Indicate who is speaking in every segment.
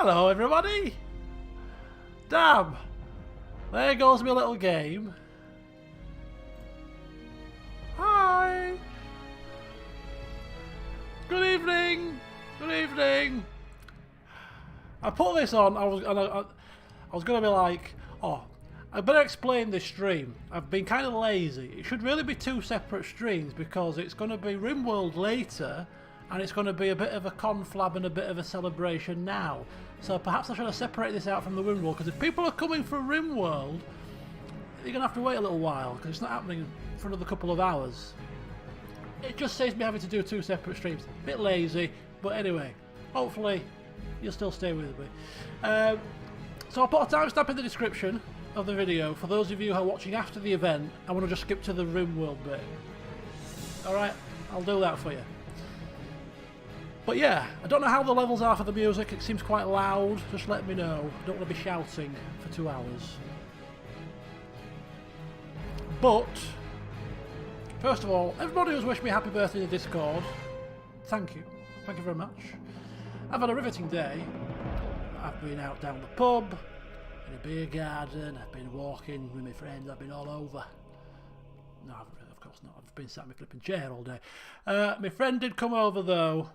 Speaker 1: Hello everybody! Damn! There goes my little game. Hi! Good evening! Good evening! I put this on, I was going to be like, oh, I better explain this stream. I've been kind of lazy. It should really be two separate streams because it's going to be Rimworld later and it's going to be a bit of a conflab and a bit of a celebration now. So perhaps I should have separated this out from the Rimworld, because if people are coming for Rimworld, you're going to have to wait a little while because it's not happening for another couple of hours. It just saves me having to do two separate streams. A bit lazy, but anyway, hopefully you'll still stay with me. So I'll put a timestamp in the description of the video for those of you who are watching after the event. I want to just skip to the Rimworld bit. Alright, I'll do that for you. But yeah, I don't know how the levels are for the music. It seems quite loud. Just let me know. I don't want to be shouting for 2 hours. But first of all, everybody who's wished me happy birthday in the Discord, thank you. Thank you very much. I've had a riveting day. I've been out down the pub, in a beer garden, I've been walking with my friends, I've been all over. No, of course not. I've been sat in my flipping chair all day. My friend did come over though.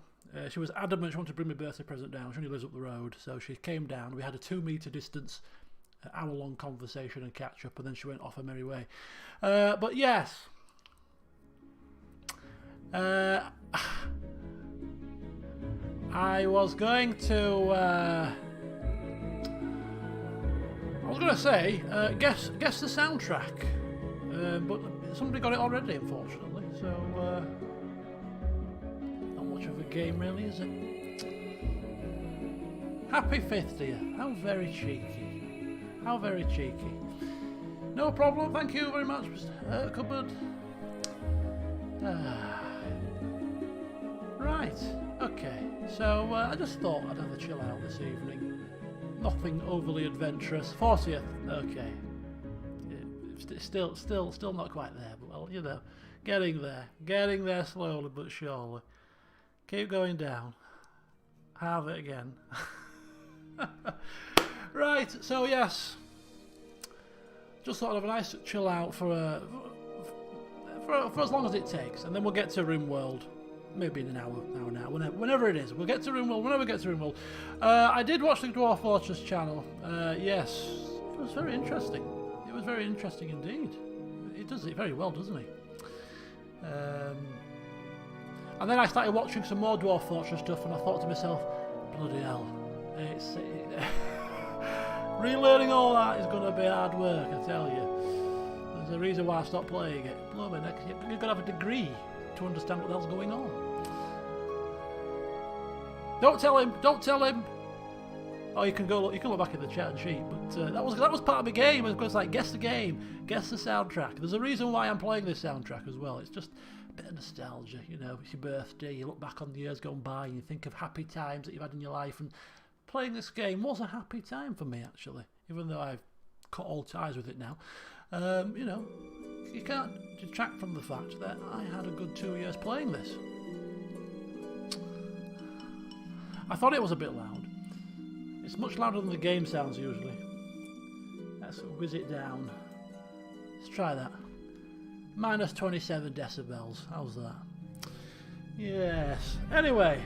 Speaker 1: She was adamant she wanted to bring my birthday present down. She only lives up the road, so she came down. We had a 2 metre distance, hour-long conversation and catch-up, and then she went off her merry way. But yes, I was going to say guess the soundtrack, but somebody got it already, unfortunately. So not much of a game, really, is it? Happy 50th! How very cheeky! How very cheeky! No problem. Thank you very much, Mr. Cupboard. Right. Okay. So I just thought I'd have a chill out this evening. Nothing overly adventurous. 40th. Okay. It's still not quite there, but well, you know, getting there slowly but surely. Keep going down. Have it again. Right. So yes, just thought I'd have a nice chill out for as long as it takes, and then we'll get to Rimworld. Maybe in an hour now, whenever it is. We'll get to Rimworld whenever we get to Rimworld. I did watch the Dwarf Fortress channel. Yes, it was very interesting. It was very interesting indeed. He does it very well, doesn't he? And then I started watching some more Dwarf Fortress stuff, and I thought to myself, bloody hell, relearning all that is going to be hard work, I tell you. There's a reason why I stopped playing it. Blow me, you've got to have a degree to understand what the hell's going on. Don't tell him! Don't tell him! Oh, you can look back in the chat and cheat, but that was part of the game. It was like, guess the game, guess the soundtrack. There's a reason why I'm playing this soundtrack as well. It's just a bit of nostalgia, you know. It's your birthday, you look back on the years gone by and you think of happy times that you've had in your life, and playing this game was a happy time for me, actually, even though I've cut all ties with it now. You know, you can't detract from the fact that I had a good 2 years playing this. I thought it was a bit loud. It's much louder than the game sounds usually. Let's whiz it down. Let's try that. Minus 27 decibels. How's that? Yes. Anyway,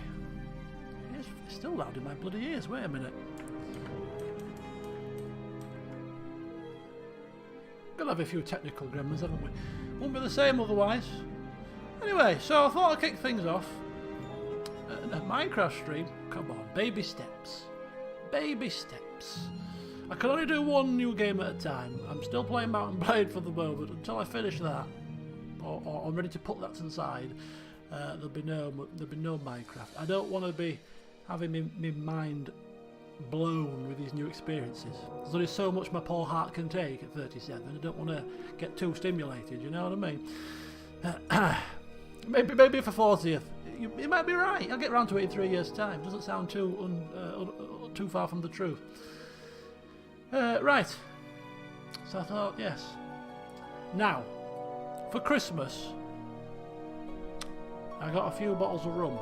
Speaker 1: it's still loud in my bloody ears. Wait a minute. Gonna have a few technical gremlins, haven't we? Won't be the same otherwise. Anyway, so I thought I'd kick things off. A Minecraft stream. Come on, baby steps. Baby steps. I can only do one new game at a time. I'm still playing Mountain Blade for the moment. Until I finish that, or I'm ready to put that to the side, there'll be no Minecraft. I don't want to be having my mind blown with these new experiences. There's only so much my poor heart can take at 37. I don't want to get too stimulated, you know what I mean? Maybe for 40th. You might be right. I'll get round to it in 3 years' time. Doesn't sound too far from the truth. Right. So I thought, yes. Now, for Christmas, I got a few bottles of rum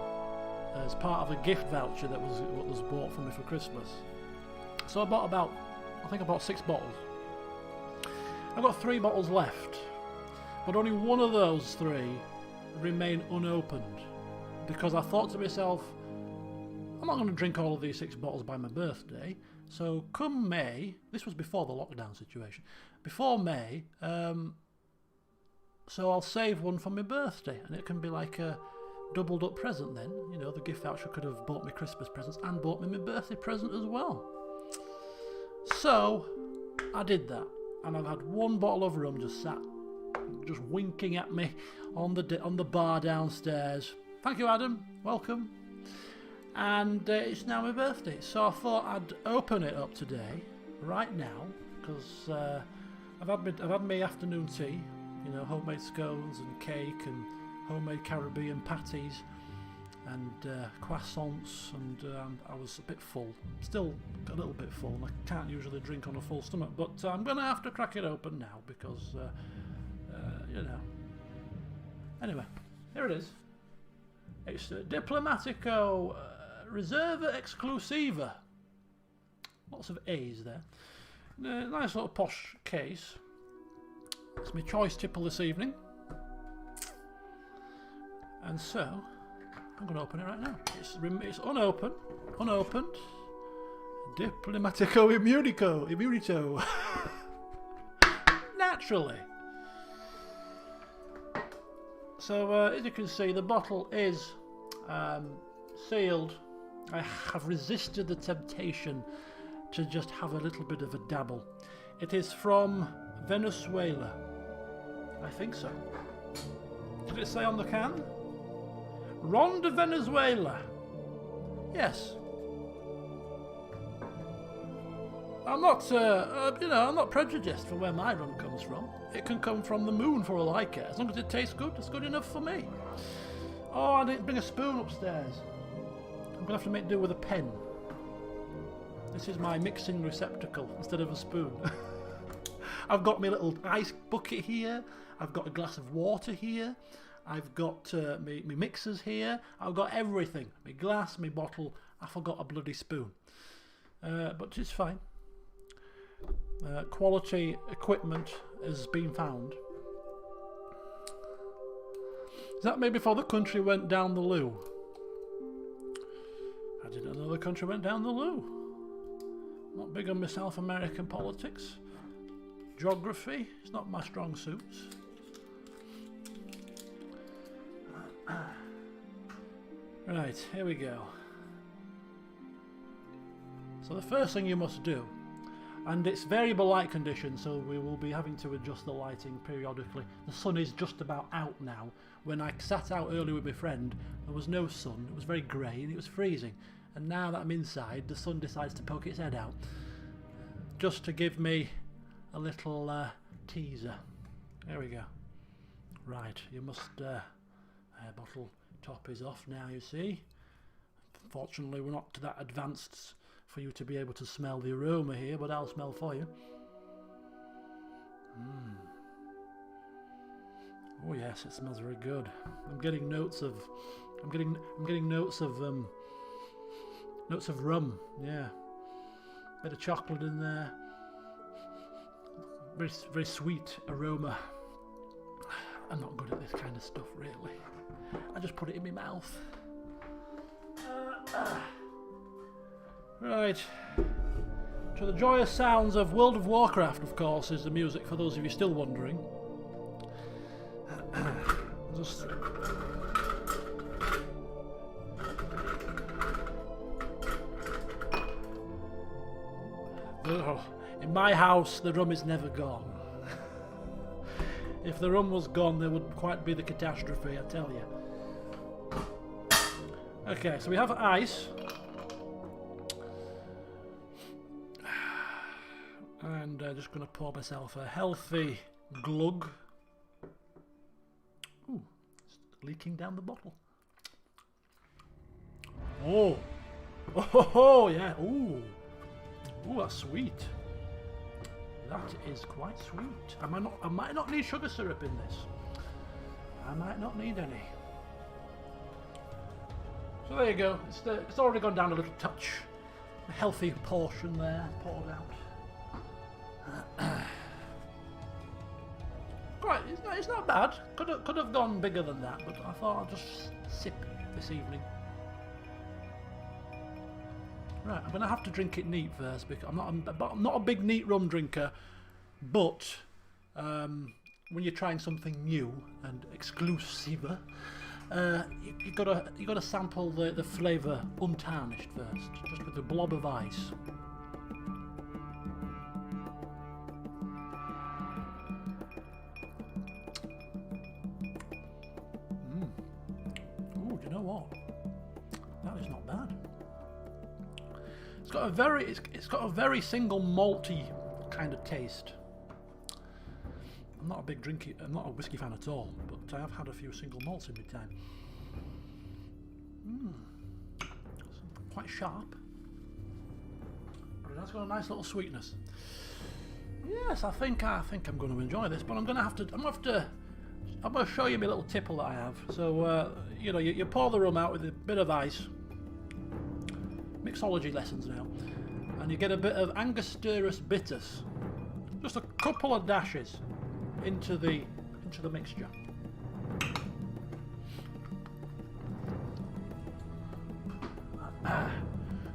Speaker 1: as part of a gift voucher that was bought for me for Christmas. So I bought about, I think I bought 6 bottles. I've got 3 bottles left, but only one of those 3 remain unopened, because I thought to myself, I'm not going to drink all of these 6 bottles by my birthday, so come May, this was before the lockdown situation, before May, so I'll save one for my birthday, and it can be like a doubled up present then. You know, the gift voucher could have bought me Christmas presents and bought me my birthday present as well. So I did that, and I've had 1 bottle of rum just sat, just winking at me on the bar downstairs. Thank you, Adam. Welcome. And it's now my birthday, so I thought I'd open it up today, right now, because I've had my afternoon tea. You know, homemade scones and cake and homemade Caribbean patties and croissants, and I was a bit full, still a little bit full, and I can't usually drink on a full stomach, but I'm going to have to crack it open now because, you know. Anyway, here it is. It's Diplomatico Reserva Exclusiva. Lots of A's there. Nice little posh case. It's my choice tipple this evening. And so, I'm going to open it right now. It's unopened. Diplomatico Immunito. Naturally. So, as you can see, the bottle is sealed. I have resisted the temptation to just have a little bit of a dabble. It is from Venezuela. I think so. Did it say on the can? Ron de Venezuela. Yes. I'm not, you know, I'm not prejudiced for where my rum comes from. It can come from the moon for all I care. As long as it tastes good, it's good enough for me. Oh, I didn't bring a spoon upstairs. I'm going to have to make do with a pen. This is my mixing receptacle instead of a spoon. I've got my little ice bucket here. I've got a glass of water here. I've got my mixers here. I've got everything. My glass, my bottle. I forgot a bloody spoon. But it's fine. Quality equipment has been found. Is that maybe before the country went down the loo? I didn't know the country went down the loo. Not big on my South American politics. Geography, it's not my strong suits. Right, here we go. So the first thing you must do, and it's variable light conditions, so we will be having to adjust the lighting periodically. The sun is just about out now. When I sat out earlier with my friend, there was no sun, it was very grey and it was freezing. And now that I'm inside, the sun decides to poke its head out, just to give me a little teaser. There we go. Right, you must, bottle top is off now, you see. Fortunately, we're not that advanced for you to be able to smell the aroma here, but I'll smell for you. Oh yes, it smells very good. I'm getting notes of, I'm getting notes of rum. Yeah, bit of chocolate in there. Very, very sweet aroma. I'm not good at this kind of stuff, really. I just put it in my mouth. Right. So the joyous sounds of World of Warcraft, of course, is the music, for those of you still wondering. Just... In my house, the rum is never gone. If the rum was gone, there would quite be the catastrophe, I tell you. Okay, so we have ice. And I'm just going to pour myself a healthy glug. Ooh, it's leaking down the bottle. Oh, oh, yeah. Ooh, ooh, that's sweet. That is quite sweet. I might not need sugar syrup in this. I might not need any. So there you go. It's already gone down a little touch. A healthy portion there poured out. Right, it's not bad. Could have gone bigger than that, but I thought I'd just sip this evening. Right, I'm going to have to drink it neat first because I'm not a big neat rum drinker, but when you're trying something new and exclusive, you gotta sample the flavour untarnished first, just with a blob of ice. Ooh, do you know what? That is not bad. It's got a very single malty kind of taste. I'm not a whiskey fan at all, but I have had a few single malts in my time. It's quite sharp, but it has got a nice little sweetness. Yes, I think I'm going to enjoy this, but I'm going to show you my little tipple that I have. So you know, you pour the rum out with a bit of ice. Mixology lessons now, and you get a bit of Angostura bitters. Just a couple of dashes into the mixture.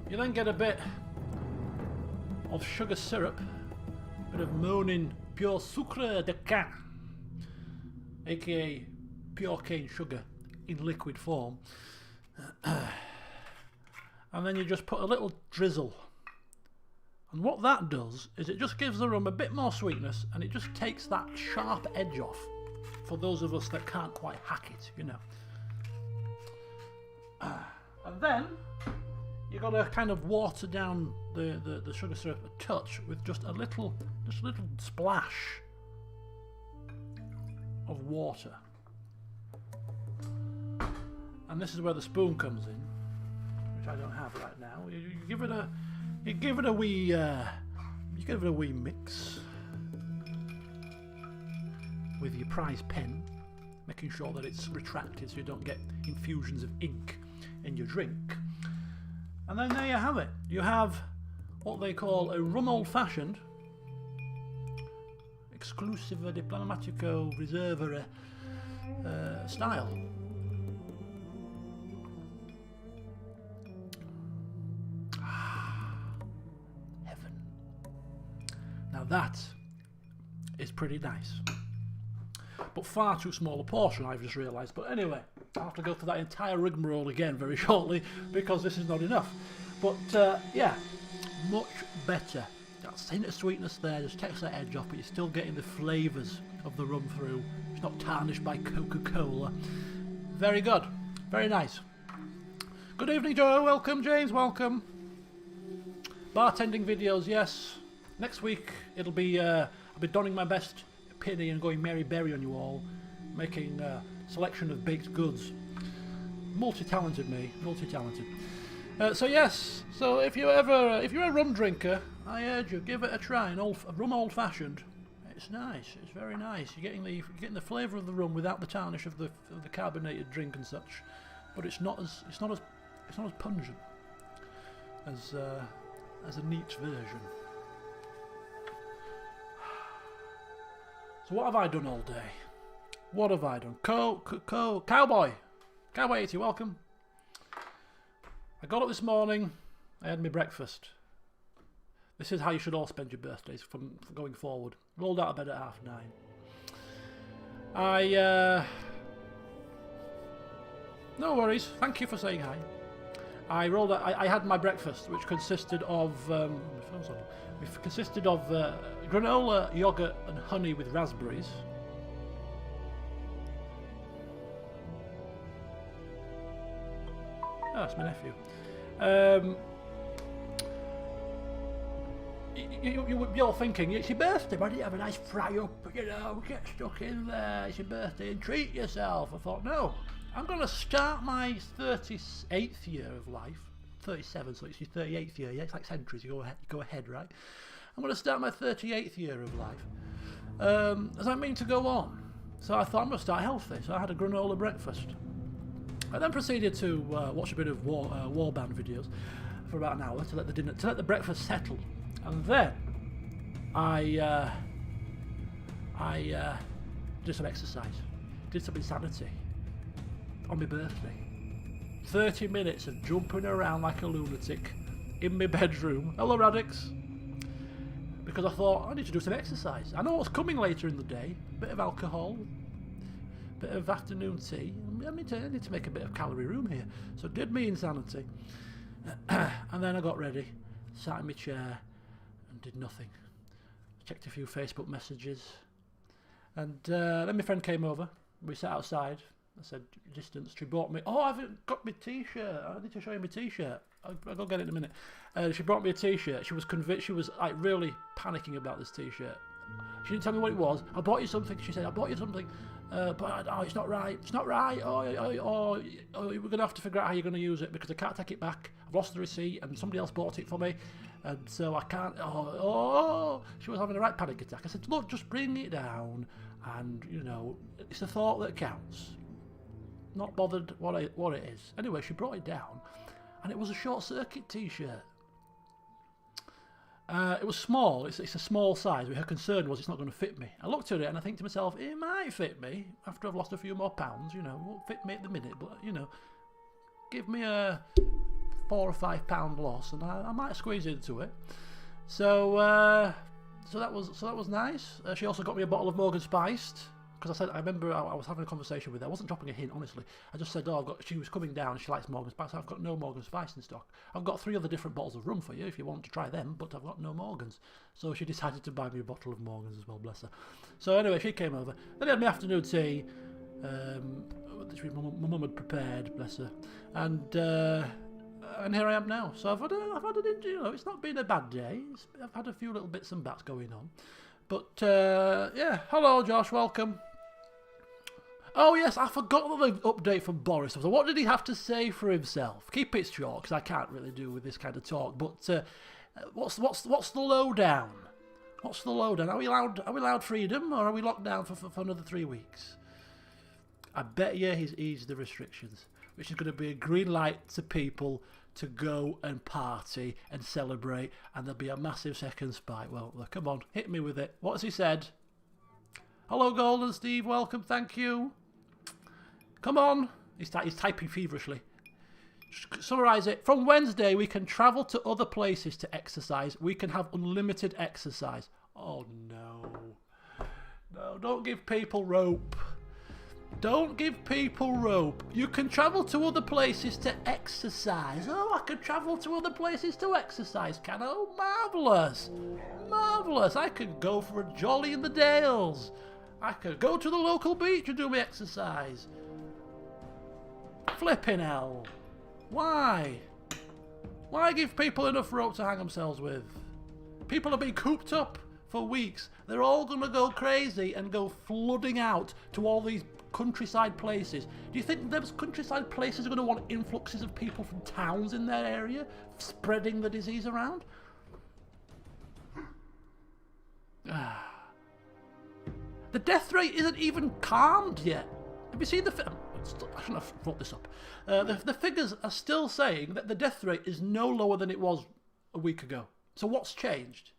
Speaker 1: You then get a bit of sugar syrup, a bit of Monin pure sucre de cane, aka pure cane sugar in liquid form, and then you just put a little drizzle. And what that does is it just gives the rum a bit more sweetness, and it just takes that sharp edge off for those of us that can't quite hack it, you know. And then you got to kind of water down the sugar syrup a touch with just a little splash of water. And this is where the spoon comes in, which I don't have right now. You give it a wee mix with your prize pen, making sure that it's retracted so you don't get infusions of ink in your drink. And then there you have it. You have what they call a rum old-fashioned, exclusive diplomatico reserve style. Now that is pretty nice, but far too small a portion, I've just realised. But anyway, I'll have to go through that entire rigmarole again very shortly because this is not enough. But yeah, much better. That hint of sweetness there just takes that edge off, but you're still getting the flavours of the rum through. It's not tarnished by Coca-Cola. Very good, very nice. Good evening, Joe. Welcome, James. Welcome. Bartending videos, yes. Next week it'll be I'll be donning my best pinny and going Mary Berry on you all, making a selection of baked goods. Multi-talented me, multi-talented. So yes, so if you're a rum drinker, I urge you, give it a try. A rum old-fashioned. It's nice. It's very nice. You're getting the flavour of the rum without the tarnish of the carbonated drink and such, but it's not as pungent as a neat version. So what have I done all day? What have I done? Cowboy 80, welcome. I got up this morning, I had my breakfast. This is how you should all spend your birthdays from going forward. Rolled out of bed at 9:30. No worries, thank you for saying hi. I had my breakfast, which consisted of granola, yogurt and honey with raspberries. Oh, it's my nephew. You're thinking, it's your birthday, why don't you have a nice fry up, you know, get stuck in there, it's your birthday and treat yourself. I thought, no, I'm going to start my 38th year of life. 37, so it's your 38th year, yeah? It's like centuries, you go ahead, right? I'm going to start my 38th year of life. As I mean to go on. So I thought I'm going to start healthy, so I had a granola breakfast. I then proceeded to watch a bit of warband videos. for about an hour to let the breakfast settle, and then I did some exercise, did some insanity on my birthday. 30 minutes of jumping around like a lunatic in my bedroom. Hello, Radix. Because I thought I need to do some exercise. I know what's coming later in the day. A bit of alcohol, a bit of afternoon tea. I need to make a bit of calorie room here. So did me insanity. And then I got ready, sat in my chair and did nothing. Checked a few Facebook messages. And then my friend came over. We sat outside. I said, distance. She bought me. Oh, I haven't got my t-shirt. I need to show you my t-shirt. I'll go get it in a minute. She brought me a t-shirt. She was convinced. She was like really panicking about this t-shirt. She didn't tell me what it was. I bought you something. She said, I bought you something. But it's not right. It's not right. Oh, we're going to have to figure out how you're going to use it because I can't take it back. I've lost the receipt and somebody else bought it for me. And so I can't. She was having a right panic attack. I said, look, just bring it down. And, you know, it's the thought that counts. Not bothered what it is. Anyway, she brought it down, and it was a short circuit t-shirt. It was small. It's a small size. Her concern was it's not going to fit me. I looked at it and I think to myself, it might fit me after I've lost a few more pounds. You know, it won't fit me at the minute, but you know, give me a £4 or £5 loss, and I might squeeze into it. So that was nice. She also got me a bottle of Morgan Spiced. Because I remember I was having a conversation with her. I wasn't dropping a hint, honestly. I just said, she was coming down and she likes Morgan Spice. I've got no Morgan Spice in stock. I've got 3 other different bottles of rum for you if you want to try them, but I've got no Morgans. So she decided to buy me a bottle of Morgans as well, bless her. So anyway, she came over. Then I had my afternoon tea, which my mum had prepared, bless her. And here I am now. So I've had you know, it's not been a bad day. I've had a few little bits and bats going on. But, yeah, hello Josh, welcome. Oh yes, I forgot the update from Boris. So what did he have to say for himself? Keep it short, because I can't really do with this kind of talk. But what's the lowdown? What's the lowdown? Are we allowed freedom, or are we locked down for another 3 weeks? I bet you he's eased the restrictions, which is going to be a green light to people to go and party and celebrate, and there'll be a massive second spike. Well, come on, hit me with it. What's he said? Hello, Golden Steve, welcome, thank you. Come on. He's typing feverishly. Summarise it. From Wednesday, we can travel to other places to exercise. We can have unlimited exercise. Oh, no. No, don't give people rope. Don't give people rope. You can travel to other places to exercise. Oh, I can travel to other places to exercise, can I? Oh, marvellous. Marvellous. I could go for a jolly in the Dales. I could go to the local beach and do my exercise. Flipping hell. Why? Why give people enough rope to hang themselves with? People have been cooped up for weeks. They're all going to go crazy and go flooding out to all these countryside places. Do you think those countryside places are going to want influxes of people from towns in their area spreading the disease around? The death rate isn't even calmed yet. Have you seen the I shouldn't have brought this up. The figures are still saying that the death rate is no lower than it was a week ago. So what's changed?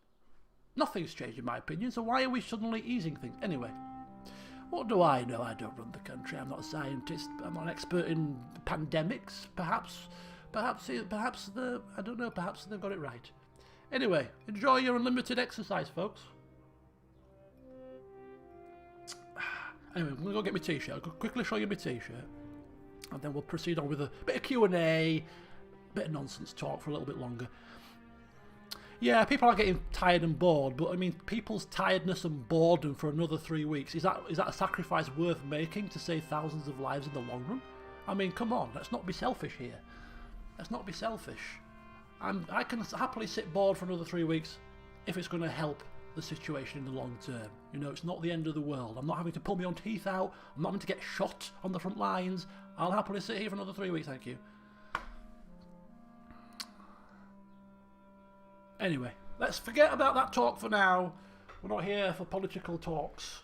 Speaker 1: Nothing's changed in my opinion, so why are we suddenly easing things? Anyway, what do I know? I don't run the country. I'm not a scientist. I'm not an expert in pandemics. Perhaps I don't know, perhaps they've got it right. Anyway, enjoy your unlimited exercise, folks. Anyway, I'm going to go get my t-shirt. I'll quickly show you my t-shirt. And then we'll proceed on with a bit of Q&A, bit of nonsense talk for a little bit longer. Yeah, people are getting tired and bored, but I mean, people's tiredness and boredom for another 3 weeks, is that a sacrifice worth making to save thousands of lives in the long run? I mean, come on, let's not be selfish here. Let's not be selfish. I can happily sit bored for another 3 weeks if it's going to help the situation in the long term. You know, it's not the end of the world. I'm not having to pull my own teeth out. I'm not having to get shot on the front lines. I'll happily sit here for another 3 weeks, thank you. Anyway, let's forget about that talk for now. We're not here for political talks.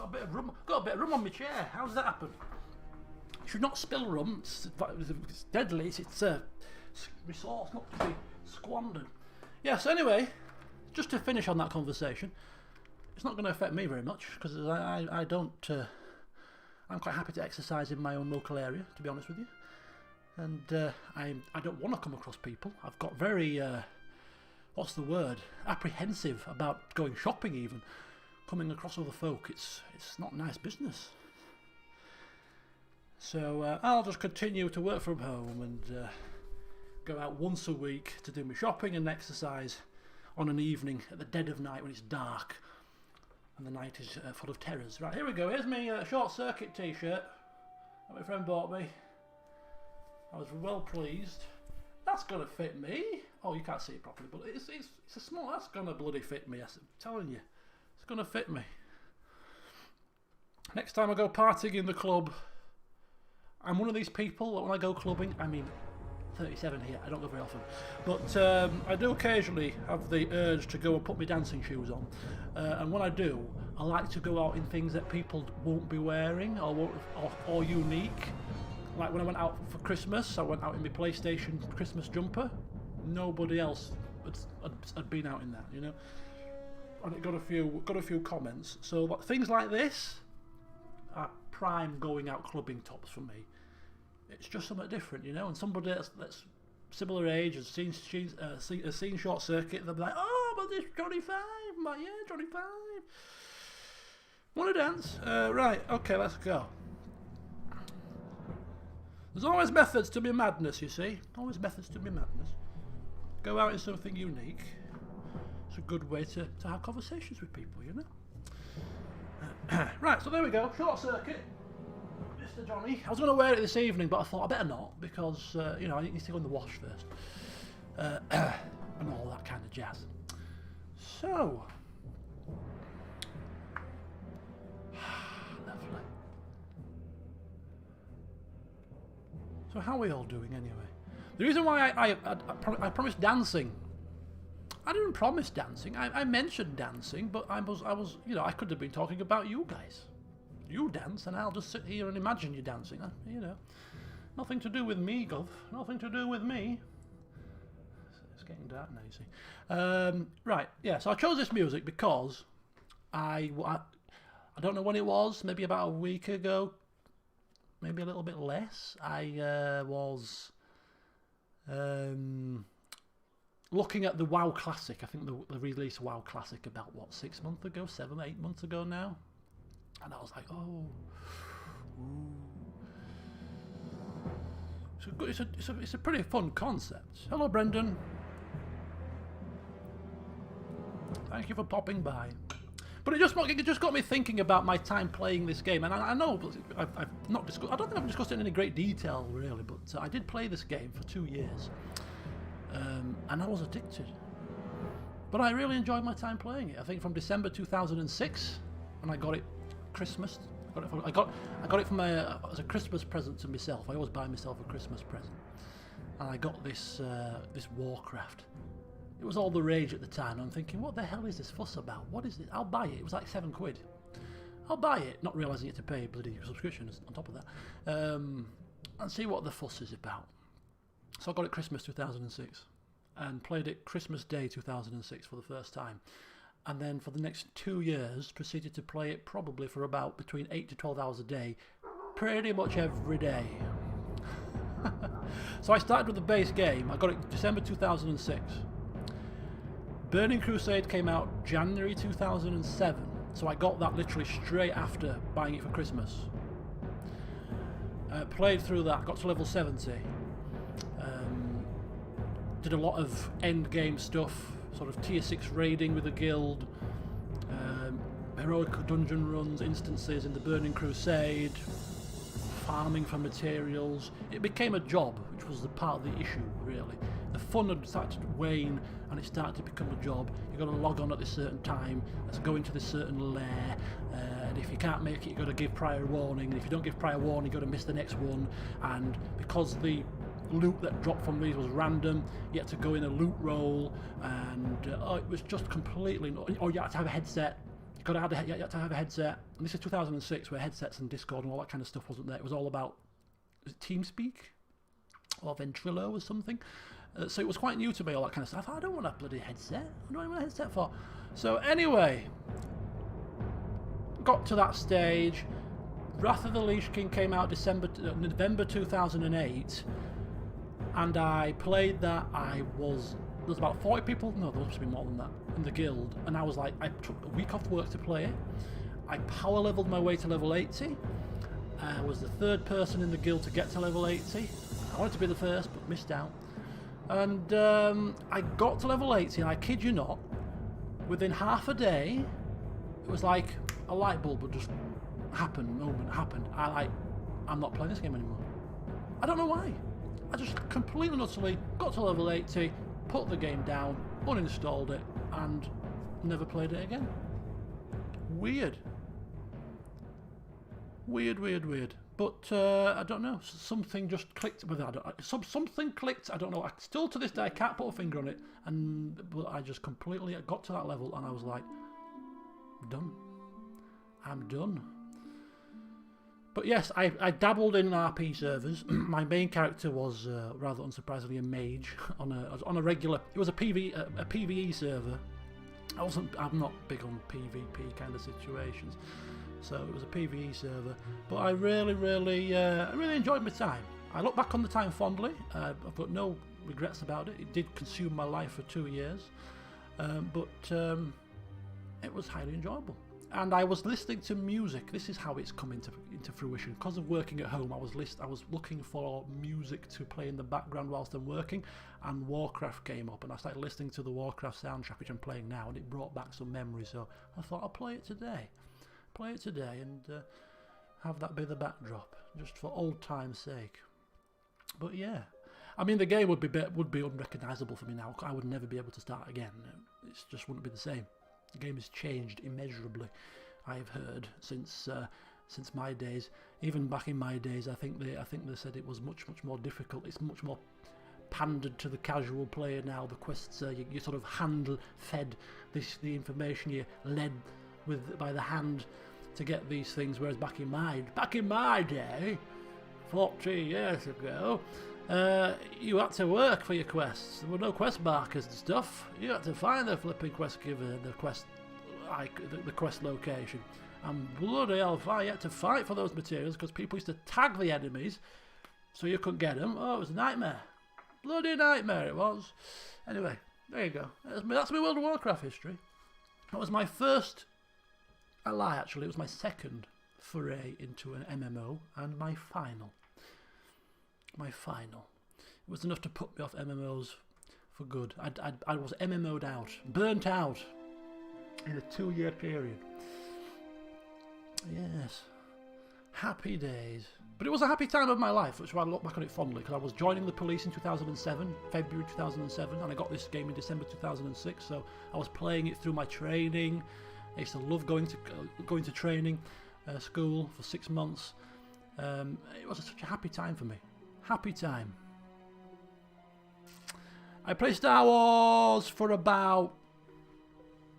Speaker 1: a bit of rum. Got a bit of rum on my chair. How does that happen? Should not spill rum. It's deadly. It's a resource not to be squandered. Yes. Anyway, just to finish on that conversation, it's not going to affect me very much because I don't. I'm quite happy to exercise in my own local area, to be honest with you. And I don't want to come across people. I've got very what's the word? Apprehensive about going shopping even. Coming across other folk, it's not nice business. So I'll just continue to work from home and go out once a week to do my shopping and exercise on an evening at the dead of night when it's dark and the night is full of terrors. Right, here we go. Here's my short circuit t-shirt that my friend bought me. I was well pleased. That's gonna fit me. Oh, you can't see it properly, but it's a small. That's gonna bloody fit me. I'm telling you. It's going to fit me. Next time I go partying in the club, I'm one of these people that when I go clubbing, I mean 37 here, I don't go very often, but I do occasionally have the urge to go and put my dancing shoes on, and when I do, I like to go out in things that people won't be wearing or unique. Like when I went out for Christmas, I went out in my PlayStation Christmas jumper. Nobody else had been out in that, you know. And it got a few comments. So things like this are prime going out clubbing tops for me. It's just something different, you know. And somebody that's similar age has seen Short Circuit. They'll be like, "Oh, but this Johnny 5." I'm like, "Yeah, Johnny 5. Want to dance? Right, okay, let's go." There's always methods to my madness, you see. Always methods to my madness. Go out in something unique. It's a good way to have conversations with people, you know. Right, so there we go. Short Circuit, Mr. Johnny. I was going to wear it this evening, but I thought I better not because you know, I need to go in the wash first and all that kind of jazz. So, lovely. So how are we all doing anyway? The reason why I promised dancing. I didn't promise dancing. I mentioned dancing, but I was, you know, I could have been talking about you guys. You dance, and I'll just sit here and imagine you dancing. You know, nothing to do with me, Gov. Nothing to do with me. It's getting dark now, you see. Right, yeah. So I chose this music because I don't know when it was. Maybe about a week ago. Maybe a little bit less. I was. Looking at the WoW Classic, I think the released WoW Classic about, what, 6 months ago, 7, 8 months ago now? And I was like, oh, ooh. It's a pretty fun concept. Hello, Brendan. Thank you for popping by. But it just got me thinking about my time playing this game. And I know I've not discussed, I don't think I've discussed it in any great detail, really, but I did play this game for 2 years. And I was addicted, but I really enjoyed my time playing it. I think from December 2006, when I got it Christmas. I got it from as a Christmas present to myself. I always buy myself a Christmas present, and I got this Warcraft. It was all the rage at the time. And I'm thinking, what the hell is this fuss about? What is it? I'll buy it. It was like £7. I'll buy it, not realising you had to pay a bloody subscription on top of that, and see what the fuss is about. So I got it Christmas 2006 and played it Christmas Day 2006 for the first time, and then for the next 2 years proceeded to play it probably for about between 8 to 12 hours a day, pretty much every day. So I started with the base game. I got it December 2006. Burning Crusade came out January 2007, so I got that literally straight after buying it for Christmas. Played through that, got to level 70. Did a lot of end game stuff, sort of tier 6 raiding with the guild, heroic dungeon runs, instances in the Burning Crusade, farming for materials. It became a job, which was the part of the issue, really. The fun had started to wane and it started to become a job. You've got to log on at this certain time, let's go into this certain lair, and if you can't make it, you've got to give prior warning, and if you don't give prior warning, you've got to miss the next one. And because the loot that dropped from these was random, you had to go in a loot roll, and it was just completely, or you had to have a headset, you you had to have a headset. And this is 2006, where headsets and Discord and all that kind of stuff wasn't there. It was all about TeamSpeak or Ventrilo or something. So it was quite new to me, all that kind of stuff. I don't want a bloody headset. What do I want a headset for? So anyway, got to that stage. Wrath of the Lich King came out November 2008, and I played that. There's about 40 people, no, there must be more than that, in the guild, and I was like, I took a week off work to play it. I power leveled my way to level 80. I was the third person in the guild to get to level 80. I wanted to be the first, but missed out. And I got to level 80, and I kid you not, within half a day, it was like a light bulb would just happen. I'm not playing this game anymore. I don't know why. I just completely and utterly got to level 80, put the game down, uninstalled it, and never played it again. Weird. Weird. But I don't know. Something just clicked with it. Something clicked. I don't know. Still to this day, I can't put a finger on it. But I just completely got to that level, and I was like, done. I'm done. But yes, I dabbled in RP servers. My main character was rather unsurprisingly a mage on a regular. It was a PvE server. I'm not big on PvP kind of situations, so it was a PvE server. But I really enjoyed my time. I look back on the time fondly. I've got no regrets about it. It did consume my life for 2 years, but it was highly enjoyable. And I was listening to music. This is how it's come into fruition. Because of working at home, I was looking for music to play in the background whilst I'm working, and Warcraft came up, and I started listening to the Warcraft soundtrack, which I'm playing now, and it brought back some memories. So I thought I'll play it today, and have that be the backdrop, just for old time's sake. But yeah, I mean, the game would be unrecognisable for me now. I would never be able to start again. It just wouldn't be the same. The game has changed immeasurably, I've heard, since my days. Even back in my days, I think they said it was much more difficult. It's much more pandered to the casual player now. The quests, you sort of hand-fed the information. You're led by the hand to get these things. Whereas back in my day, 40 years ago, you had to work for your quests. There were no quest markers and stuff. You had to find the flipping quest giver, the quest location. And bloody hell, you had to fight for those materials because people used to tag the enemies so you couldn't get them. Oh, it was a nightmare. Bloody nightmare it was. Anyway, there you go. That's my World of Warcraft history. That was my first... I lie, actually. It was my second foray into an MMO and my final. It was enough to put me off MMOs for good. I was MMO'd out, burnt out in a 2-year period. Yes, happy days. But it was a happy time of my life, which is why I look back on it fondly, because I was joining the police in 2007, February 2007, and I got this game in December 2006. So I was playing it through my training. I used to love going to training school for 6 months. It was such a happy time for me. Happy time. I played Star Wars for about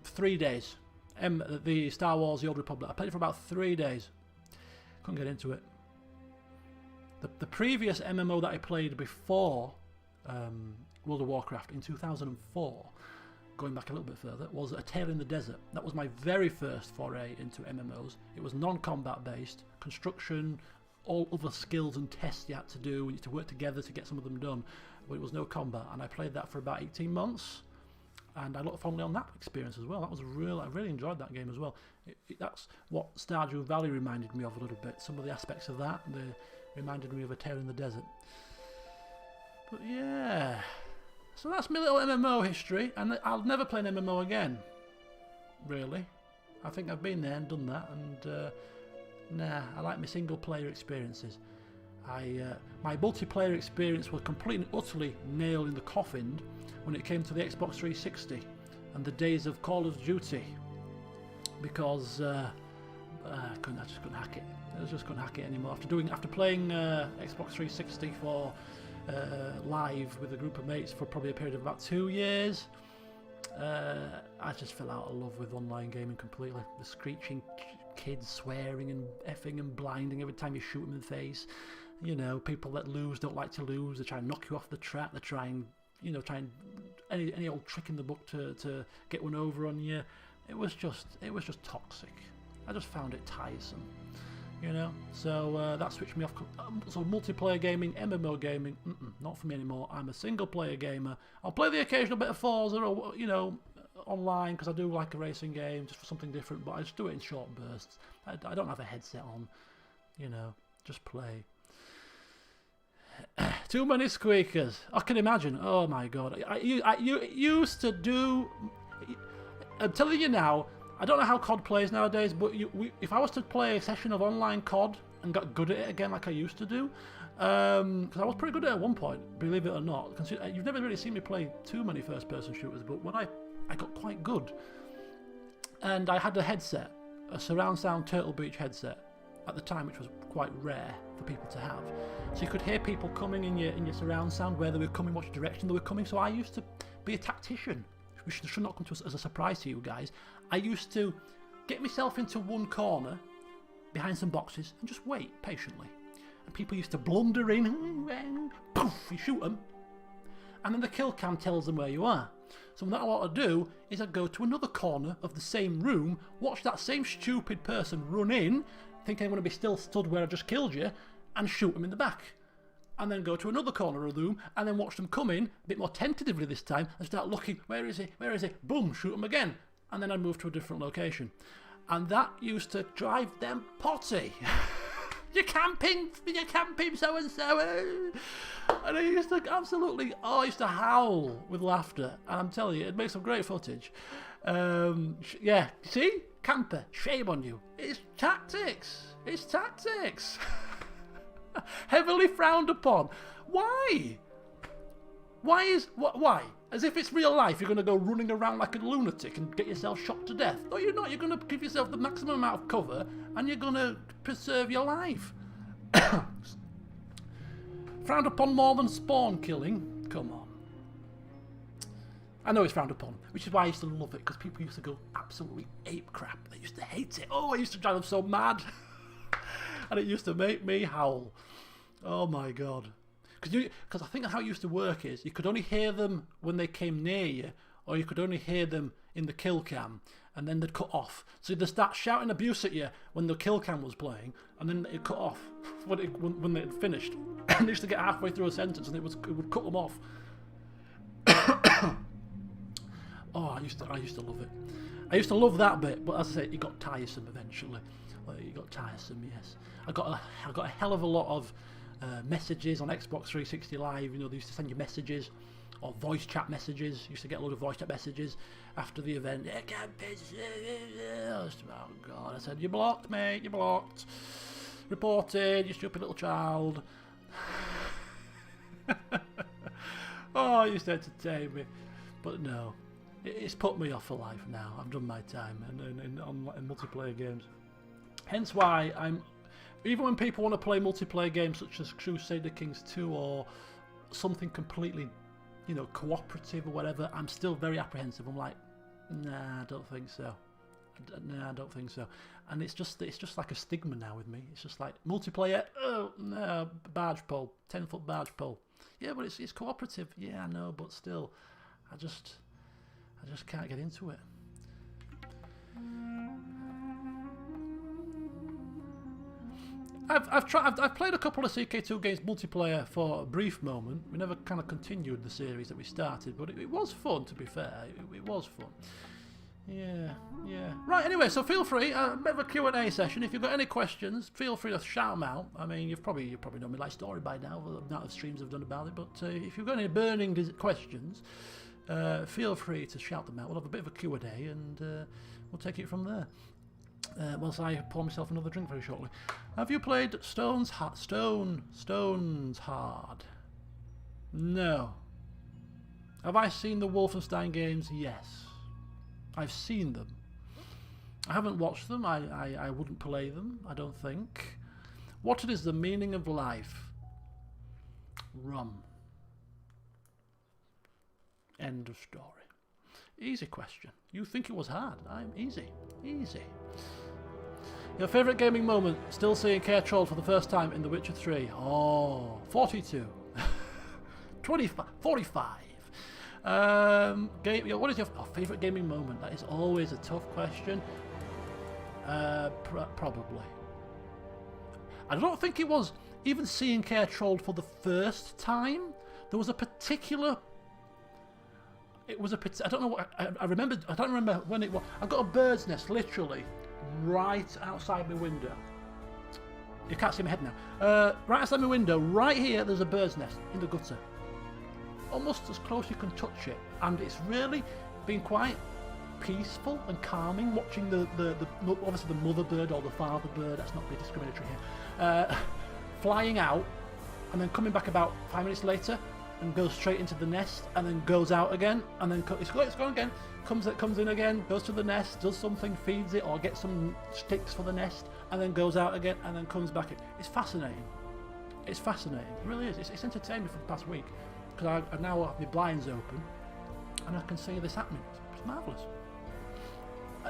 Speaker 1: 3 days. The Star Wars The Old Republic. I played it for about 3 days. Couldn't get into it. The previous MMO that I played before World of Warcraft in 2004, going back a little bit further, was A Tale in the Desert. That was my very first foray into MMOs. It was non-combat based, construction, all other skills and tests you had to do. We had to work together to get some of them done, but it was no combat. And I played that for about 18 months, and I look fondly on that experience as well. That was I really enjoyed that game as well. That's what Stardew Valley reminded me of a little bit. Some of the aspects of that, they reminded me of A Tale in the Desert. But yeah, so that's my little MMO history, and I'll never play an MMO again, really. I think I've been there and done that, and nah, I like my single player experiences. My multiplayer experience was completely and utterly nailed in the coffin when it came to the Xbox 360 and the days of Call of Duty, because I just couldn't hack it. I just couldn't hack it anymore. After playing Xbox 360 for live with a group of mates for probably a period of about 2 years, I just fell out of love with online gaming completely. The screeching kids swearing and effing and blinding every time you shoot them in the face. You know, people that lose don't like to lose. They try and knock you off the track. They try and, you know, any old trick in the book to get one over on you. It was just toxic. I just found it tiresome. You know, so that switched me off. So multiplayer gaming, MMO gaming, not for me anymore. I'm a single player gamer. I'll play the occasional bit of Forza or, you know, online because I do like a racing game just for something different, but I just do it in short bursts. I don't have a headset on, you know, just play. Too many squeakers. I can imagine. Oh my god. I used to do. I'm telling you now. I don't know how COD plays nowadays, but if I was to play a session of online COD and got good at it again like I used to do, because I was pretty good at it at one point, believe it or not. You've never really seen me play too many first-person shooters, but when I got quite good, and I had a headset, a surround sound Turtle Beach headset at the time, which was quite rare for people to have. So you could hear people coming in your surround sound, where they were coming, which direction they were coming. So I used to be a tactician, which should not come to us as a surprise to you guys. I used to get myself into one corner behind some boxes and just wait patiently. And people used to blunder in, poof, you shoot them, and then the kill cam tells them where you are. So what I want to do is I'd go to another corner of the same room, watch that same stupid person run in, thinking I'm going to be still stood where I just killed you, and shoot them in the back. And then go to another corner of the room, and then watch them come in, a bit more tentatively this time, and start looking, where is he, where is he, boom, shoot them again. And then I'd move to a different location. And that used to drive them potty. You're camping so-and-so. And I used to absolutely, I used to howl with laughter. And I'm telling you, it makes some great footage. Yeah, see? Camper, shame on you. It's tactics. It's tactics. Heavily frowned upon. Why? Why? As if it's real life, you're going to go running around like a lunatic and get yourself shot to death. No, you're not. You're going to give yourself the maximum amount of cover and you're going to preserve your life. Frowned upon more than spawn killing? Come on. I know it's frowned upon, which is why I used to love it, because people used to go absolutely ape crap. They used to hate it. Oh, I used to drive them so mad. And it used to make me howl. Oh my god. Because I think how it used to work is you could only hear them when they came near you, or you could only hear them in the kill cam, and then they'd cut off. So they'd start shouting abuse at you when the kill cam was playing, and then it cut off when they'd finished. And they used to get halfway through a sentence, and it would cut them off. Oh, I used to love it. I used to love that bit, but as I say, it got tiresome eventually. It got tiresome, yes. I got a hell of a lot of messages on Xbox 360 Live. You know, they used to send you messages, or voice chat messages. Used to get a lot of voice chat messages after the event. Oh god! I said, "You're blocked, mate. You're blocked. Reported. You stupid little child." Oh, it used to entertain me, but no, it's put me off for life now. I've done my time in multiplayer games. Hence why even when people want to play multiplayer games such as Crusader Kings 2 or something completely, you know, cooperative or whatever, I'm still very apprehensive. I'm like, nah, I don't think so. Nah, I don't think so. And it's just like a stigma now with me. It's just like multiplayer. Oh no, barge pole, 10-foot barge pole. Yeah, but it's cooperative. Yeah, I know, but still, I just can't get into it. I've played a couple of CK2 games multiplayer for a brief moment. We never kind of continued the series that we started, but it was fun, to be fair. It was fun. Yeah. Right, anyway, so feel free, a bit of a Q&A session. If you've got any questions, feel free to shout them out. I mean, you've probably known my life story by now, the amount of streams I've done about it, but if you've got any burning questions, feel free to shout them out. We'll have a bit of a Q&A and we'll take it from there. Whilst I pour myself another drink very shortly. Have you played Stones Hard? No. Have I seen the Wolfenstein games? Yes. I've seen them. I haven't watched them. I wouldn't play them, I don't think. What is the meaning of life? Rum. End of story. Easy question. You think it was hard. I'm easy. Easy. Your favourite gaming moment? Still seeing Care Troll for the first time in The Witcher 3. Oh, 42. 25. 45. What is your favourite gaming moment? That is always a tough question. Probably. I don't think it was even seeing Care Troll for the first time. There was a particular... I don't know what... I remember... I don't remember when it was. I got a bird's nest, literally, right outside my window. You can't see my head now. Right outside my window, right here, there's a bird's nest in the gutter. Almost as close you can touch it. And it's really been quite peaceful and calming watching the obviously the mother bird or the father bird, let's not be discriminatory here, flying out and then coming back about 5 minutes later and goes straight into the nest and then goes out again and then it's gone again, comes in again, goes to the nest, does something, feeds it or gets some sticks for the nest and then goes out again and then comes back in. It's fascinating. It's fascinating. It really is. It's entertained me for the past week because I now have my blinds open and I can see this happening. It's marvellous.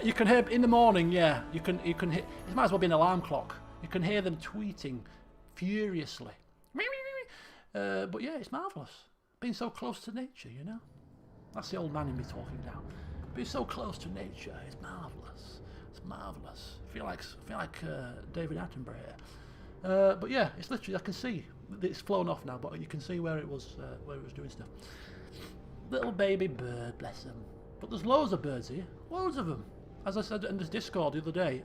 Speaker 1: You can hear in the morning, yeah. You can hear. It might as well be an alarm clock. You can hear them tweeting furiously. But yeah, it's marvellous. Being so close to nature, you know. That's the old man in me talking now. Being so close to nature is marvellous. It's marvellous. I feel like David Attenborough here. But yeah, it's literally. I can see it's flown off now, but you can see where it was doing stuff. Little baby bird, bless him. But there's loads of birds here. Loads of them. As I said in this Discord the other day,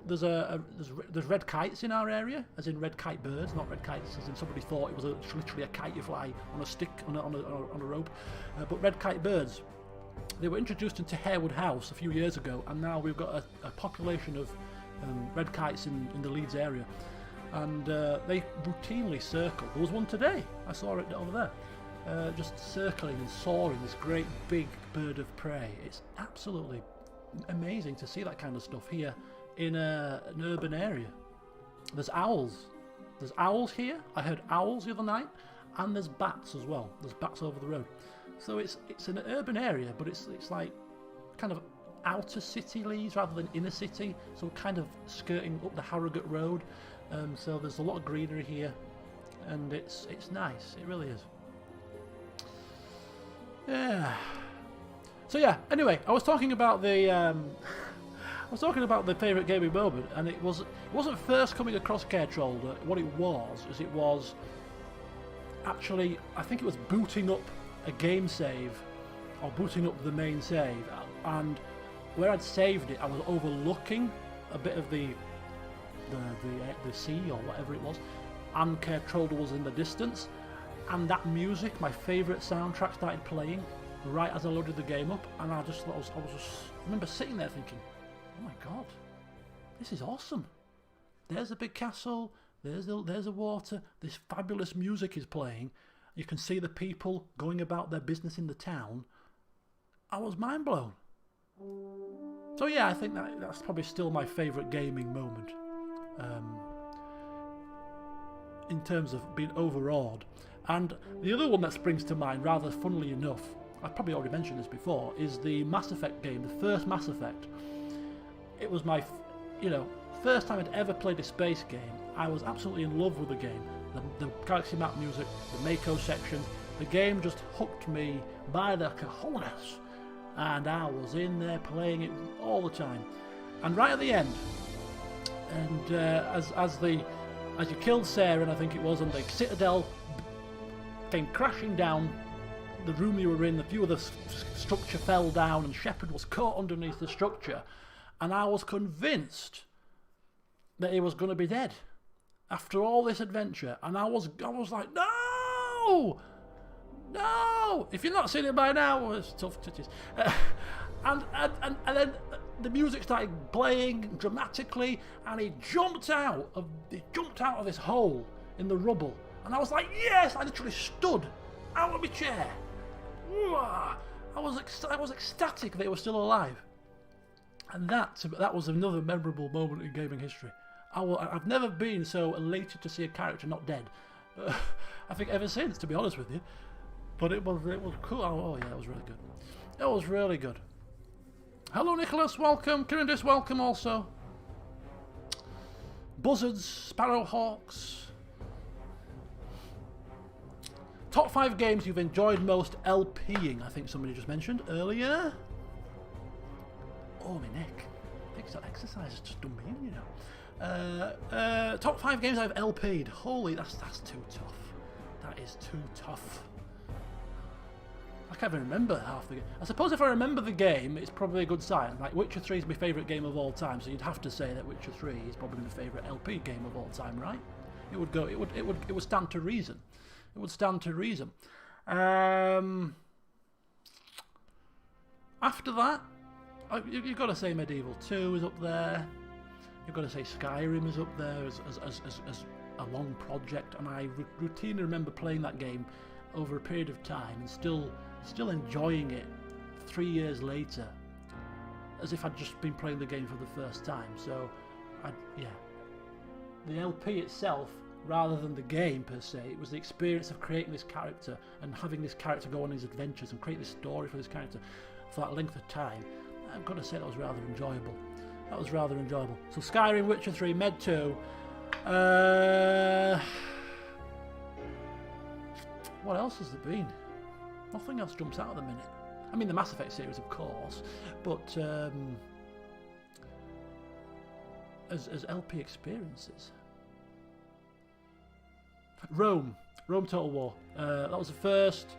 Speaker 1: there's red kites in our area, as in red kite birds, not red kites as in somebody thought it was literally a kite you fly on a stick on a rope, but red kite birds. They were introduced into Harewood House a few years ago, and now we've got a population of red kites in the Leeds area, and they routinely circle. There was one today. I saw it over there, just circling and soaring. This great big bird of prey. It's absolutely amazing to see that kind of stuff here in an urban area. There's owls. There's owls here. I heard owls the other night, and there's bats as well. There's bats over the road. So it's an urban area, but it's like kind of outer city Leeds rather than inner city. So we're kind of skirting up the Harrogate Road. So there's a lot of greenery here, and it's nice. It really is. Yeah. So yeah. Anyway, I was talking about the favourite gaming moment, and it wasn't first coming across Care Troll. What it was actually, I think it was booting up a game save, or booting up the main save, and where I'd saved it, I was overlooking a bit of the sea or whatever it was, and Care Troll was in the distance, and that music, my favourite soundtrack, started playing right as I loaded the game up, and I remember sitting there thinking, oh my god, this is awesome. There's a big castle, there's the water, this fabulous music is playing, you can see the people going about their business in the town. I was mind blown. So yeah, I think that's probably still my favourite gaming moment. In terms of being overawed. And the other one that springs to mind, rather funnily enough, I've probably already mentioned this before, is the Mass Effect game, the first Mass Effect. It was my, first time I'd ever played a space game. I was absolutely in love with the game. The galaxy map music, the Mako section, the game just hooked me by the cojones, and I was in there playing it all the time. And right at the end, and as you killed Sarah, and I think it was, and the Citadel came crashing down, the room you were in, a few of the structure fell down, and Shepard was caught underneath the structure, and I was convinced that he was going to be dead after all this adventure, and I was like, no! If you've not seen it by now, well, it's tough titties. And then the music started playing dramatically, and he jumped out of this hole in the rubble, and I was like, yes! I literally stood out of my chair. I was ecstatic that he was still alive, and that was another memorable moment in gaming history. I've never been so elated to see a character not dead. I think ever since, to be honest with you. But it was cool. Oh yeah, it was really good. It was really good. Hello, Nicholas. Welcome. Kirindis, welcome also. Buzzards, Sparrowhawks. Top 5 games you've enjoyed most LPing, I think somebody just mentioned earlier. Oh, my neck. I think that exercise has just done me in, you know. Top 5 games I've LP'd. Holy, that's too tough. That is too tough. I can't even remember half the game. I suppose if I remember the game, it's probably a good sign. Like, Witcher 3 is my favourite game of all time, so you'd have to say that Witcher 3 is probably my favourite LP game of all time, right? It would stand to reason. It would stand to reason. After that, you've got to say Medieval 2 is up there. You've got to say Skyrim is up there as a long project, and I routinely remember playing that game over a period of time and still enjoying it 3 years later, as if I'd just been playing the game for the first time. So, yeah, the LP itself, rather than the game per se, it was the experience of creating this character and having this character go on his adventures and create this story for this character for that length of time. I've got to say that was rather enjoyable. That was rather enjoyable. So Skyrim, Witcher 3, Med 2. What else has there been? Nothing else jumps out at the minute. I mean, the Mass Effect series, of course, but as LP experiences. Rome Total War. That was the first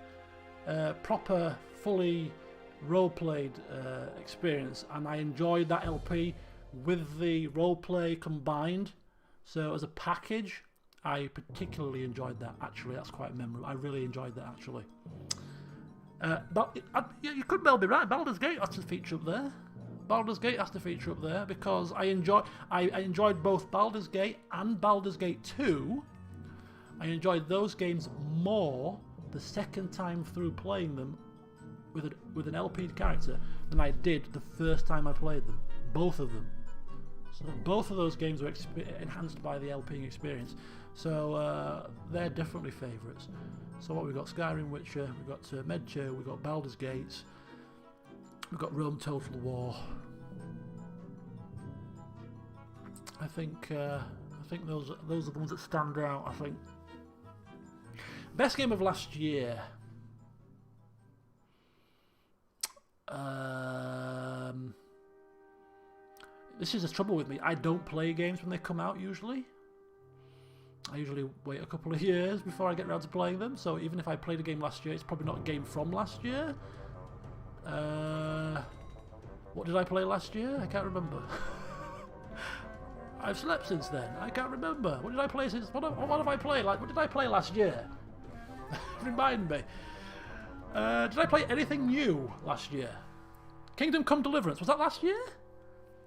Speaker 1: proper, fully role-played experience, and I enjoyed that LP with the role-play combined. So as a package, I particularly enjoyed that. Actually, that's quite memorable. I really enjoyed that, actually. But yeah, you could well be right. Baldur's Gate has to feature up there. Baldur's Gate has to feature up there because I enjoyed both Baldur's Gate and Baldur's Gate 2. I enjoyed those games more the second time through playing them with an LP'd character than I did the first time I played them. Both of them. So both of those games were enhanced by the LPing experience. So they're definitely favourites. So what we've got: Skyrim, Witcher, we've got Med 2, we've got Baldur's Gate, we've got Rome Total War. I think those are the ones that stand out. I think best game of last year. This is the trouble with me. I don't play games when they come out usually. I usually wait a couple of years before I get around to playing them. So even if I played a game last year, it's probably not a game from last year. What did I play last year? I can't remember. I've slept since then. I can't remember. What did I play since? What have I played? Like, what did I play last year? Remind me. Did I play anything new last year? Kingdom Come Deliverance. Was that last year?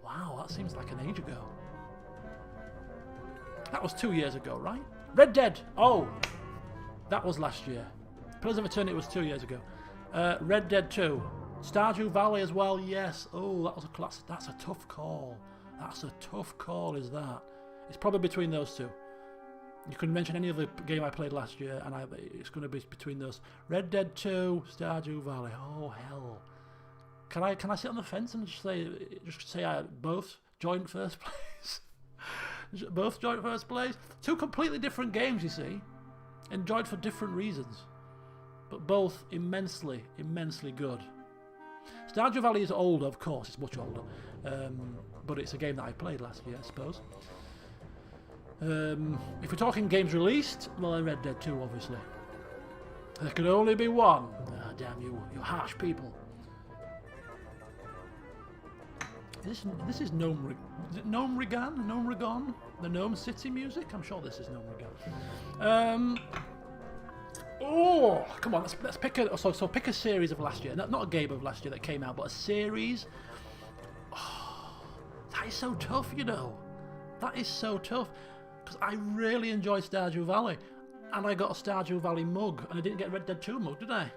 Speaker 1: Wow, that seems like an age ago. That was 2 years ago, right? Red Dead. Oh, that was last year. Pillars of Eternity was 2 years ago. Red Dead 2. Stardew Valley as well. Yes. Oh, that was that's a tough call. That's a tough call, is that? It's probably between those two. You can mention any other game I played last year, and it's going to be between those. Red Dead 2, Stardew Valley. Oh hell! Can I sit on the fence and just say I both joint first place? Both joint first place. Two completely different games, you see, enjoyed for different reasons, but both immensely good. Stardew Valley is older, of course. It's much older, but it's a game that I played last year, I suppose. If we're talking games released, well, then Red Dead 2, obviously. There could only be one. Ah, damn you harsh people. This is Gnome Regan? The Gnome City music? I'm sure this is Gnome Regan. Oh, come on, let's pick pick a series of last year. Not a game of last year that came out, but a series. Oh, that is so tough, you know. That is so tough. Because I really enjoyed Stardew Valley. And I got a Stardew Valley mug. And I didn't get a Red Dead 2 mug, did I?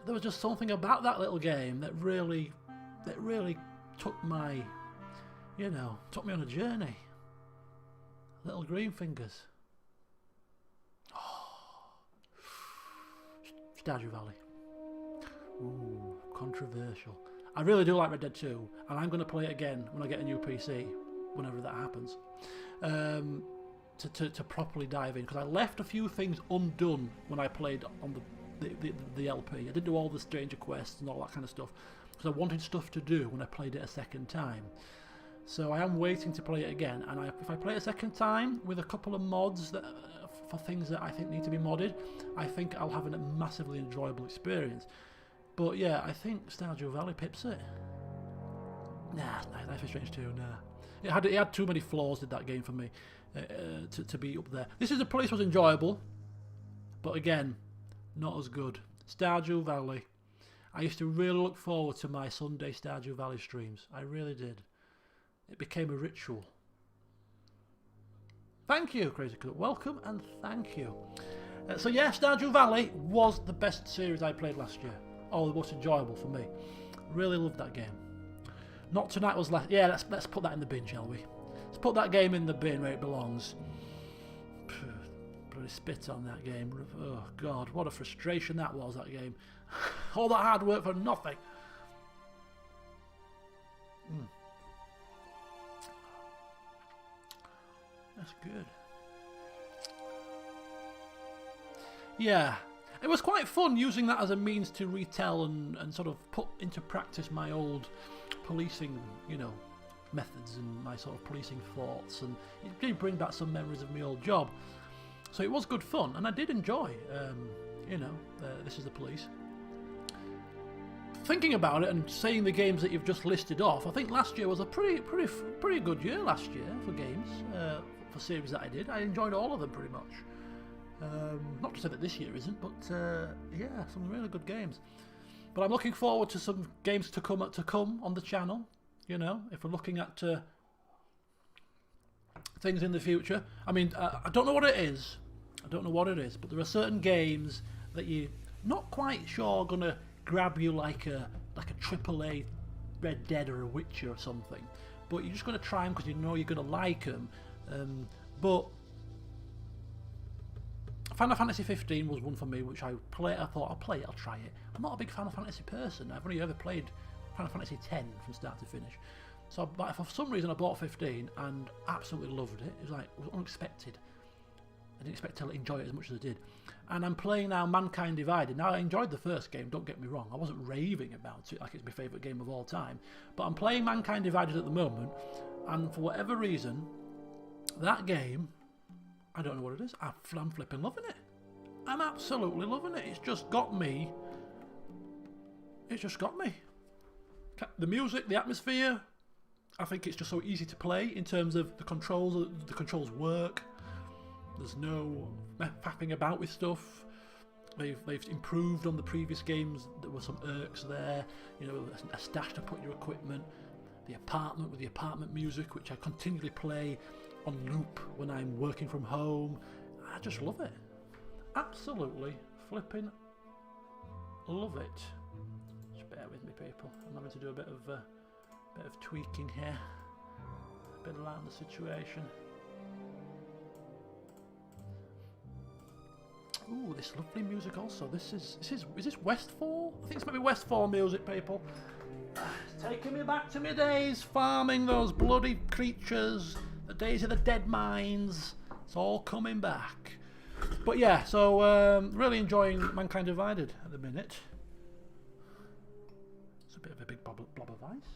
Speaker 1: There was just something about that little game that really took my, took me on a journey. Little green fingers. Oh. Stardew Valley. Ooh, controversial. I really do like Red Dead 2, and I'm going to play it again when I get a new PC, whenever that happens, to properly dive in, because I left a few things undone when I played on the LP. I didn't do all the stranger quests and all that kind of stuff, because I wanted stuff to do when I played it a second time. So I am waiting to play it again, and if I play it a second time with a couple of mods that for things that I think need to be modded, I think I'll have a massively enjoyable experience. But yeah, I think Stardew Valley pips it. Nah, Life is Strange 2, nah. It had too many flaws, did that game, for me to be up there. This is a place was enjoyable, but again, not as good. Stardew Valley. I used to really look forward to my Sunday Stardew Valley streams. I really did. It became a ritual. Thank you, Crazy Cook. Welcome and thank you. So yeah, Stardew Valley was the best series I played last year. Oh, the most enjoyable for me. Really loved that game. Not Tonight was last. Yeah, let's put that in the bin, shall we? Let's put that game in the bin where it belongs. Bloody spit on that game. Oh God, what a frustration that was. That game. All that hard work for nothing. That's good. Yeah, it was quite fun using that as a means to retell and sort of put into practice my old policing, you know, methods and my sort of policing thoughts, and it did bring back some memories of my old job. So it was good fun, and I did enjoy, you know, This Is the Police. Thinking about it and saying the games that you've just listed off, I think last year was a pretty good year last year for games, for series that I did. I enjoyed all of them pretty much. Not to say that this year isn't, but yeah, some really good games. But I'm looking forward to some games to come on the channel. You know, if we're looking at things in the future. I mean, I don't know what it is. I don't know what it is, but there are certain games that you're not quite sure are gonna grab you like a AAA Red Dead or a Witcher or something. But you're just gonna try them because you know you're gonna like them. But Final Fantasy 15 was one for me, which I thought I'll play it, I'll try it. I'm not a big Final Fantasy person. I've only ever played Final Fantasy 10 from start to finish. So, but for some reason I bought 15 and absolutely loved it. It was unexpected. I didn't expect to enjoy it as much as I did. And I'm playing now Mankind Divided. Now, I enjoyed the first game, don't get me wrong. I wasn't raving about it like it's my favourite game of all time. But I'm playing Mankind Divided at the moment, and for whatever reason, that game, I don't know what it is, I'm flipping loving it. I'm absolutely loving it. It's just got me. It's just got me. The music, the atmosphere, I think it's just so easy to play in terms of the controls. The controls work. There's no faffing about with stuff. They've improved on the previous games. There were some irks there. You know, a stash to put your equipment. The apartment with the apartment music, which I continually play on loop when I'm working from home. I just love it. Absolutely flipping love it. Just bear with me, people. I'm having to do a bit of tweaking here. A bit around the situation. Ooh, this lovely music also. Is this Westfall? I think it's maybe Westfall music, people. It's taking me back to my days farming those bloody creatures, the days of the dead mines. It's all coming back. But yeah, so really enjoying Mankind Divided at the minute. It's a bit of a big blob of ice.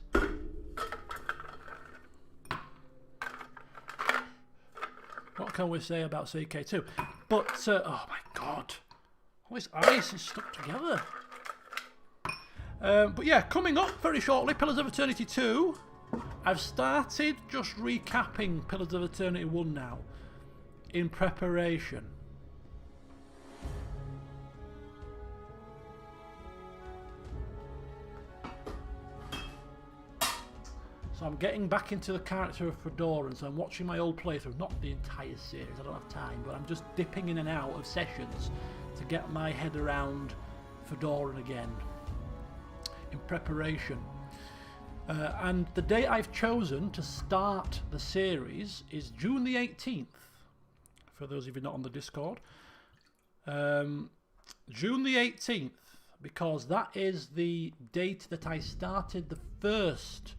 Speaker 1: What can we say about CK2? But, oh my god, all this ice is stuck together. But yeah, coming up very shortly, Pillars of Eternity 2. I've started just recapping Pillars of Eternity 1 now, in preparation. So I'm getting back into the character of Fedoran, so I'm watching my old playthrough, not the entire series, I don't have time, but I'm just dipping in and out of sessions to get my head around Fedoran again, in preparation. And the date I've chosen to start the series is June the 18th, for those of you not on the Discord. June the 18th, because that is the date that I started the first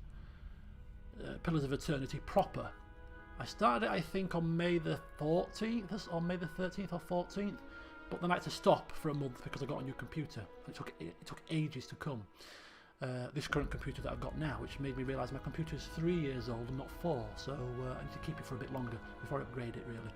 Speaker 1: Pillars of Eternity proper. I started it, I think, on May the 14th or May the 13th or 14th, but then I had to stop for a month because I got a new computer. It took ages to come. This current computer that I've got now, which made me realise my computer is 3 years old and not 4, so I need to keep it for a bit longer before I upgrade it, really.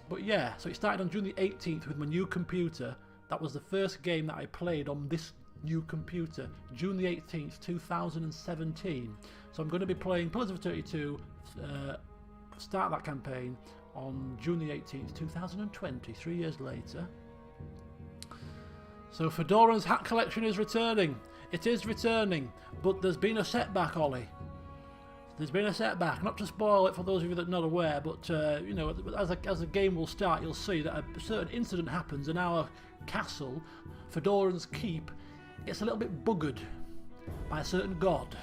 Speaker 1: But yeah, so it started on June the 18th with my new computer. That was the first game that I played on this new computer, June the 18th, 2017. So I'm going to be playing Pillars of Eternity 2, start that campaign on June the 18th, 2020, 3 years later. So Fedoran's hat collection is returning. It is returning, but there's been a setback, Ollie. There's been a setback. Not to spoil it for those of you that are not aware, but you know, as the game will start, you'll see that a certain incident happens in our castle, Fedoran's keep. It's a little bit buggered by a certain god,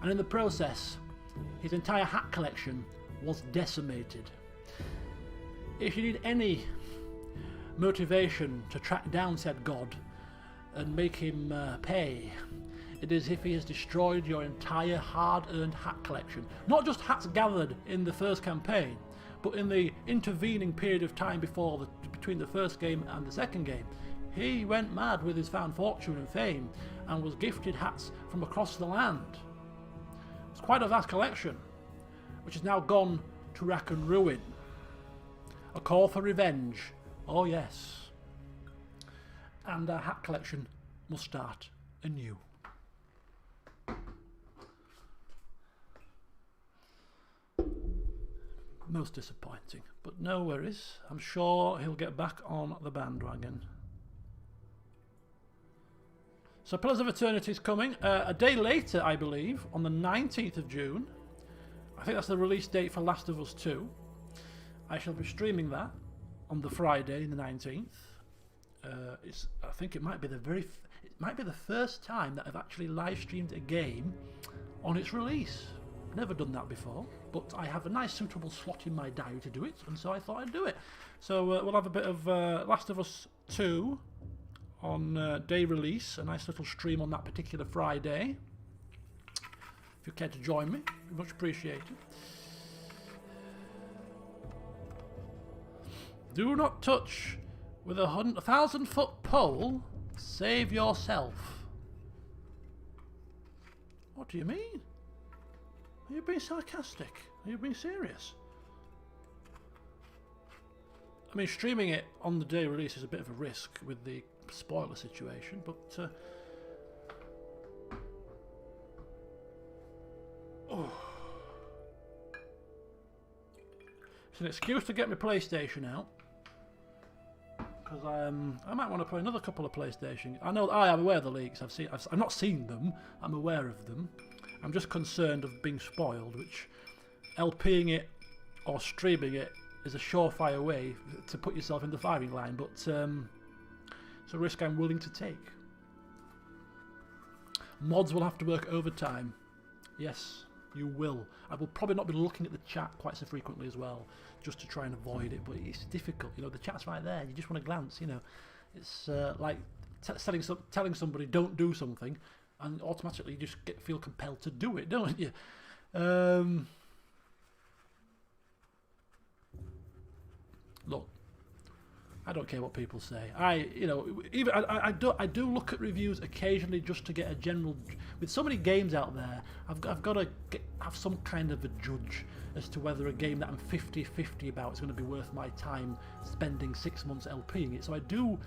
Speaker 1: and in the process, his entire hat collection was decimated. If you need any motivation to track down said god and make him pay, it is if he has destroyed your entire hard-earned hat collection. Not just hats gathered in the first campaign, but in the intervening period of time between the first game and the second game. He went mad with his found fortune and fame and was gifted hats from across the land. It's quite a vast collection, which has now gone to rack and ruin. A call for revenge. Oh yes. And our hat collection must start anew. Most disappointing, but no worries. I'm sure he'll get back on the bandwagon. So Pillars of Eternity is coming a day later, I believe, on the 19th of June. I think that's the release date for Last of Us 2. I shall be streaming that on the Friday, the 19th. I think it might be the first time that I've actually live streamed a game on its release. Never done that before, but I have a nice suitable slot in my diary to do it, and so I thought I'd do it. So we'll have a bit of Last of Us 2 on day release, a nice little stream on that particular Friday. If you care to join me, much appreciated. Do not touch with a 1,000-foot pole. Save yourself. What do you mean? Are you being sarcastic? Are you being serious? I mean, streaming it on the day release is a bit of a risk with the spoiler situation, but it's an excuse to get my PlayStation out, because I might want to play another couple of PlayStation. I know I am aware of the leaks. I've not seen them. I'm aware of them. I'm just concerned of being spoiled, which LPing it or streaming it is a surefire way to put yourself in the firing line, but it's a risk I'm willing to take. Mods will have to work overtime. Yes, you will. I will probably not be looking at the chat quite so frequently as well, just to try and avoid it, but it's difficult. You know, the chat's right there. You just want to glance, you know. It's like telling somebody don't do something, and automatically you just feel compelled to do it, don't you? Look, I don't care what people say. I do look at reviews occasionally just to get a general. With so many games out there, I've got to have some kind of a judge as to whether a game that I'm 50-50 about is going to be worth my time spending 6 months LPing it. So I do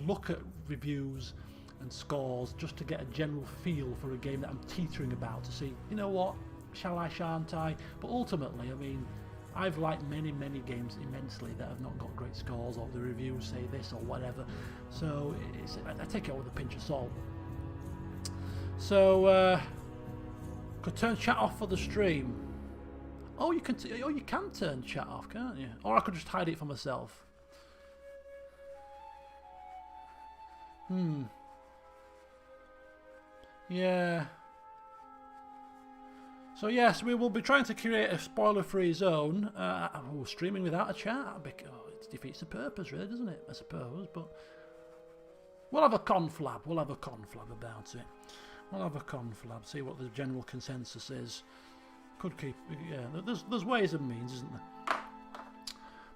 Speaker 1: look at reviews and scores just to get a general feel for a game that I'm teetering about, to see, you know what, shall I, shan't I? But ultimately, I mean, I've liked many games immensely that have not got great scores, or the reviews say this or whatever. So I take it with a pinch of salt. So could turn chat off for the stream. Oh, you can turn chat off, can't you? Or I could just hide it for myself. Yeah. So yes, we will be trying to create a spoiler-free zone. Streaming without a chat, it defeats the purpose, really, doesn't it? I suppose. But We'll have a conflab. We'll have a conflab about it. We'll have a conflab. See what the general consensus is. Could keep. Yeah, there's ways and means, isn't there?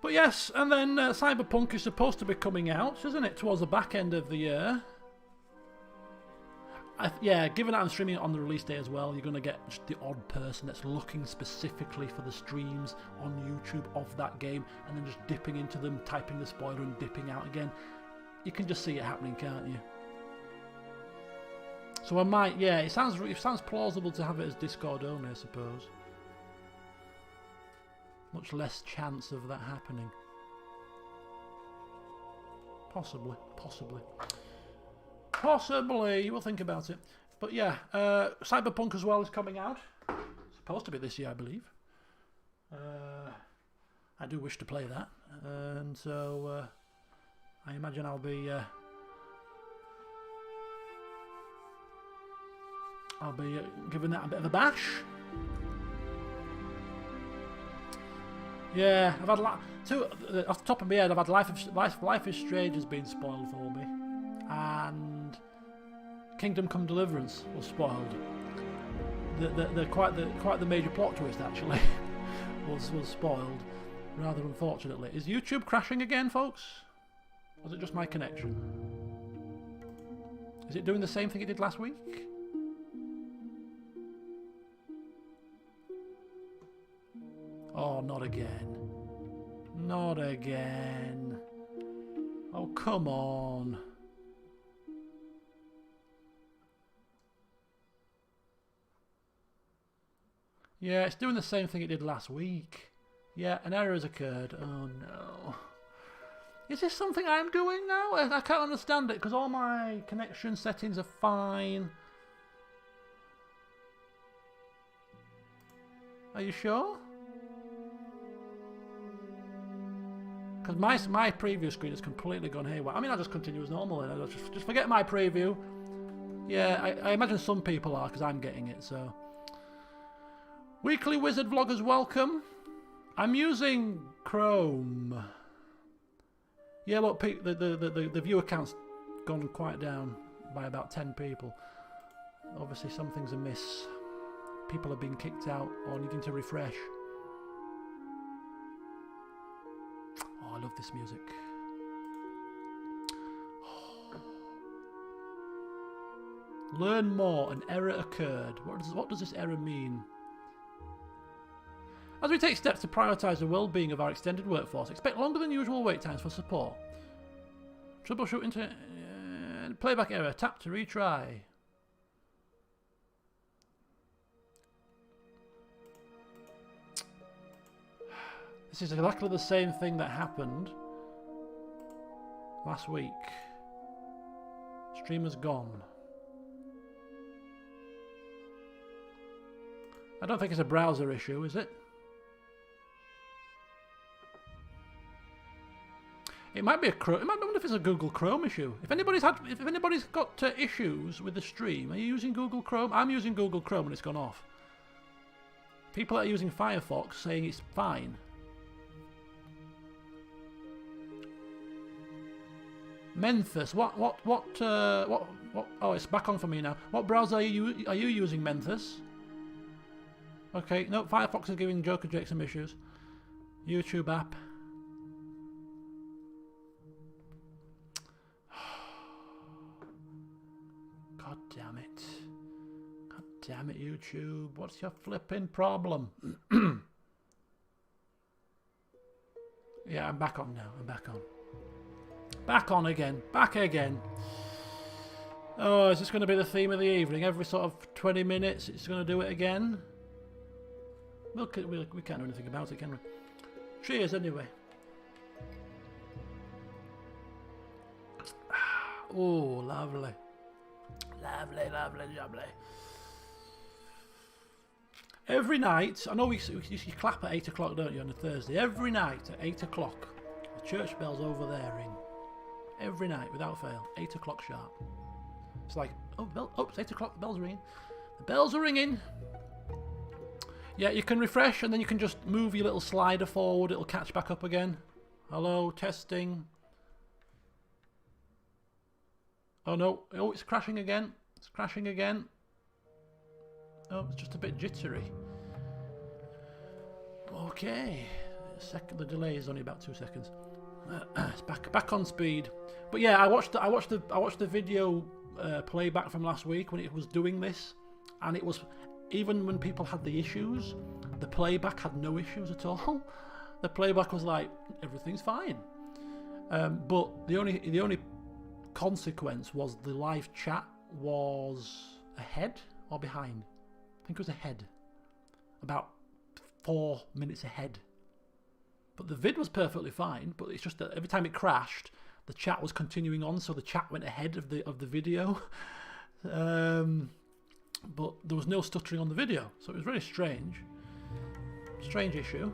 Speaker 1: But yes, and then Cyberpunk is supposed to be coming out, isn't it? Towards the back end of the year. Yeah, given that I'm streaming it on the release day as well, you're going to get just the odd person that's looking specifically for the streams on YouTube of that game and then just dipping into them, typing the spoiler and dipping out again. You can just see it happening, can't you? So I might, yeah, it sounds plausible to have it as Discord only, I suppose. Much less chance of that happening. Possibly. Possibly, we'll think about it. But yeah, Cyberpunk as well is coming out. It's supposed to be this year, I believe. I do wish to play that. And so I imagine I'll be giving that a bit of a bash. Yeah, I've had off the top of my head, I've had Life is Strange has been spoiled for me. And Kingdom Come Deliverance was spoiled. Quite the major plot twist actually was spoiled, rather unfortunately. Is YouTube crashing again, folks? Or is it just my connection? Is it doing the same thing it did last week? Oh, not again. Not again. Oh, come on. Yeah, it's doing the same thing it did last week. Yeah, an error has occurred. Oh no. Is this something I'm doing now? I can't understand it because all my connection settings are fine. Are you sure? Because my preview screen has completely gone haywire. I mean, I'll just continue as normal and I'll just forget my preview. Yeah, I imagine some people are because I'm getting it, so... Weekly Wizard Vloggers, welcome. I'm using Chrome. Yeah, look, the viewer count's gone quite down by about 10 people. Obviously, something's amiss. People are being kicked out or needing to refresh. Oh, I love this music. Learn more. An error occurred. What does this error mean? As we take steps to prioritise the well-being of our extended workforce, expect longer than usual wait times for support. Troubleshooting to... playback error. Tap to retry. This is exactly the same thing that happened last week. Streamer's gone. I don't think it's a browser issue, is it? It might be a Chrome. I wonder if it's a Google Chrome issue. If anybody's got issues with the stream, are you using Google Chrome? I'm using Google Chrome and it's gone off. People that are using Firefox saying it's fine. Menthus. What? Oh, it's back on for me now. What browser are you using, Menthus? Okay, no, Firefox is giving Joker Jake some issues. YouTube app. God damn it. God damn it, YouTube. What's your flipping problem? Yeah, I'm back on now. I'm back on. Back on again. Back again. Oh, is this going to be the theme of the evening? Every sort of 20 minutes it's going to do it again? We can't do anything about it, can we? Cheers, anyway. Oh, lovely. Lovely, lovely, lovely. Every night, I know you clap at 8 o'clock, don't you, on a Thursday? Every night at 8 o'clock, the church bells over there ring. Every night, without fail. 8 o'clock sharp. It's like, it's 8 o'clock, the bells are ringing. The bells are ringing. Yeah, you can refresh and then you can just move your little slider forward. It'll catch back up again. Hello, testing. Oh no, oh, it's crashing again. It's crashing again. Oh, it's just a bit jittery. Okay, the delay is only about 2 seconds. It's back on speed. But yeah, I watched the video playback from last week when it was doing this, and it was, even when people had the issues, the playback had no issues at all. The playback was like, everything's fine. But the only consequence was the live chat was ahead or behind. I think it was ahead, about 4 minutes ahead. But the vid was perfectly fine. But it's just that every time it crashed, the chat was continuing on, so the chat went ahead of the video. But there was no stuttering on the video, so it was really strange. Strange issue.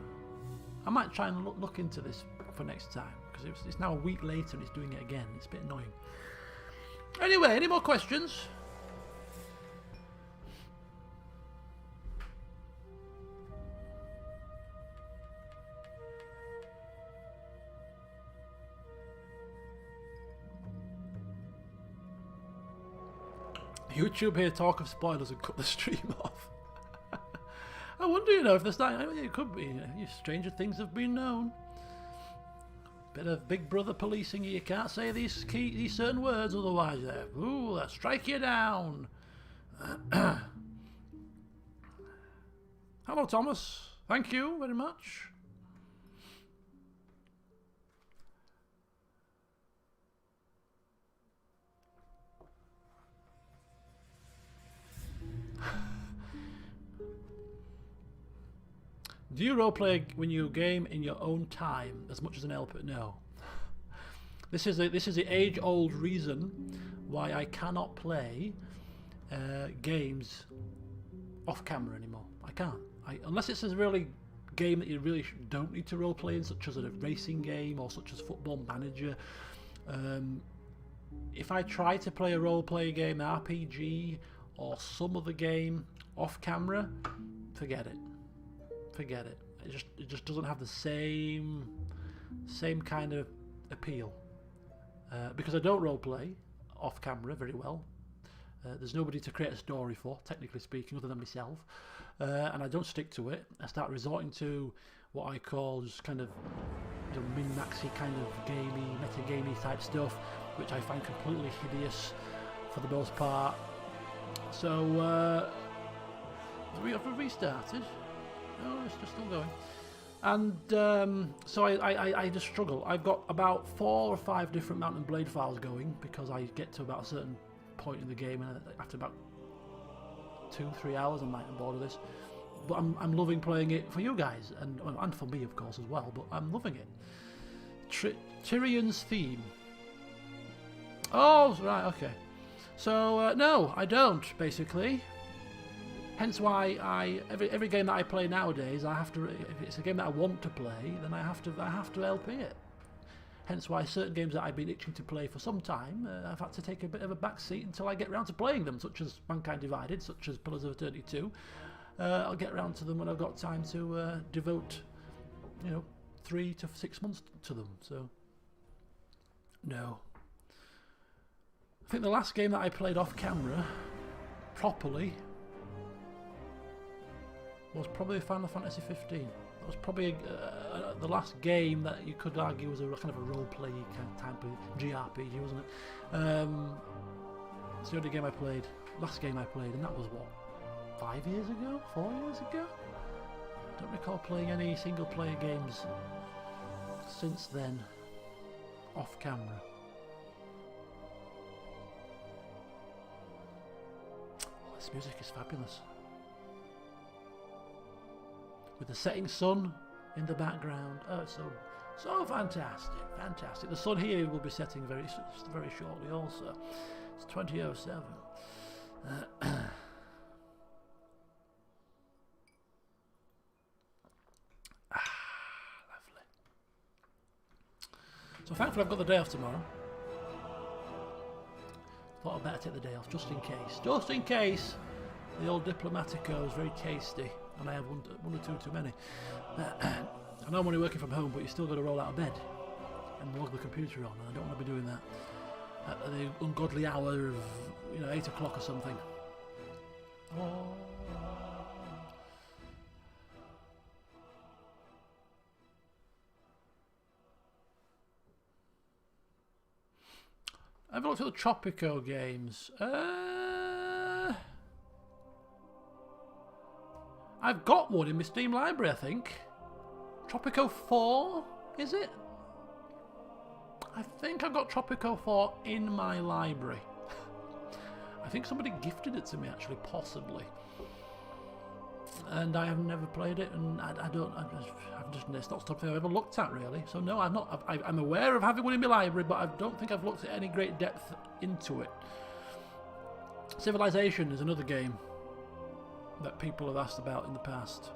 Speaker 1: I might try and look into this for next time, because it's now a week later and it's doing it again. It's a bit annoying. Anyway, any more questions? YouTube here talk of spoilers and cut the stream off. I wonder, if there's that. I mean, it could be. Stranger things have been known. Bit of Big Brother policing. You can't say these certain words, otherwise, ooh, they'll strike you down. Hello, Thomas. Thank you very much. Do you roleplay when you game in your own time as much as an LP? No. This is the age-old reason why I cannot play games off camera anymore. I can't. Unless it's a really game that you really don't need to roleplay in, such as a racing game or such as Football Manager. If I try to play a roleplay game, RPG, or some other game off camera, forget it. Forget it. It just doesn't have the same kind of appeal, because I don't roleplay off camera very well. There's nobody to create a story for, technically speaking, other than myself, and I don't stick to it. I start resorting to what I call just kind of min-maxy kind of gamey, meta-gamey type stuff, which I find completely hideous for the most part. So we have restarted. Oh, it's just still going. And so I just struggle. I've got about 4 or 5 different Mountain Blade files going, because I get to about a certain point in the game, and after about 2-3 hours I might be bored of this. But I'm loving playing it for you guys, and for me of course as well, but I'm loving it. Tyrion's theme. Oh, right, okay. So, no, I don't, basically. Hence why every game that I play nowadays, I have to, if it's a game that I want to play, then I have to LP it. Hence why certain games that I've been itching to play for some time, I've had to take a bit of a back seat until I get round to playing them, such as Mankind Divided, such as Pillars of Eternity 2. I'll get round to them when I've got time to devote, 3 to 6 months to them. So, no. I think the last game that I played off camera, properly, was probably Final Fantasy 15. That was probably the last game that you could argue was a kind of a role-play kind of type of JRPG, wasn't it? It's the only game I played, last game I played, and that was what, 5 years ago? 4 years ago? I don't recall playing any single-player games since then, off camera. Oh, this music is fabulous. With the setting sun in the background. Oh, it's so fantastic, fantastic. The sun here will be setting very shortly also. It's 20:07. Lovely. So thankfully I've got the day off tomorrow. Thought I'd better take the day off just in case. Just in case the old Diplomatico is very tasty and I have one or two too many. I know I'm only working from home, but you still got to roll out of bed and log the computer on, and I don't want to be doing that. at the ungodly hour of 8 o'clock or something. Oh. Have a look at the Tropico games. I've got one in my Steam library, I think. Tropico 4, is it? I think I've got Tropico 4 in my library. I think somebody gifted it to me, actually, possibly. And I have never played it, and it's not something I've ever looked at, really. So no, I'm aware of having one in my library, but I don't think I've looked at any great depth into it. Civilization is another game that people have asked about in the past.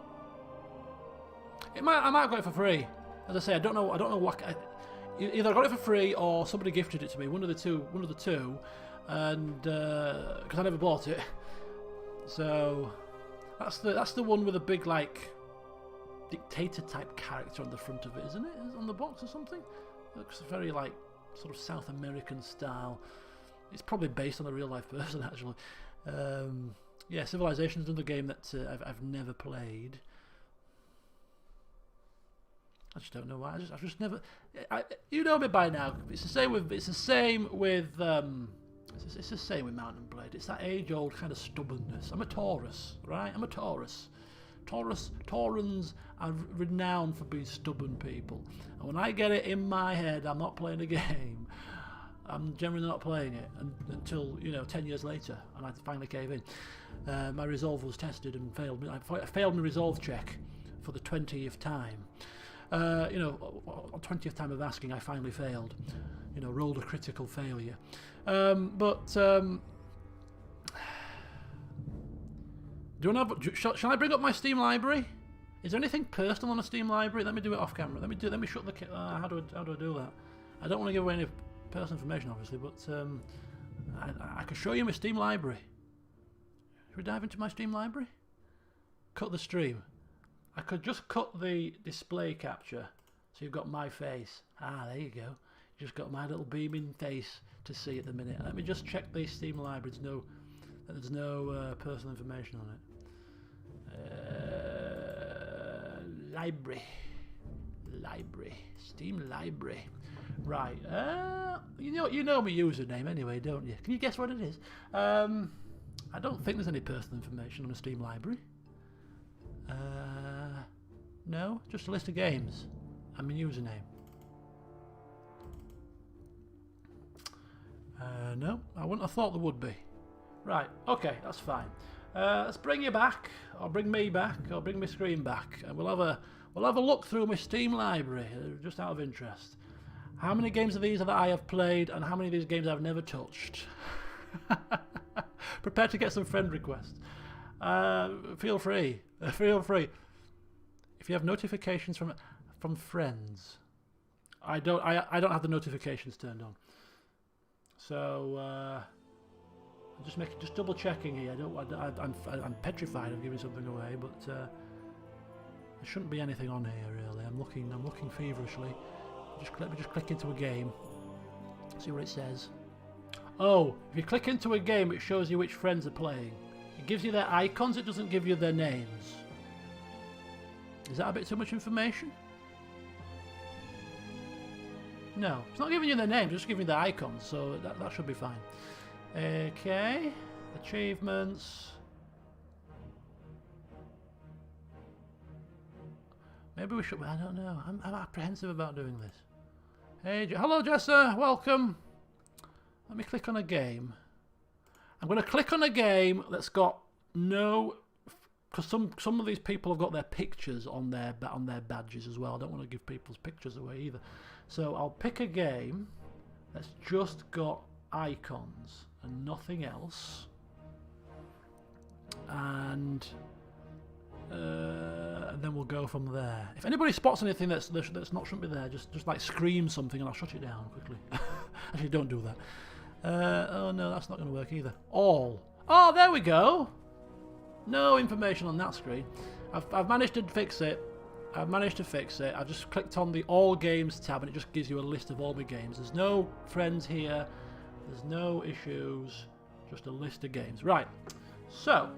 Speaker 1: I might have got it for free. As I say, I don't know what. Either I got it for free or somebody gifted it to me. One of the two, and because I never bought it, so. That's the one with a big, like, dictator type character on the front of it, isn't it? Is it on the box or something? It looks very, like, sort of South American style. It's probably based on a real life person, actually. Yeah, Civilization is another game that I've never played. I just don't know why. I've just never. You know me by now. It's the same with. It's the same with Mountain Blade. It's that age-old kind of stubbornness. I'm a Taurus, right? I'm a Taurus. Taurans are renowned for being stubborn people. And when I get it in my head, I'm not playing a game. I'm generally not playing it until 10 years later, and I finally gave in. My resolve was tested and failed. I failed my resolve check for the 20th time. On 20th time of asking, I finally failed. Rolled a critical failure. Shall I bring up my Steam library? Is there anything personal on a Steam library? Let me do it off camera. Let me shut the. How do I do that? I don't want to give away any personal information, obviously, but I can show you my Steam library. Should we dive into my Steam library? Cut the stream. I could just cut the display capture, so you've got my face. There you go. You just got my little beaming face to see at the minute. Let me just check the Steam library. There's no personal information on it. Library, Steam library. Right. You know my username anyway, don't you? Can you guess what it is? I don't think there's any personal information on a Steam library. No, just a list of games and my username. No, I wouldn't have thought there would be. Right, okay, that's fine. Let's bring you back, or bring me back, or bring my screen back, and we'll have a look through my Steam library, just out of interest. How many games of these that I have played, and how many of these games I've never touched? Prepare to get some friend requests. Feel free. If you have notifications from friends, I don't have the notifications turned on. So just double checking here. I'm petrified of giving something away, but there shouldn't be anything on here really. I'm looking feverishly. Let me just click into a game. See what it says. Oh, if you click into a game, it shows you which friends are playing. It gives you their icons. It doesn't give you their names. Is that a bit too much information? No, it's not giving you their names, it's just giving you their icons, so that should be fine. Okay, achievements. Maybe we should. I don't know. I'm apprehensive about doing this. Hey, hello, Jessa. Welcome. Let me click on a game. I'm going to click on a game that's got no. Because some of these people have got their pictures on their badges as well. I don't want to give people's pictures away either. So I'll pick a game that's just got icons and nothing else. And then we'll go from there. If anybody spots anything that's not shouldn't be there, just like scream something and I'll shut it down quickly. Actually, don't do that. Oh no, that's not going to work either. All. Oh, there we go. No information on that screen. I've managed to fix it. I've just clicked on the All Games tab and it just gives you a list of all my games. There's no friends here. There's no issues. Just a list of games. Right. So.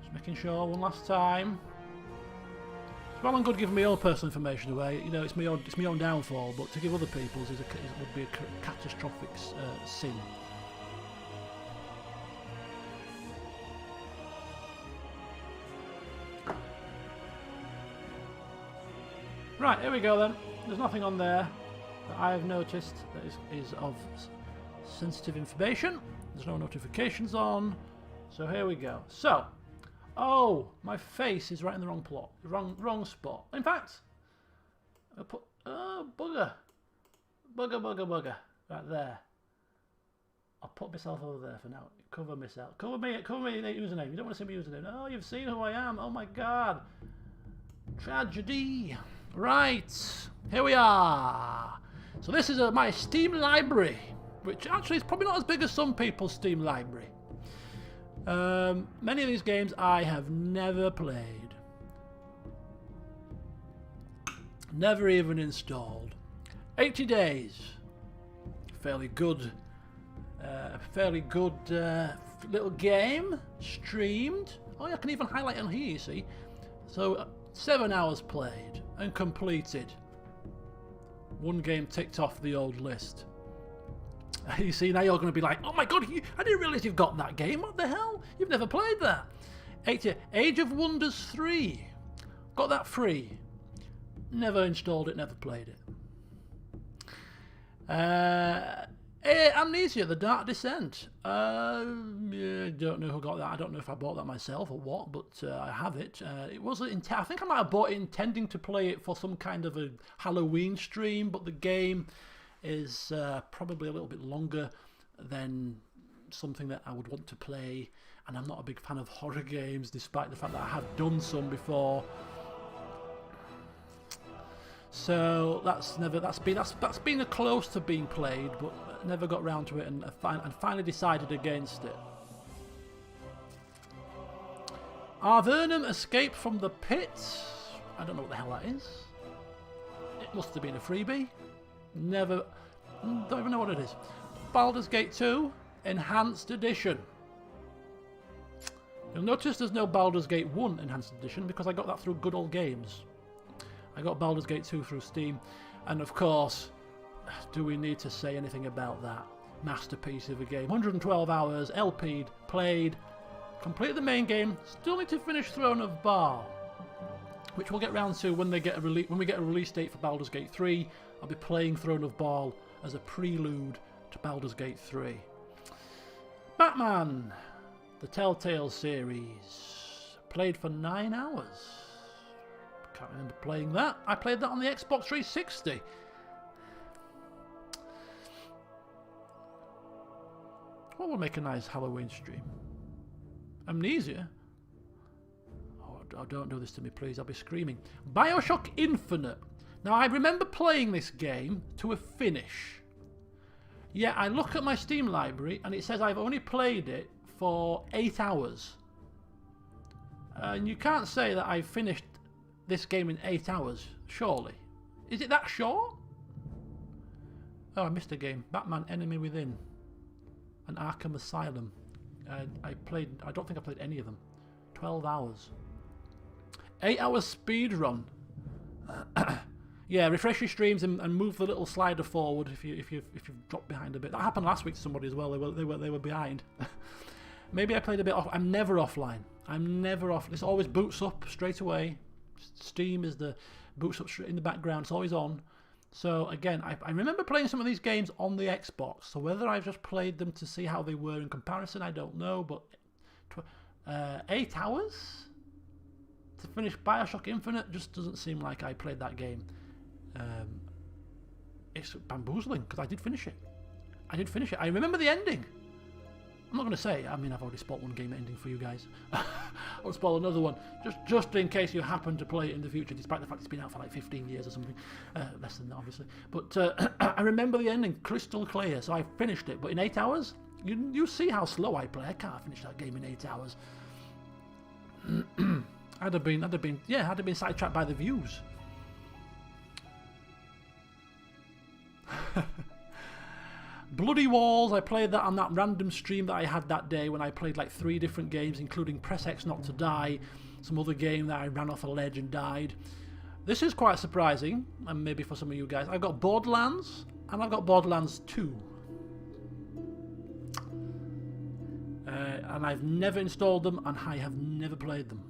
Speaker 1: Just making sure one last time. It's well and good giving my own personal information away. You know, it's my own downfall, but to give other people's would be a catastrophic sin. Right, here we go then. There's nothing on there that I have noticed that is of sensitive information. There's no notifications on. So here we go. So, oh, my face is right in the wrong plot, wrong spot. In fact, I put bugger, right there. I'll put myself over there for now. Cover myself. Cover me username. You don't want to see my username. Oh, you've seen who I am. Oh my God. Tragedy. Right, here we are. So this is my Steam library, which actually is probably not as big as some people's Steam library. Many of these games I have never played. Never even installed. 80 days. Fairly good little game. Streamed. Oh yeah, I can even highlight on here, you see. So 7 hours played and completed. One game ticked off the old list. You see, now you're going to be like, oh my God, I didn't realise you've got that game. What the hell? You've never played that. Age of Wonders 3. Got that free. Never installed it, never played it. Amnesia, The Dark Descent. I don't know who got that. I don't know if I bought that myself or what, but I have it. It wasn't. I think I might have bought it intending to play it for some kind of a Halloween stream, but the game is probably a little bit longer than something that I would want to play. And I'm not a big fan of horror games, despite the fact that I have done some before. So that's been close to being played, but never got round to it, and finally decided against it. Arvernum Escape from the Pit. I don't know what the hell that is. It must have been a freebie. Don't even know what it is. Baldur's Gate 2 Enhanced Edition. You'll notice there's no Baldur's Gate 1 Enhanced Edition because I got that through Good Old Games. I got Baldur's Gate 2 through Steam, and of course, do we need to say anything about that masterpiece of a game? 112 hours, LP'd, played, completed the main game, still need to finish Throne of Baal, which we'll get round to when we get a release date for Baldur's Gate 3. I'll be playing Throne of Baal as a prelude to Baldur's Gate 3. Batman, the Telltale series, played for 9 hours. Can't remember playing that. I played that on the Xbox 360. What would make a nice Halloween stream? Amnesia? Oh, don't do this to me, please. I'll be screaming. BioShock Infinite. Now, I remember playing this game to a finish. Yeah, I look at my Steam library and it says I've only played it for 8 hours. And you can't say that I've finished this game in 8 hours, surely. Is it that short? Oh, I missed a game. Batman Enemy Within and Arkham Asylum. I don't think I played any of them. 12 hours. 8 hours speed run. Yeah, refresh your streams and move the little slider forward if you've dropped behind a bit. That happened last week to somebody as well. They were behind. Maybe I played a bit off. I'm never offline. I'm never off. This always boots up straight away. Steam is the boots up in the background. It's always on. So again, I remember playing some of these games on the Xbox. So whether I've just played them to see how they were in comparison, I don't know. But 8 hours to finish BioShock Infinite just doesn't seem like I played that game. It's bamboozling because I did finish it. I remember the ending. I'm not going to say. I mean, I've already spoiled one game ending for you guys. I'll spoil another one just in case you happen to play it in the future, despite the fact it's been out for like 15 years or something. Less than that, obviously. But I remember the ending crystal clear, so I finished it. But in 8 hours, you see how slow I play. I can't finish that game in 8 hours. I'd have been sidetracked by the views. Bloody Walls, I played that on that random stream that I had that day when I played like 3 different games, including Press X Not to Die, some other game that I ran off a ledge and died. This is quite surprising, and maybe for some of you guys. I've got Borderlands, and I've got Borderlands 2. And I've never installed them, and I have never played them.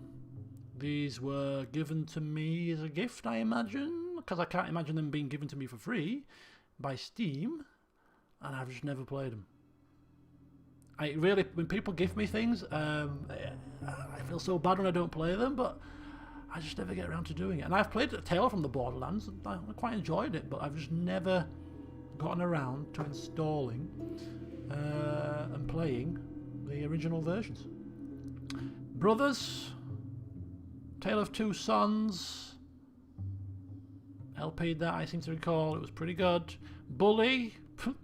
Speaker 1: These were given to me as a gift, I imagine, because I can't imagine them being given to me for free by Steam, and I've just never played them. I really, when people give me things, I feel so bad when I don't play them, but I just never get around to doing it. And I've played A Tale from the Borderlands, and I quite enjoyed it, but I've just never gotten around to installing and playing the original versions. Brothers, Tale of Two Sons, LP'd that, I seem to recall. It was pretty good. Bully,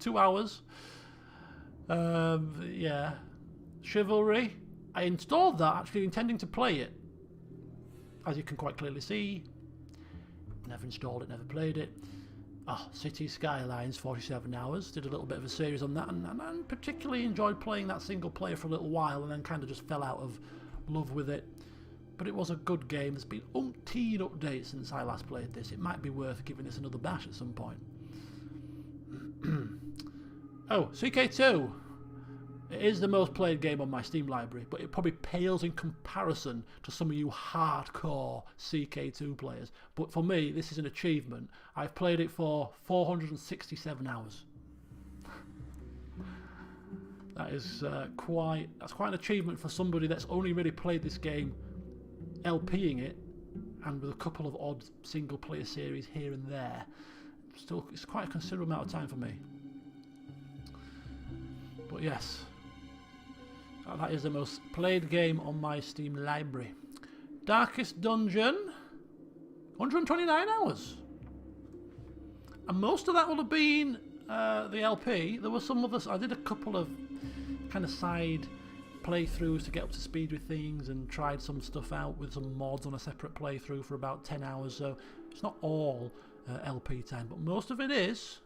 Speaker 1: 2 hours. Yeah. Chivalry, I installed that actually intending to play it. As you can quite clearly see, never installed it, never played it. Oh, City Skylines, 47 hours. Did a little bit of a series on that, and particularly enjoyed playing that single player for a little while, and then kind of just fell out of love with it. But it was a good game. There's been umpteen updates since I last played this. It might be worth giving this another bash at some point. Oh, CK2. It is the most played game on my Steam library, but it probably pales in comparison to some of you hardcore CK2 players. But for me, this is an achievement. I've played it for 467 hours. That is quite an achievement for somebody that's only really played this game LPing it, and with a couple of odd single player series here and there. Still, it's quite a considerable amount of time for me. But yes, that is the most played game on my Steam library. Darkest Dungeon, 129 hours. And most of that would have been the LP. There were some others. I did a couple of kind of side playthroughs to get up to speed with things, and tried some stuff out with some mods on a separate playthrough for about 10 hours. So it's not all LP time, but most of it is.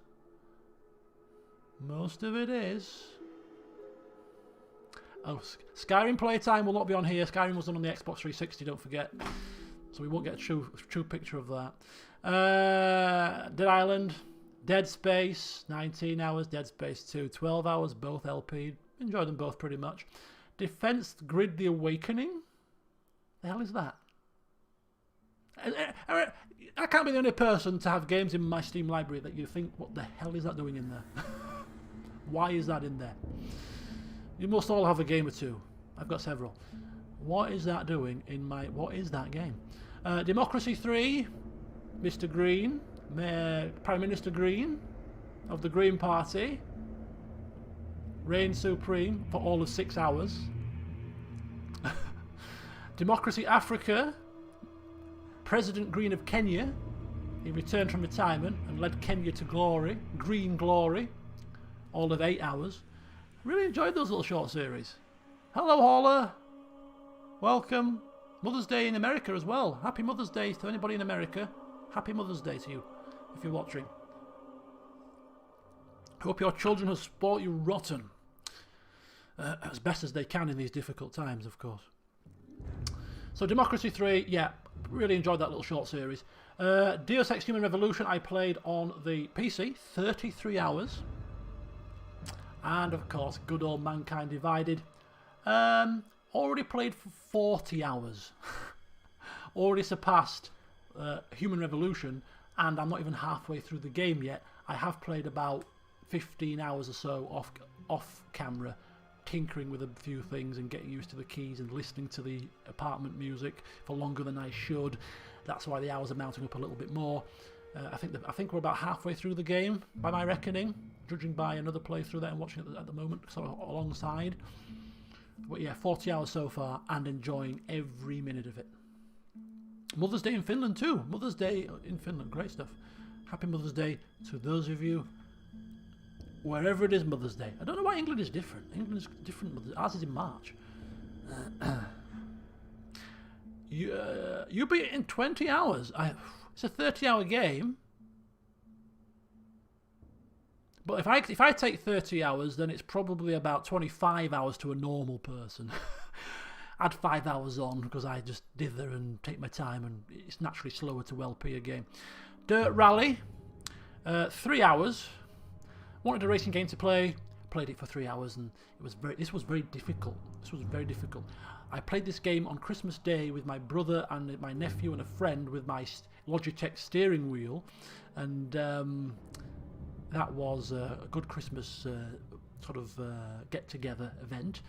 Speaker 1: Oh, Skyrim playtime will not be on here. Skyrim was done on the Xbox 360, don't forget. So we won't get a true picture of that. Dead Island, Dead Space, 19 hours. Dead Space 2, 12 hours, both LP. Enjoyed them both pretty much. Defense Grid The Awakening? The hell is that? I can't be the only person to have games in my Steam library that you think, what the hell is that doing in there? Why is that in there? You must all have a game or two. I've got several. What is that doing in my... What is that game? Democracy 3, Mr. Green, Prime Minister Green of the Green Party, reigns supreme for all of 6 hours. Democracy Africa, President Green of Kenya. He returned from retirement and led Kenya to glory, green glory, all of 8 hours. Really enjoyed those little short series. Hello, Hauler. Welcome. Mother's Day in America as well. Happy Mother's Day to anybody in America. Happy Mother's Day to you, if you're watching. Hope your children have spoilt you rotten. As best as they can in these difficult times, of course. So Democracy 3, yeah, really enjoyed that little short series. Deus Ex Human Revolution I played on the PC, 33 hours. And of course, good old Mankind Divided. Already played for 40 hours. Already surpassed Human Revolution, and I'm not even halfway through the game yet. I have played about 15 hours or so off camera, tinkering with a few things and getting used to the keys and listening to the apartment music for longer than I should. That's why the hours are mounting up a little bit more. I think we're about halfway through the game by my reckoning, judging by another playthrough that I'm watching at the moment, sort of alongside. But yeah, 40 hours so far, and enjoying every minute of it. Mother's Day in Finland too. Mother's Day in Finland, great stuff. Happy Mother's Day to those of you wherever it is Mother's Day. I don't know why England is different. England is different. Ours is in March. You beat it in 20 hours. It's a 30-hour game. But if I take 30 hours, then it's probably about 25 hours to a normal person. Add 5 hours on because I just dither and take my time, and it's naturally slower to LP a game. Dirt Rally, 3 hours. Wanted a racing game to play. Played it for 3 hours, and this was very difficult. I played this game on Christmas Day with my brother and my nephew and a friend with my Logitech steering wheel, and that was a good Christmas sort of get-together event,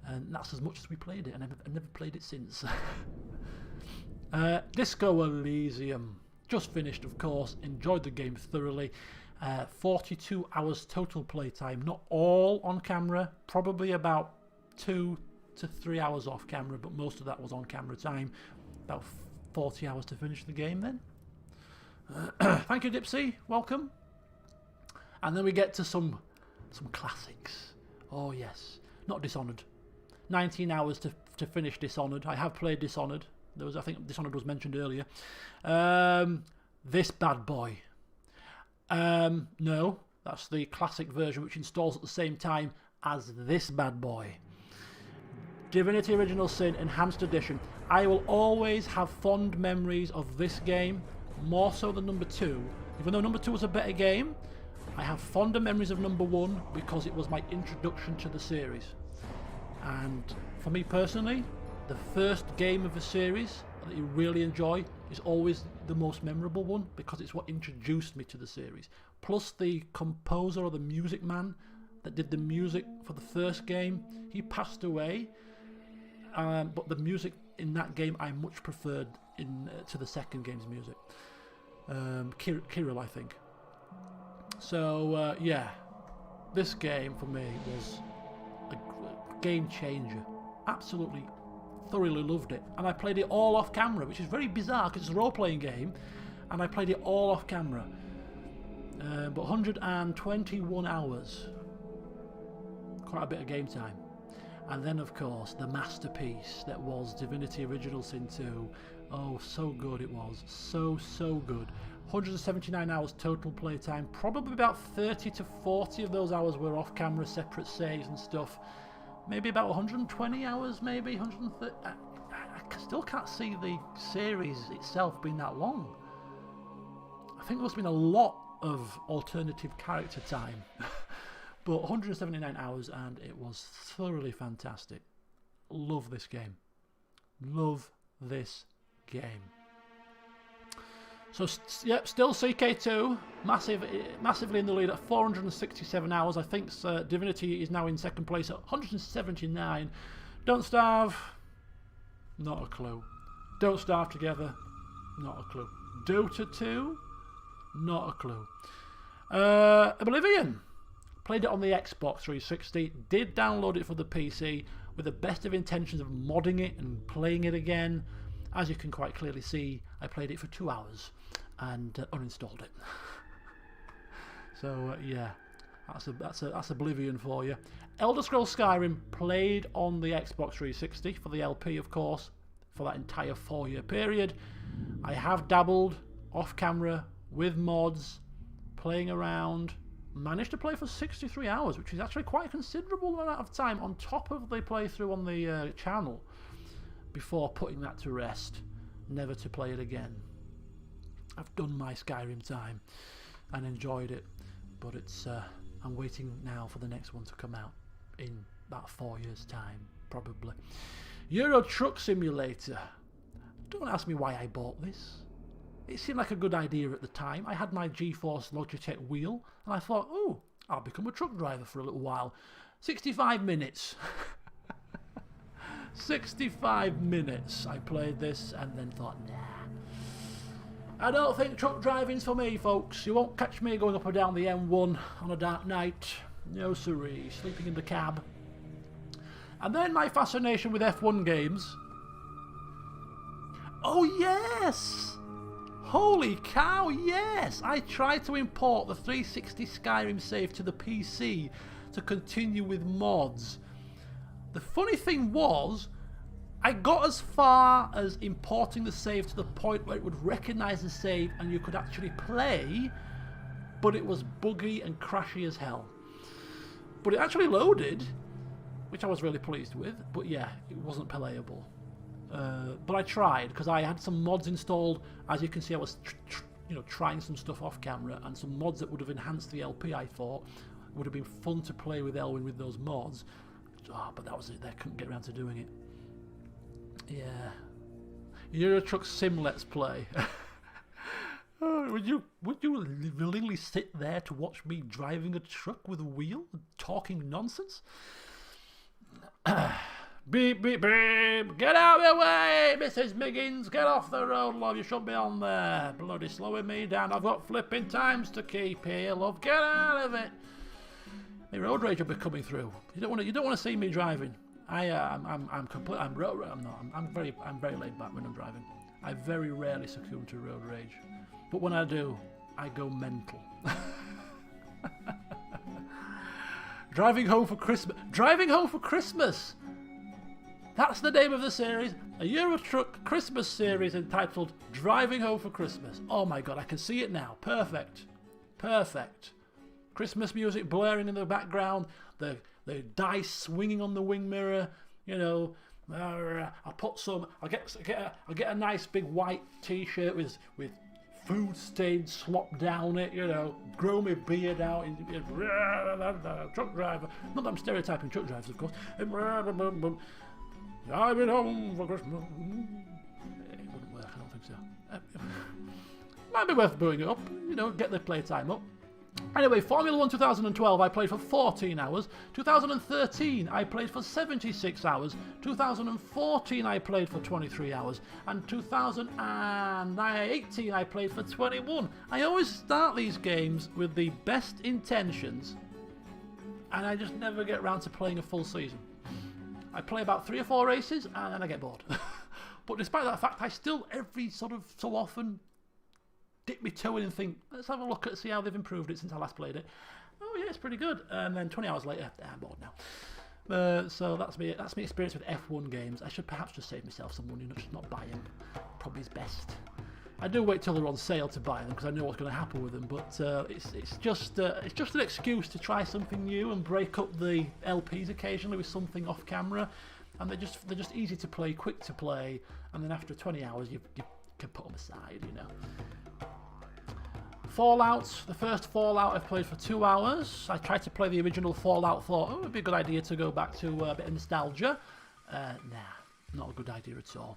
Speaker 1: and that's as much as we played it, and I've never played it since. Disco Elysium, just finished, of course. Enjoyed the game thoroughly. 42 hours total playtime, not all on camera, probably about 2 to 3 hours off camera, but most of that was on camera time. About 40 hours to finish the game then. Thank you, Dipsy, welcome. And then we get to some classics. Oh yes, not Dishonored. 19 hours to finish Dishonored. I have played Dishonored. I think Dishonored was mentioned earlier. This bad boy. No, that's the classic version, which installs at the same time as this bad boy. Divinity Original Sin Enhanced Edition. I will always have fond memories of this game, more so than number 2. Even though number 2 was a better game, I have fonder memories of number 1 because it was my introduction to the series. And for me personally, the first game of a series that you really enjoy is always the most memorable one because it's what introduced me to the series. Plus the composer or the music man that did the music for the first game, he passed away, but the music in that game I much preferred to the second game's music. Kirill, I think. So yeah, this game for me was a game changer. Absolutely thoroughly loved it, and I played it all off camera, which is very bizarre because it's a role-playing game, and I played it all off camera. But 121 hours, quite a bit of game time. And then of course the masterpiece that was Divinity Original Sin 2. Oh, so good it was, so good. 179 hours total playtime, probably about 30 to 40 of those hours were off camera, separate saves and stuff. Maybe about 120 hours, maybe 130. I still can't see the series itself being that long. I think there's been a lot of alternative character time. But 179 hours, and it was thoroughly fantastic. Love this game. Love this game. So, yep, still CK2, massively in the lead at 467 hours. I think Divinity is now in second place at 179. Don't Starve, not a clue. Don't Starve Together, not a clue. Dota 2, not a clue. Oblivion, played it on the Xbox 360, did download it for the PC with the best of intentions of modding it and playing it again. As you can quite clearly see, I played it for 2 hours and uninstalled it. So yeah, that's Oblivion for you. Elder Scrolls Skyrim, played on the Xbox 360 for the LP, of course, for that entire 4-year period. I have dabbled off camera with mods, playing around. Managed to play for 63 hours, which is actually quite a considerable amount of time on top of the playthrough on the channel, before putting that to rest, never to play it again. I've done my Skyrim time and enjoyed it, but it's I'm waiting now for the next one to come out in about 4 years' time, probably. Euro Truck Simulator. Don't ask me why I bought this. It seemed like a good idea at the time. I had my GeForce Logitech wheel, and I thought, oh, I'll become a truck driver for a little while. 65 minutes. 65 minutes I played this and then thought, nah, I don't think truck driving's for me, folks. You won't catch me going up and down the M1 on a dark night. No siree, sleeping in the cab. And then my fascination with F1 games. Oh yes! Holy cow, yes! I tried to import the 360 Skyrim save to the PC to continue with mods. The funny thing was, I got as far as importing the save to the point where it would recognise the save and you could actually play, but it was buggy and crashy as hell. But it actually loaded, which I was really pleased with. But yeah, it wasn't playable. But I tried because I had some mods installed. As you can see, I was trying some stuff off camera, and some mods that would have enhanced the LP. I thought it would have been fun to play with Elwyn with those mods. But that was it. They couldn't get around to doing it. Yeah, Euro Truck Sim Let's Play. Would you willingly sit there to watch me driving a truck with a wheel, talking nonsense? Beep, beep, beep! Get out of the way, Mrs. Miggins! Get off the road, love! You shouldn't be on there! Bloody slowing me down. I've got flipping times to keep here, love. Get out of it! The road rage will be coming through. You don't want to see me driving. I'm very laid back when I'm driving. I very rarely succumb to road rage, but when I do, I go mental. Driving home for Christmas. Driving home for Christmas. That's the name of the series. A Euro Truck Christmas series entitled Driving Home for Christmas. Oh my god, I can see it now. Perfect. Perfect. Christmas music blaring in the background. The dice swinging on the wing mirror. You know, I'll get a nice big white t-shirt with food stained slop down it, you know, grow my beard out in truck driver. Not that I'm stereotyping truck drivers, of course. Driving home for Christmas. It wouldn't work, I don't think so. Might be worth booing it up, you know, get the playtime up. Anyway, Formula 1 2012 I played for 14 hours, 2013 I played for 76 hours, 2014 I played for 23 hours, and 2018 I played for 21. I always start these games with the best intentions, and I just never get around to playing a full season. I play about 3 or 4 races, and then I get bored. But despite that fact, I still, every sort of so often, dip my toe in and think, let's have a look at see how they've improved it since I last played it. Oh yeah, it's pretty good. And then 20 hours later, I'm bored now. So that's my experience with F1 games. I should perhaps just save myself some money and just not buy them. Probably is best. I do wait till they're on sale to buy them because I know what's going to happen with them. But it's just an excuse to try something new and break up the LPs occasionally with something off camera. And they're just easy to play, quick to play, and then after 20 hours you can put them aside, you know. Fallout, the first Fallout I've played for 2 hours. I tried to play the original Fallout, thought, it'd be a good idea to go back to a bit of nostalgia. Nah, not a good idea at all.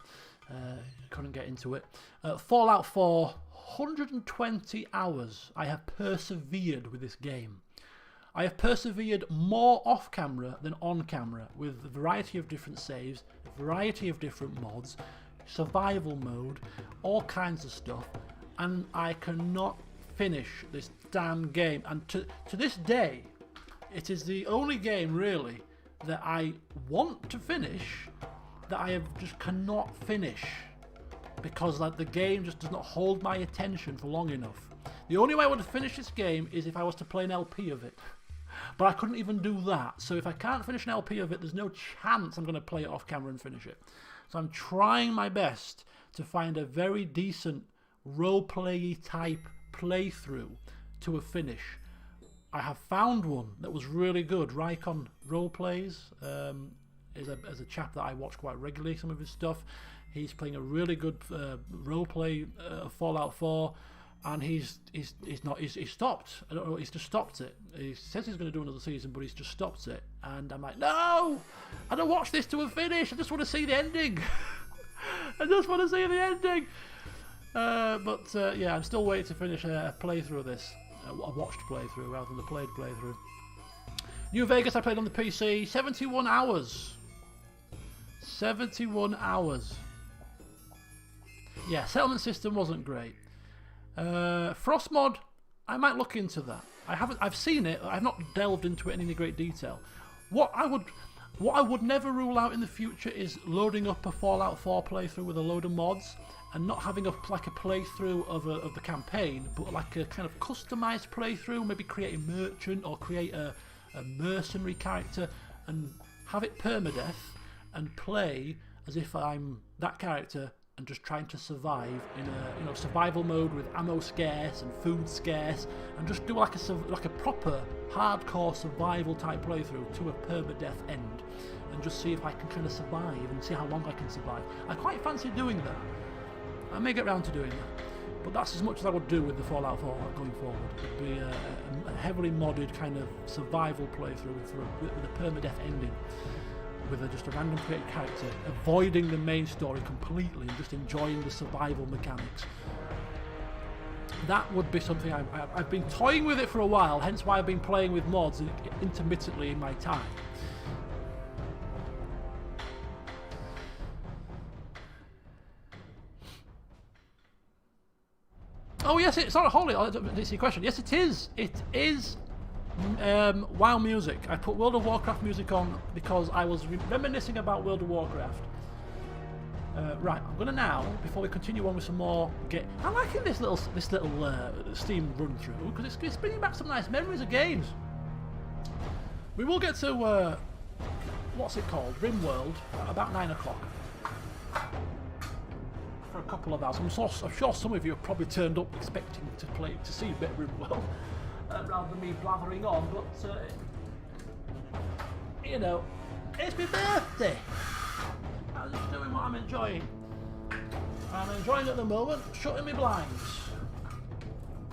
Speaker 1: Couldn't get into it. Fallout 4, 120 hours I have persevered with this game. I have persevered more off camera than on camera with a variety of different saves, a variety of different mods, survival mode, all kinds of stuff, and I cannot finish this damn game. And to this day, it is the only game really that I want to finish that I just cannot finish because like the game just does not hold my attention for long enough. The only way I would finish this game is if I was to play an LP of it, but I couldn't even do that. So if I can't finish an LP of it, there's no chance I'm going to play it off camera and finish it. So I'm trying my best to find a very decent roleplay type playthrough to a finish. I have found one that was really good. Rycon Roleplays is a chap that I watch quite regularly, some of his stuff. He's playing a really good roleplay Fallout 4, and he's stopped. I don't know, he's just stopped it. He says he's going to do another season, but he's just stopped it. And I'm like, no! I don't watch this to a finish. I just want to see the ending. I just want to see the ending. Yeah, I'm still waiting to finish a playthrough of this. A watched playthrough rather than a played playthrough. New Vegas I played on the PC, 71 hours. 71 hours. Yeah, settlement system wasn't great. Frost mod, I might look into that. I've seen it, I've not delved into it in any great detail. What I would never rule out in the future is loading up a Fallout 4 playthrough with a load of mods and not having a playthrough of the campaign, but like a kind of customized playthrough, maybe create a merchant or create a mercenary character and have it permadeath and play as if I'm that character and just trying to survive in a survival mode with ammo scarce and food scarce, and just do like a proper hardcore survival type playthrough to a permadeath end, and just see if I can kind of survive and see how long I can survive. I quite fancy doing that. I may get round to doing that, but that's as much as I would do with the Fallout 4 going forward. It'd be a heavily modded kind of survival playthrough with a permadeath ending, with just a random created character, avoiding the main story completely and just enjoying the survival mechanics. That would be something I've been toying with it for a while, hence why I've been playing with mods intermittently in my time. Oh yes, it's not a holy. It's your question. Yes, it is. It is WoW music. I put World of Warcraft music on because I was reminiscing about World of Warcraft. Right, I'm gonna now, before we continue on with some more, I'm liking this little Steam run through because it's bringing back some nice memories of games. We will get to what's it called, Rimworld, at about 9 o'clock. For a couple of hours. I'm sure some of you have probably turned up expecting to see a bit of Rimworld. Rather than me blathering on, but you know, it's my birthday. I'm just doing what I'm enjoying. I'm enjoying at the moment, shutting my blinds.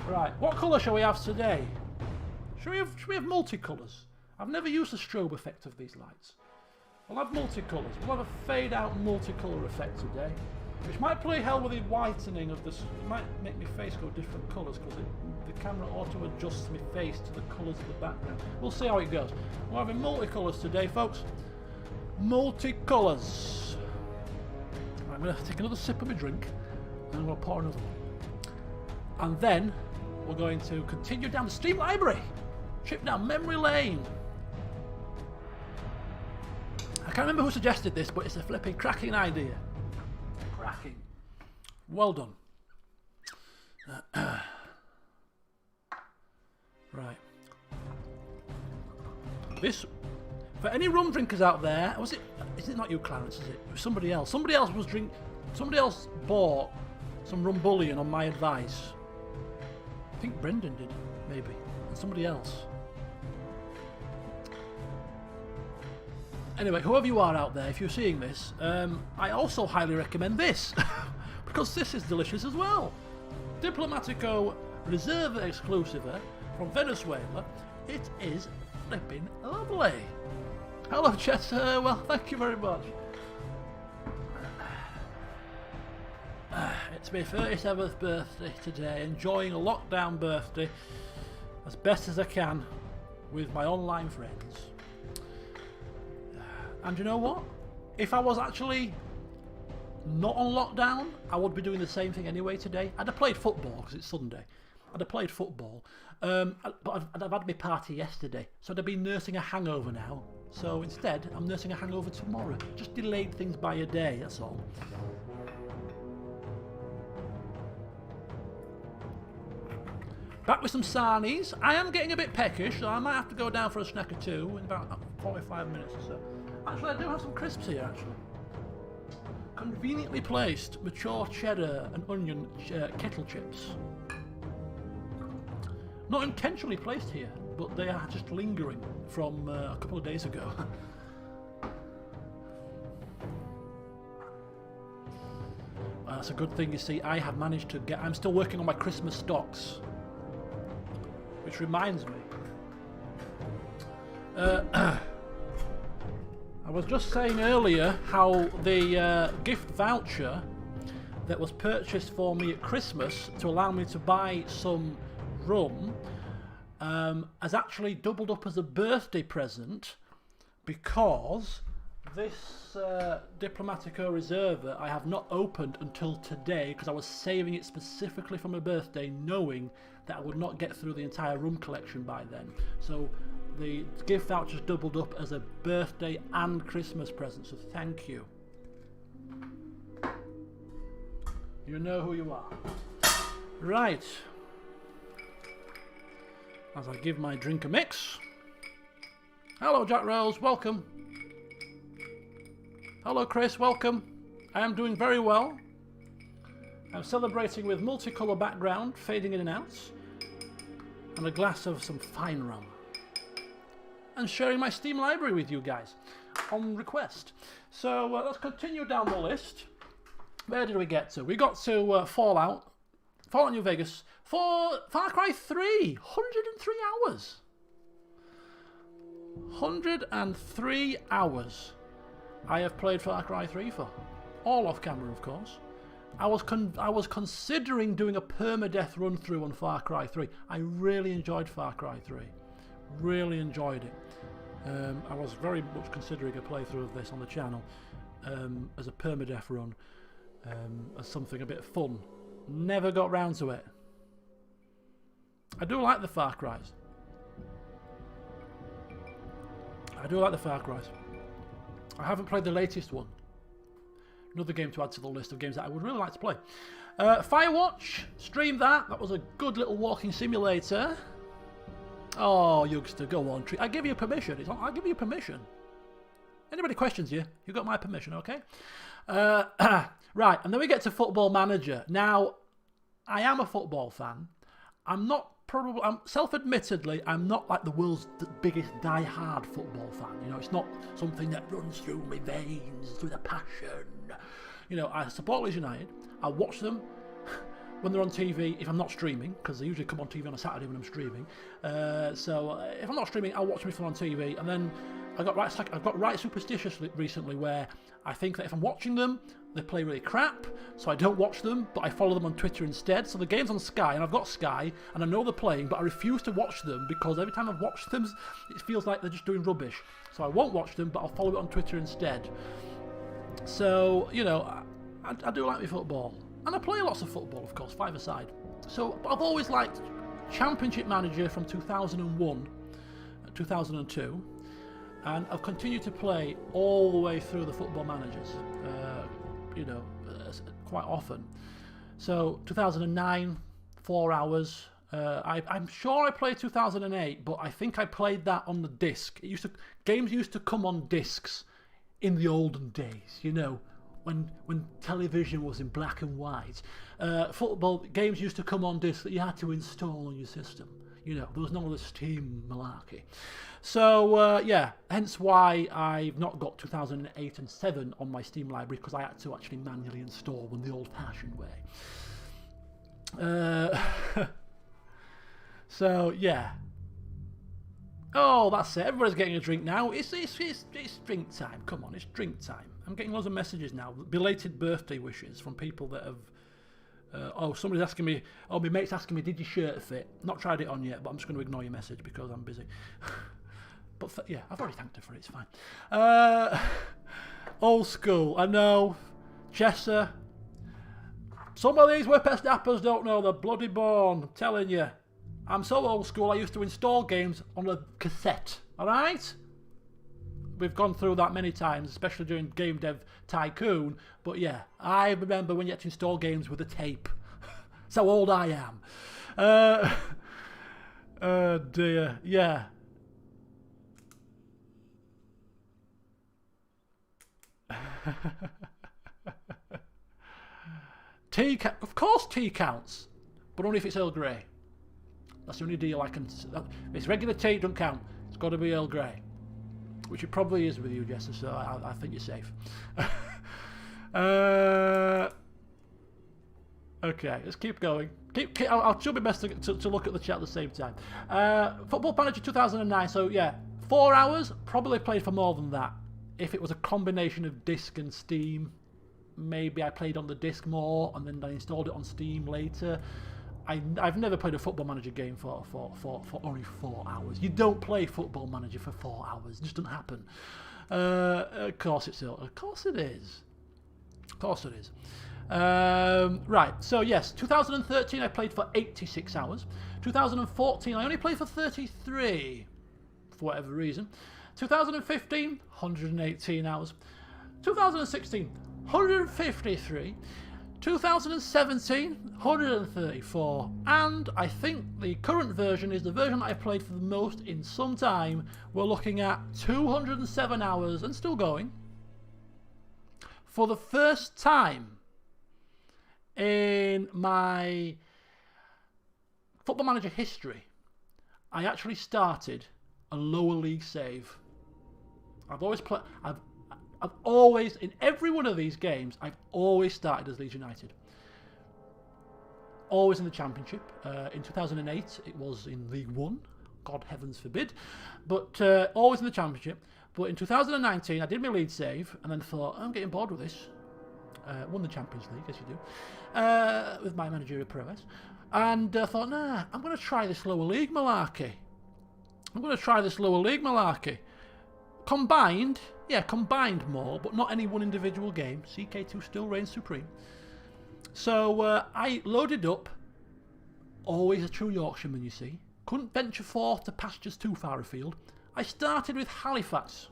Speaker 1: Right, what colour shall we have today? Should we have multicolours? I've never used the strobe effect of these lights. We'll have multicolours. We'll have a fade out multicolour effect today, which might play hell with the whitening of this. It might make my face go different colours because the camera auto adjusts my face to the colours of the background. We'll see how it goes. We're having multicolours today, folks. Multicolours. Right, I'm going to take another sip of my drink and we'll pour another one. And then we're going to continue down the Steam library. Trip down memory lane. I can't remember who suggested this, but it's a flipping cracking idea. Cracking. Well done. Right. This, for any rum drinkers out there, is it not you, Clarence, is it? It was somebody else. Somebody else bought some rum bullion on my advice. I think Brendan did, maybe. And somebody else. Anyway, whoever you are out there, if you're seeing this, I also highly recommend this, because this is delicious as well. Diplomatico Reserva Exclusiva from Venezuela. It is flipping lovely. Hello, Chet. Well, thank you very much. It's my 37th birthday today, enjoying a lockdown birthday as best as I can with my online friends. And you know what? If I was actually not on lockdown, I would be doing the same thing anyway today. I'd have played football because it's Sunday. I'd have played football. But I'd have had my party yesterday. So I'd have been nursing a hangover now. So instead, I'm nursing a hangover tomorrow. Just delayed things by a day, that's all. Back with some sarnies. I am getting a bit peckish, so I might have to go down for a snack or two in about 45 minutes or so. Actually, I do have some crisps here, actually. Conveniently placed mature cheddar and onion kettle chips. Not intentionally placed here, but they are just lingering from a couple of days ago. That's a good thing, you see. I have managed to get... I'm still working on my Christmas stocks. Which reminds me... I was just saying earlier how the gift voucher that was purchased for me at Christmas to allow me to buy some rum has actually doubled up as a birthday present, because this Diplomatico Reserva I have not opened until today because I was saving it specifically for my birthday, knowing that I would not get through the entire rum collection by then. So the gift voucher's doubled up as a birthday and Christmas present, so thank you. You know who you are. Right. As I give my drink a mix. Hello, Jack Rose, welcome. Hello, Chris, welcome. I am doing very well. I'm celebrating with multicolour background, fading in and out, and a glass of some fine rum. And sharing my Steam library with you guys on request. So let's continue down the list. Where did we get to? We got to Fallout New Vegas, for Far Cry 3, 103 hours. 103 hours I have played Far Cry 3 for. All off camera, of course. I was considering doing a permadeath run through on Far Cry 3. I really enjoyed Far Cry 3. Really enjoyed it. I was very much considering a playthrough of this on the channel as a permadeath run, as something a bit fun. Never got round to it. I do like the Far Cries. I do like the Far Cries. I haven't played the latest one. Another game to add to the list of games that I would really like to play. Firewatch, streamed that. That was a good little walking simulator. Oh, youngster, go on. I give you permission. I'll give you permission. Anybody questions you, you got my permission, okay? Right, and then we get to Football Manager. Now, I am a football fan. I'm self-admittedly, I'm not like the world's biggest die-hard football fan. You know, it's not something that runs through my veins with a passion. You know, I support Leeds United. I watch them when they're on TV, if I'm not streaming, because they usually come on TV on a Saturday when I'm streaming. So if I'm not streaming, I'll watch them if they're on TV. I've got right superstitious recently, where I think that if I'm watching them, they play really crap, so I don't watch them, but I follow them on Twitter instead. So the game's on Sky, and I've got Sky, and I know they're playing, but I refuse to watch them because every time I've watched them, it feels like they're just doing rubbish. So I won't watch them, but I'll follow it on Twitter instead. So, you know, I do like my football. And I play lots of football, of course, five-a-side. So I've always liked Championship Manager from 2001, 2002, and I've continued to play all the way through the Football Managers, you know, quite often. So 2009, 4 hours. I'm sure I played 2008, but I think I played that on the disc. Games used to come on discs in the olden days, you know, when television was in black and white. Football games used to come on disc that you had to install on your system. You know, there was none of the Steam malarkey. So, yeah, hence why I've not got 2008 and 7 on my Steam library, because I had to actually manually install them the old-fashioned way. So, yeah. Oh, that's it. Everybody's getting a drink now. It's drink time. Come on, it's drink time. I'm getting loads of messages now. Belated birthday wishes from people that have... somebody's asking me... Oh, my mate's asking me, did your shirt fit? Not tried it on yet, but I'm just going to ignore your message because I'm busy. But yeah, I've already thanked her for it. It's fine. Old school. I know. Chester. Some of these whippersnappers don't know they're bloody born. I'm telling you. I'm so old school, I used to install games on a cassette. Alright? We've gone through that many times, especially during Game Dev Tycoon. But yeah, I remember when you had to install games with a tape. That's how old I am. Oh dear, yeah. Of course tea counts, but only if it's Earl Grey. That's the only deal I can... If it's regular tea, it doesn't count. It's got to be Earl Grey. Which it probably is with you, Jester, so I think you're safe. Okay, let's keep going. I'll try my best to look at the chat at the same time. Football Manager 2009, so yeah, 4 hours, probably played for more than that. If it was a combination of disc and Steam, maybe I played on the disc more, and then I installed it on Steam later. I've never played a Football Manager game for only 4 hours. You don't play Football Manager for 4 hours. It just doesn't happen. Of course it is. Of course it is. Right, so yes, 2013 I played for 86 hours. 2014 I only played for 33, for whatever reason. 2015, 118 hours. 2016, 153. 2017, 134, and I think the current version is the version that I played for the most in some time. We're looking at 207 hours and still going. For the first time In my Football Manager history, I actually started a lower league save. I've always, in every one of these games, I've always started as Leeds United. Always in the Championship. In 2008, it was in League One. God heavens forbid. But always in the Championship. But in 2019, I did my lead save and then thought, I'm getting bored with this. Won the Champions League, as you do, with my managerial prowess. And thought, nah, I'm going to try this lower league malarkey. Combined more, but not any one individual game. CK2 still reigns supreme. So I loaded up, always a true Yorkshireman, you see. Couldn't venture forth to pastures too far afield. I started with Halifax.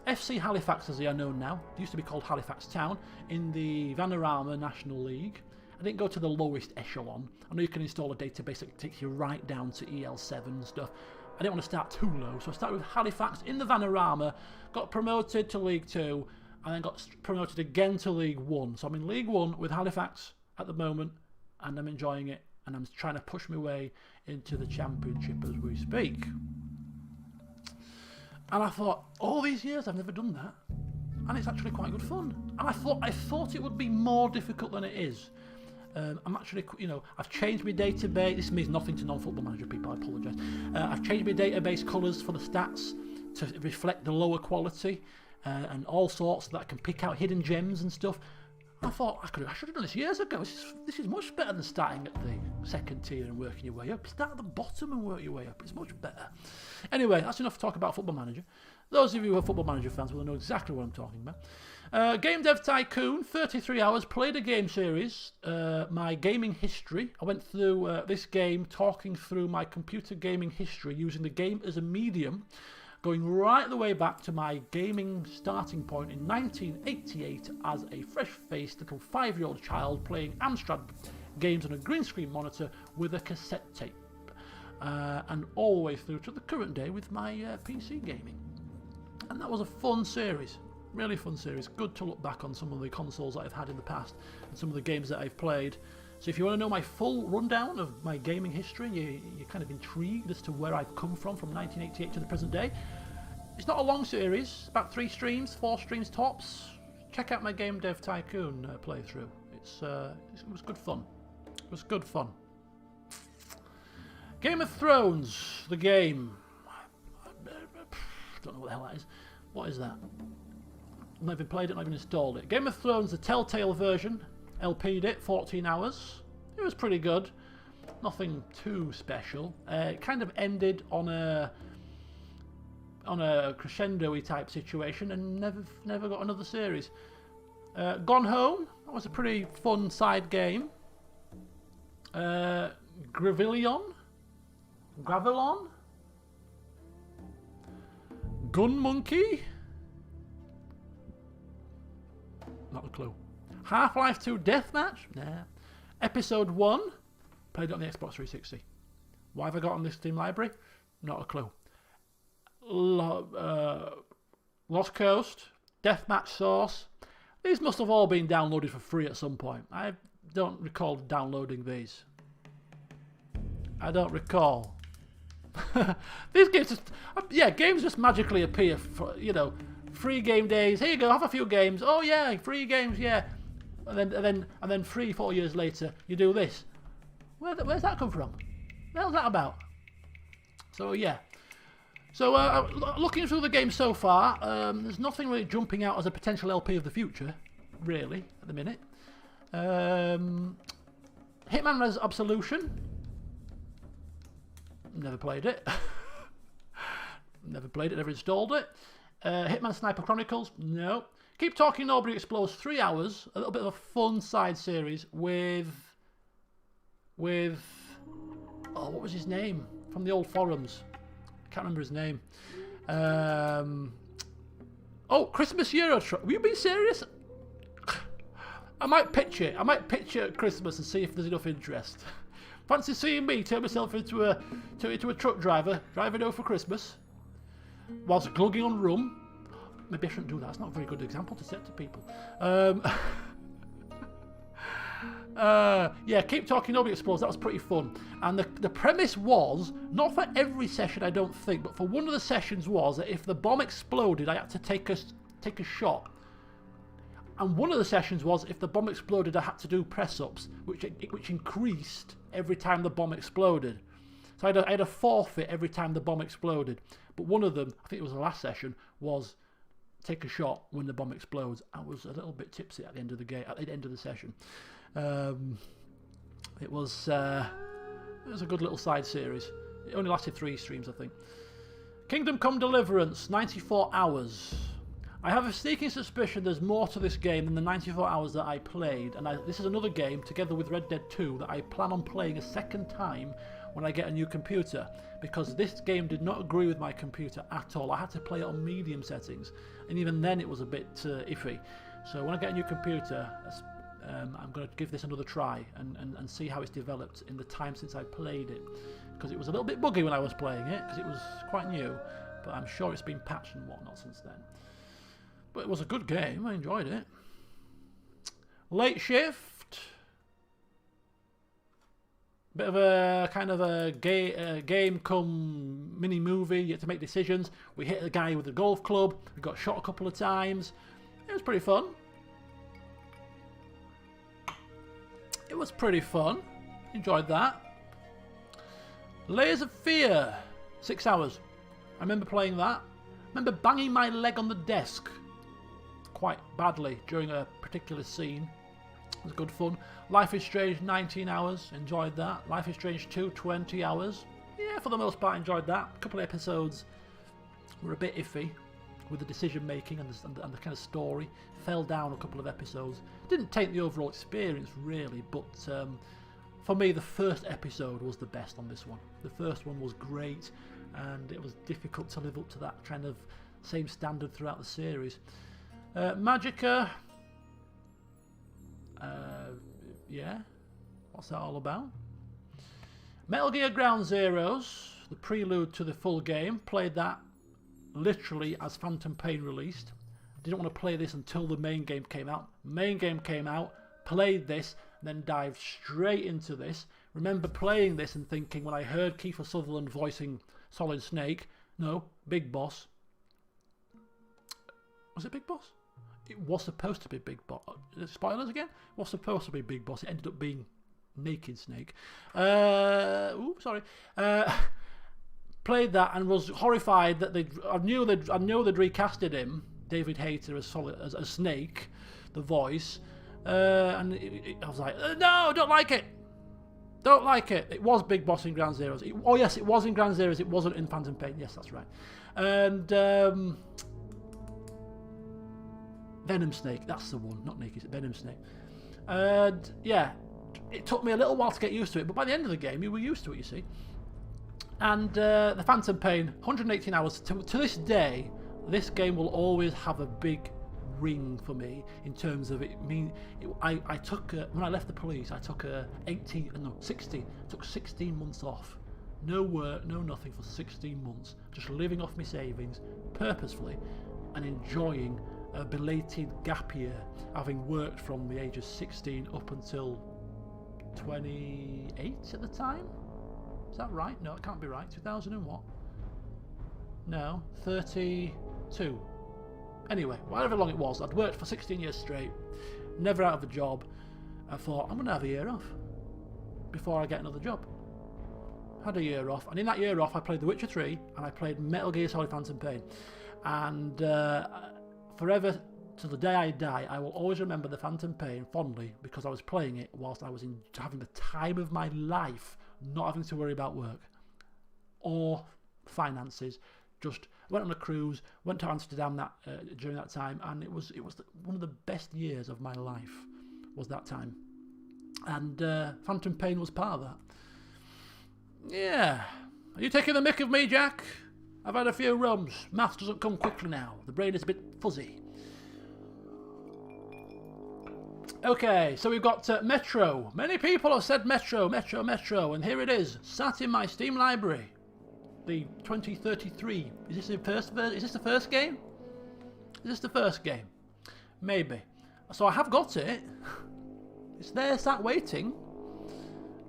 Speaker 1: FC Halifax, as they are known now. It used to be called Halifax Town in the Vanarama National League. I didn't go to the lowest echelon. I know you can install a database that takes you right down to EL7 and stuff. I didn't want to start too low, so I started with Halifax in the Vanarama, got promoted to League 2, and then got promoted again to League 1. So I'm in League 1 with Halifax at the moment, and I'm enjoying it, and I'm trying to push my way into the Championship as we speak. And I thought, all these years I've never done that, and it's actually quite good fun. And I thought it would be more difficult than it is. I'm actually, I've changed my database. This means nothing to non-Football Manager people, I apologise. I've changed my database colours for the stats to reflect the lower quality and all sorts, so that I can pick out hidden gems and stuff. I thought I should have done this years ago. This is much better than starting at the second tier and working your way up. Start at the bottom and work your way up. It's much better. Anyway, that's enough to talk about Football Manager. Those of you who are Football Manager fans will know exactly what I'm talking about. Game Dev Tycoon, 33 hours, played a game series, my gaming history. I went through this game talking through my computer gaming history using the game as a medium, going right the way back to my gaming starting point in 1988 as a fresh-faced little 5-year-old child playing Amstrad games on a green screen monitor with a cassette tape. And all the way through to the current day with my PC gaming. And that was a fun series. Really fun series. Good to look back on some of the consoles that I've had in the past and some of the games that I've played. So if you want to know my full rundown of my gaming history, you're kind of intrigued as to where I've come from 1988 to the present day. It's not a long series, about 4 streams tops. Check out my Game Dev Tycoon playthrough. It was good fun. It was good fun. Game of Thrones, the game. Don't know what the hell that is. What is that? I've not even played it, not even installed it. Game of Thrones, the Telltale version. LP'd it, 14 hours. It was pretty good. Nothing too special. It kind of ended on a crescendo-y type situation and never got another series. Gone Home, that was a pretty fun side game. Gravelon? Gun Monkey? Not a clue. Half-Life 2 Deathmatch? Nah. Episode 1? Played it on the Xbox 360. Why have I got on this Steam library? Not a clue. Lost Coast? Deathmatch Source? These must have all been downloaded for free at some point. I don't recall downloading these. I don't recall. These games games just magically appear for, free game days. Here you go, have a few games. Oh yeah, free games, yeah. And then 3-4 years later, you do this. Where's that come from? What was that about? So yeah. So looking through the game so far, there's nothing really jumping out as a potential LP of the future, really, at the minute. Hitman Res Absolution. Never played it. Never installed it. Hitman Sniper Chronicles, no. Keep Talking Nobody Explodes, 3 hours. A little bit of a fun side series with what was his name from the old forums? I can't remember his name. Christmas Euro Truck. Were you being serious? I might pitch it. I might pitch it at Christmas and see if there's enough interest. Fancy seeing me turn myself into a truck driver, driving over for Christmas, whilst glugging on rum. Maybe I shouldn't do that. It's not a very good example to set to people. Yeah, Keep Talking Nobody Explodes. That was pretty fun. And the premise was, not for every session I don't think, but for one of the sessions was that if the bomb exploded, I had to take a shot. And one of the sessions was if the bomb exploded, I had to do press-ups, which increased every time the bomb exploded. So I had a forfeit every time the bomb exploded. But one of them, I think it was the last session, was take a shot when the bomb explodes. I was a little bit tipsy at the end of the session. It was a good little side series. It only lasted 3 streams, I think. Kingdom Come Deliverance, 94 hours. I have a sneaking suspicion there's more to this game than the 94 hours that I played, and this is another game, together with Red Dead 2, that I plan on playing a second time when I get a new computer, because this game did not agree with my computer at all. I had to play it on medium settings, and even then it was a bit iffy. So when I get a new computer, I'm going to give this another try and see how it's developed in the time since I played it, because it was a little bit buggy when I was playing it, because it was quite new, but I'm sure it's been patched and whatnot since then. But it was a good game, I enjoyed it. Late Shift. Bit of a kind of a game come mini movie. You have to make decisions. We hit a guy with a golf club. We got shot a couple of times. It was pretty fun. It was pretty fun. Enjoyed that. Layers of Fear. 6 hours. I remember playing that. I remember banging my leg on the desk quite badly during a particular scene. It was good fun. Life is Strange, 19 hours. Enjoyed that. Life is Strange 2, 20 hours. Yeah, for the most part, enjoyed that. A couple of episodes were a bit iffy with the decision making and the kind of story. Fell down a couple of episodes. Didn't take the overall experience really, but for me, the first episode was the best on this one. The first one was great, and it was difficult to live up to that kind of same standard throughout the series. Magica. Yeah, what's that all about? Metal Gear Ground Zeroes, the prelude to the full game. Played that literally as Phantom Pain released. Didn't want to play this until the main game came out. Main game came out, played this, then dived straight into this. Remember playing this and thinking, when I heard Kiefer Sutherland voicing Solid Snake, no, Big Boss. Was it Big Boss? It was supposed to be Big Boss. Spoilers again? It was supposed to be Big Boss. It ended up being Naked Snake. Sorry. Played that and was horrified that I knew they'd recasted him, David Hayter, as Snake, the voice, and I was like, no, don't like it. Don't like it. It was Big Boss in Ground Zeroes. Yes, it was in Ground Zeroes. It wasn't in Phantom Pain. Yes, that's right. And Venom Snake, that's the one, not Naked, Venom Snake. And yeah, it took me a little while to get used to it, but by the end of the game, you were used to it, you see. And the Phantom Pain, 118 hours. To this day, this game will always have a big ring for me in terms of it. I took when I left the police, I took 16 months off. No work, no nothing for 16 months, just living off my savings purposefully and enjoying a belated gap year, having worked from the age of 16 up until 28 at the time. Is that right? No, it can't be right. 2000 and what? No, 32. Anyway, however long it was, I'd worked for 16 years straight, never out of a job. I thought, I'm going to have a year off before I get another job. Had a year off, and in that year off, I played The Witcher 3 and I played Metal Gear Solid Phantom Pain. And forever, to the day I die, I will always remember the Phantom Pain fondly because I was playing it whilst I was having the time of my life, not having to worry about work or finances. Just went on a cruise, went to Amsterdam during that time, and it was one of the best years of my life. Was that time, and Phantom Pain was part of that. Yeah, are you taking the mick of me, Jack? I've had a few rums. Maths doesn't come quickly now. The brain is a bit fuzzy. Okay, so we've got Metro. Many people have said Metro, Metro, Metro, and here it is, sat in my Steam library. The 2033. Is this the first game? Is this the first game? Maybe. So I have got it. It's there, sat waiting.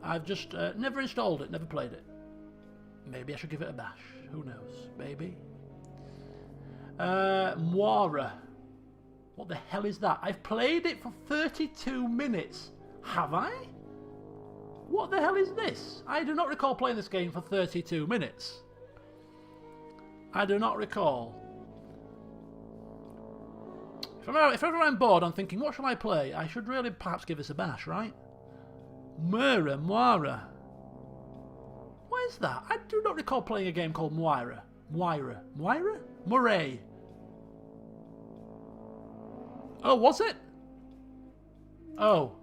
Speaker 1: I've just never installed it, never played it. Maybe I should give it a bash. Who knows? Maybe. Moira. What the hell is that? I've played it for 32 minutes. Have I? What the hell is this? I do not recall playing this game for 32 minutes. I do not recall. If ever I'm bored, I'm thinking, what shall I play? I should really perhaps give this a bash, right? Moira. What is that? I do not recall playing a game called Moira. Murray. Oh, was it? Oh.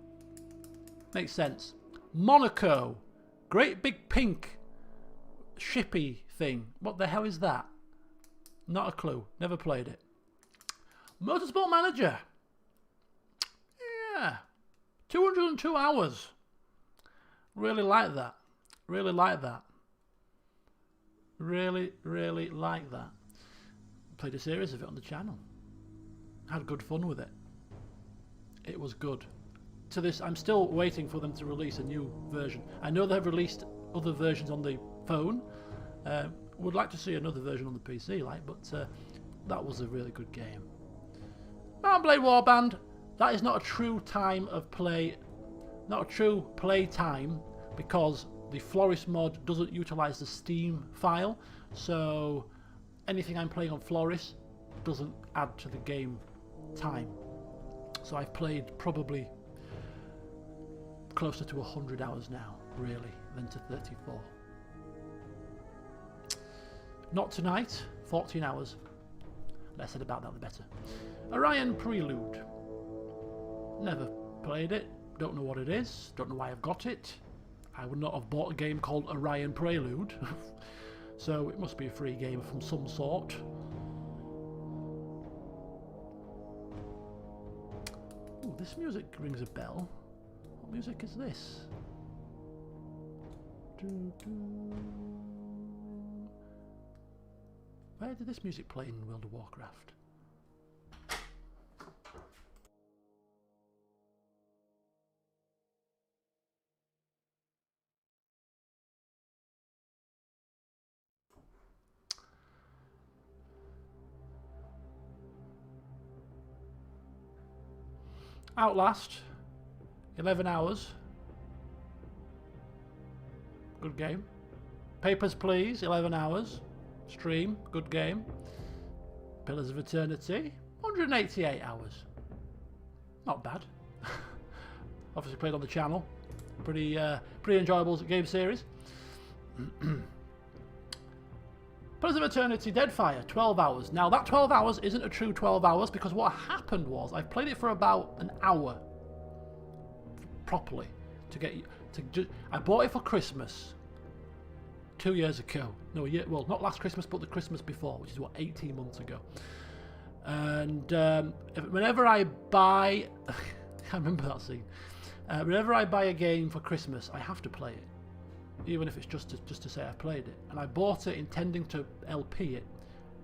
Speaker 1: Makes sense. Monaco. Great big pink shippy thing. What the hell is that? Not a clue. Never played it. Motorsport Manager. Yeah. 202 hours. Really like that. Really like that. Really like that. Played a series of it on the channel. Had good fun with it. It was good. To this, I'm still waiting for them to release a new version. I know they have released other versions on the phone. Would like to see another version on the PC, but that was a really good game. Mount Blade Warband. That is not a true time of play, not a true play time, because the Florist mod doesn't utilize the Steam file, so anything I'm playing on Florist doesn't add to the game time. So I've played probably closer to 100 hours now, really, than to 34. Not tonight, 14 hours. Less said about that, the better. Orion Prelude. Never played it. Don't know what it is. Don't know why I've got it. I would not have bought a game called Orion Prelude. So it must be a free game from some sort. Ooh, this music rings a bell. What music is this? Where did this music play in World of Warcraft? Outlast, 11 hours. Good game. Papers, Please, 11 hours. Stream, good game. Pillars of Eternity, 188 hours. Not bad. Obviously played on the channel. Pretty enjoyable game series. Pillars of Eternity, Deadfire, 12 hours. Now that 12 hours isn't a true 12 hours, because what happened was I played it for about an hour properly I bought it for Christmas 2 years ago. No, a year, well, not last Christmas, but the Christmas before, which is what, 18 months ago. And whenever I buy, I can't remember that scene. Whenever I buy a game for Christmas, I have to play it, even if it's just to say I played it. And I bought it intending to LP it,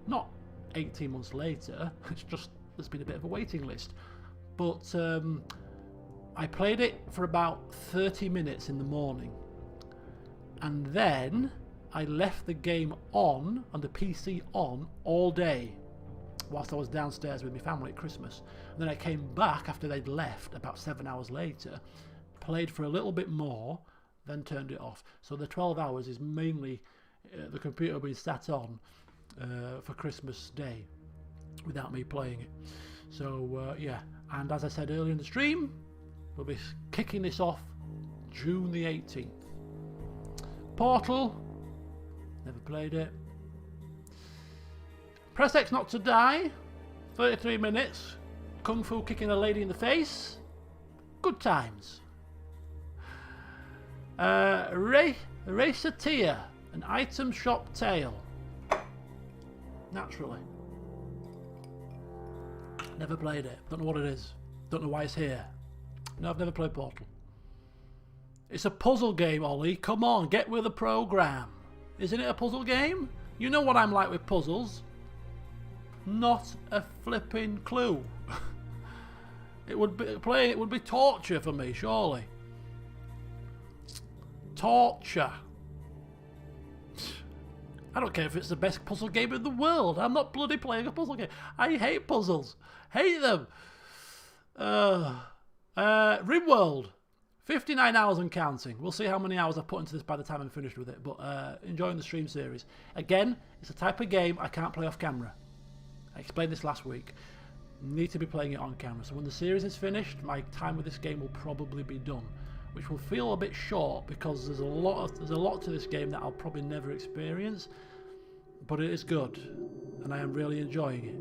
Speaker 1: not 18 months later. It's just there's been a bit of a waiting list. But I played it for about 30 minutes in the morning, and then I left the game on the PC on all day whilst I was downstairs with my family at Christmas. And then I came back after they'd left about 7 hours later, played for a little bit more, then turned it off. So the 12 hours is mainly the computer being sat on for Christmas Day without me playing it. So yeah, and as I said earlier in the stream, we'll be kicking this off June the 18th. Portal, never played it. Press X not to die, 33 minutes. Kung Fu kicking a lady in the face, good times. Raceteer, an item shop tale. Naturally. Never played it, don't know what it is, don't know why it's here. No, I've never played Portal. It's a puzzle game, Ollie. Come on, get with the program. Isn't it a puzzle game? You know what I'm like with puzzles. Not a flipping clue. It would be playing. It would be torture for me, surely. Torture. I don't care if it's the best puzzle game in the world. I'm not bloody playing a puzzle game. I hate puzzles. Hate them. Rimworld. 59 hours and counting. We'll see how many hours I put into this by the time I'm finished with it. But enjoying the stream series. Again, it's a type of game I can't play off camera. I explained this last week. Need to be playing it on camera. So when the series is finished, my time with this game will probably be done, which will feel a bit short because there's a lot to this game that I'll probably never experience. But it is good, and I am really enjoying it.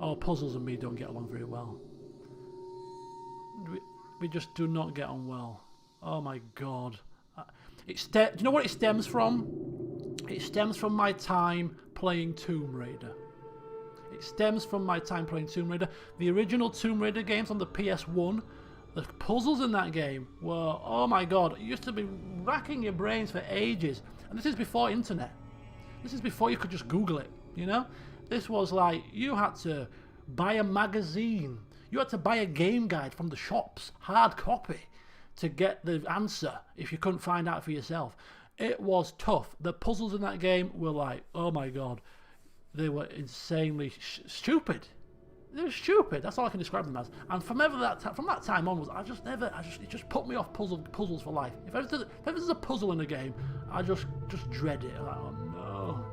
Speaker 1: Oh, puzzles and me don't get along very well. We just do not get on well. Oh my god. Do you know what it stems from? It stems from my time playing Tomb Raider. It stems from my time playing Tomb Raider. The original Tomb Raider games on the PS1, the puzzles in that game were, oh my god, you used to be racking your brains for ages. And this is before internet. This is before you could just Google it, you know? This was like, you had to buy a magazine. You had to buy a game guide from the shops, hard copy, to get the answer if you couldn't find out for yourself. It was tough. The puzzles in that game were like, oh my god, they were insanely stupid. They were stupid. That's all I can describe them as. And from that time onwards, it just put me off puzzles for life. If there's a puzzle in a game, I just dread it. I'm like, oh no.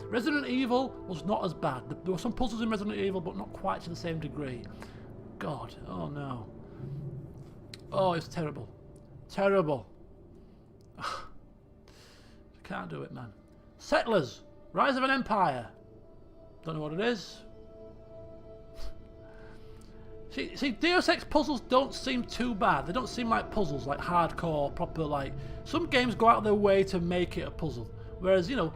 Speaker 1: Resident Evil was not as bad. There were some puzzles in Resident Evil, but not quite to the same degree. God, oh no. Oh, it's terrible. Terrible. Can't do it, man. Settlers, Rise of an Empire. Don't know what it is. See, Deus Ex puzzles don't seem too bad. They don't seem like puzzles, like hardcore, proper, like... Some games go out of their way to make it a puzzle. Whereas, you know,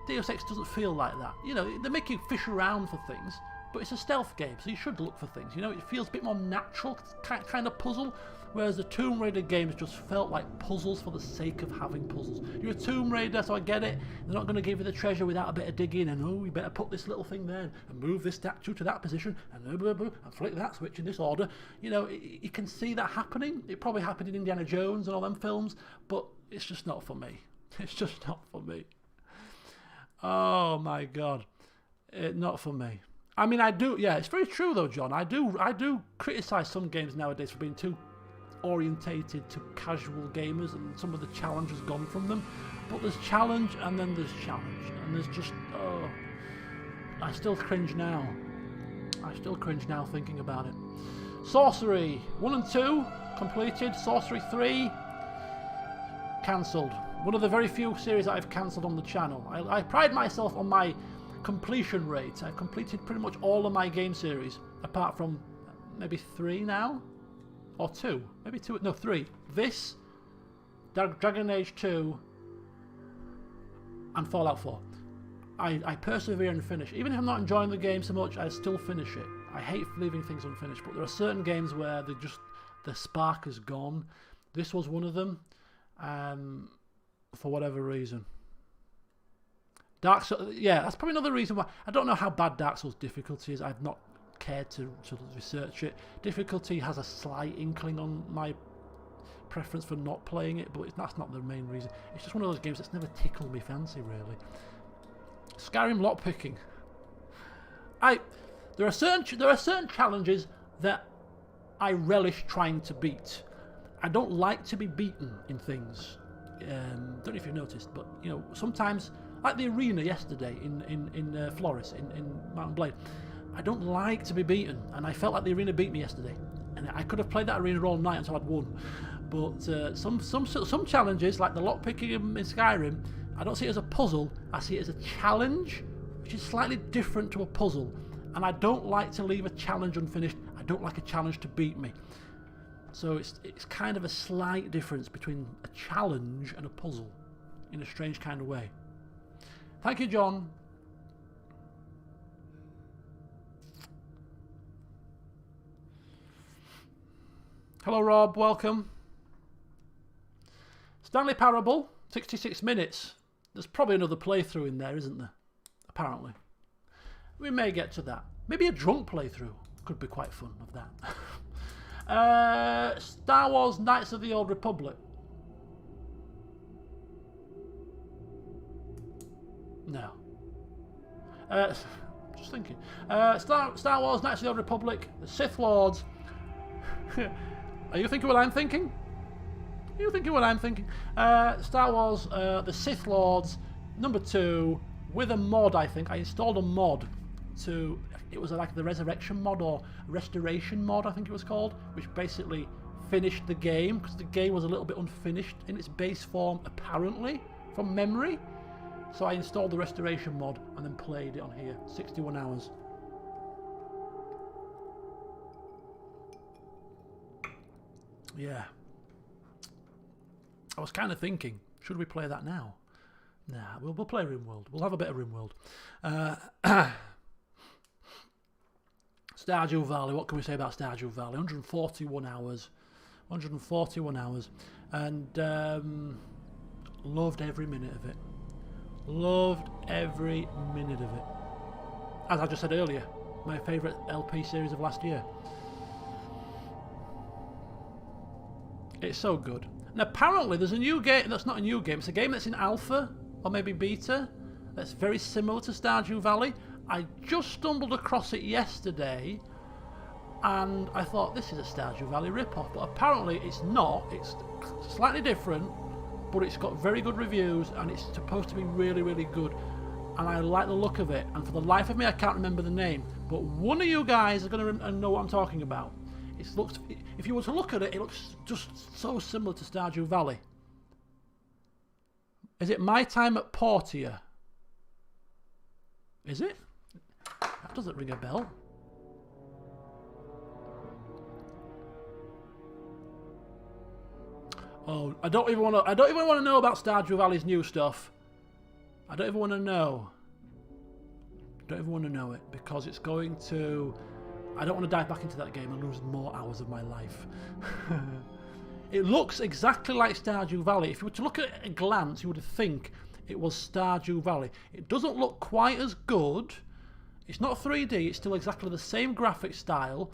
Speaker 1: Deus Ex doesn't feel like that. You know, they make you fish around for things, but it's a stealth game, so you should look for things. You know, it feels a bit more natural kind of puzzle, whereas the Tomb Raider games just felt like puzzles for the sake of having puzzles. You're a Tomb Raider, so I get it. They're not going to give you the treasure without a bit of digging, and oh, you better put this little thing there, and move this statue to that position, and blah, blah, blah, and flick that switch in this order. You know, you can see that happening. It probably happened in Indiana Jones and all them films, but it's just not for me. It's just not for me. Oh my god. Not for me. I mean, I do, yeah, it's very true though, John. I do criticise some games nowadays for being too orientated to casual gamers, and some of the challenge has gone from them. But there's challenge, and then there's challenge, and there's just, oh, I still cringe now. I still cringe now thinking about it. Sorcery 1 and 2 completed. Sorcery 3 cancelled. One of the very few series that I've cancelled on the channel. I pride myself on my completion rate. I've completed pretty much all of my game series, apart from maybe 3 now, or 2, maybe 2, no 3. This, Dragon Age 2, and Fallout 4. I persevere and finish. Even if I'm not enjoying the game so much, I still finish it. I hate leaving things unfinished, but there are certain games where the spark is gone. This was one of them, for whatever reason. Dark Souls, yeah, that's probably another reason why. I don't know how bad Dark Souls difficulty is. I've not cared to research it. Difficulty has a slight inkling on my preference for not playing it, but that's not the main reason. It's just one of those games that's never tickled me fancy, really. Skyrim lockpicking. There are certain challenges that I relish trying to beat. I don't like to be beaten in things. Don't know if you've noticed, but you know, sometimes, like the arena yesterday in Flores in Mountain Blade, I don't like to be beaten, and I felt like the arena beat me yesterday, and I could have played that arena all night until I'd won. But some challenges, like the lockpicking in Skyrim, I don't see it as a puzzle. I see it as a challenge, which is slightly different to a puzzle, and I don't like to leave a challenge unfinished. I don't like a challenge to beat me. So it's kind of a slight difference between a challenge and a puzzle, in a strange kind of way. Thank you, John. Hello, Rob. Welcome. Stanley Parable, 66 minutes. There's probably another playthrough in there, isn't there? Apparently. We may get to that. Maybe a drunk playthrough. Could be quite fun of that. Star Wars Knights of the Old Republic. No. Just thinking. Star Wars Knights of the Old Republic. The Sith Lords. Are you thinking what I'm thinking? Are you thinking what I'm thinking? Star Wars, the Sith Lords, number 2, with a mod, I think. I installed a mod to... It was like the Resurrection mod or Restoration mod, I think it was called, which basically finished the game, because the game was a little bit unfinished in its base form, apparently, from memory. So I installed the Restoration mod and then played it on here. 61 hours. Yeah. I was kind of thinking, should we play that now? Nah, we'll play Rimworld. We'll have a bit of Rimworld. Stardew Valley, what can we say about Stardew Valley? 141 hours. 141 hours. And loved every minute of it. Loved every minute of it. As I just said earlier, my favourite LP series of last year. It's so good. And apparently there's a new game, that's not a new game, it's a game that's in alpha, or maybe beta, that's very similar to Stardew Valley. I just stumbled across it yesterday, and I thought, this is a Stardew Valley ripoff, but apparently it's not. It's slightly different, but it's got very good reviews, and it's supposed to be really, really good. And I like the look of it, and for the life of me I can't remember the name, but one of you guys are going to know what I'm talking about. It looks, if you were to look at it, it looks just so similar to Stardew Valley. Is it My Time at Portia? Is it? That doesn't ring a bell. Oh, I don't even want to know about Stardew Valley's new stuff. I don't even want to know. I don't even want to know it because it's going to... I don't want to dive back into that game and lose more hours of my life. It looks exactly like Stardew Valley. If you were to look at it at a glance, you would think it was Stardew Valley. It doesn't look quite as good. It's not 3D. It's still exactly the same graphic style.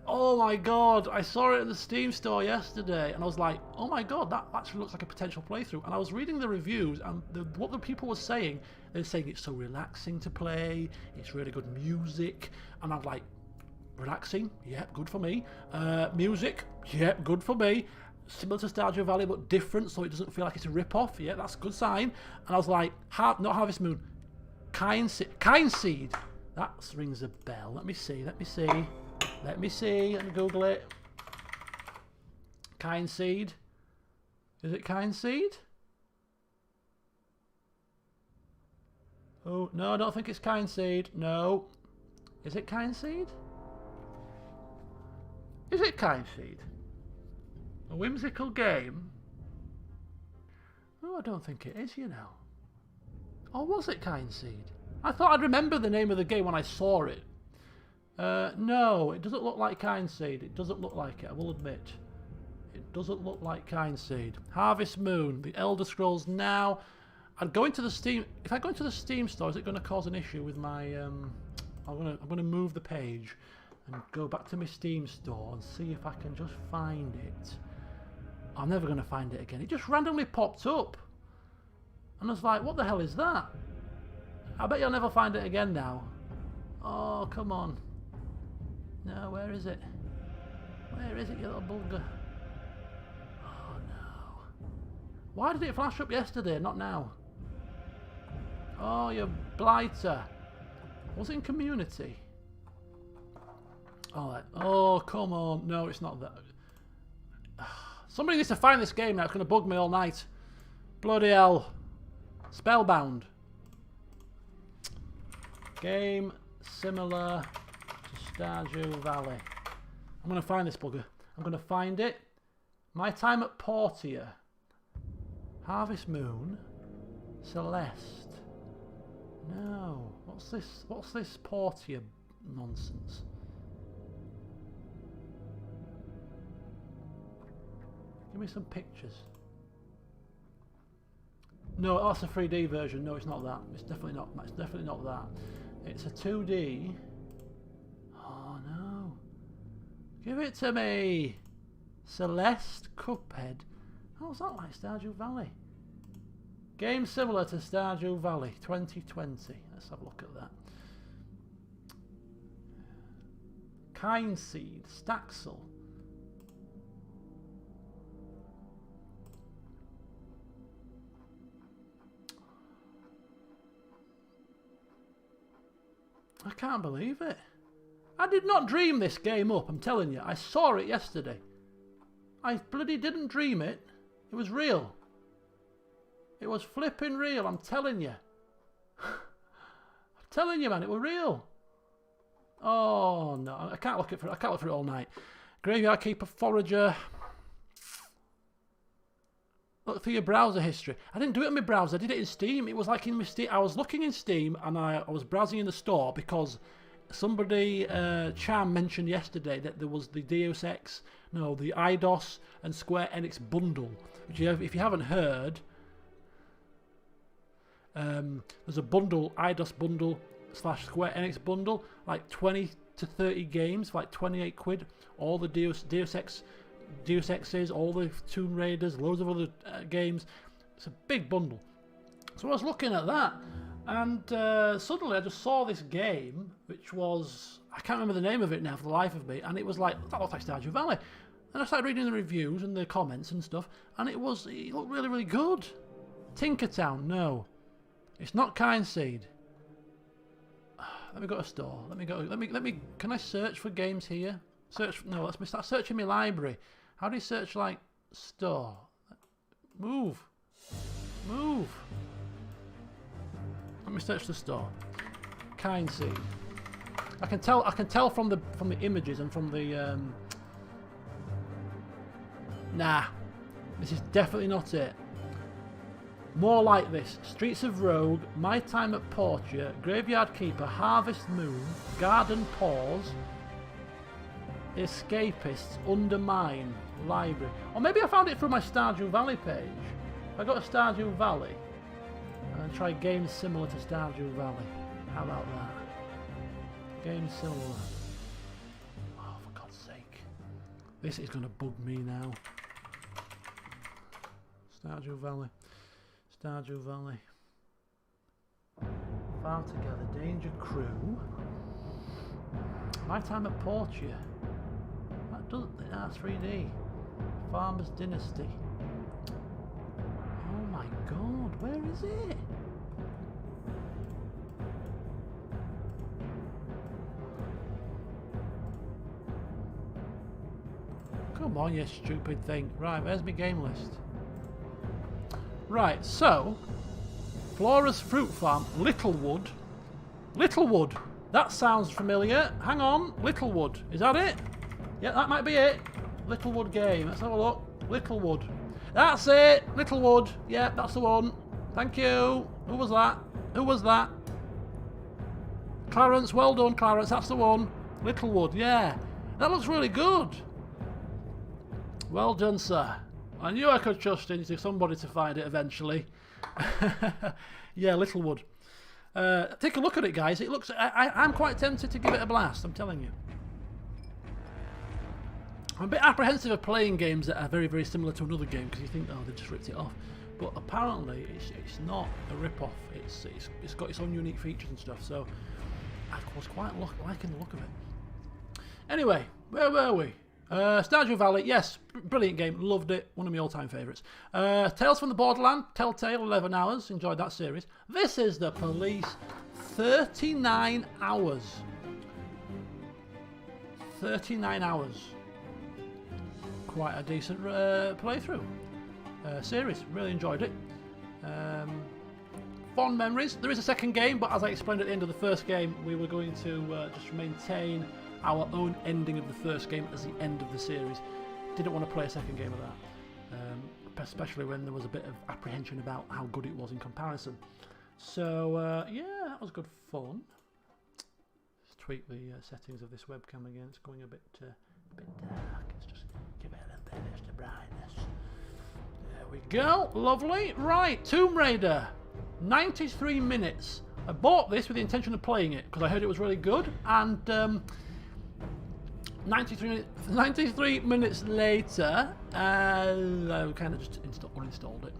Speaker 1: Oh my god, I saw it at the Steam store yesterday and I was like, oh my god, that actually looks like a potential playthrough. And I was reading the reviews and what the people were saying, they're saying it's so relaxing to play, it's really good music, and I'm like, relaxing? Yep, good for me. Music? Yep, good for me. Similar to Stardew Valley but different, so it doesn't feel like it's a rip-off. Yeah, that's a good sign. And I was like, not Harvest Moon, Kind Seed. That rings a bell. Let me see. Let me Google it. Kind Seed. Is it Kind Seed? Oh, no, I don't think it's Kind Seed. No. Is it Kind Seed? Is it Kind Seed? A whimsical game? Oh, I don't think it is, you know. Or was it Kind Seed? I thought I'd remember the name of the game when I saw it. No, it doesn't look like Kind Seed. It doesn't look like it, I will admit. It doesn't look like Kind Seed. Harvest Moon, The Elder Scrolls Now. I'd go into the Steam... If I go into the Steam store, is it going to cause an issue with my... I'm going to move the page and go back to my Steam store and see if I can just find it. I'm never going to find it again. It just randomly popped up. And I was like, what the hell is that? I bet you'll never find it again now. Oh, come on. No, where is it? Where is it, you little bugger? Oh, no. Why did it flash up yesterday, not now? Oh, you blighter. Was it in Community? Oh, come on. No, it's not that. Somebody needs to find this game now. It's going to bug me all night. Bloody hell. Spellbound. Game similar to Stardew Valley. I'm going to find this bugger. I'm going to find it. My Time at Portia. Harvest Moon. Celeste. No. What's this? What's this Portia nonsense? Give me some pictures. No, that's a 3D version. No, it's not that. It's definitely not. It's definitely not that. It's a 2D. Give it to me. Celeste, Cuphead. How's that like Stardew Valley? Game similar to Stardew Valley 2020. Let's have a look at that. Kind Seed, Staxel. I can't believe it. I did not dream this game up, I'm telling you. I saw it yesterday. I bloody didn't dream it. It was real. It was flipping real, I'm telling you. I'm telling you, man, it was real. Oh no, I can't look at it all night. Graveyard Keeper, Forager. Look through your browser history. I didn't do it on my browser, I did it in Steam. It was like in my Steam. I was looking in Steam and I was browsing in the store because somebody, Cham, mentioned yesterday that there was the Deus Ex, no, the IDOS and Square Enix bundle. Which if you haven't heard, there's a bundle, IDOS bundle / Square Enix bundle, like 20 to 30 games for like 28 quid. All the Deus Exes, all the Tomb Raiders, loads of other games. It's a big bundle. So I was looking at that, and suddenly I just saw this game, which was, I can't remember the name of it now for the life of me, and it was like, that looks like Stardew Valley. And I started reading the reviews and the comments and stuff, and it looked really, really good. Tinkertown, no. It's not Kind Seed. Let me go to store. Let me, can I search for games here? Search, no, let me start searching my library. How do you search, like, store? Move. Move. Let me search the store. Kind Seed. I can tell from the images and from the nah. This is definitely not it. More like this: Streets of Rogue, My Time at Portia, Graveyard Keeper, Harvest Moon, Garden Pause, Escapists, Undermine, Library. Or maybe I found it through my Stardew Valley page. If I go to Stardew Valley and try games similar to Stardew Valley. How about that? Games similar. Oh, for God's sake. This is going to bug me now. Stardew Valley. Stardew Valley. Farm Together, Danger Crew. My Time at Portia. That does, that's 3D. Farmer's Dynasty. Oh my God, where is it? Come on, you stupid thing. Right, where's my game list? Right, so Flora's Fruit Farm, Littlewood. Littlewood. That sounds familiar. Hang on, Littlewood. Is that it? Yeah, that might be it. Littlewood game. Let's have a look. Littlewood. That's it. Littlewood. Yeah, that's the one. Thank you. Who was that? Who was that? Clarence. Well done, Clarence. That's the one. Littlewood. Yeah. That looks really good. Well done, sir. I knew I could trust into somebody to find it eventually. Yeah, Littlewood. Take a look at it, guys. It looks. I'm quite tempted to give it a blast. I'm telling you. I'm a bit apprehensive of playing games that are very, very similar to another game because you think, oh, they just ripped it off. But apparently, it's not a rip-off. It's got its own unique features and stuff. So I was quite liking the look of it. Anyway, where were we? Stardew Valley, yes, brilliant game, loved it, one of my all-time favourites. Tales from the Borderland, Telltale, 11 hours, enjoyed that series. This is The Police, 39 hours. 39 hours. Quite a decent playthrough. Series, really enjoyed it. Fond memories. There is a second game, but as I explained at the end of the first game, we were going to just maintain our own ending of the first game as the end of the series. Didn't want to play a second game of that, especially when there was a bit of apprehension about how good it was in comparison. So yeah, that was good fun. Let's tweak the settings of this webcam again. It's going a bit dark. Let's just give it a little bit of extra brightness. There we go. Lovely. Right, Tomb Raider. 93 minutes. I bought this with the intention of playing it because I heard it was really good, and 93 minutes later, I kind of just uninstalled it.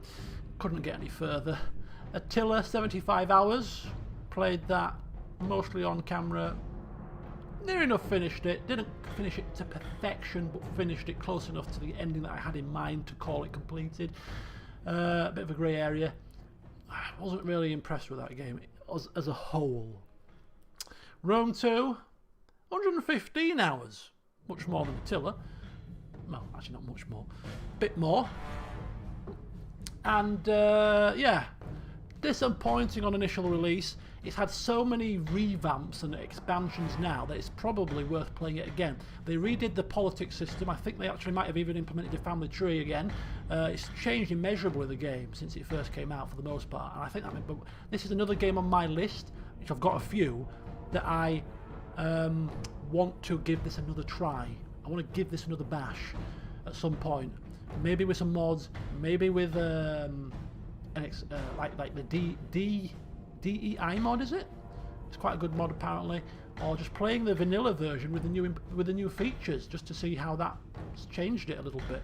Speaker 1: Couldn't get any further. Attila, 75 hours. Played that mostly on camera. Near enough finished it. Didn't finish it to perfection, but finished it close enough to the ending that I had in mind to call it completed. A bit of a grey area. I wasn't really impressed with that game as a whole. Rome 2, 115 hours. Much more than Attila. Well, actually not much more. Bit more. And yeah, disappointing on initial release. It's had so many revamps and expansions now that it's probably worth playing it again. They redid the politics system. I think they actually might have even implemented a family tree again. It's changed immeasurably the game since it first came out for the most part. And I think that this is another game on my list, which I've got a few, that I want to give this another try. I want to give this another bash at some point. Maybe with some mods, maybe with like the DEI mod, is it? It's quite a good mod apparently. Or just playing the vanilla version with the new features, just to see how that's changed it a little bit.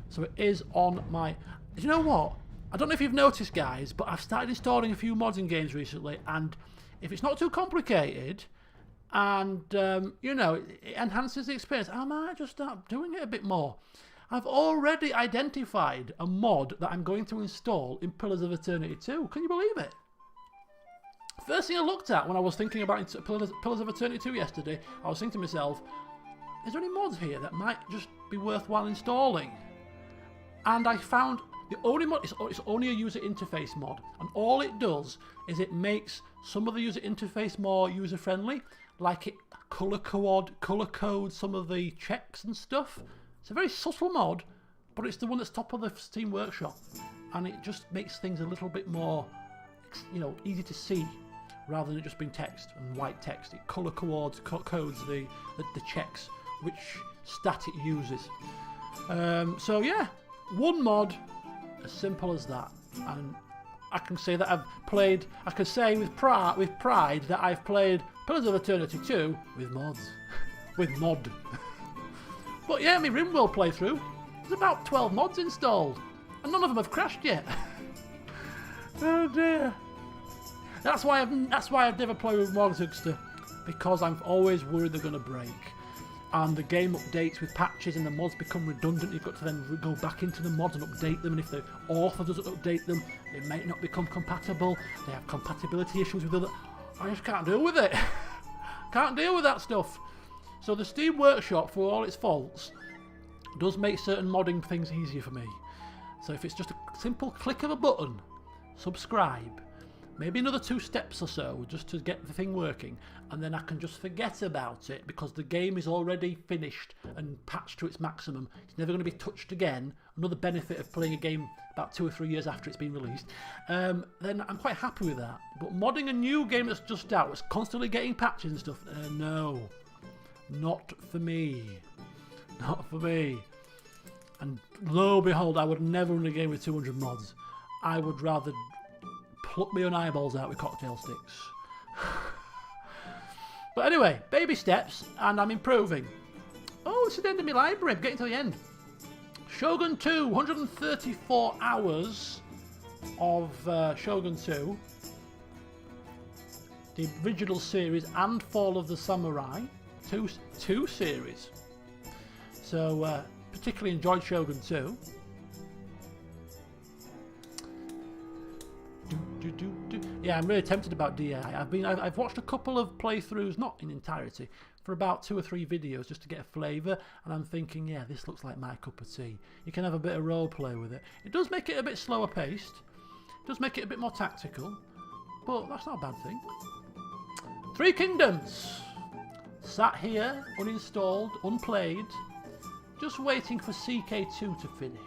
Speaker 1: So it is on my. You know what? I don't know if you've noticed, guys, but I've started installing a few mods in games recently, and if it's not too complicated, and you know, it enhances the experience, I might just start doing it a bit more. I've already identified a mod that I'm going to install in Pillars of Eternity 2. Can you believe it? First thing I looked at when I was thinking about Pillars of Eternity 2 yesterday, I was thinking to myself, is there any mods here that might just be worthwhile installing? And I found the only mod, it's only a user interface mod, and all it does is it makes some of the user interface more user-friendly, like it color codes some of the checks and stuff. It's a very subtle mod, but it's the one that's top of the Steam Workshop, and it just makes things a little bit more, you know, easy to see, rather than it just being text and white text. It color codes the checks, which stat it uses. So yeah, one mod, as simple as that, and I can say that I can say with pride that I've played Pillars of Eternity 2 with mods, with mod. But yeah, my Rimworld playthrough, there's about 12 mods installed, and none of them have crashed yet. Oh dear. That's why I've never played with mods, Huckster, because I'm always worried they're going to break. And the game updates with patches and the mods become redundant. You've got to then go back into the mods and update them, and if the author doesn't update them, they might not become compatible. They have compatibility issues with other. I just can't deal with it. Can't deal with that stuff. So the Steam Workshop, for all its faults, does make certain modding things easier for me. So if it's just a simple click of a button, subscribe, maybe another 2 steps or so just to get the thing working, and then I can just forget about it because the game is already finished and patched to its maximum. It's never going to be touched again. Another benefit of playing a game about 2 or 3 years after it's been released. Then I'm quite happy with that. But modding a new game that's just out, it's constantly getting patches and stuff, no. Not for me. Not for me. And lo and behold, I would never run a game with 200 mods. I would rather pluck my own eyeballs out with cocktail sticks. But anyway, baby steps, and I'm improving. Oh, this is the end of my library. I'm getting to the end. Shogun 2, 134 hours of Shogun 2. The original series and Fall of the Samurai. Two series. So, particularly enjoyed Shogun 2. Yeah, I'm really tempted about DI. I've watched a couple of playthroughs, not in entirety, for about 2 or 3 videos just to get a flavour, and I'm thinking, yeah, this looks like my cup of tea. You can have a bit of role play with it. It does make it a bit slower paced. It does make it a bit more tactical, but that's not a bad thing. 3 Kingdoms. Sat here, uninstalled, unplayed, just waiting for CK2 to finish.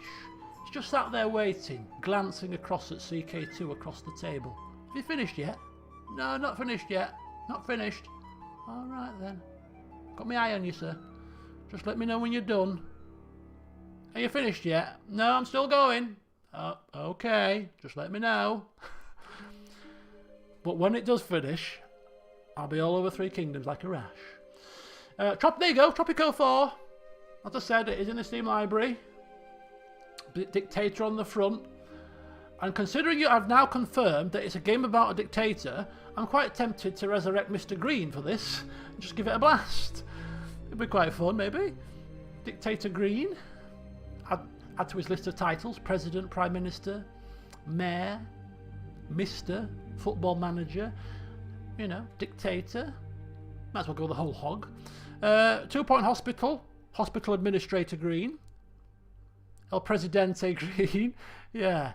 Speaker 1: It's just sat there waiting, glancing across at CK2 across the table. Have you finished yet? No, not finished yet. Not finished. Alright then. Got my eye on you, sir. Just let me know when you're done. Are you finished yet? No, I'm still going. Okay, just let me know. But when it does finish, I'll be all over 3 Kingdoms like a rash. There you go, Tropico 4. As I said, it is in the Steam library. Dictator on the front. And considering I've now confirmed that it's a game about a dictator, I'm quite tempted to resurrect Mr. Green for this and just give it a blast. It'd be quite fun, maybe. Dictator Green. Add to his list of titles: President, Prime Minister, Mayor, Mr. Football Manager, you know, Dictator. Might as well go the whole hog. 2 Point Hospital. Hospital Administrator Green. El Presidente Green. Yeah.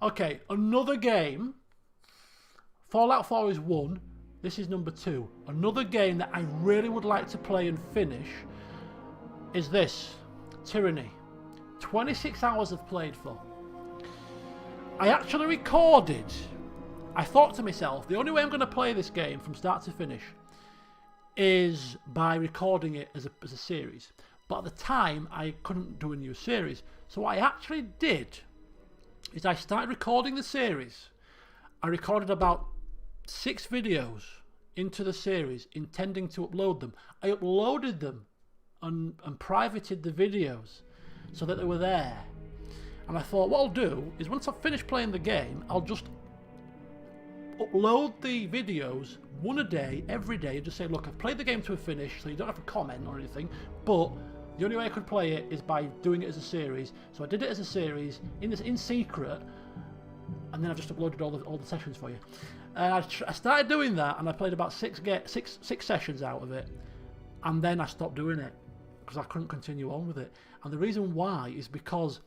Speaker 1: Okay, another game. Fallout 4 is 1. This is number 2. Another game that I really would like to play and finish is this. Tyranny. 26 hours I've played for. I actually recorded. I thought to myself, the only way I'm going to play this game from start to finish is by recording it as a series. But at the time, I couldn't do a new series. So what I actually did is I started recording the series. I recorded about 6 videos into the series, intending to upload them. I uploaded them and privated the videos so that they were there. And I thought what I'll do is once I've finished playing the game, I'll just upload the videos one a day, every day, and just say, look, I've played the game to a finish, so you don't have to comment or anything, but the only way I could play it is by doing it as a series. So I did it as a series in secret, and then I've just uploaded all the sessions for you. I started doing that, and I played about six sessions out of it, and then I stopped doing it because I couldn't continue on with it. And the reason why is because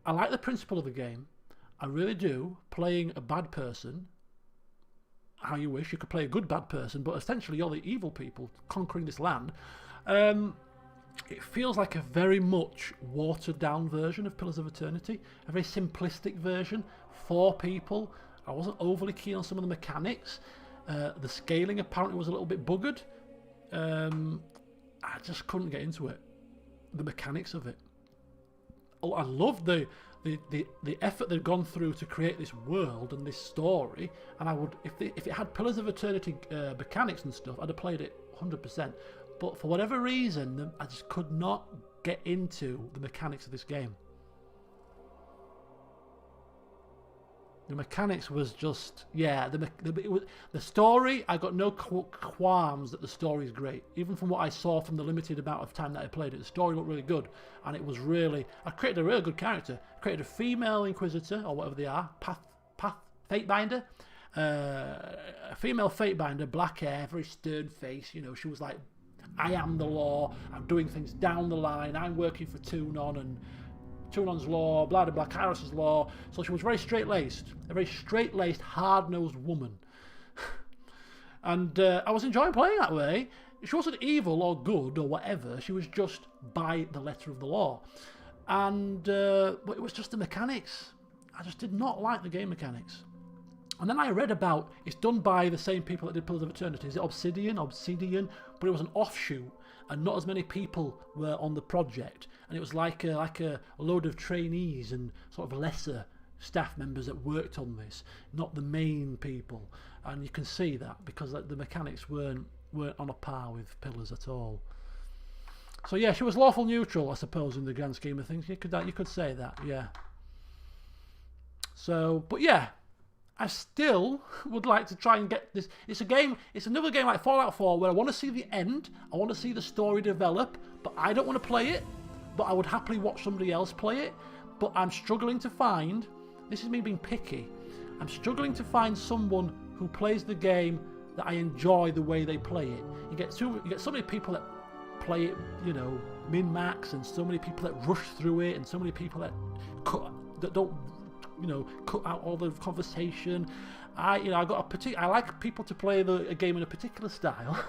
Speaker 1: I like the principle of the game. I really do. Playing a bad person, how you wish. You could play a good bad person, but essentially you're the evil people conquering this land. It feels like a very much watered down version of Pillars of Eternity, a very simplistic version. 4 people. I wasn't overly keen on some of the mechanics. The scaling apparently was a little bit buggered. I just couldn't get into it. The mechanics of it. Oh, I love the effort they've gone through to create this world and this story. And I would, if it had Pillars of Eternity mechanics and stuff, I'd have played it 100%. But for whatever reason, I just could not get into the mechanics of this game. The mechanics was just, yeah, the story, I got no qualms that the story is great. Even from what I saw from the limited amount of time that I played it, the story looked really good. And it was really, I created a really good character. I created a female Inquisitor, or whatever they are, Fatebinder. A female Fatebinder, black hair, very stern face, you know, she was like, I am the law, I'm doing things down the line, I'm working for Tunon, and Tunon's law, blah, blah, blah, Kairos' law. So she was very straight-laced, a very straight-laced, hard-nosed woman. And I was enjoying playing that way. She wasn't evil or good or whatever, she was just by the letter of the law. And but it was just the mechanics. I just did not like the game mechanics. And then I read about, it's done by the same people that did Pillars of Eternity. Is it Obsidian? But it was an offshoot, and not as many people were on the project. And it was like a load of trainees and sort of lesser staff members that worked on this, not the main people. And you can see that because the mechanics weren't on a par with Pillars at all. So yeah, she was lawful neutral, I suppose, in the grand scheme of things. You could say that, yeah. So, but yeah. I still would like to try and get this. It's another game like Fallout 4 where I want to see the end, I want to see the story develop, but I don't want to play it, but I would happily watch somebody else play it. But I'm struggling to find, this is me being picky, I'm struggling to find someone who plays the game that I enjoy the way they play it. You get so many people that play it, you know, min-max, and so many people that rush through it, and so many people that don't, you know, cut out all the conversation. I like people to play a game in a particular style,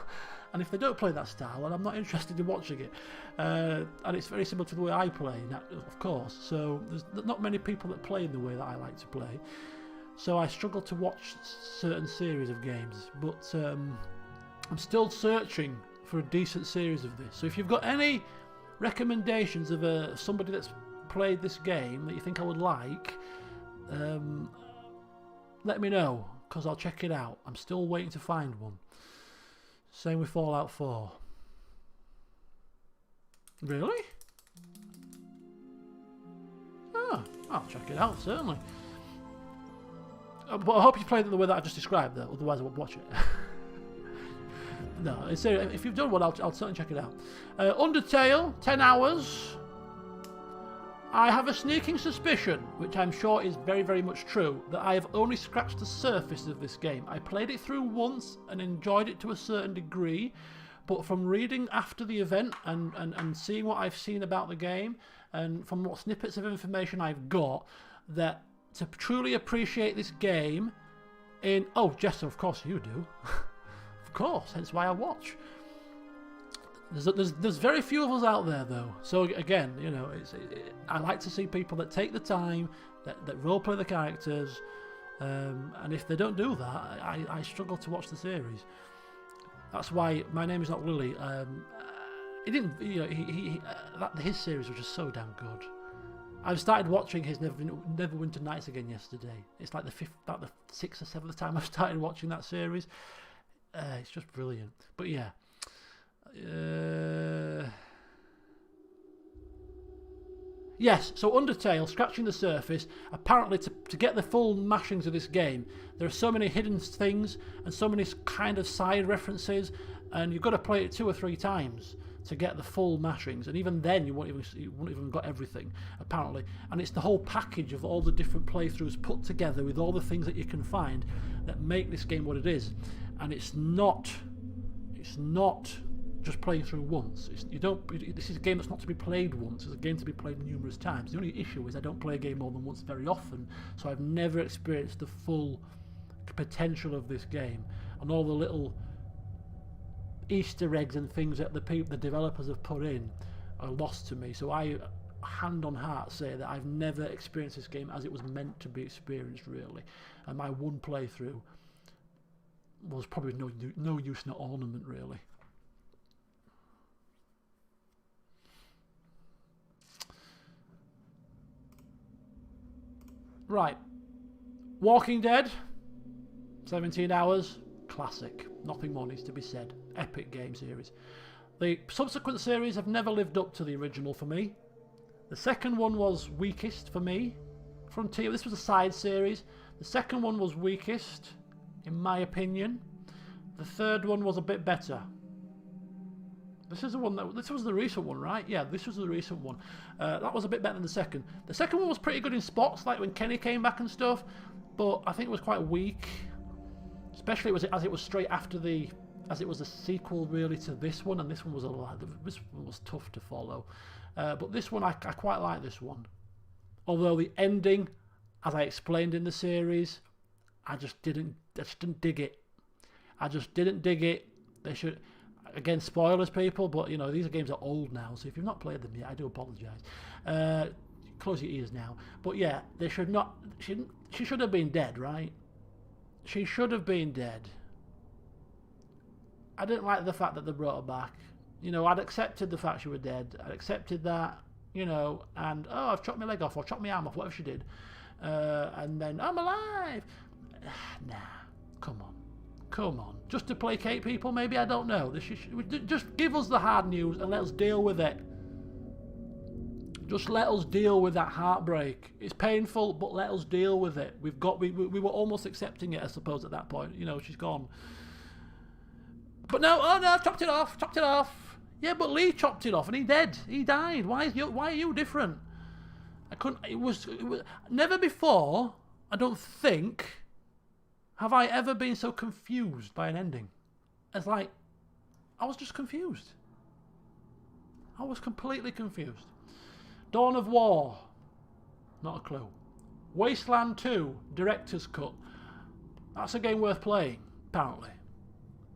Speaker 1: and if they don't play that style, then I'm not interested in watching it. And it's very similar to the way I play, of course. So there's not many people that play in the way that I like to play. So I struggle to watch certain series of games, but I'm still searching for a decent series of this. So if you've got any recommendations of somebody that's played this game that you think I would like, let me know, because I'll check it out. I'm still waiting to find one. Same with Fallout 4. Really? Oh, I'll check it out, certainly. But I hope you played it the way that I just described, though. Otherwise, I won't watch it. No, if you've done one, I'll certainly check it out. Undertale, 10 hours. I have a sneaking suspicion, which I'm sure is very, very much true, that I have only scratched the surface of this game. I played it through once and enjoyed it to a certain degree, but from reading after the event and seeing what I've seen about the game, and from what snippets of information I've got, that to truly appreciate this game in... Oh, Jester, of course you do. Of course, hence why I watch. There's very few of us out there, though. So again, you know, I like to see people that take the time, that roleplay the characters, and if they don't do that, I struggle to watch the series. That's why My Name Is Not Lily. He didn't, you know, his series was just so damn good. I've started watching his Neverwinter Nights again yesterday. It's like about the 6th or 7th time I've started watching that series. It's just brilliant. But yeah. Yes, so Undertale, scratching the surface. Apparently, to get the full mashings of this game, there are so many hidden things and so many kind of side references, and you've got to play it 2 or 3 times to get the full mashings, and even then you won't even got everything, apparently. And it's the whole package of all the different playthroughs put together with all the things that you can find that make this game what it is. And it's not just playing through once. This is a game that's not to be played once. It's a game to be played numerous times. The only issue is I don't play a game more than once very often, so I've never experienced the full potential of this game and all the little Easter eggs and things that the developers have put in are lost to me. So I, hand on heart, say that I've never experienced this game as it was meant to be experienced, really. And my one playthrough was probably no use, no ornament, really. Right, Walking Dead, 17 hours, classic. Nothing more needs to be said. Epic game series. The subsequent series have never lived up to the original for me. The second one was weakest for me. Frontier, this was a side series. The second one was weakest, in my opinion. The third one was a bit better. This was the recent one, right? Yeah, this was the recent one. That was a bit better than the second. The second one was pretty good in spots, like when Kenny came back and stuff, but I think it was quite weak. Especially as it was straight after as it was a sequel really to this one, and this one was tough to follow. But this one, I quite like this one. Although the ending, as I explained in the series, I just didn't dig it. I just didn't dig it. They should, again, spoilers, people, but you know these games are old now, so if you've not played them yet, I do apologise. Close your ears now. But yeah, they should not. She should have been dead, right? She should have been dead. I didn't like the fact that they brought her back. You know, I'd accepted the fact she was dead. I'd accepted that, you know, and, oh, I've chopped my leg off or chopped my arm off, whatever she did. And then, I'm alive. Nah, come on. Just to placate people, maybe, I don't know. Just give us the hard news and let us deal with it. Just let us deal with that heartbreak. It's painful, but let us deal with it. We were almost accepting it, I suppose, at that point. You know, she's gone. But no, oh no, chopped it off. Yeah, but Lee chopped it off, and he died. Why are you different? It was never before, I don't think, have I ever been so confused by an ending. It's like, I was just confused. I was completely confused. Dawn of War, not a clue. Wasteland 2, Director's Cut. That's a game worth playing, apparently.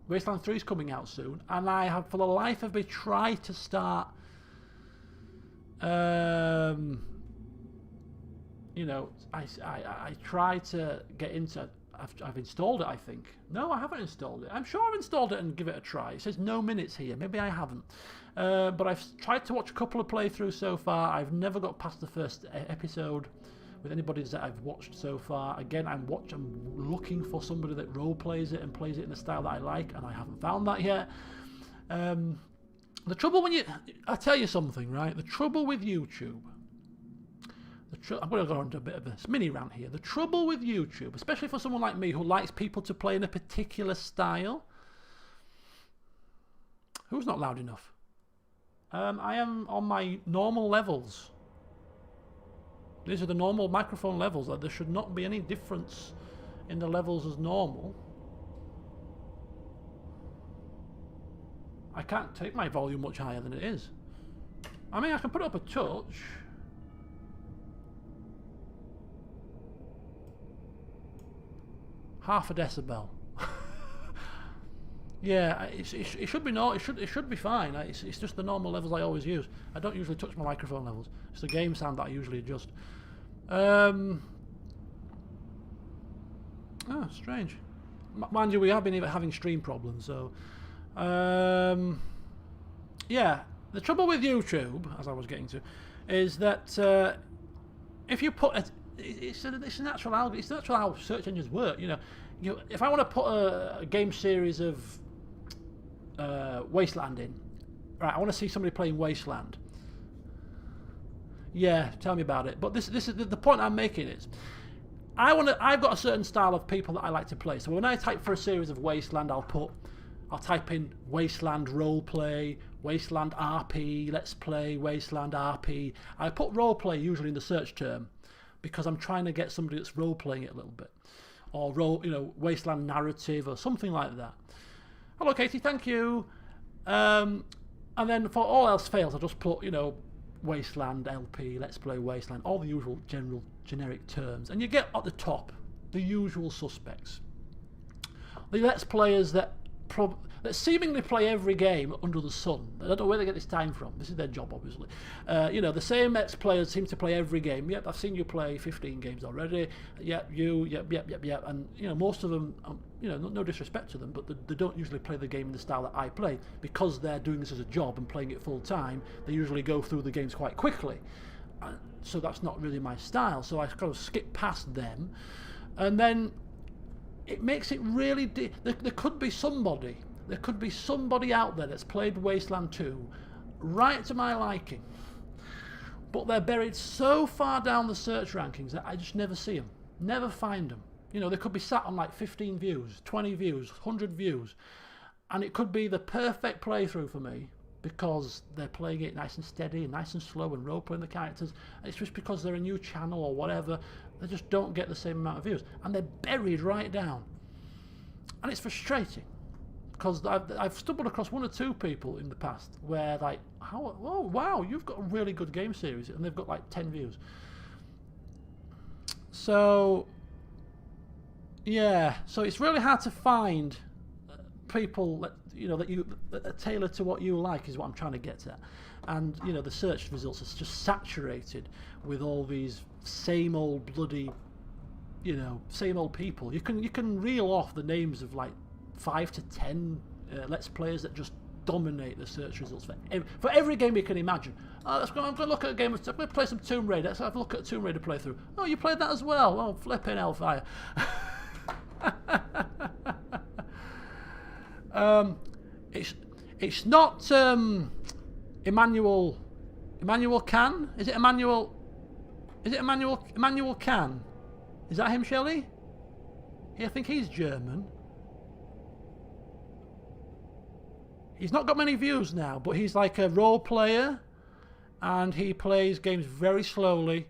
Speaker 1: Wasteland 3 is coming out soon, and I have, for the life of me, tried to start, you know, I tried to get into, I've installed it, I think. No, I haven't installed it. I'm sure I've installed it and give it a try. It says no minutes here. Maybe I haven't. But I've tried to watch a couple of playthroughs so far. I've never got past the first episode with anybody that I've watched so far. Again, I'm looking for somebody that role plays it and plays it in the style that I like, and I haven't found that yet. The trouble when I tell you something, right? The trouble with YouTube. I'm going to go on to a bit of a mini rant here. The trouble with YouTube, especially for someone like me who likes people to play in a particular style. Who's not loud enough? I am on my normal levels. These are the normal microphone levels. There should not be any difference in the levels as normal. I can't take my volume much higher than it is. I mean, I can put it up a touch. Half a decibel. Yeah, it should be it should be fine. It's just the normal levels I always use. I don't usually touch my microphone levels. It's the game sound that I usually adjust. Oh, strange. Mind you, we have been even having stream problems. So, yeah. The trouble with YouTube, as I was getting to, is that if you put it's a natural algorithm. It's natural how search engines work. You know, if I want to put a game series of Wasteland in, right? I want to see somebody playing Wasteland. Yeah, tell me about it. But this is the point I'm making is, I've got a certain style of people that I like to play. So when I type for a series of Wasteland, I'll type in Wasteland Roleplay, Wasteland RP, Let's Play, Wasteland RP. I put roleplay usually in the search term because I'm trying to get somebody that's role-playing it a little bit. Or Wasteland Narrative or something like that. Hello Katie, thank you. And then for all else fails, I just put, Wasteland LP, Let's Play Wasteland, all the usual generic terms. And you get at the top the usual suspects. The Let's Players that seemingly play every game under the sun. I don't know where they get this time from. This is their job, obviously. The same Let's Players seem to play every game. Yep, I've seen you play 15 games already. Yep, yep. And, most of them, no disrespect to them, but they don't usually play the game in the style that I play. Because they're doing this as a job and playing it full time, they usually go through the games quite quickly. So that's not really my style. So I kind of skip past them. And then it makes it really... There could be somebody out there that's played Wasteland 2 right to my liking, but they're buried so far down the search rankings that I just never see them, never find them. They could be sat on like 15 views, 20 views, 100 views, and it could be the perfect playthrough for me because they're playing it nice and steady and nice and slow and role-playing the characters, and it's just because they're a new channel or whatever, they just don't get the same amount of views, and they're buried right down, and it's frustrating. Because I've stumbled across one or two people in the past where oh wow, you've got a really good game series, and they've got like 10 views. So yeah, so it's really hard to find people that tailor to what you like is what I'm trying to get at. And the search results are just saturated with all these same old bloody, same old people. You can reel off the names of like 5 to 10 Let's Players that just dominate the search results for every game you can imagine. I'm going to look at a game. I'm going to play some Tomb Raider. Let's have a look at a Tomb Raider playthrough. Oh, you played that as well? Oh, flipping hellfire. It's not Emmanuel Can? Is it Emmanuel? Is it Emmanuel Can? Is that him, Shelley? Yeah, I think he's German. He's not got many views now, but he's like a role player, and he plays games very slowly,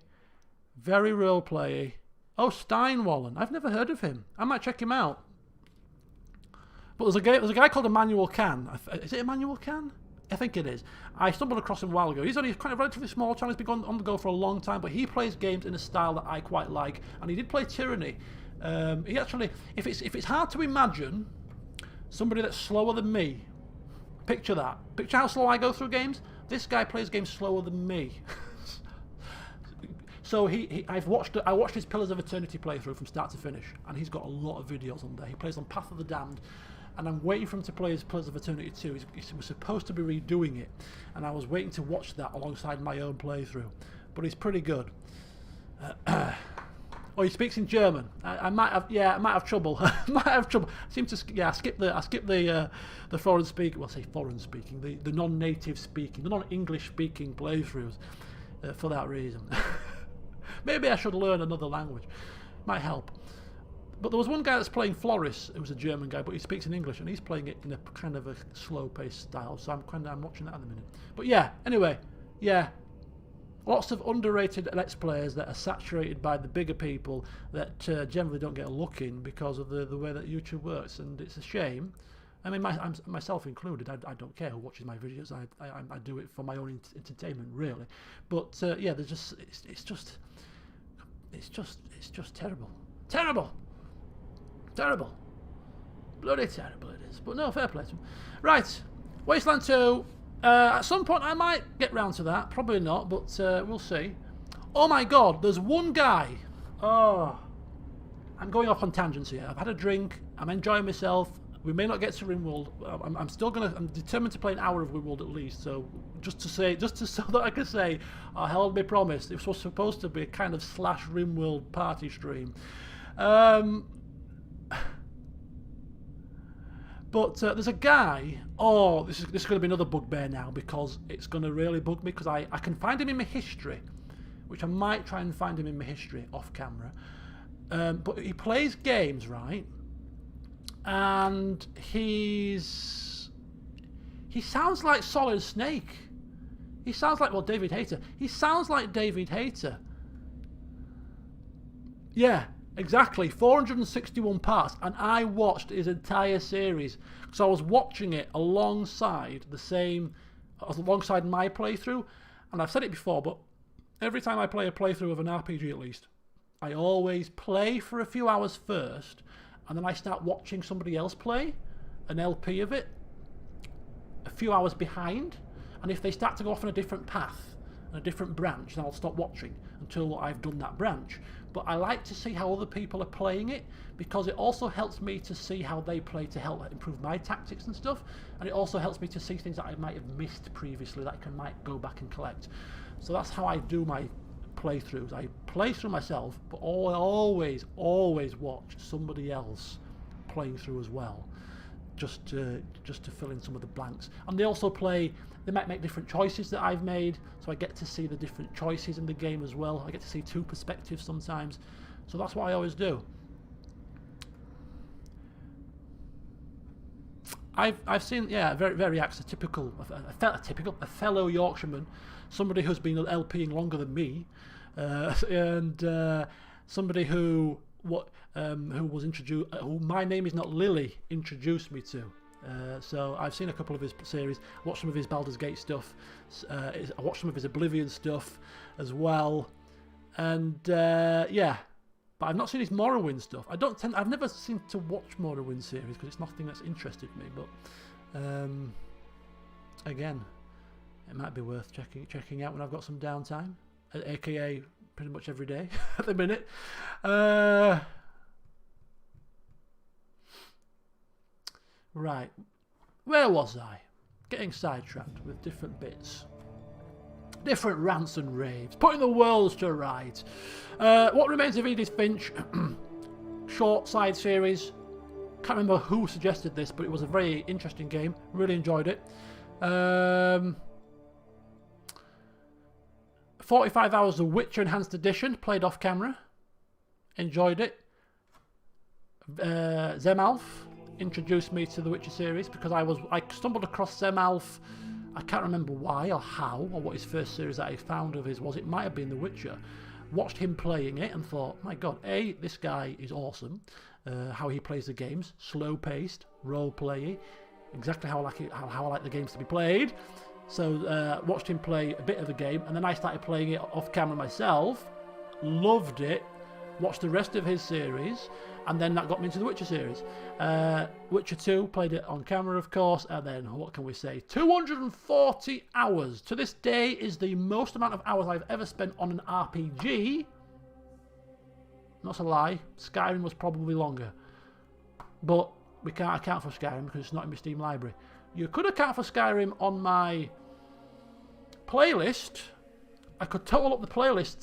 Speaker 1: very role play. Oh, Steinwallen. I've never heard of him. I might check him out. But there's a guy called Emmanuel Can. Is it Emmanuel Can? I think it is. I stumbled across him a while ago. He's only kind of relatively small channel. He's been on the go for a long time, but he plays games in a style that I quite like, and he did play Tyranny. He actually, if it's hard to imagine somebody that's slower than me. Picture that. Picture how slow I go through games. This guy plays games slower than me. So I watched his Pillars of Eternity playthrough from start to finish, and he's got a lot of videos on there. He plays on Path of the Damned, and I'm waiting for him to play his Pillars of Eternity 2. He was supposed to be redoing it, and I was waiting to watch that alongside my own playthrough. But he's pretty good. Oh, he speaks in German. I might have, I might have trouble. I might have trouble. I seem to, I skip the foreign speaking. Well, I say foreign speaking, the non-native speaking, the non-English speaking playthroughs, for that reason. Maybe I should learn another language. Might help. But there was one guy that's playing Floris. It was a German guy, but he speaks in English, and he's playing it in a kind of a slow-paced style. So I'm watching that at the minute. But yeah, anyway, yeah. Lots of underrated Let's Players that are saturated by the bigger people that generally don't get a look in because of the way that YouTube works, and it's a shame. I mean, myself included. I don't care who watches my videos. I do it for my own entertainment, really. But yeah, there's just it's just terrible, terrible, bloody terrible it is. But no, fair play to them. Right, Wasteland 2. At some point I might get round to that, probably not, but we'll see. Oh my god, there's one guy. Oh, I'm going off on tangents here. I've had a drink, I'm enjoying myself. We may not get to Rimworld. I'm determined to play an hour of Rimworld at least, so so that I can say I held my promise. It was supposed to be a kind of slash Rimworld party stream. But there's a guy. Oh, this is going to be another bugbear now, because it's going to really bug me, because I can find him in my history, which I might try and find him in my history off camera. But he plays games, right? And he sounds like Solid Snake. He sounds like, well, David Hayter. He sounds like David Hayter. Yeah. Exactly, 461 parts, and I watched his entire series. So I was watching it alongside my playthrough, and I've said it before, but every time I play a playthrough of an RPG at least, I always play for a few hours first, and then I start watching somebody else play an LP of it a few hours behind, and if they start to go off on a different path, and a different branch, then I'll stop watching until I've done that branch. But I like to see how other people are playing it, because it also helps me to see how they play to help improve my tactics and stuff, and it also helps me to see things that I might have missed previously that I might go back and collect. So that's how I do my playthroughs. I play through myself, but I always watch somebody else playing through as well, just to fill in some of the blanks. And they also they might make different choices that I've made, so I get to see the different choices in the game as well. I get to see two perspectives sometimes, so that's what I always do. I've seen, yeah, very a fellow Yorkshireman, somebody who's been LPing longer than me, and somebody who was introduced, who My Name Is Not Lily introduced me to. So I've seen a couple of his series, watched some of his Baldur's Gate stuff, I watched some of his Oblivion stuff as well, and yeah, but I've not seen his Morrowind stuff. I've never seemed to watch Morrowind series because it's nothing that's interested me, but again, it might be worth checking out when I've got some downtime, aka pretty much every day at the minute. Right, where was I? Getting sidetracked with different bits. Different rants and raves. Putting the worlds to rights. What Remains of Edith Finch. Short side series. Can't remember who suggested this, but it was a very interesting game. Really enjoyed it. 45 hours of Witcher Enhanced Edition. Played off camera. Enjoyed it. Zemalf introduced me to the Witcher series, because I stumbled across Zemalf. I can't remember why or how, or what his first series that I found of his was. It might have been The Witcher. Watched him playing it and thought, my god, this guy is awesome. How he plays the games, slow paced, role play, exactly how I like it, how I like the games to be played. So watched him play a bit of the game, and then I started playing it off camera myself. Loved it. Watched the rest of his series, and then that got me into the Witcher series. Witcher 2, played it on camera, of course, and then, what can we say, 240 hours. To this day is the most amount of hours I've ever spent on an RPG. Not a lie, Skyrim was probably longer. But we can't account for Skyrim because it's not in my Steam library. You could account for Skyrim on my playlist. I could total up the playlist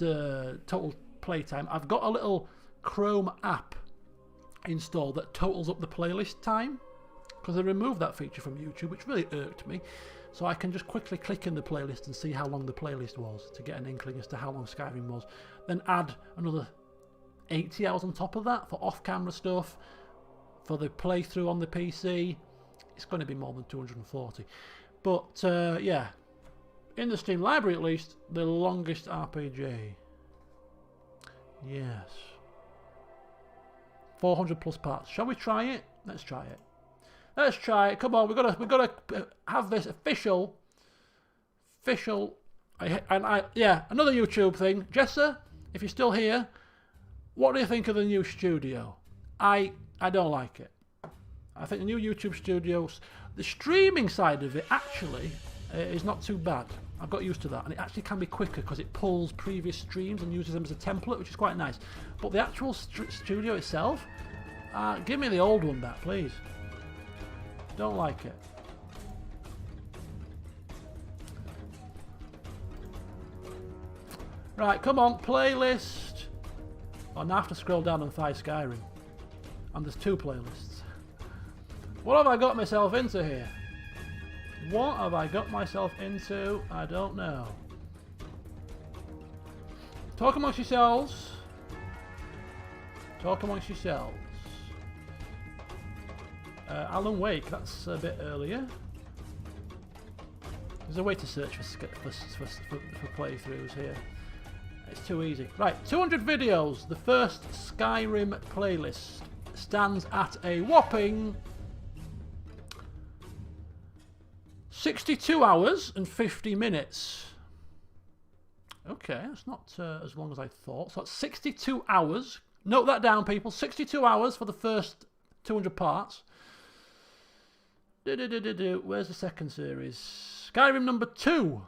Speaker 1: total playtime. I've got a little Chrome app installed that totals up the playlist time, because they removed that feature from YouTube, which really irked me. So I can just quickly click in the playlist and see how long the playlist was to get an inkling as to how long Skyrim was. Then add another 80 hours on top of that for off-camera stuff, for the playthrough on the PC. It's going to be more than 240. But yeah, in the Steam library at least, the longest RPG. Yes. 400 plus parts. Shall we try it? Let's try it. Let's try it. Come on, we've got to have this official. Yeah, another YouTube thing. Jessa, if you're still here, what do you think of the new studio? I don't like it. I think the new YouTube studios, the streaming side of it actually is not too bad. I've got used to that, and it actually can be quicker because it pulls previous streams and uses them as a template, which is quite nice. But the actual studio itself, give me the old one back, please. Don't like it. Right, come on, playlist. Oh, now I have to scroll down and find Skyrim. And there's 2 playlists. What have I got myself into here? What have I got myself into? I don't know. Talk amongst yourselves. Talk amongst yourselves. Alan Wake, that's a bit earlier. There's a way to search for playthroughs here. It's too easy. Right, 200 videos. The first Skyrim playlist stands at a whopping 62 hours and 50 minutes. Okay, that's not as long as I thought. So that's 62 hours. Note that down, people. 62 hours for the first 200 parts. Where's the second series? Skyrim number 2.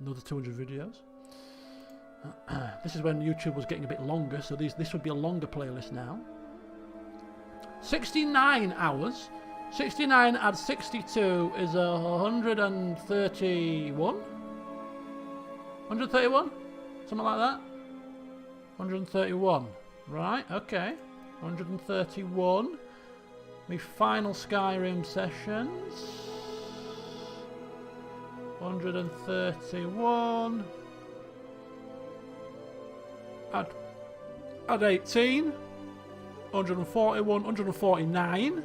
Speaker 1: Another 200 videos. This is when YouTube was getting a bit longer, so this would be a longer playlist now. 69 hours. 69 add 62 is 131? 131? Something like that? 131. Right, okay. 131. My final Skyrim sessions. 131. Add 18. 141. 149.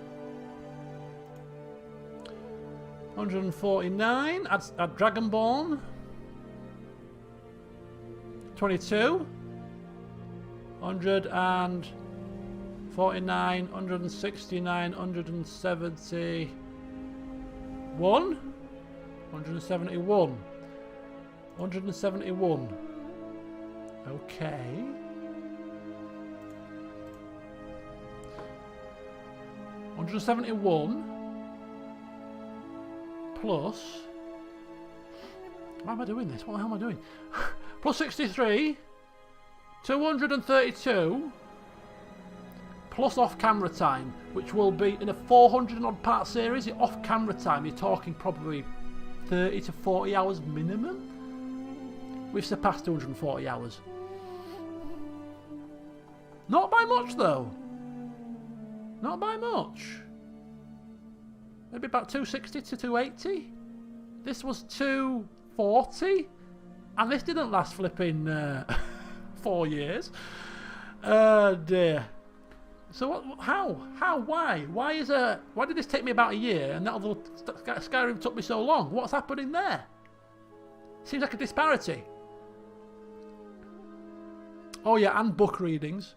Speaker 1: 149. Add Dragonborn. 22. 149, 169, 171. 171. 171. Okay. 171 plus. Why am I doing this? What the hell am I doing? Plus 63. 232 plus off-camera time, which will be in a 400 odd part series. The off-camera time, you're talking probably 30 to 40 hours minimum. We've surpassed 240 hours. Not by much though. Not by much. Maybe about 260 to 280. This was 240, and this didn't last flipping 4 years. Oh dear. So what? How? Why? Why did this take me about a year and that other Skyrim took me so long? What's happening there? Seems like a disparity. Oh yeah, and book readings.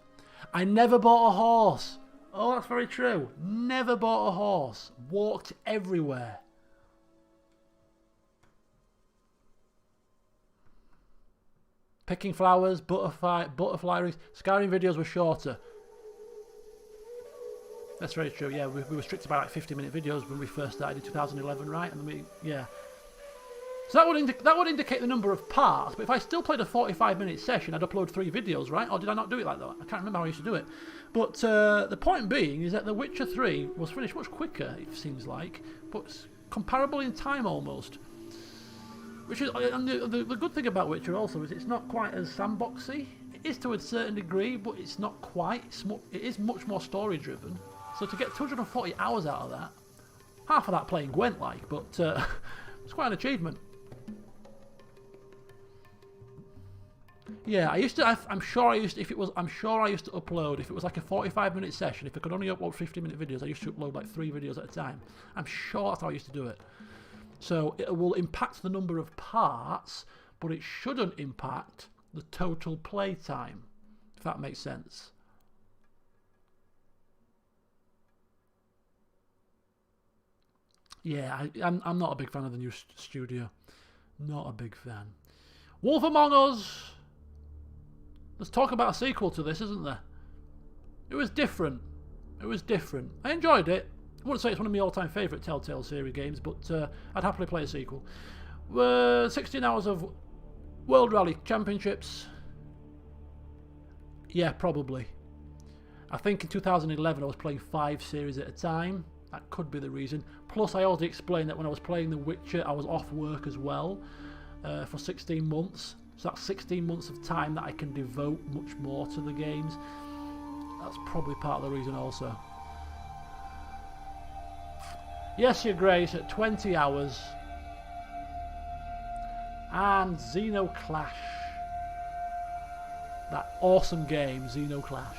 Speaker 1: I never bought a horse. Oh, that's very true. Never bought a horse. Walked everywhere. Picking flowers, butterfly rings. Skyrim videos were shorter. That's very true. Yeah, we were strict about like 50-minute videos when we first started in 2011, right? And yeah. So that would indicate the number of parts. But if I still played a 45-minute session, I'd upload 3 videos, right? Or did I not do it like that? I can't remember how I used to do it. But the point being is that The Witcher 3 was finished much quicker, it seems like, but comparable in time almost. Which is, and the good thing about Witcher also is it's not quite as sandboxy. is to a certain degree, but it's not quite. It is much more story driven. So to get 240 hours out of that, half of that playing Gwent like, but it's quite an achievement. Yeah, I'm sure I used to upload, if it was like a 45-minute session, if I could only upload 50-minute videos, I used to upload like 3 videos at a time. I'm sure that's how I used to do it. So it will impact the number of parts, but it shouldn't impact the total play time, if that makes sense. Yeah, I'm not a big fan of the new studio. Not a big fan. Wolf Among Us! Let's talk about a sequel to this, isn't there? It was different. It was different. I enjoyed it. I wouldn't say it's one of my all-time favourite Telltale series games, but I'd happily play a sequel. 16 hours of World Rally Championships. Yeah, probably. I think in 2011 I was playing 5 series at a time. That could be the reason. Plus, I already explained that when I was playing The Witcher, I was off work as well for 16 months. So that's 16 months of time that I can devote much more to the games. That's probably part of the reason also. Yes, Your Grace, at 20 hours. And Xenoclash. That awesome game, Xenoclash.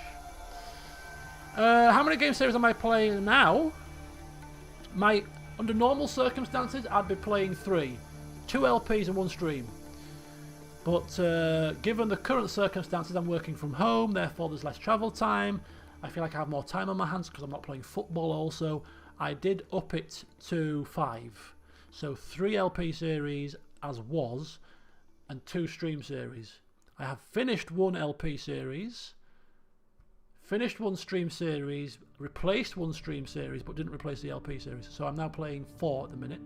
Speaker 1: How many game series am I playing now? Under normal circumstances, I'd be playing 3. 2 LPs and 1 stream. But given the current circumstances, I'm working from home, therefore there's less travel time. I feel like I have more time on my hands because I'm not playing football also. I did up it to 5. So 3 LP series as was, and 2 stream series. I have finished 1 LP series, finished 1 stream series, replaced 1 stream series, but didn't replace the LP series. So I'm now playing 4 at the minute.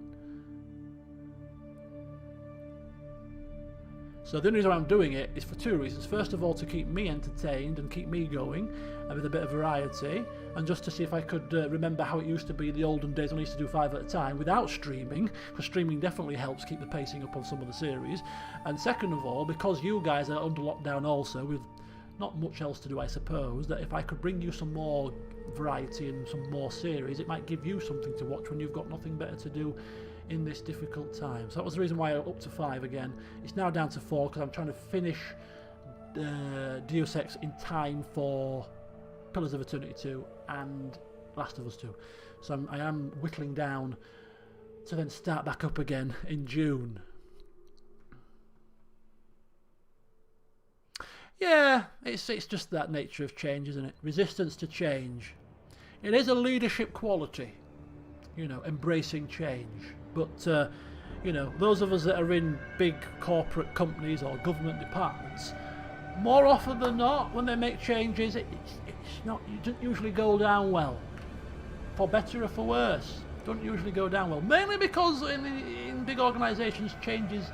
Speaker 1: So the only reason I'm doing it is for 2 reasons. First of all, to keep me entertained and keep me going, and with a bit of variety, and just to see if I could remember how it used to be in the olden days when I used to do 5 at a time without streaming, because streaming definitely helps keep the pacing up on some of the series. And second of all, because you guys are under lockdown also, with not much else to do, I suppose, that if I could bring you some more variety and some more series, it might give you something to watch when you've got nothing better to do in this difficult time. So that was the reason why I up to 5 again. It's now down to 4 because I'm trying to finish Deus Ex in time for Pillars of Eternity 2 and Last of Us 2. So I am whittling down to then start back up again in June. Yeah, it's just that nature of change, isn't it? Resistance to change. It is a leadership quality, you know, embracing change. But, you know, those of us that are in big corporate companies or government departments, more often than not, when they make changes, it doesn't usually go down well. For better or for worse, it doesn't usually go down well. Mainly because in big organisations, changes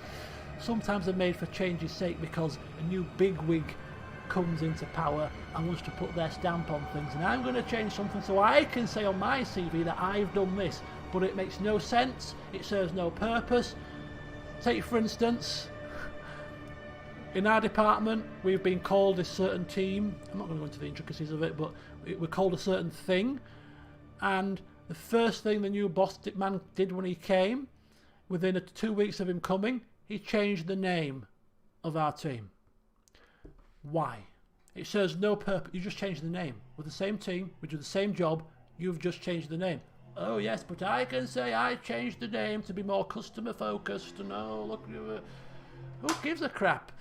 Speaker 1: sometimes are made for change's sake because a new bigwig comes into power and wants to put their stamp on things. And I'm going to change something so I can say on my CV that I've done this. But it makes no sense, it serves no purpose. Take for instance, in our department we've been called a certain team. I'm not going to go into the intricacies of it, but we're called a certain thing, and the first thing the new boss man did when he came, within 2 weeks of him coming, he changed the name of our team. Why? It serves no purpose. You just changed the name. We're the same team, we do the same job, you've just changed the name. Oh yes, but I can say I changed the name to be more customer focused. No, look, who gives a crap?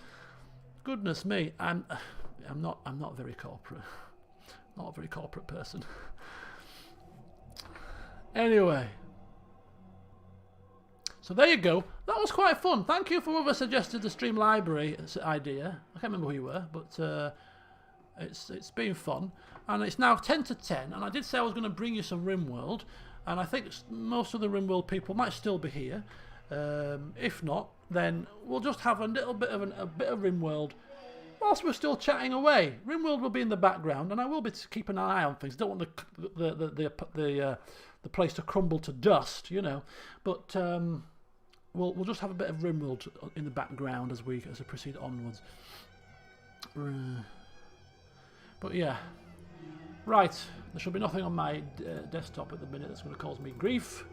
Speaker 1: Goodness me, I'm not very corporate. Not a very corporate person. Anyway, so there you go. That was quite fun. Thank you for whoever suggested the stream library idea. I can't remember who you were, but it's been fun. And it's now 10 to 10, and I did say I was going to bring you some Rimworld, and I think most of the Rimworld people might still be here. If not, then we'll just have a little bit of a bit of Rimworld whilst we're still chatting away. Rimworld will be in the background, and I will be keeping an eye on things. Don't want the place to crumble to dust, you know. But we'll just have a bit of Rimworld in the background as we proceed onwards. But yeah. Right. There should be nothing on my desktop at the minute that's going to cause me grief.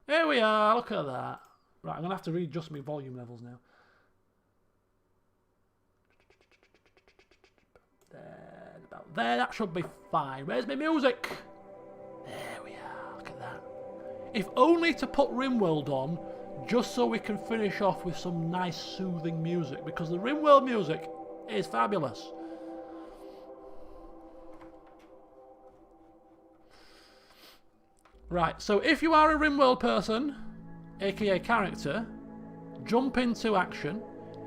Speaker 1: Here we are. Look at that. Right, I'm going to have to readjust my volume levels now. There, about there. That should be fine. Where's my music? There we are. Look at that. If only to put Rimworld on, just so we can finish off with some nice soothing music, because the Rimworld music is fabulous. Right, so if you are a Rimworld person, aka character, jump into action.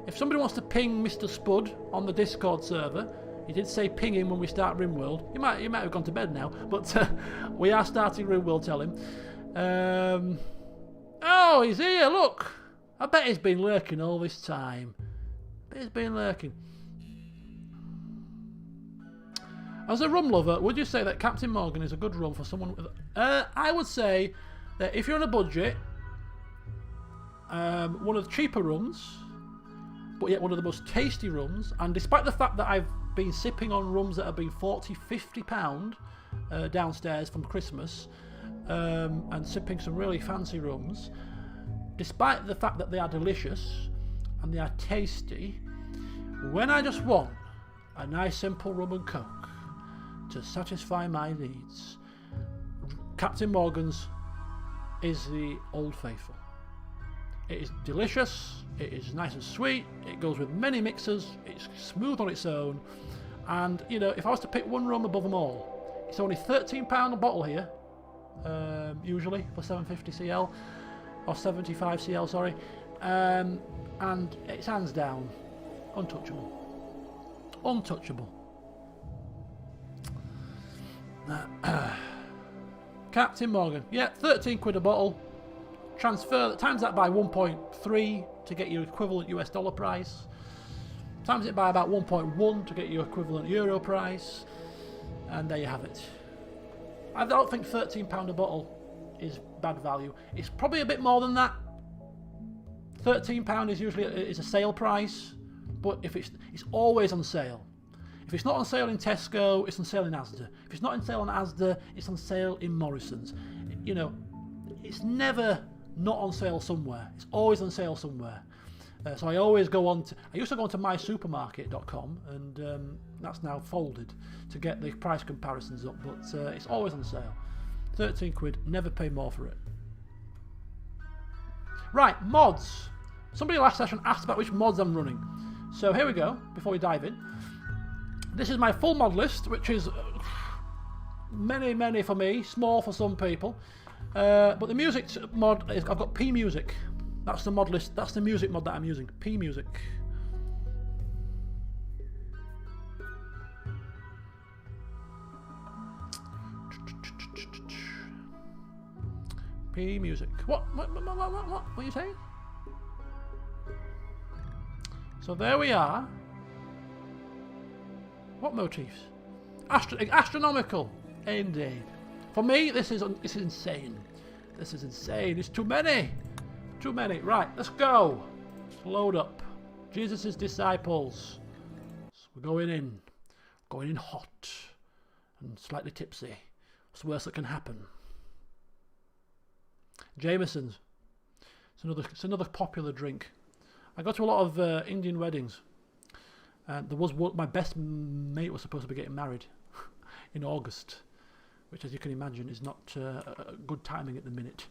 Speaker 1: If somebody wants to ping Mr. Spud on the Discord server, he did say ping him when we start Rimworld. You might have gone to bed now, but we are starting Rimworld, tell him. Oh, he's here, look! I bet he's been lurking all this time. I bet he's been lurking. As a rum lover, would you say that Captain Morgan is a good rum for someone with... I would say that if you're on a budget, one of the cheaper rums, but yet one of the most tasty rums, and despite the fact that I've been sipping on rums that have been £40, £50 downstairs from Christmas, and sipping some really fancy rums, despite the fact that they are delicious and they are tasty, when I just want a nice simple rum and coke to satisfy my needs, Captain Morgan's is the Old Faithful. It is delicious, it is nice and sweet, it goes with many mixers, it's smooth on its own, and you know, if I was to pick one rum above them all, it's only £13 a bottle here, usually for 750cl, or 75cl, sorry, and it's hands down untouchable. Untouchable. Captain Morgan, yeah, 13 quid a bottle. Transfer, times that by 1.3 to get your equivalent US dollar price. Times it by about 1.1 to get your equivalent euro price. And there you have it. I don't think £13 a bottle is bad value. It's probably a bit more than that. £13 is usually a sale price, but if it's always on sale. If it's not on sale in Tesco, it's on sale in Asda. If it's not on sale in Asda, it's on sale in Morrison's. You know, it's never not on sale somewhere. It's always on sale somewhere. So I always go on to... I used to go on to mysupermarket.com, and that's now folded to get the price comparisons up, but it's always on sale. 13 quid, never pay more for it. Right, mods. Somebody last session asked about which mods I'm running. So here we go, before we dive in. This is my full mod list, which is many for me, small for some people. But the music mod, I've got P Music. That's the mod list, that's the music mod that I'm using. P Music. P Music. What are you saying? So there we are. What motifs? Astronomical, indeed. For me, this is insane. This is insane. It's too many. Too many. Right, let's go. Let's load up. Jesus' disciples. So we're going in hot and slightly tipsy. What's the worst that can happen? Jameson's. It's another popular drink. I go to a lot of Indian weddings. There was one, my best mate was supposed to be getting married in August, which, as you can imagine, is not good timing at the minute.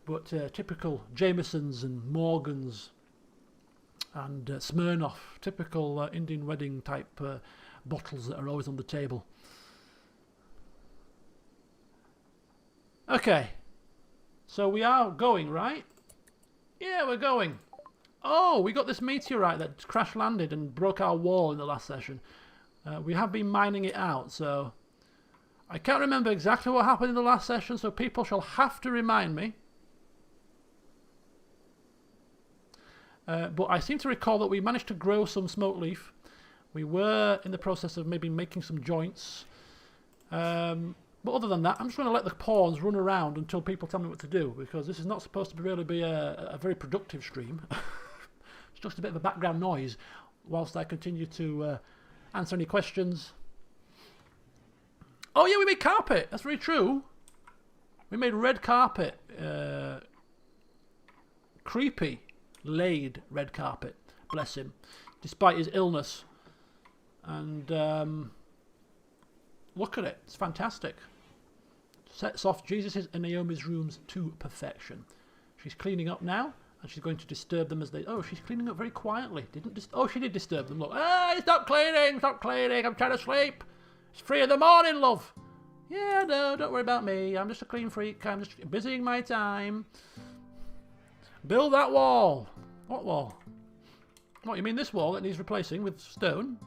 Speaker 1: But typical Jamesons and Morgans and Smirnoff, typical Indian wedding type bottles that are always on the table. Okay, so we are going, right? Yeah, we're going. Oh, we got this meteorite that crash landed and broke our wall in the last session. We have been mining it out, so I can't remember exactly what happened in the last session, so people shall have to remind me. But I seem to recall that we managed to grow some smoke leaf. We were in the process of maybe making some joints. But other than that, I'm just going to let the pawns run around until people tell me what to do, because this is not supposed to really be a very productive stream. It's just a bit of a background noise whilst I continue to answer any questions. Oh yeah, we made carpet. That's very true. We made red carpet. Creepy laid red carpet. Bless him. Despite his illness. And look at it. It's fantastic. Sets off Jesus' and Naomi's rooms to perfection. She's cleaning up now. And she's going to disturb them as they... Oh, she's cleaning up very quietly. Oh, she did disturb them. Look. Hey, stop cleaning. Stop cleaning. I'm trying to sleep. It's 3 in the morning, love. Yeah, no, don't worry about me. I'm just a clean freak. I'm just busying my time. Build that wall. What wall? What, you mean this wall that needs replacing with stone?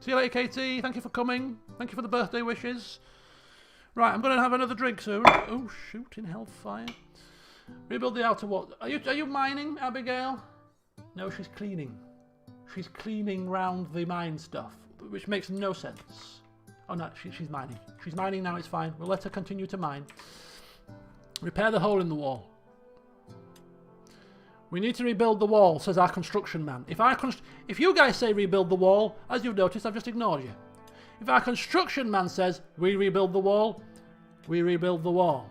Speaker 1: See you later, Katie. Thank you for coming. Thank you for the birthday wishes. Right, I'm going to have another drink soon. Oh, shoot, in hellfire. Rebuild the outer wall. Are you mining, Abigail? No, she's cleaning. She's cleaning round the mine stuff, which makes no sense. Oh no, she's mining. She's mining now, it's fine. We'll let her continue to mine. Repair the hole in the wall. We need to rebuild the wall, says our construction man. If you guys say rebuild the wall, as you've noticed, I've just ignored you. If our construction man says we rebuild the wall, we rebuild the wall.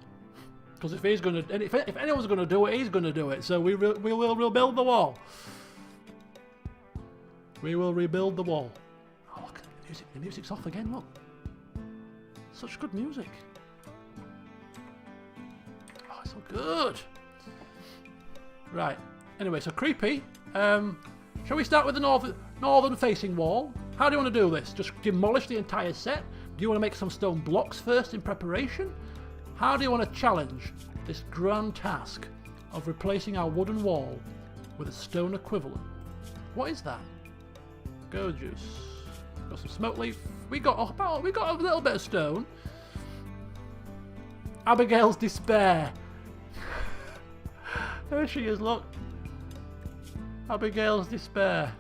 Speaker 1: Because if anyone's going to do it, he's going to do it. So we will rebuild the wall. We will rebuild the wall. Oh, look, the music's off again, look. Such good music. Oh, it's so good. Right. Anyway, so creepy. Shall we start with the northern facing wall? How do you want to do this? Just demolish the entire set? Do you want to make some stone blocks first in preparation? How do you want to challenge this grand task of replacing our wooden wall with a stone equivalent? What is that? Go juice. Got some smoke leaf. We got a little bit of stone. Abigail's despair. There she is, look. Abigail's despair.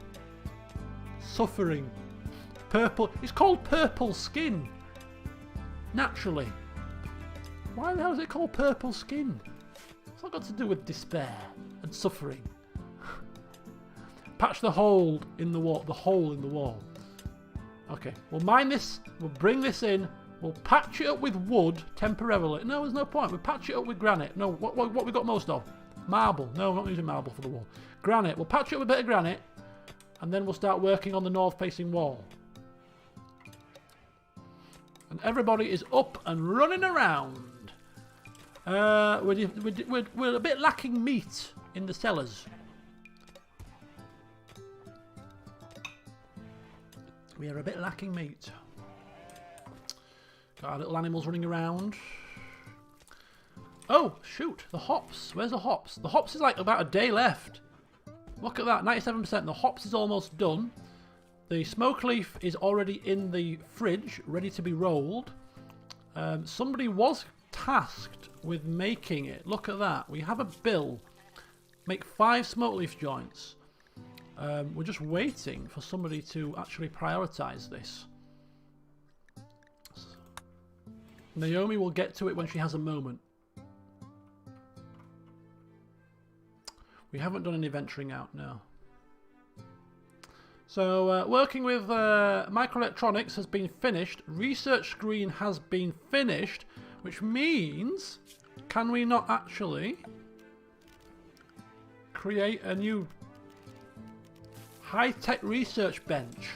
Speaker 1: Suffering. Purple. It's called purple skin. Naturally. Why the hell is it called purple skin? It's not got to do with despair and suffering. Patch the hole in the wall. The hole in the wall. Okay, we'll mine this. We'll bring this in. We'll patch it up with wood temporarily. No, there's no point. We'll patch it up with granite. No, what we got most of? Marble. No, I'm not using marble for the wall. Granite. We'll patch it up with a bit of granite. And then we'll start working on the north-facing wall. And everybody is up and running around. We're a bit lacking meat in the cellars. We are a bit lacking meat. Got our little animals running around. Oh, shoot. The hops. Where's the hops? The hops is like about a day left. Look at that. 97%. The hops is almost done. The smoke leaf is already in the fridge, ready to be rolled. Somebody was tasked with making it. Look at that. We have a bill. Make 5 smoke leaf joints. We're just waiting for somebody to actually prioritise this. Naomi will get to it when she has a moment. We haven't done any venturing out, no. So, working with microelectronics has been finished. Research screen has been finished, which means, can we not actually create a new high-tech research bench?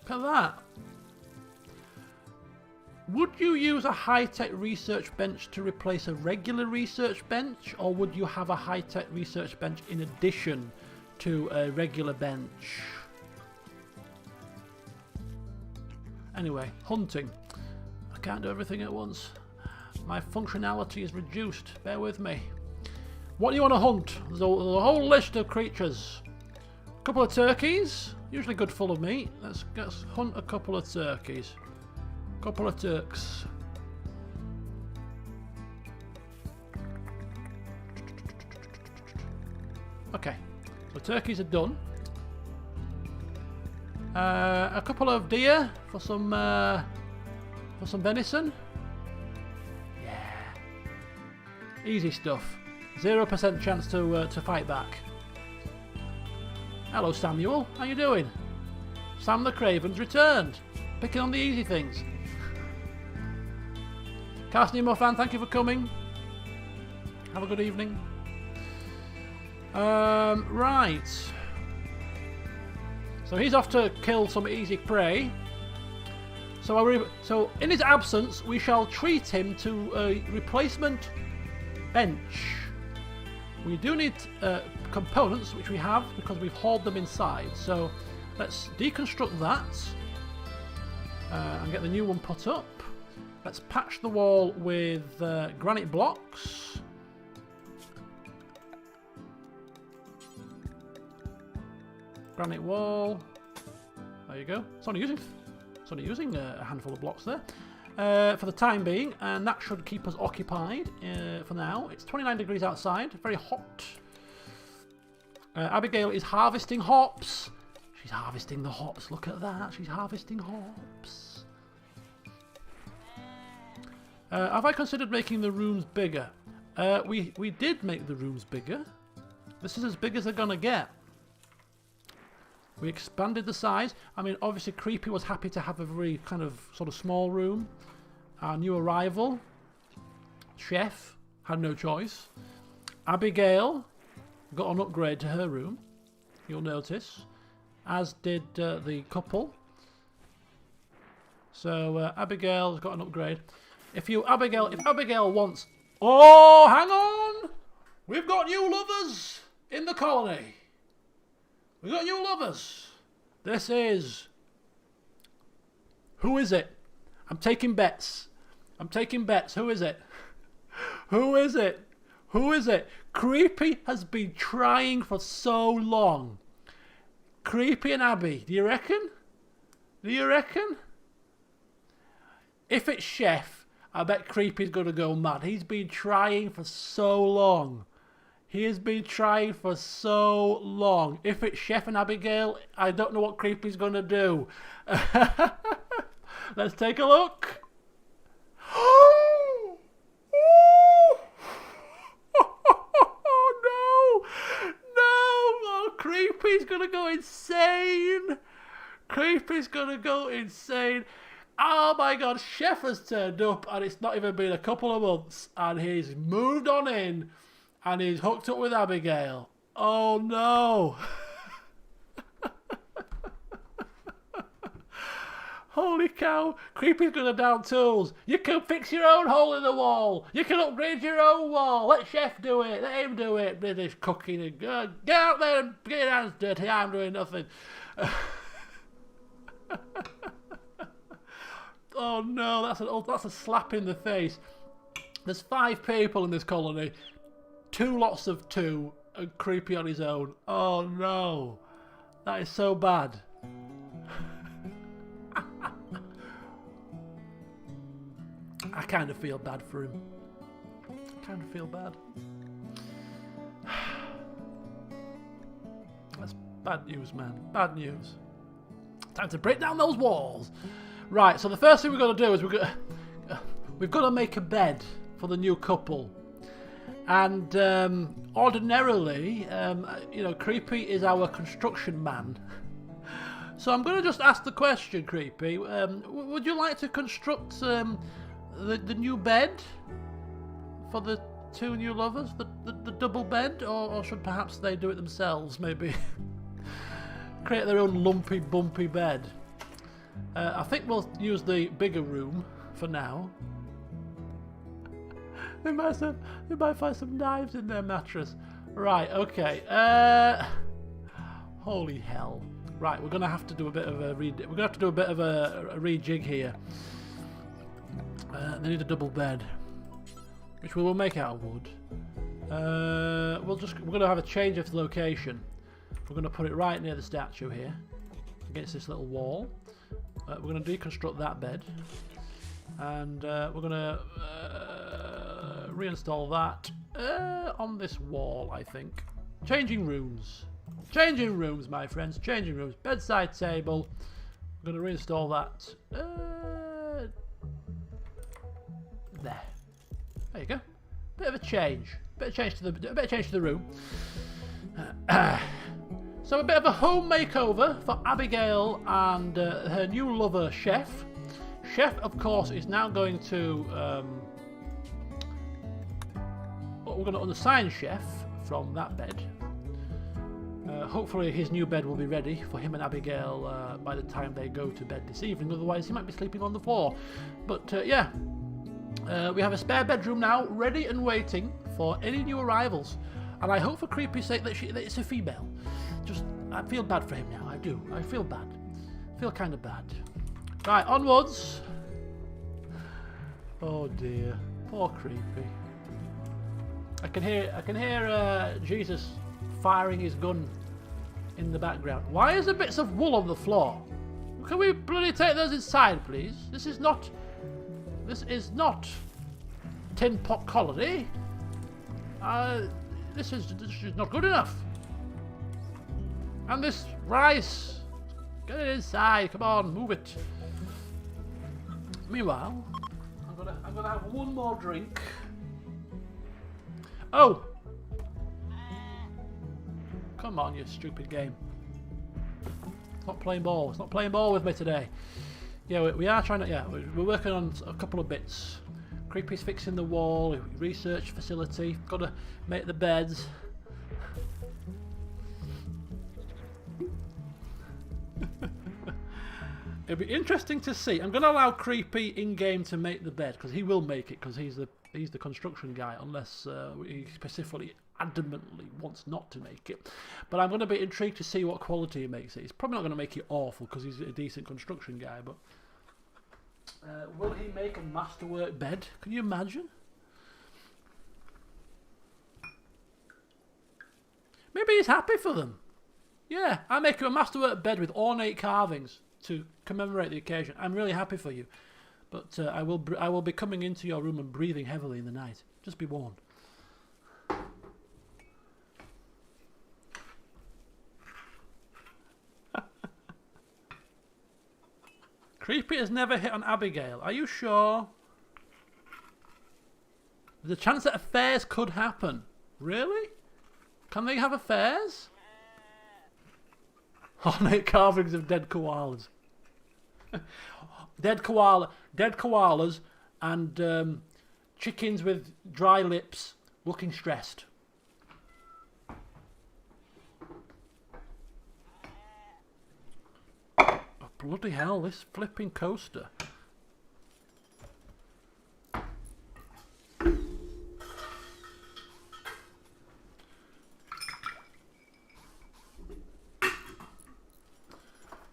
Speaker 1: Look at that. Would you use a high-tech research bench to replace a regular research bench, or would you have a high-tech research bench in addition to a regular bench? Anyway, hunting. I can't do everything at once. My functionality is reduced. Bear with me. What do you want to hunt? There's a whole list of creatures. A couple of turkeys. Usually good full of meat. Let's hunt a couple of turkeys. Couple of turks. Okay, so turkeys are done. A couple of deer for some venison. Yeah, easy stuff. 0% chance to fight back. Hello, Samuel. How you doing? Sam the Craven's returned. Picking on the easy things. Carson fan, thank you for coming. Have a good evening. Right. So he's off to kill some easy prey. So in his absence, we shall treat him to a replacement bench. We do need components, which we have because we've hauled them inside. So let's deconstruct that and get the new one put up. Let's patch the wall with granite blocks. Granite wall. There you go. It's only using a handful of blocks there for the time being, and that should keep us occupied for now. It's 29 degrees outside, very hot. Abigail is harvesting hops. She's harvesting the hops. Look at that. She's harvesting hops. Have I considered making the rooms bigger? We did make the rooms bigger. This is as big as they're gonna get. We expanded the size. I mean, obviously Creepy was happy to have a very kind of sort of small room. Our new arrival, Chef, had no choice. Abigail got an upgrade to her room, you'll notice, as did the couple. So Abigail's got an upgrade. If Abigail wants... Oh, hang on! We've got new lovers in the colony. We've got new lovers. This is... Who is it? I'm taking bets. I'm taking bets. Who is it? Who is it? Who is it? Creepy has been trying for so long. Creepy and Abby. Do you reckon? Do you reckon? If it's Chef, I bet Creepy's going to go mad. He's been trying for so long. He has been trying for so long. If it's Chef and Abigail, I don't know what Creepy's going to do. Let's take a look. Oh no! No! Oh, Creepy's going to go insane. Creepy's going to go insane. Oh my god, Chef has turned up and it's not even been a couple of months and he's moved on in. And he's hooked up with Abigail. Oh no! Holy cow! Creepy's gonna down tools. You can fix your own hole in the wall. You can upgrade your own wall. Let Chef do it. Let him do it. British cooking and get out there and get your hands dirty. I'm doing nothing. Oh no! That's a slap in the face. There's 5 people in this colony. 2 lots of 2 and Creepy on his own. Oh no. That is so bad. I kind of feel bad for him. I kind of feel bad. That's bad news, man. Bad news. Time to break down those walls. Right, so the first thing we've got to do is we've got to make a bed for the new couple. And ordinarily, you know, Creepy is our construction man. So I'm going to just ask the question, Creepy. Would you like to construct the new bed for the 2 new lovers? The double bed? Or should perhaps they do it themselves, maybe? Create their own lumpy, bumpy bed. I think we'll use the bigger room for now. They might find some knives in their mattress. Right, okay. Holy hell. Right, we're gonna have to do a bit of a rejig here. They need a double bed, which we will make out of wood. We're gonna have a change of location. We're gonna put it right near the statue here, against this little wall. We're gonna deconstruct that bed, and we're gonna reinstall that on this wall, I think. Changing rooms. Changing rooms, my friends. Changing rooms. Bedside table. We're going to reinstall that. There. There you go. Bit of a change. Bit of change to the room. So a bit of a home makeover for Abigail and her new lover, Chef. Chef, of course, is now going to... we're going to unassign Chef from that bed. Hopefully his new bed will be ready for him and Abigail by the time they go to bed this evening. Otherwise, he might be sleeping on the floor. But yeah, we have a spare bedroom now, ready and waiting for any new arrivals. And I hope for Creepy's sake that it's a female. I feel bad for him now. I do. I feel bad. I feel kind of bad. Right, onwards. Oh dear, poor Creepy. I can hear Jesus firing his gun in the background. Why is there bits of wool on the floor? Can we bloody take those inside, please? This is not Tin Pot Colony. This is not good enough. And this rice, get it inside. Come on, move it. Meanwhile, I'm gonna have one more drink. Oh! Come on, you stupid game. It's not playing ball. It's not playing ball with me today. Yeah, we are trying to... Yeah, we're working on a couple of bits. Creepy's fixing the wall, research facility. Got to make the beds. It'll be interesting to see. I'm going to allow Creepy in-game to make the bed, because he will make it, because he's the construction guy, unless he specifically adamantly wants not to make it. But I'm going to be intrigued to see what quality he makes it. He's probably not going to make it awful, because he's a decent construction guy, but will he make a masterwork bed? Can you imagine? Maybe he's happy for them. Yeah, I make you a masterwork bed with ornate carvings to commemorate the occasion. I'm really happy for you, but I will be coming into your room and breathing heavily in the night. Just be warned. Creepy has never hit on Abigail. Are you sure? There's a chance that affairs could happen. Really? Can they have affairs? Ornate carvings of dead koalas. dead koalas and chickens with dry lips looking stressed. Oh, bloody hell, this flipping coaster.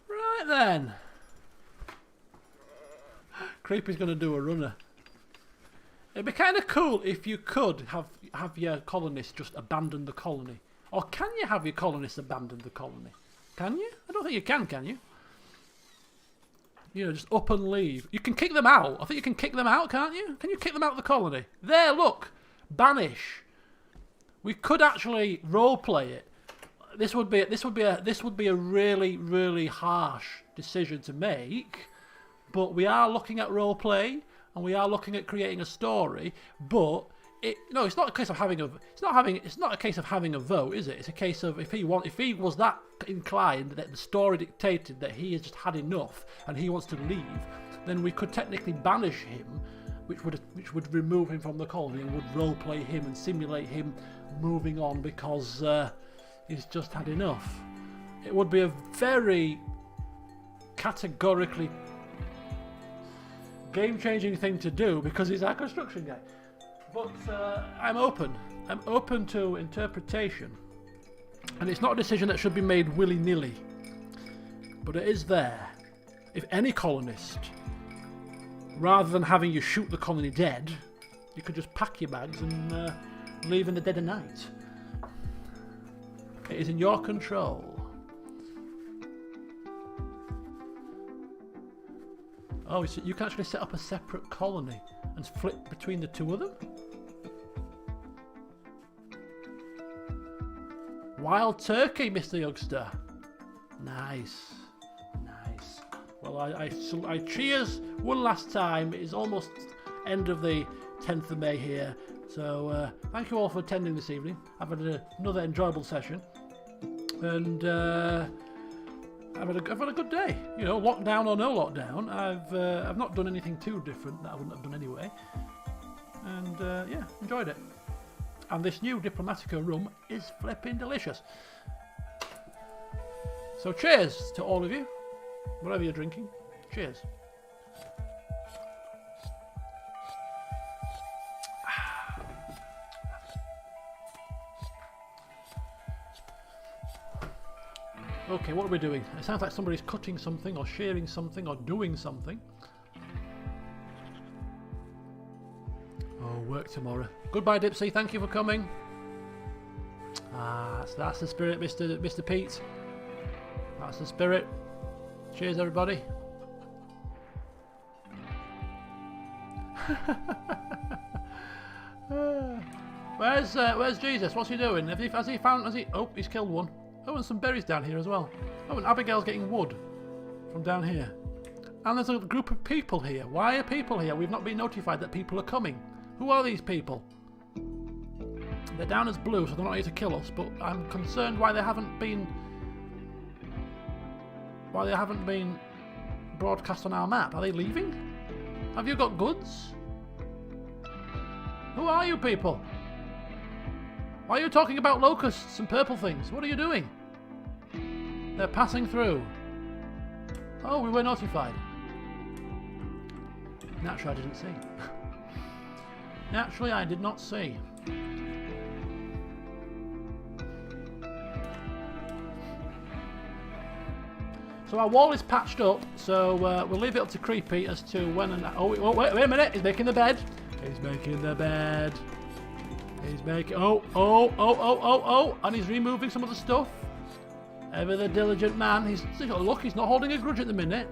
Speaker 1: Right then. Creepy's going to do a runner. It'd be kind of cool if you could have your colonists just abandon the colony. Or can you have your colonists abandon the colony? Can you? I don't think you can you? You know, just up and leave. You can kick them out. I think you can kick them out, can't you? Can you kick them out of the colony? There, look. Banish. We could actually roleplay it. This would be a really, really harsh decision to make. But we are looking at roleplay, and we are looking at creating a story. But it's not a case of having a vote, is it? It's a case of if he was that inclined that the story dictated that he has just had enough and he wants to leave, then we could technically banish him, which would remove him from the colony and would roleplay him and simulate him moving on because he's just had enough. It would be a very categorically game-changing thing to do because he's our construction guy. But I'm open to interpretation, and it's not a decision that should be made willy-nilly, but it is there. If any colonist, rather than having you shoot the colony dead, you could just pack your bags and leave in the dead of night. It is in your control. Oh, so you can actually set up a separate colony and flip between the two of them? Wild turkey, Mr. Youngster. Nice. Nice. Well, I cheers one last time. It is almost end of the 10th of May here. So thank you all for attending this evening. I've had another enjoyable session. And I've had a good day. You know, lockdown or no lockdown, I've not done anything too different that I wouldn't have done anyway. And yeah, enjoyed it. And this new Diplomatico rum is flipping delicious. So cheers to all of you, whatever you're drinking. Cheers. Okay, what are we doing? It sounds like somebody's cutting something or sharing something or doing something. Oh, work tomorrow. Goodbye, Dipsy. Thank you for coming. Ah, that's the spirit, Mr. Pete. That's the spirit. Cheers, everybody. Where's Jesus? What's he doing? Has he found? Oh, he's killed one. Oh, and some berries down here as well. Oh, and Abigail's getting wood from down here. And there's a group of people here. Why are people here? We've not been notified that people are coming. Who are these people? They're down as blue, so they're not here to kill us, but I'm concerned why they haven't been broadcast on our map. Are they leaving? Have you got goods? Who are you people? Why are you talking about locusts and purple things? What are you doing? They're passing through. Oh, we were notified. Naturally, I didn't see. Naturally, I did not see. So our wall is patched up, so we'll leave it up to Creepy as to when and... Oh, wait a minute, he's making the bed. He's making the bed. He's making... Oh, and he's removing some of the stuff. Ever the diligent man. Look, he's not holding a grudge at the minute.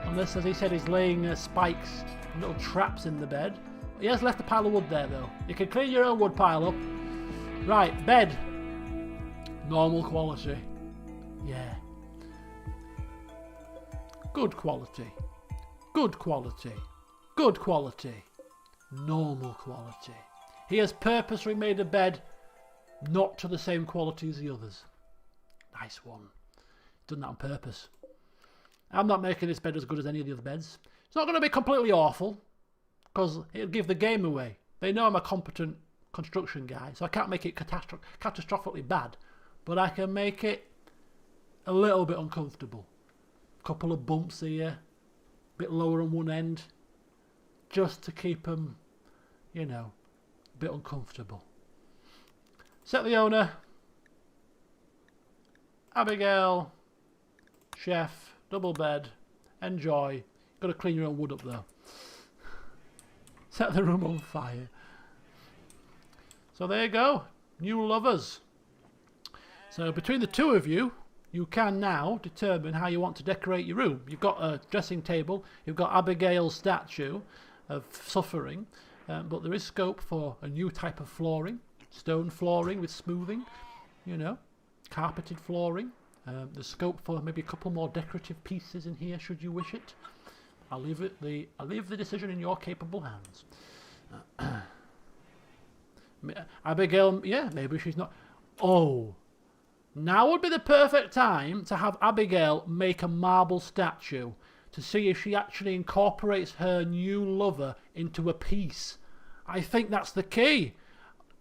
Speaker 1: Unless, as he said, he's laying spikes and little traps in the bed. He has left a pile of wood there, though. You can clean your own wood pile up. Right, bed. Normal quality. Yeah. Good quality. Good quality. Good quality. Normal quality. He has purposely made a bed not to the same quality as the others. Nice one. He's done that on purpose. I'm not making this bed as good as any of the other beds. It's not going to be completely awful, because it'll give the game away. They know I'm a competent construction guy, so I can't make it catastrophically bad, but I can make it a little bit uncomfortable. A couple of bumps here, a bit lower on one end, just to keep them, you know, a bit uncomfortable. Set the owner, Abigail, chef, double bed, enjoy. Got to clean your own wood up though. Set the room on fire. So there you go, new lovers. So between the two of you, you can now determine how you want to decorate your room. You've got a dressing table, you've got Abigail's statue of suffering, but there is scope for a new type of flooring, stone flooring with smoothing, you know, carpeted flooring. There's scope for maybe a couple more decorative pieces in here should you wish it. I'll leave the decision in your capable hands. Abigail, yeah, maybe she's not. Oh, now would be the perfect time to have Abigail make a marble statue to see if she actually incorporates her new lover into a piece. I think that's the key.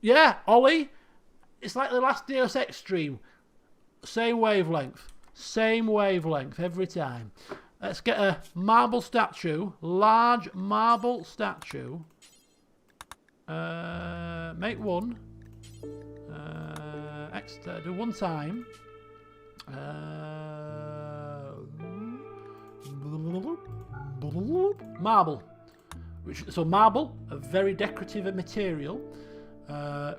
Speaker 1: Yeah, Ollie, it's like the last Deus Ex stream. Same wavelength every time. Let's get a marble statue, large marble statue. Make one. Do one time. Marble. So marble, a very decorative material.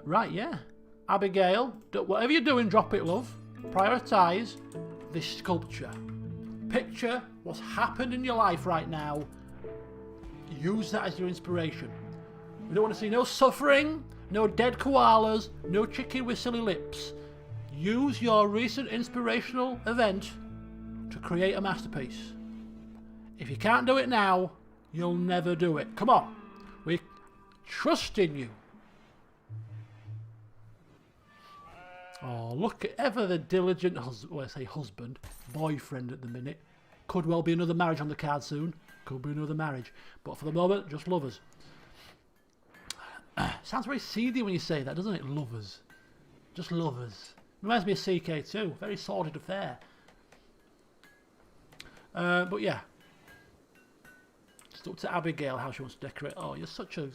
Speaker 1: Right, yeah. Abigail, whatever you're doing, drop it, love. Prioritise this sculpture. Picture what's happened in your life right now. Use that as your inspiration. We don't want to see no suffering, no dead koalas, no chicken with silly lips. Use your recent inspirational event to create a masterpiece. If you can't do it now, you'll never do it. Come on. We trust in you. Oh, look at ever the diligent well, I say husband, boyfriend at the minute. Could well be another marriage on the card soon. Could be another marriage. But for the moment, just lovers. Sounds very seedy when you say that, doesn't it? Lovers. Just lovers. Reminds me of CK2. Very sordid affair. But yeah. It's up to Abigail how she wants to decorate. Oh, you're such a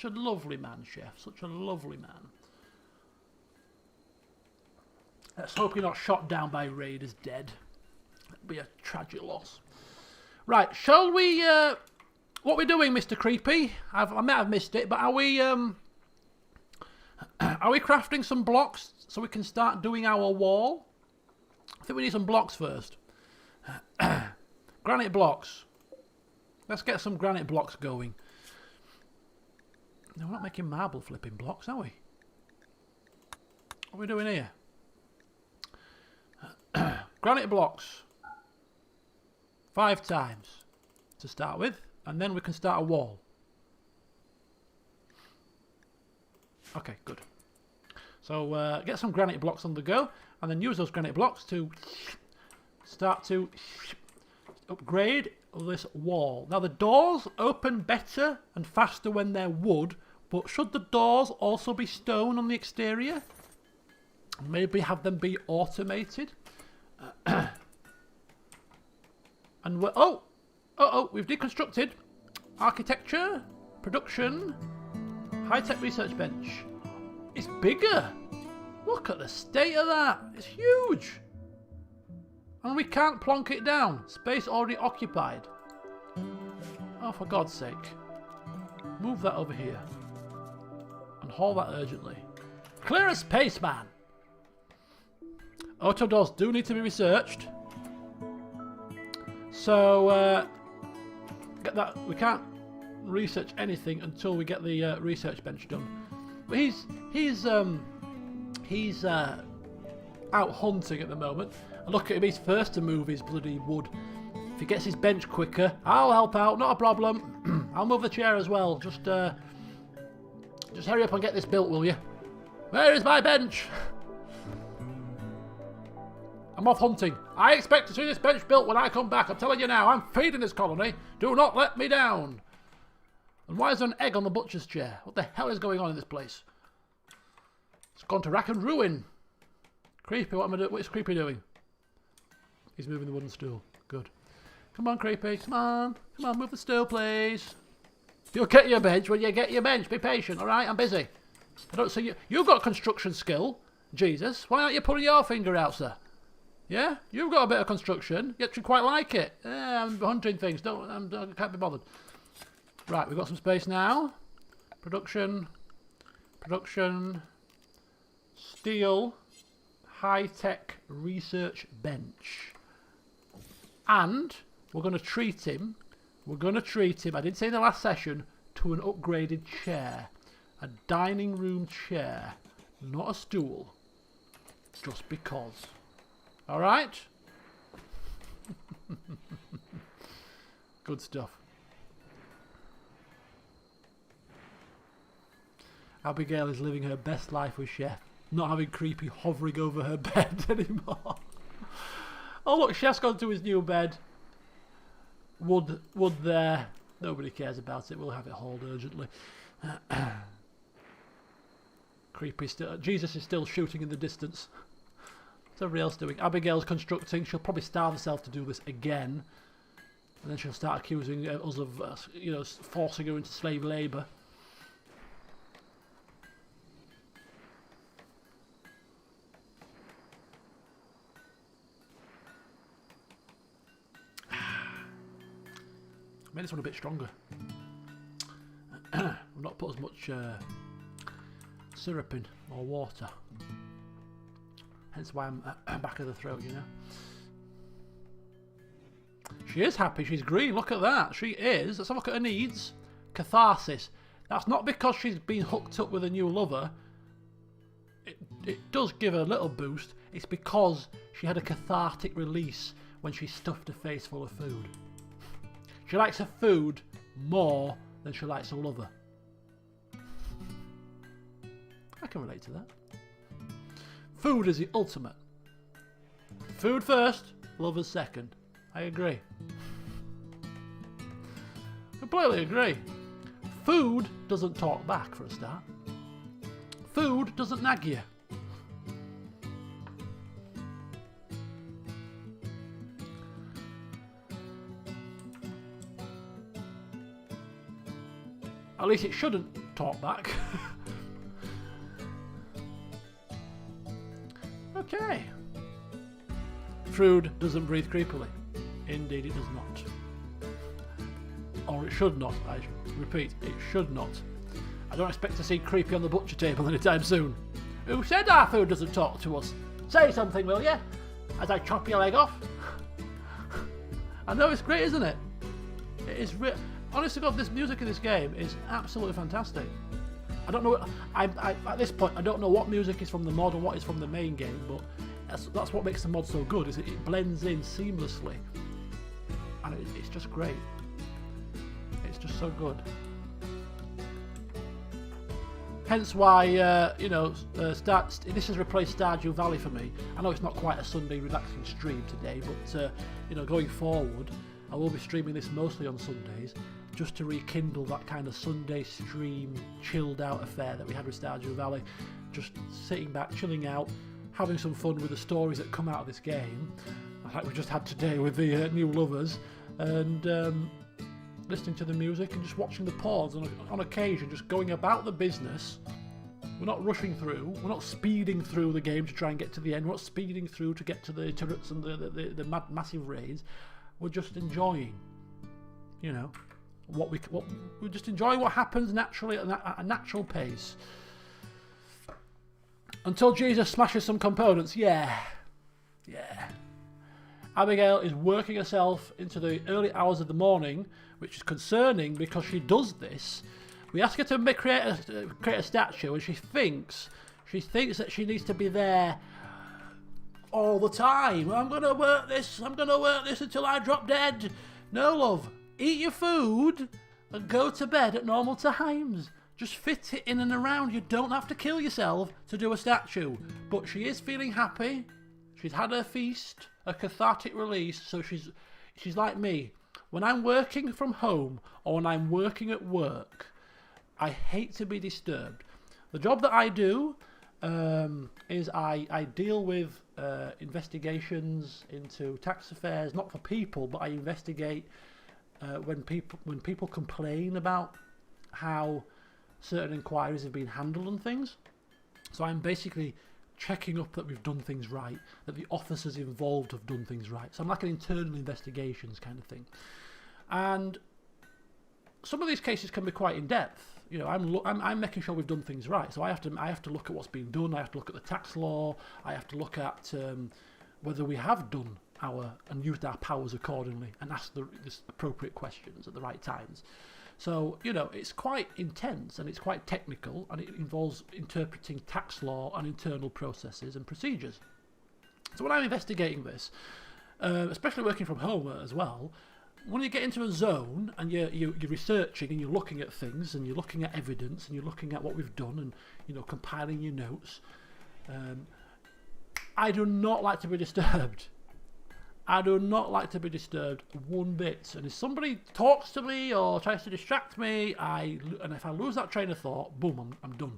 Speaker 1: lovely man, chef. Such a lovely man. Let's hope you're not shot down by raiders dead. That'd be a tragic loss. Right, shall we... what are we doing, Mr. Creepy? I might have missed it, but are we crafting some blocks so we can start doing our wall? I think we need some blocks first. Granite blocks. Let's get some granite blocks going. No, we're not making marble flipping blocks, are we? What are we doing here? Granite blocks. 5 times to start with. And then we can start a wall. Okay, good. So get some granite blocks on the go. And then use those granite blocks to start to upgrade this wall. Now the doors open better and faster when they're wood. But should the doors also be stone on the exterior? Maybe have them be automated. And we're... Oh! We've deconstructed. Architecture. Production. High-tech research bench. It's bigger. Look at the state of that. It's huge. And we can't plonk it down. Space already occupied. Oh, for God's sake. Move that over here. And haul that urgently. Clear a space, man. Auto doors do need to be researched. So, get that. We can't research anything until we get the research bench done. But he's out hunting at the moment. And look at him, he's first to move his bloody wood. If he gets his bench quicker, I'll help out, not a problem. I'll move the chair as well. Just hurry up and get this built, will you? Where is my bench? I'm off hunting. I expect to see this bench built when I come back. I'm telling you now, I'm feeding this colony. Do not let me down. And why is there an egg on the butcher's chair? What the hell is going on in this place? It's gone to rack and ruin. Creepy, what am I doing? What is Creepy doing? He's moving the wooden stool. Good. Come on, Creepy. Come on. Come on, move the stool, please. You'll get your bench when you get your bench. Be patient, all right? I'm busy. I don't see you. You've got construction skill. Jesus. Why aren't you putting your finger out, sir? Yeah? You've got a bit of construction. You actually quite like it. Yeah, I'm hunting things. I can't be bothered. Right, we've got some space now. Production. Steel. High-tech research bench. And we're going to treat him. I did say in the last session, to an upgraded chair. A dining room chair. Not a stool. Just because. Alright? Good stuff. Abigail is living her best life with Chef. Not having Creepy hovering over her bed anymore. Oh look, Chef's gone to his new bed. Wood there. Nobody cares about it. We'll have it hauled urgently. Creepy still... Jesus is still shooting in the distance. What's everybody else doing? Abigail's constructing. She'll probably starve herself to do this again. And then she'll start accusing us of, forcing her into slave labour. Made this one a bit stronger. I've not put as much syrup in or water. Hence why I'm back of the throat, you know. She is happy. She's green. Look at that. She is. Let's have a look at her needs. Catharsis. That's not because she's been hooked up with a new lover. It does give her a little boost. It's because she had a cathartic release when she stuffed her face full of food. She likes her food more than she likes her lover. I can relate to that. Food is the ultimate. Food first, lovers second. I agree. Completely agree. Food doesn't talk back for a start. Food doesn't nag you. At least it shouldn't talk back. Okay. Food doesn't breathe creepily. Indeed it does not. Or it should not, I repeat, it should not. I don't expect to see creepy on the butcher table anytime soon. Who said our food doesn't talk to us? Say something, will you? As I chop your leg off. I know, it's great, isn't it? It is honest to God, this music in this game is absolutely fantastic. I don't know, at this point, I don't know what music is from the mod and what is from the main game, but that's what makes the mod so good, is it blends in seamlessly. And it's just great. It's just so good. Hence why, this has replaced Stardew Valley for me. I know it's not quite a Sunday relaxing stream today, but, going forward, I will be streaming this mostly on Sundays, just to rekindle that kind of Sunday stream, chilled out affair that we had with Stardew Valley. Just sitting back, chilling out, having some fun with the stories that come out of this game, like we just had today with the new lovers, and listening to the music and just watching the pawns, and on occasion just going about the business. We're not rushing through, we're not speeding through the game to try and get to the end, we're not speeding through to get to the turrets and the massive raids. We're just enjoying, we're just enjoying what happens naturally at a natural pace. Until Jesus smashes some components, yeah. Abigail is working herself into the early hours of the morning, which is concerning because she does this. We ask her to create a statue, and she thinks that she needs to be there all the time. I'm gonna work this until I drop dead. No, love. Eat your food and go to bed at normal times. Just fit it in and around. You don't have to kill yourself to do a statue. But she is feeling happy. She's had her feast, a cathartic release, so she's like me. When I'm working from home or when I'm working at work, I hate to be disturbed. The job that I do is I deal with investigations into tax affairs, not for people, but I investigate when people complain about how certain inquiries have been handled and things. So I'm basically checking up that we've done things right, that the officers involved have done things right. So I'm like an internal investigations kind of thing. And some of these cases can be quite in depth. I'm making sure we've done things right. So I have to look at what's been done. I have to look at the tax law. I have to look at whether we have done and used our powers accordingly and ask the appropriate questions at the right times. So, it's quite intense and it's quite technical, and it involves interpreting tax law and internal processes and procedures. So when I'm investigating this, especially working from home as well, when you get into a zone and you're researching and you're looking at things and you're looking at evidence and you're looking at what we've done and, compiling your notes, I do not like to be disturbed. I do not like to be disturbed one bit. And if somebody talks to me or tries to distract me, and if I lose that train of thought, boom, I'm done.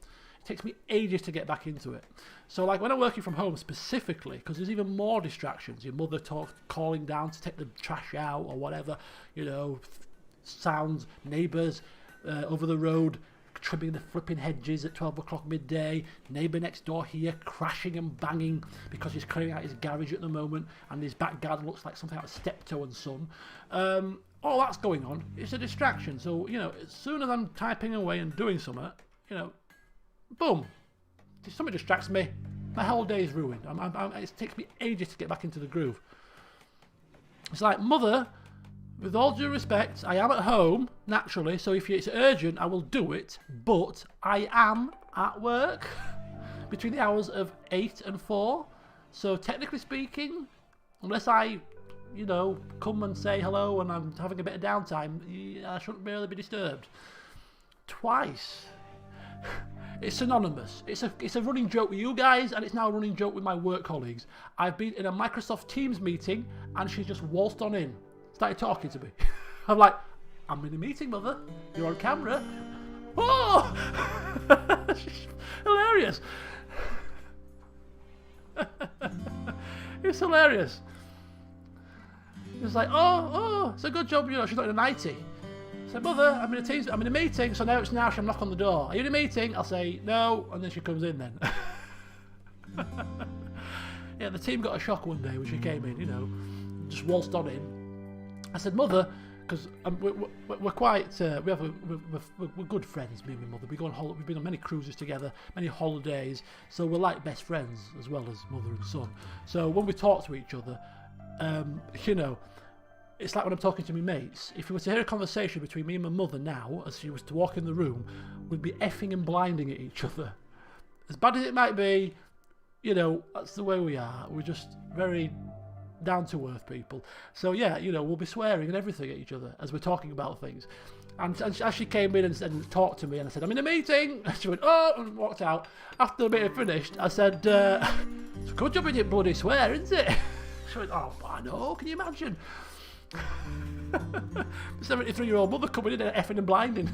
Speaker 1: It takes me ages to get back into it. So like when I'm working from home specifically, because there's even more distractions, your mother calling down to take the trash out or whatever, sounds, neighbours over the road, trimming the flipping hedges at 12 o'clock midday, neighbour next door here crashing and banging because he's clearing out his garage at the moment and his back garden looks like something out of Steptoe and Son. All that's going on. It's a distraction. So, as soon as I'm typing away and doing something, boom, if something distracts me, my whole day is ruined. It takes me ages to get back into the groove. It's like, mother, with all due respect, I am at home, naturally, so if it's urgent, I will do it, but I am at work between the hours of 8 and 4, so technically speaking, unless I, come and say hello and I'm having a bit of downtime, I shouldn't really be disturbed. Twice. It's synonymous. It's a running joke with you guys, and it's now a running joke with my work colleagues. I've been in a Microsoft Teams meeting, and she just waltzed on in, started talking to me. I'm like, I'm in a meeting, mother. You're on camera. Oh! She's hilarious. It's hilarious. It's like, oh, it's a good job, you know, she's not in a nightie. I said, mother, I'm in a meeting, so now she'll knock on the door. Are you in a meeting? I'll say, no, and then she comes in then. Yeah, the team got a shock one day when she came in, you know, just waltzed on in. I said, mother, because we're quite, we're good friends, me and my mother. We've been on many cruises together, many holidays, so we're like best friends as well as mother and son. So when we talk to each other, you know, it's like when I'm talking to my mates. If you were to hear a conversation between me and my mother now, as she was to walk in the room, we'd be effing and blinding at each other. As bad as it might be, you know, that's the way we are. We're just very down-to-earth people. So yeah, you know, we'll be swearing and everything at each other as we're talking about things. And as she came in and talked to me, and I said, I'm in a meeting, and she went, oh, and walked out. After the meeting finished, I said, it's a good job we didn't bloody swear, isn't it? She went, oh, I know, can you imagine? The 73-year-old mother coming in and effing and blinding.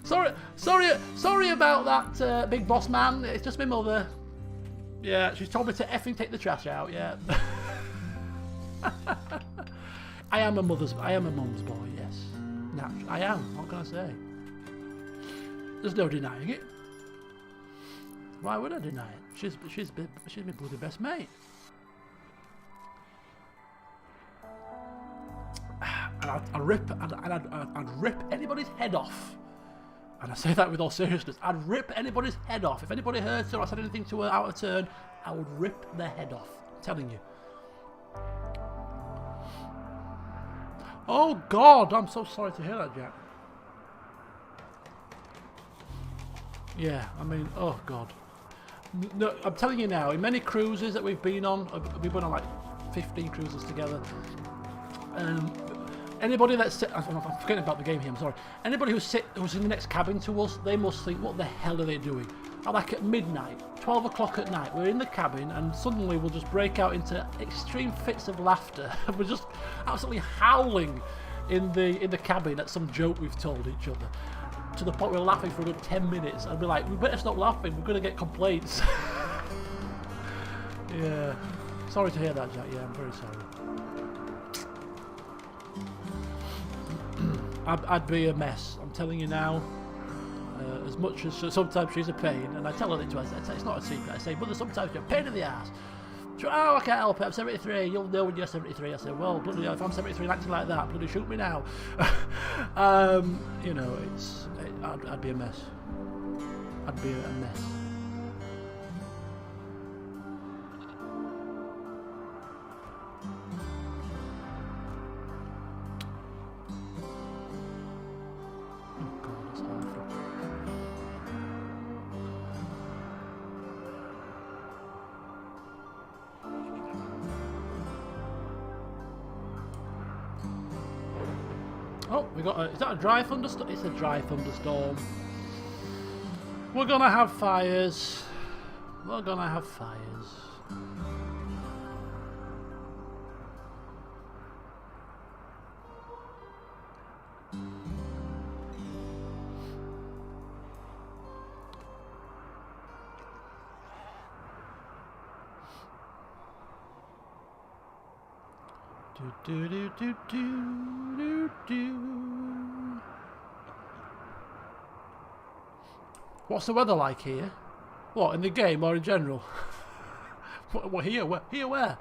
Speaker 1: Sorry about that, big boss man. It's just my mother. Yeah, she's told me to effing take the trash out. Yeah. I am a mum's boy. Yes, naturally, I am. What can I say? There's no denying it. Why would I deny it? She's my bloody best mate. And I'd rip anybody's head off. And I say that with all seriousness. I'd rip anybody's head off. If anybody hurt her or said anything to her out of turn, I would rip their head off. I'm telling you. Oh God, I'm so sorry to hear that, Jack. Yeah, I mean, oh God. No, I'm telling you now, in many cruises that we've been on like 15 cruises together. Anybody that's... I'm forgetting about the game here, I'm sorry. Anybody who's in the next cabin to us, they must think, what the hell are they doing? Like at midnight, 12 o'clock at night, we're in the cabin and suddenly we'll just break out into extreme fits of laughter. We're just absolutely howling in the cabin at some joke we've told each other. To the point we're laughing for a good 10 minutes and we're like, we better stop laughing, we're going to get complaints. Yeah. Sorry to hear that, Jack. Yeah, I'm very sorry. I'd be a mess, I'm telling you now. As much as sometimes she's a pain, and I tell her that it's not a secret. I say, mother, sometimes you're a pain in the ass. She went, oh, I can't help it, I'm 73, you'll know when you're 73. I said, well, bloody hell, if I'm 73 and acting like that, bloody shoot me now. You know, I'd be a mess. I'd be a mess. Oh, we got is that a dry thunderstorm? It's a dry thunderstorm. We're gonna have fires. We're gonna have fires. Do do do do do do. What's the weather like here? What, in the game or in general? What here? Where?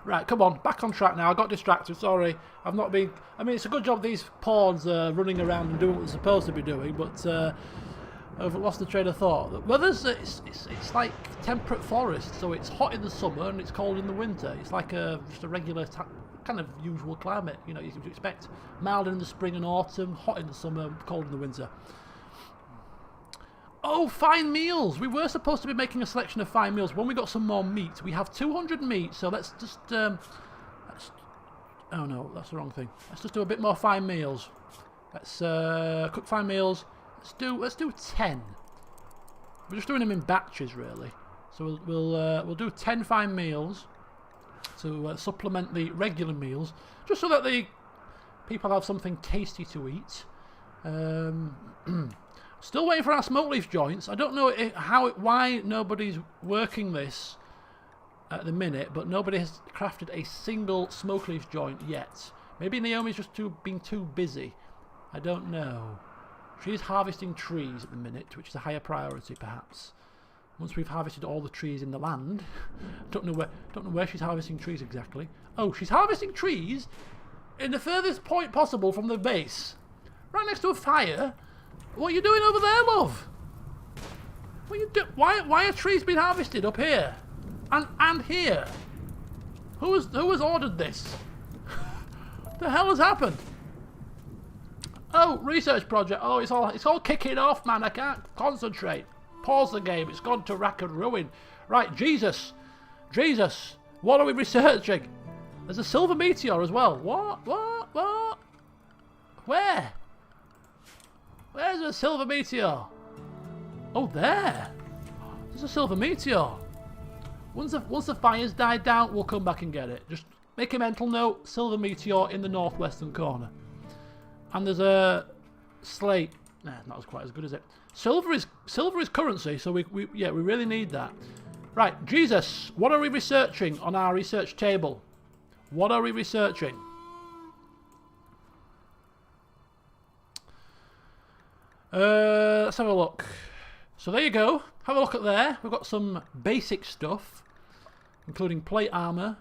Speaker 1: Right, come on, back on track now. I got distracted. Sorry, I've not been. I mean, it's a good job these pawns are running around and doing what they're supposed to be doing, but I've lost the train of thought. The weather's it's like temperate forest, so it's hot in the summer and it's cold in the winter. It's like just a regular kind of usual climate. You know, you can expect mild in the spring and autumn, hot in the summer, cold in the winter. Oh, fine meals! We were supposed to be making a selection of fine meals. When we got some more meat, we have 200 meat, so let's just oh no, that's the wrong thing. Let's just do a bit more fine meals. Let's cook 5 meals. Let's do 10. We're just doing them in batches, really. So we'll do 10 fine meals to supplement the regular meals, just so that the people have something tasty to eat. Still waiting for our smoke leaf joints. I don't know why nobody's working this at the minute, but nobody has crafted a single smoke leaf joint yet. Maybe Naomi's just being too busy. I don't know. She's harvesting trees at the minute, which is a higher priority, perhaps. Once we've harvested all the trees in the land, don't know where she's harvesting trees exactly. Oh, she's harvesting trees in the furthest point possible from the base, right next to a fire. What are you doing over there, love? What are you do? Why are trees being harvested up here, and here? Who has ordered this? The hell has happened? Oh, research project. Oh, it's all kicking off, man. I can't concentrate. Pause the game. It's gone to rack and ruin. Right, Jesus. What are we researching? There's a silver meteor as well. What? Where? Where's the silver meteor? Oh, there. There's a silver meteor. Once the fire's died down, we'll come back and get it. Just make a mental note. Silver meteor in the northwestern corner. And there's a slate. Nah, not quite as good as it. Silver is currency, so we really need that. Right, Jesus, what are we researching on our research table? What are we researching? Let's have a look. So there you go. Have a look at there. We've got some basic stuff, including plate armor,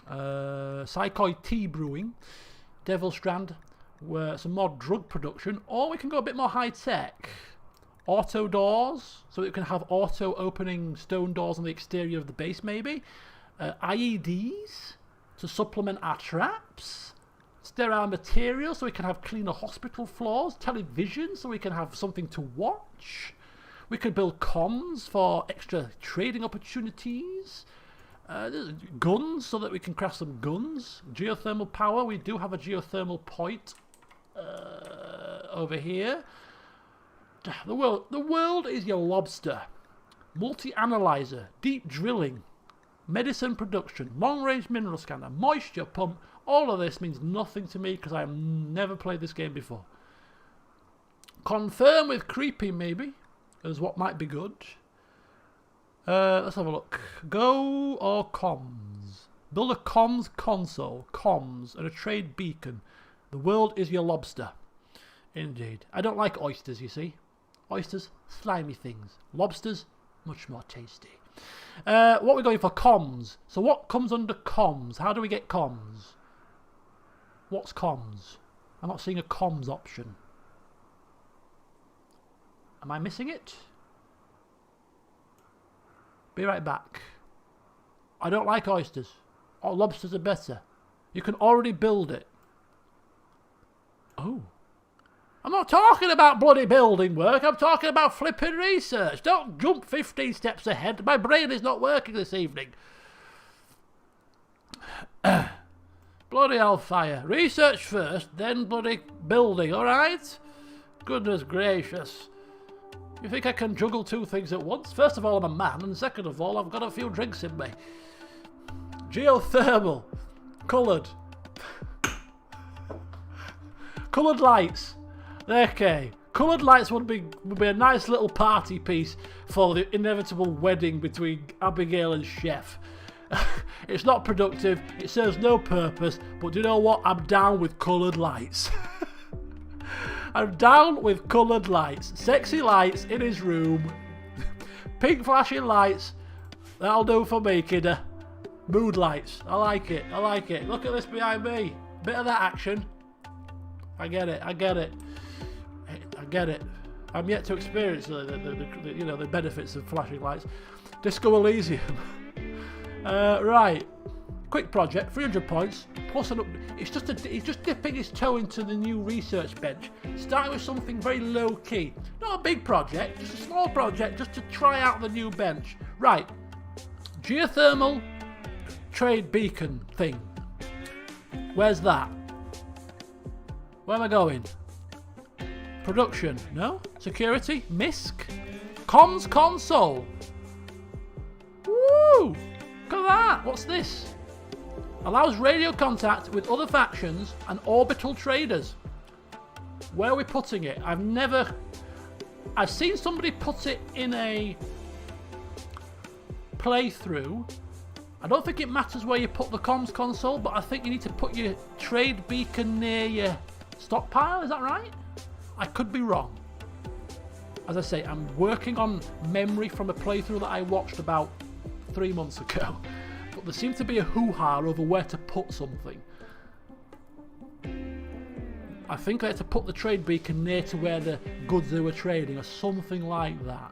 Speaker 1: Psychoid tea brewing, Devil Strand, some more drug production, or we can go a bit more high tech. Auto doors, so we can have auto opening stone doors on the exterior of the base, maybe. IEDs to supplement our traps. Sterile materials, so we can have cleaner hospital floors. Television, so we can have something to watch. We could build comms for extra trading opportunities. Guns, so that we can craft some guns. Geothermal power, we do have a geothermal point over here. The world is your lobster. Multi-analyzer, deep drilling, medicine production, long-range mineral scanner, moisture pump. All of this means nothing to me because I have never played this game before. Confirm with creepy, maybe, is what might be good. Let's have a look. Go or comms? Build a comms console, comms, and a trade beacon. The world is your lobster. Indeed. I don't like oysters, you see. Oysters, slimy things. Lobsters, much more tasty. What are we going for? Comms. So what comes under comms? How do we get comms? What's comms? I'm not seeing a comms option. Am I missing it? Be right back. I don't like oysters. Oh, lobsters are better. You can already build it. Oh. I'm not talking about bloody building work. I'm talking about flipping research. Don't jump 15 steps ahead. My brain is not working this evening. Bloody hellfire. Research first, then bloody building, alright? Goodness gracious. You think I can juggle two things at once? First of all, I'm a man, and second of all, I've got a few drinks in me. Geothermal. Coloured. Coloured lights. Okay. Coloured lights would be a nice little party piece for the inevitable wedding between Abigail and Chef. It's not productive, it serves no purpose, but do you know what? I'm down with coloured lights. I'm down with coloured lights. Sexy lights in his room. Pink flashing lights. That'll do for me, kidder. Mood lights. I like it. I like it. Look at this behind me. Bit of that action. I get it. I get it. I get it. I'm yet to experience the benefits of flashing lights. Disco Elysium. Right. Quick project, 300 points, plus he's just dipping his toe into the new research bench. Starting with something very low key. Not a big project, just a small project, just to try out the new bench. Right. Geothermal trade beacon thing. Where's that? Where am I going? Production. No? Security? MISC? Comms console. Woo! Look at that. What's this? Allows radio contact with other factions and orbital traders. Where are we putting it? I've seen somebody put it in a playthrough. I don't think it matters where you put the comms console, but I think you need to put your trade beacon near your stockpile. Is that right? I could be wrong. As I say, I'm working on memory from a playthrough that I watched about 3 months ago. But there seems to be a hoo-ha over where to put something. I think I had to put the trade beacon near to where the goods they were trading or something like that.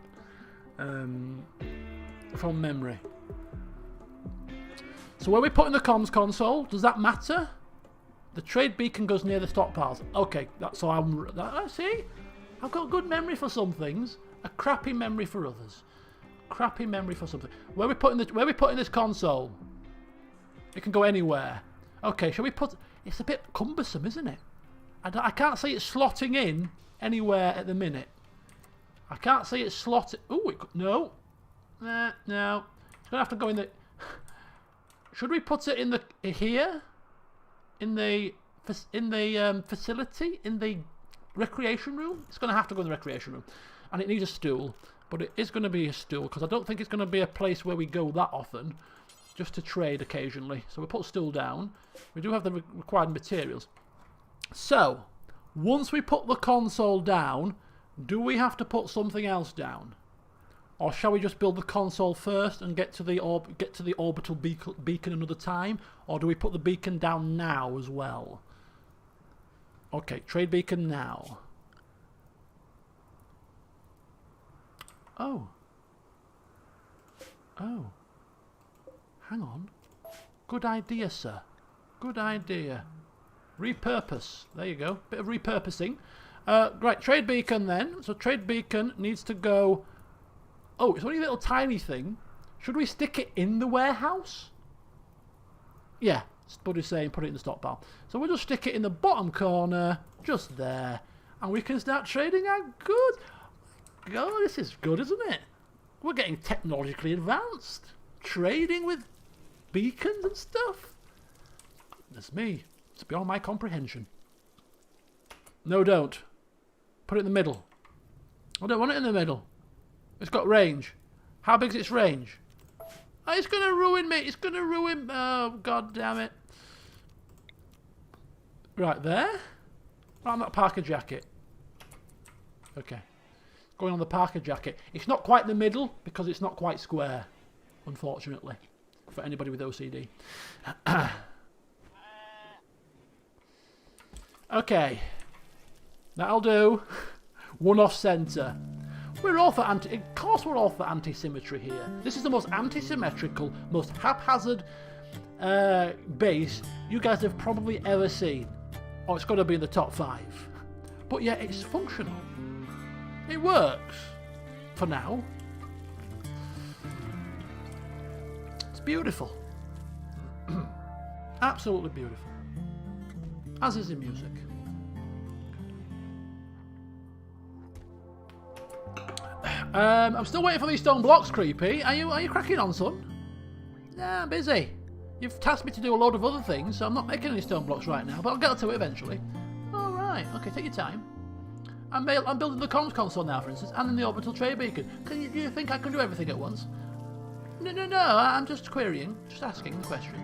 Speaker 1: From memory. So where are we putting the comms console? Does that matter? The trade beacon goes near the stockpiles. Okay, that's so I see. I've got good memory for some things, a crappy memory for others. Crappy memory for something. Where are we putting this console? It can go anywhere. Okay, shall we put? It's a bit cumbersome, isn't it? I can't see it slotting in anywhere at the minute. I can't see it slotting. Oh, no, no. It's gonna have to go in the. Should we put it in the here? In the facility, in the recreation room? It's going to have to go in the recreation room, and it needs a stool, but it is going to be a stool because I don't think it's going to be a place where we go that often, just to trade occasionally. So we put a stool down. We do have the required materials. So once we put the console down, do we have to put something else down, or shall we just build the console first and get to the orbital beacon another time, or do we put the beacon down now as well? Okay, trade beacon now. Oh. Oh. Hang on. Good idea, sir. Good idea. Repurpose. There you go. Bit of repurposing. Right, trade beacon then. So trade beacon needs to go. Oh, it's only a little tiny thing. Should we stick it in the warehouse? Yeah, Buddy's saying put it in the stockpile. So we'll just stick it in the bottom corner, just there. And we can start trading our goods. God, this is good, isn't it? We're getting technologically advanced. Trading with beacons and stuff. Goodness me. It's beyond my comprehension. No, don't. Put it in the middle. I don't want it in the middle. It's got range. How big is its range? Oh, it's going to ruin me. It's going to ruin... Oh, God damn it. Right there. Right on that Parker jacket. Okay. Going on the Parker jacket. It's not quite the middle because it's not quite square, unfortunately, for anybody with OCD. Okay. That'll do. One off centre. We're all for of course we're all for anti-symmetry here. This is the most anti-symmetrical, most haphazard base you guys have probably ever seen. Oh, it's got to be in the top 5. But yeah, it's functional. It works. For now. It's beautiful. Absolutely beautiful. As is the music. I'm still waiting for these stone blocks, Creepy. Are you cracking on, son? Nah, I'm busy. You've tasked me to do a load of other things, so I'm not making any stone blocks right now, but I'll get to it eventually. Alright, okay, take your time. I'm building the comms console now, for instance, and in the orbital trade beacon. Do you think I can do everything at once? No, I'm just querying, just asking the question.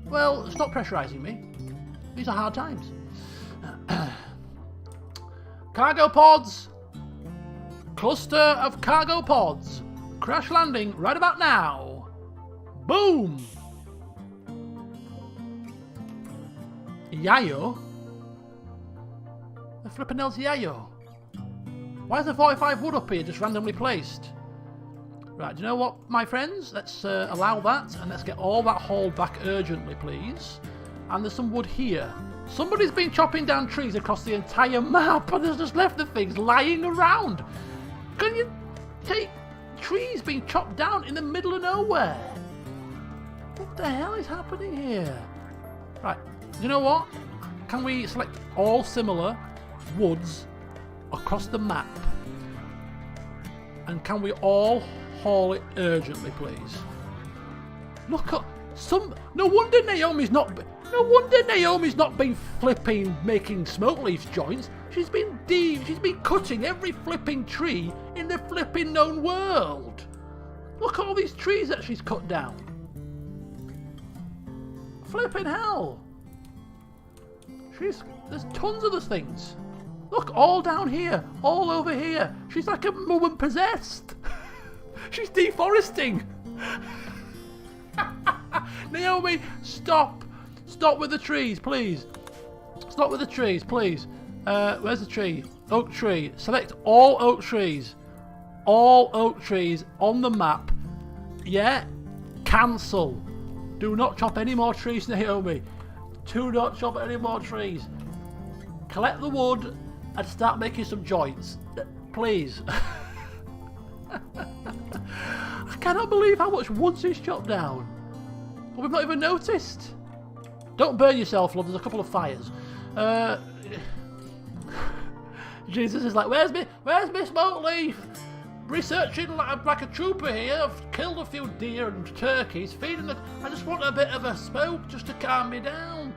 Speaker 1: Well, stop pressurising me. These are hard times. Cargo pods! Cluster of cargo pods. Crash landing right about now. Boom! Yayo? The flippin' hell's Yayo? Why is the 45 wood up here just randomly placed? Right, do you know what, my friends? Let's allow that, and let's get all that hauled back urgently, please. And there's some wood here. Somebody's been chopping down trees across the entire map, and has just left the things lying around. Can you take trees being chopped down in the middle of nowhere? What the hell is happening here? Right, you know what? can we select all similar woods across the map? And can we all haul it urgently, please? Look at no wonder Naomi's not been flipping making smoke leaf joints. She's been cutting every flipping tree in the flipping known world. Look at all these trees that she's cut down. Flipping hell. There's tons of those things. Look, all down here, all over here. She's like a woman possessed. She's deforesting. Naomi, stop. Stop with the trees, please. Stop with the trees, please. Where's the tree? Oak tree. Select all oak trees. All oak trees on the map. Yeah? Cancel. Do not chop any more trees, Naomi. Do not chop any more trees. Collect the wood and start making some joints. Please. I cannot believe how much wood she's chopped down. Well, we've not even noticed. Don't burn yourself, love. There's a couple of fires. Jesus is like, where's me smoke leaf? Researching like a trooper here. I've killed a few deer and turkeys, feeding them. I just want a bit of a smoke just to calm me down.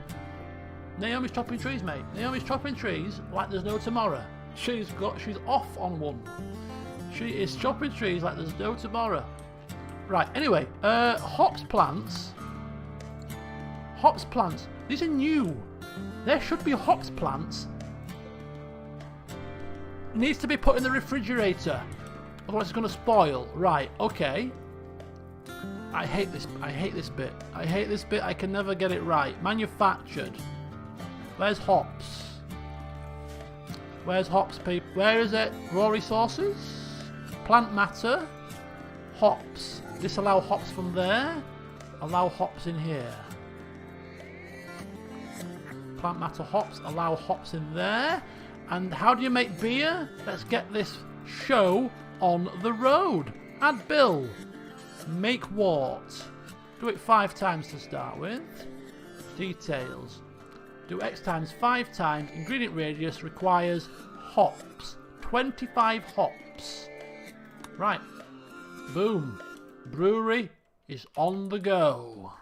Speaker 1: Naomi's chopping trees, mate. Naomi's chopping trees like there's no tomorrow. She's off on one. She is chopping trees like there's no tomorrow. Right, anyway, hops plants. Hops plants. These are new. There should be hops plants. Needs to be put in the refrigerator. Otherwise it's going to spoil. Right, okay. I hate this bit. I hate this bit. I can never get it right. Manufactured. Where's hops? Where's hops, people? Where is it? Raw resources? Plant matter? Hops. Disallow hops from there. Allow hops in here. Plant matter hops. Allow hops in there. And how do you make beer? Let's get this show on the road. Add bill. Make wort. Do it 5 times to start with. Details. Do X times 5 times. Ingredient radius requires hops. 25 hops. Right. Boom. Brewery is on the go.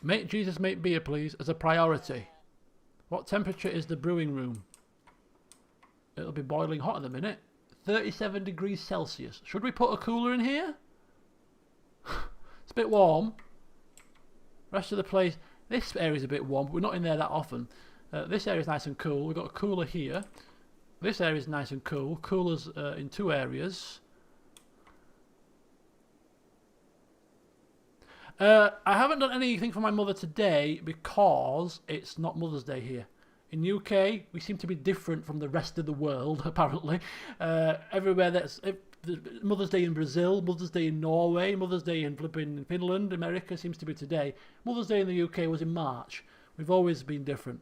Speaker 1: Make Jesus make beer, please, as a priority. What temperature is the brewing room? It'll be boiling hot in a minute. 37 degrees Celsius. Should we put a cooler in here? It's a bit warm. Rest of the place, this area's a bit warm, but we're not in there that often. This area's nice and cool. We've got a cooler here. This area's nice and cool. Coolers in 2 areas. I haven't done anything for my mother today because it's not Mother's Day here. In UK, we seem to be different from the rest of the world, apparently. Everywhere that's Mother's Day in Brazil, Mother's Day in Norway, Mother's Day in Finland, America seems to be today. Mother's Day in the UK was in March. We've always been different.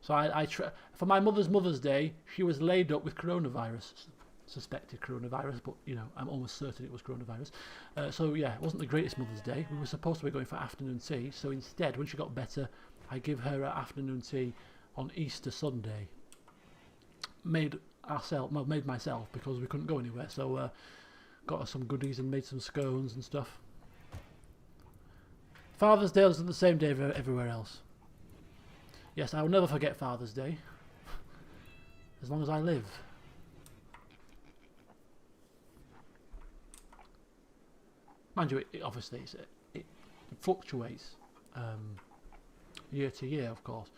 Speaker 1: So for my Mother's Day, she was laid up with coronavirus. Suspected coronavirus, but you know, I'm almost certain it was coronavirus. So yeah, it wasn't the greatest Mother's Day. We were supposed to be going for afternoon tea, so instead, when she got better, I give her afternoon tea on Easter Sunday. Made myself because we couldn't go anywhere, so got her some goodies and made some scones and stuff. Father's Day is the same day everywhere else. Yes, I will never forget Father's Day, as long as I live. Mind you, obviously it fluctuates year to year, of course.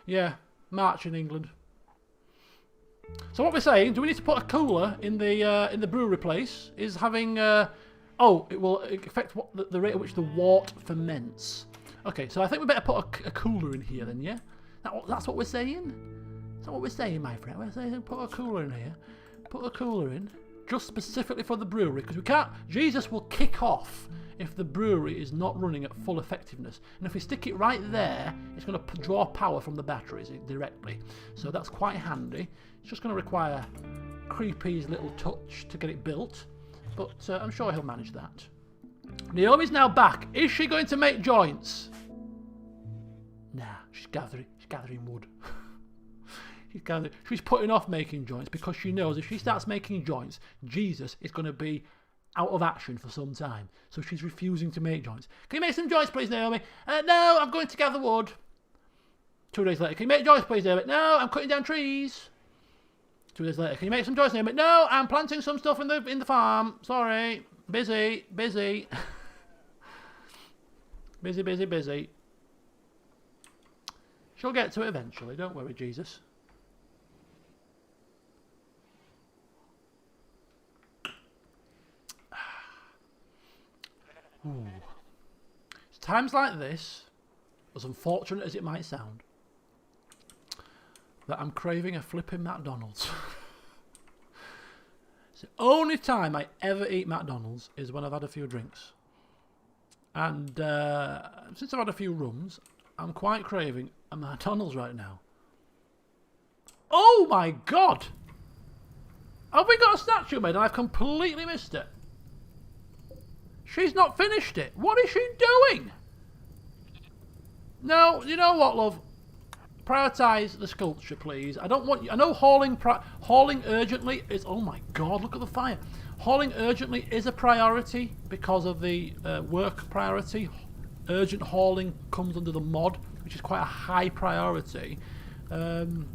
Speaker 1: Yeah, March in England. So what we're saying, do we need to put a cooler in the brewery place? Is having it will affect the rate at which the wort ferments. Okay, so I think we better put a cooler in here then, yeah? That's what we're saying? Is that what we're saying, my friend? We're saying put a cooler in here. Put a cooler in, just specifically for the brewery, because we can't. Jesus will kick off if the brewery is not running at full effectiveness, and if we stick it right there, it's going to draw power from the batteries directly. So that's quite handy. It's just going to require creepy little touch to get it built, but I'm sure he'll manage that. Naomi's now back. Is she going to make joints? Nah, she's gathering wood. She's putting off making joints because she knows if she starts making joints, Jesus is going to be out of action for some time. So she's refusing to make joints. Can you make some joints, please, Naomi? No, I'm going to gather wood. 2 days later, can you make joints, please, Naomi? No, I'm cutting down trees. 2 days later, can you make some joints, Naomi? No, I'm planting some stuff in the farm. Sorry, busy. busy. She'll get to it eventually. Don't worry, Jesus. Ooh. It's times like this, as unfortunate as it might sound, that I'm craving a flipping McDonald's. It's the only time I ever eat McDonald's is when I've had a few drinks. And since I've had a few rums, I'm quite craving a McDonald's right now. Oh my God! Have we got a statue made and I've completely missed it? She's not finished it. What is she doing? No, you know what, love? Prioritise the sculpture, please. I don't want you. I know hauling urgently is. Oh my God! Look at the fire. Hauling urgently is a priority because of the work priority. Urgent hauling comes under the mod, which is quite a high priority. And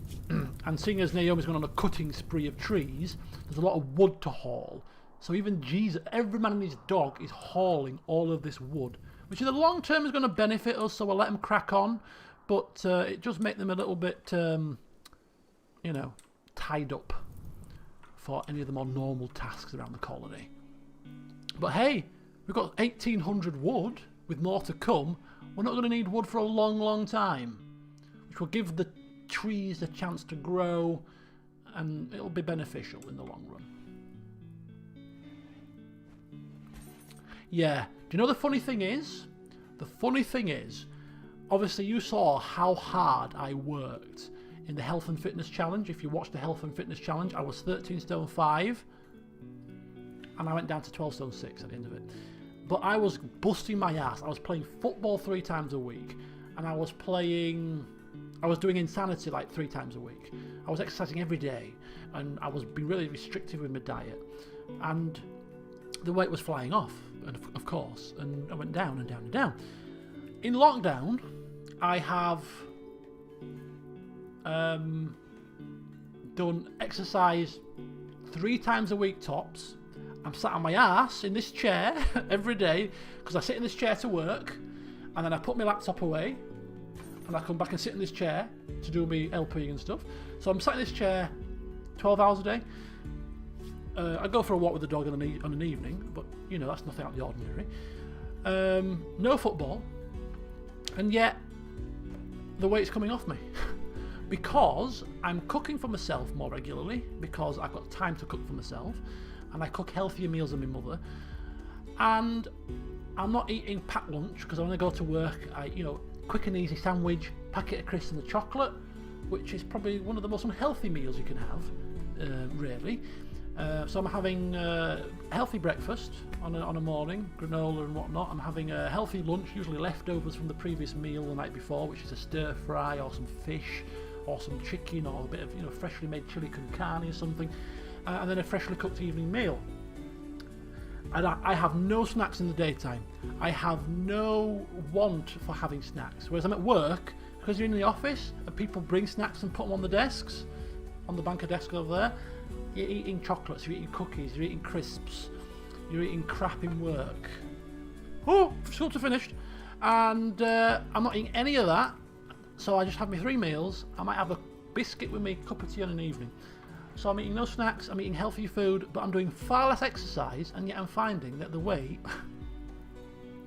Speaker 1: seeing as Naomi's gone on a cutting spree of trees, there's a lot of wood to haul. So even Jesus, every man and his dog is hauling all of this wood, which in the long term is going to benefit us, so we'll let them crack on. But it does make them a little bit, you know, tied up for any of the more normal tasks around the colony. But hey, we've got 1,800 wood, with more to come. We're not going to need wood for a long, long time, which will give the trees a chance to grow, and it'll be beneficial in the long run. Yeah, do you know the funny thing is? The funny thing is, obviously you saw how hard I worked in the health and fitness challenge. If you watched the health and fitness challenge, I was 13 stone 5 and I went down to 12 stone 6 at the end of it. But I was busting my ass. I was playing football 3 times a week, and I was doing insanity like 3 times a week. I was exercising every day, and I was being really restrictive with my diet, and the weight was flying off, and of course, and I went down and down and down. In lockdown, I have done exercise 3 times a week tops. I'm sat on my ass in this chair every day because I sit in this chair to work, and then I put my laptop away and I come back and sit in this chair to do my LP and stuff. So I'm sat in this chair 12 hours a day. I go for a walk with the dog on an evening, but you know, that's nothing out of the ordinary. No football, and yet the weight's coming off me because I'm cooking for myself more regularly, because I've got time to cook for myself, and I cook healthier meals than my mother, and I'm not eating packed lunch because when I go to work, quick and easy sandwich, packet of crisps and a chocolate, which is probably one of the most unhealthy meals you can have, really. So I'm having a healthy breakfast on a morning, granola and whatnot. I'm having a healthy lunch, usually leftovers from the previous meal the night before, which is a stir fry or some fish or some chicken or a bit of freshly made chili con carne or something, and then a freshly cooked evening meal. And I have no snacks in the daytime. I have no want for having snacks. Whereas I'm at work, because you're in the office and people bring snacks and put them on the desks, on the bank of desks over there. You're eating chocolates, you're eating cookies, you're eating crisps, you're eating crap in work. Oh, school's finished. And I'm not eating any of that, so I just have my 3 meals. I might have a biscuit with me, cup of tea on an evening. So I'm eating no snacks, I'm eating healthy food, but I'm doing far less exercise, and yet I'm finding that the weight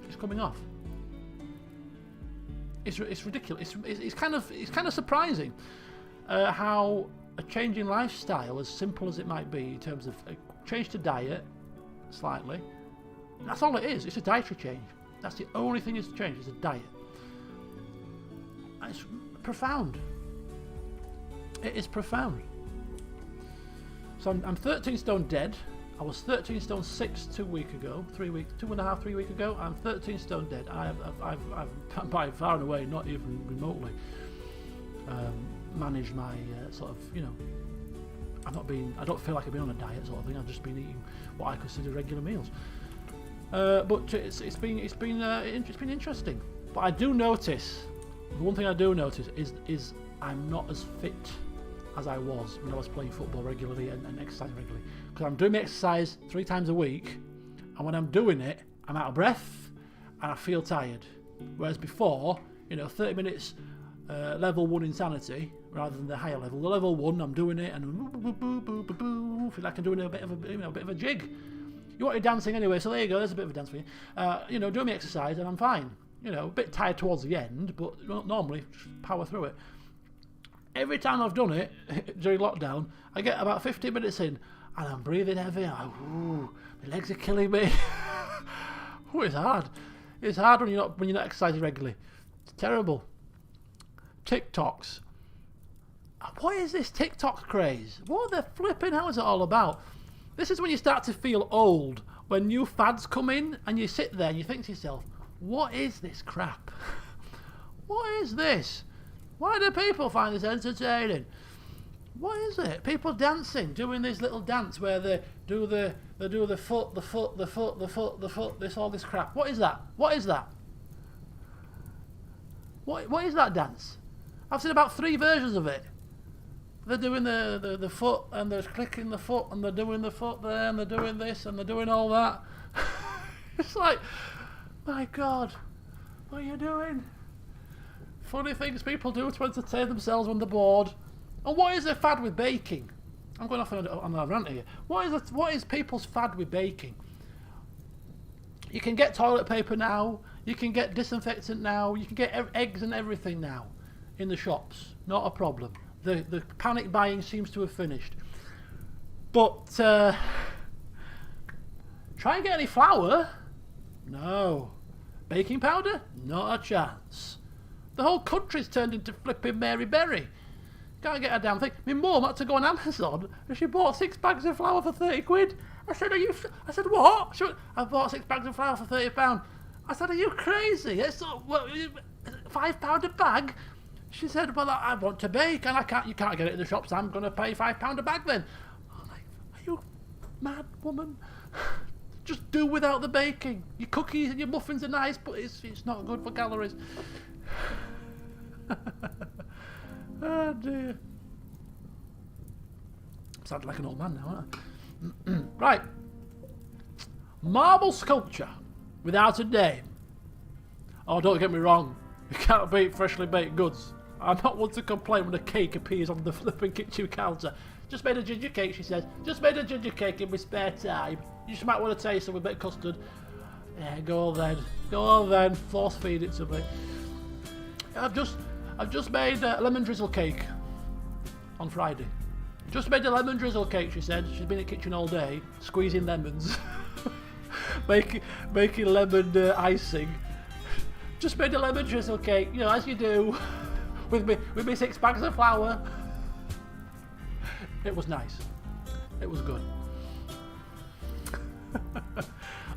Speaker 1: is coming off. It's ridiculous. It's kind of surprising how a change in lifestyle, as simple as it might be, in terms of a change to diet, slightly. That's all it is. It's a dietary change. That's the only thing that's changed. It's a diet. And it's profound. It is profound. So I'm 13 stone dead. I was 13 stone 6 2 weeks ago, 3 weeks, 2.5, 3 weeks ago. I'm 13 stone dead. I've by far and away, not even remotely, managed my sort of, you know, I don't feel like I've been on a diet sort of thing. I've just been eating what I consider regular meals. But it's been interesting. But I do notice, the one thing I do notice is I'm not as fit as I was when I was playing football regularly and exercising regularly. Because I'm doing my exercise 3 times a week, and when I'm doing it, I'm out of breath and I feel tired. Whereas before, you know, 30 minutes level 1 insanity rather than the higher level. The level 1, I'm doing it and feel like I'm doing a bit of a jig. You wanted dancing anyway, so there you go. There's a bit of a dance for you. You know, doing my exercise and I'm fine. You know, a bit tired towards the end, but normally just power through it. Every time I've done it during lockdown, I get about 15 minutes in and I'm breathing heavy. My legs are killing me. It's hard. It's hard when you're not exercising regularly. It's terrible. TikToks. What is this TikTok craze? What the flipping hell is it all about? This is when you start to feel old, when new fads come in and you sit there and you think to yourself, what is this crap? What is this? Why do people find this entertaining? What is it? People dancing, doing this little dance where they do the foot, this crap. What is that? What is that? What is that dance? I've seen about 3 versions of it. They're doing the foot and they're clicking the foot and they're doing the foot there and they're doing this and they're doing all that. It's like, my God, what are you doing? Funny things people do to entertain themselves when they're bored. And what is the fad with baking? I'm going off on a rant here. What is people's fad with baking? You can get toilet paper now. You can get disinfectant now. You can get eggs and everything now in the shops. Not a problem. The panic buying seems to have finished. But try and get any flour? No. Baking powder? Not a chance. The whole country's turned into flipping Mary Berry. Can't get a damn thing. My mum had to go on Amazon and she bought 6 bags of flour for 30 quid. I said, I said, what? She went, I bought 6 bags of flour for £30. I said, are you crazy? It's £5 a bag? She said, well, I want to bake and you can't get it in the shops. I'm going to pay £5 a bag then. I'm like, are you mad, woman? Just do without the baking. Your cookies and your muffins are nice, but it's not good for calories. Oh dear. I'm sounding like an old man now, aren't I? Right. Marble sculpture without a name. Oh, don't get me wrong. You can't beat freshly baked goods. I'm not one to complain when a cake appears on the flipping kitchen counter. Just made a ginger cake, she says. Just made a ginger cake in my spare time. You just might want to taste it with a bit of custard. Yeah, go on then. Go on then. Force feed it to me. I've just made a lemon drizzle cake on Friday. Just made a lemon drizzle cake, she said. She's been in the kitchen all day, squeezing lemons, making lemon icing. Just made a lemon drizzle cake, you know, as you do, with me 6 bags of flour. It was nice. It was good.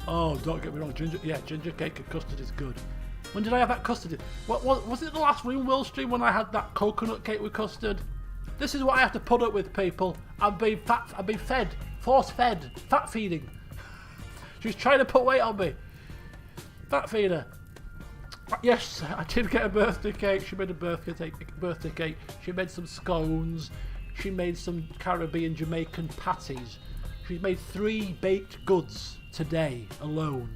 Speaker 1: Oh, don't get me wrong, ginger cake and custard is good. When did I have that custard? What was it the last Rimworld stream when I had that coconut cake with custard? This is what I have to put up with, people. I've been fed, force fed, fat feeding. She's trying to put weight on me. Fat feeder. Yes, I did get a birthday cake. She made a birthday cake. She made some scones. She made some Caribbean Jamaican patties. She's made 3 baked goods today alone.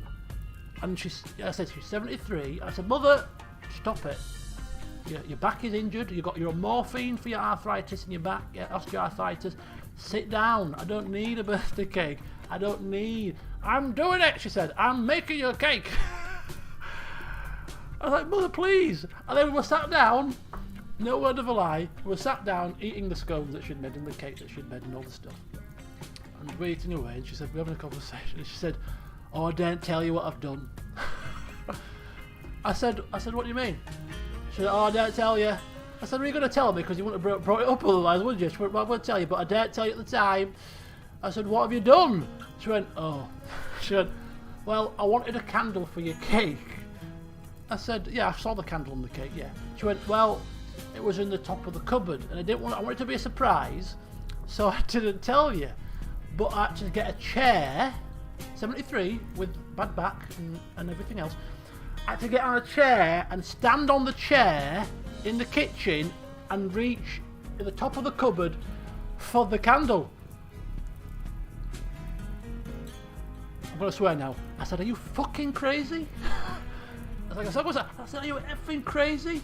Speaker 1: And I said, she's 73. I said, Mother, stop it. Your back is injured. You've got your morphine for your arthritis in your back, your osteoarthritis. Sit down. I don't need a birthday cake. I'm doing it, she said. I'm making you a cake. I was like, Mother, please. And then we were sat down, no word of a lie, we were sat down eating the scones that she'd made and the cake that she'd made and all the stuff. And we're eating away, and she said, we're having a conversation. And she said, oh, I daren't tell you what I've done. I said, what do you mean? She said, oh, I daren't tell you. I said, are you going to tell me? Because you wouldn't have brought it up otherwise, would you? She went, well, I won't tell you, but I daren't tell you at the time. I said, what have you done? She went, oh. She went, well, I wanted a candle for your cake. I said, yeah, I saw the candle on the cake, yeah. She went, well, it was in the top of the cupboard, and I wanted it to be a surprise, so I didn't tell you. But I had to get a chair, 73, with bad back and everything else. I had to get on a chair and stand on the chair in the kitchen and reach at the top of the cupboard for the candle. I'm gonna swear now. I said, are you fucking crazy? I said, are you effing crazy?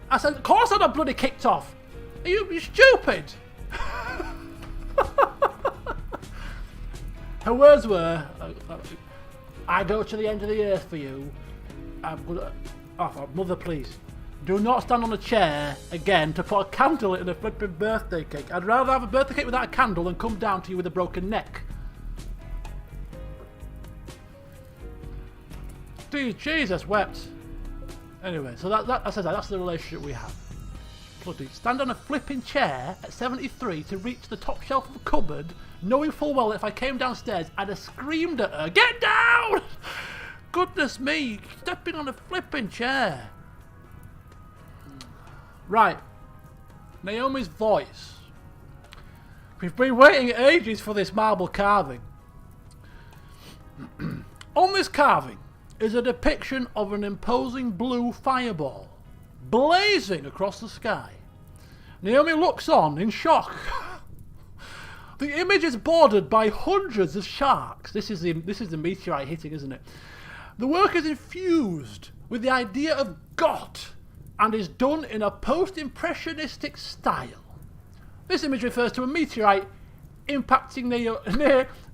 Speaker 1: I said, of course I'm not bloody kicked off. Are you stupid? Her words were, I go to the end of the earth for you. I'm gonna, oh, mother, please. Do not stand on a chair again to put a candle in a flipping birthday cake. I'd rather have a birthday cake without a candle than come down to you with a broken neck. Jesus wept. Anyway, so that's the relationship we have. Bloody stand on a flipping chair at 73 to reach the top shelf of a cupboard, knowing full well that if I came downstairs, I'd have screamed at her, get down! Goodness me, stepping on a flipping chair. Right, Naomi's voice. We've been waiting ages for this marble carving. On this carving is a depiction of an imposing blue fireball blazing across the sky. Naomi looks on in shock. The image is bordered by hundreds of sharks. This is the meteorite hitting, isn't it? The work is infused with the idea of God and is done in a post-impressionistic style. This image refers to a meteorite impacting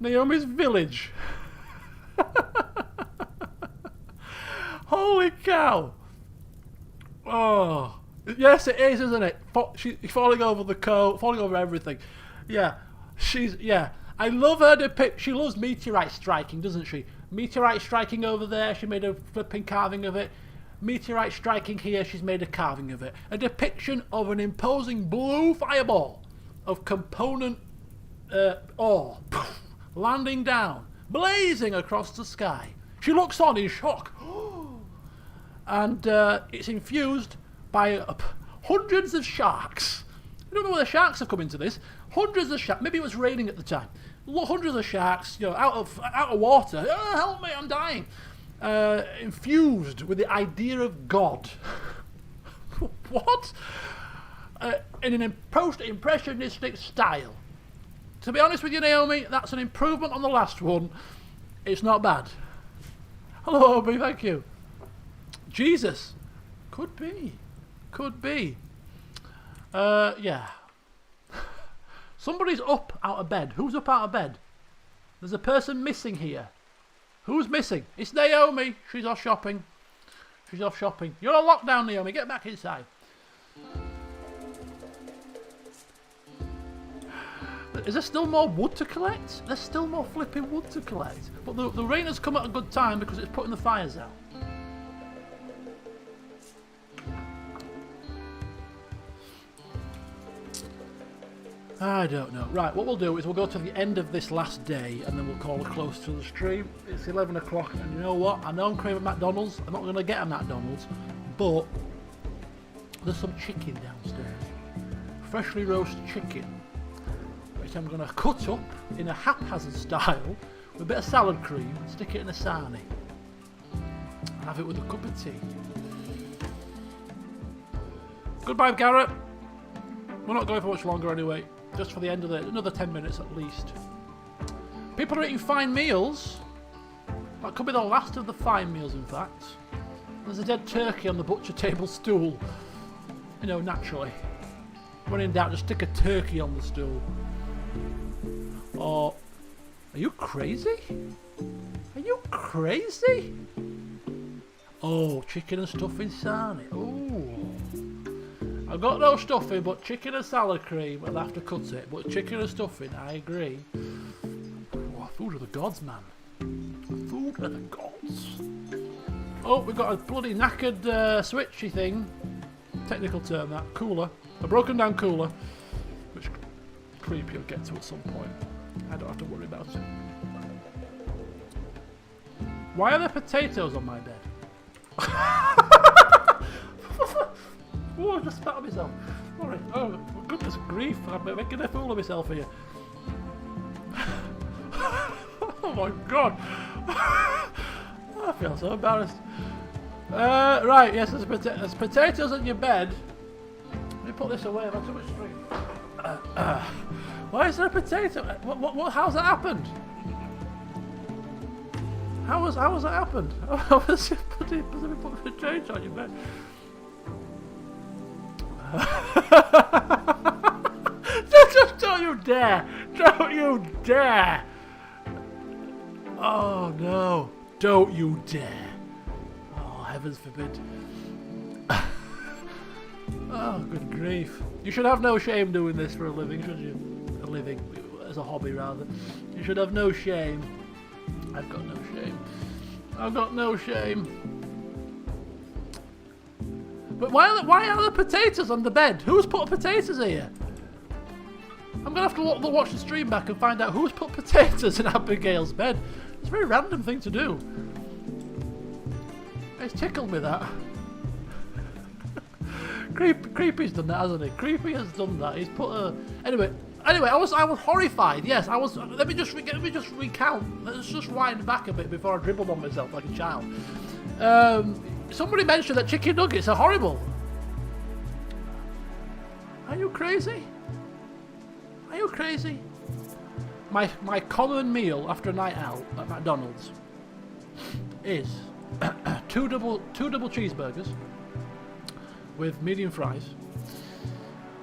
Speaker 1: Naomi's village. Holy cow! Oh, yes, it is, isn't it? She's falling over the coat, falling over everything. Yeah, I love her depict. She loves meteorite striking, doesn't she? Meteorite striking over there. She made a flipping carving of it. Meteorite striking here. She's made a carving of it. A depiction of an imposing blue fireball of component ore landing down, blazing across the sky. She looks on in shock. And it's infused by hundreds of sharks. I don't know where the sharks have come into this. Hundreds of sharks. Maybe it was raining at the time. Hundreds of sharks, out of water. Oh, help me, I'm dying. Infused with the idea of God. What? In an post-impressionistic style. To be honest with you, Naomi, that's an improvement on the last one. It's not bad. Hello, Obi, thank you. Jesus. Could be. Yeah. Somebody's up out of bed. Who's up out of bed? There's a person missing here. Who's missing? It's Naomi. She's off shopping. You're on lockdown, Naomi. Get back inside. Is there still more wood to collect? There's still more flipping wood to collect. But the rain has come at a good time because it's putting the fires out. I don't know. Right, what we'll do is we'll go to the end of this last day and then we'll call a close to the stream. It's 11 o'clock and you know what? I know I'm craving McDonald's. I'm not going to get a McDonald's, but there's some chicken downstairs. Freshly roasted chicken, which I'm going to cut up in a haphazard style with a bit of salad cream and stick it in a sarnie. And have it with a cup of tea. Goodbye, Garrett. We're not going for much longer anyway. Just for the end of another 10 minutes at least. People are eating fine meals. That could be the last of the fine meals, in fact. There's a dead turkey on the butcher table stool. You know, naturally. When in doubt, just stick a turkey on the stool. Or, are you crazy? Are you crazy? Oh, chicken and stuffing sarnie. Oh. I've got no stuffing, but chicken and salad cream. I'll have to cut it. But chicken and stuffing, I agree. Oh, food of the gods, man. Food of the gods. Oh, we've got a bloody knackered switchy thing. technical term that. Cooler. A broken down cooler. Which Creepy will get to at some point. I don't have to worry about it. Why are there potatoes on my bed? Oh, I just spat on myself. Sorry. Oh, goodness grief. I'm making a fool of myself here. Oh my god. I feel so embarrassed. Right, yes, there's potatoes on your bed. Let me put this away. I've had too much string. Why is there a potato? How's that happened? How has that happened? How has it put a potato on your bed? Don't you dare! Don't you dare! Oh no! Don't you dare! Oh, heavens forbid! Oh, good grief! You should have no shame doing this for a living, should you? A living, as a hobby rather. You should have no shame. I've got no shame. I've got no shame. But why are there potatoes on the bed? Who's put potatoes here? I'm going to have to watch the stream back and find out who's put potatoes in Abigail's bed. It's a very random thing to do. It's tickled me, that. Creepy's done that, hasn't he? Creepy has done that. He's put a... Anyway, I was horrified. Yes, I was... Let me just recount. Let's just wind back a bit before I dribbled on myself like a child. Somebody mentioned that chicken nuggets are horrible. Are you crazy? Are you crazy? My common meal after a night out at McDonald's is two double cheeseburgers with medium fries,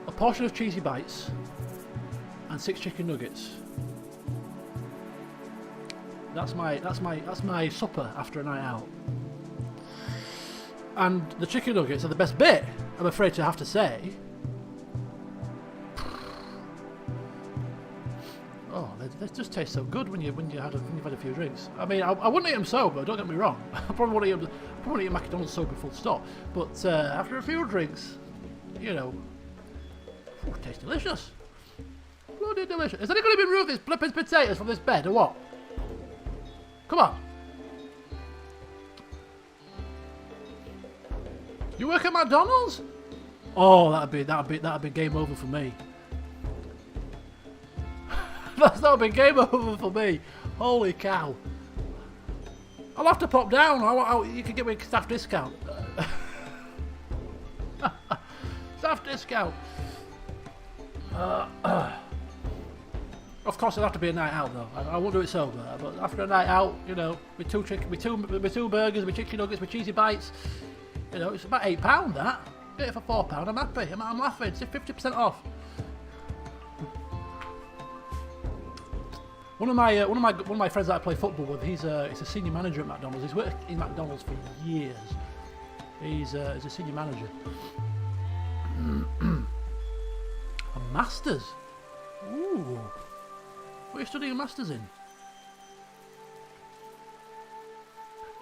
Speaker 1: a portion of cheesy bites, and 6 chicken nuggets. That's my supper after a night out. And the chicken nuggets are the best bit, I'm afraid to have to say. Oh, they just taste so good when you've had a few drinks. I mean, I wouldn't eat them sober. Don't get me wrong. I probably wouldn't eat McDonald's sober full stop. But after a few drinks, you know, it tastes delicious. Bloody delicious. Is anybody going to remove these flipping potatoes from this bed or what? Come on. You work at McDonald's? Oh, that'd be game over for me. That'd be game over for me. Holy cow! I'll have to pop down. You can give me a staff discount. Staff discount. Of course, it'll have to be a night out though. I won't do it sober. But after a night out, you know, with two burgers, with chicken nuggets, with cheesy bites. You know, it's about £8 that. Get it for £4. I'm happy. I'm laughing. It's 50% off. One of my friends that I play football with, he's a senior manager at McDonald's. He's worked in McDonald's for years. He's a senior manager. A master's. Ooh. What are you studying a master's in?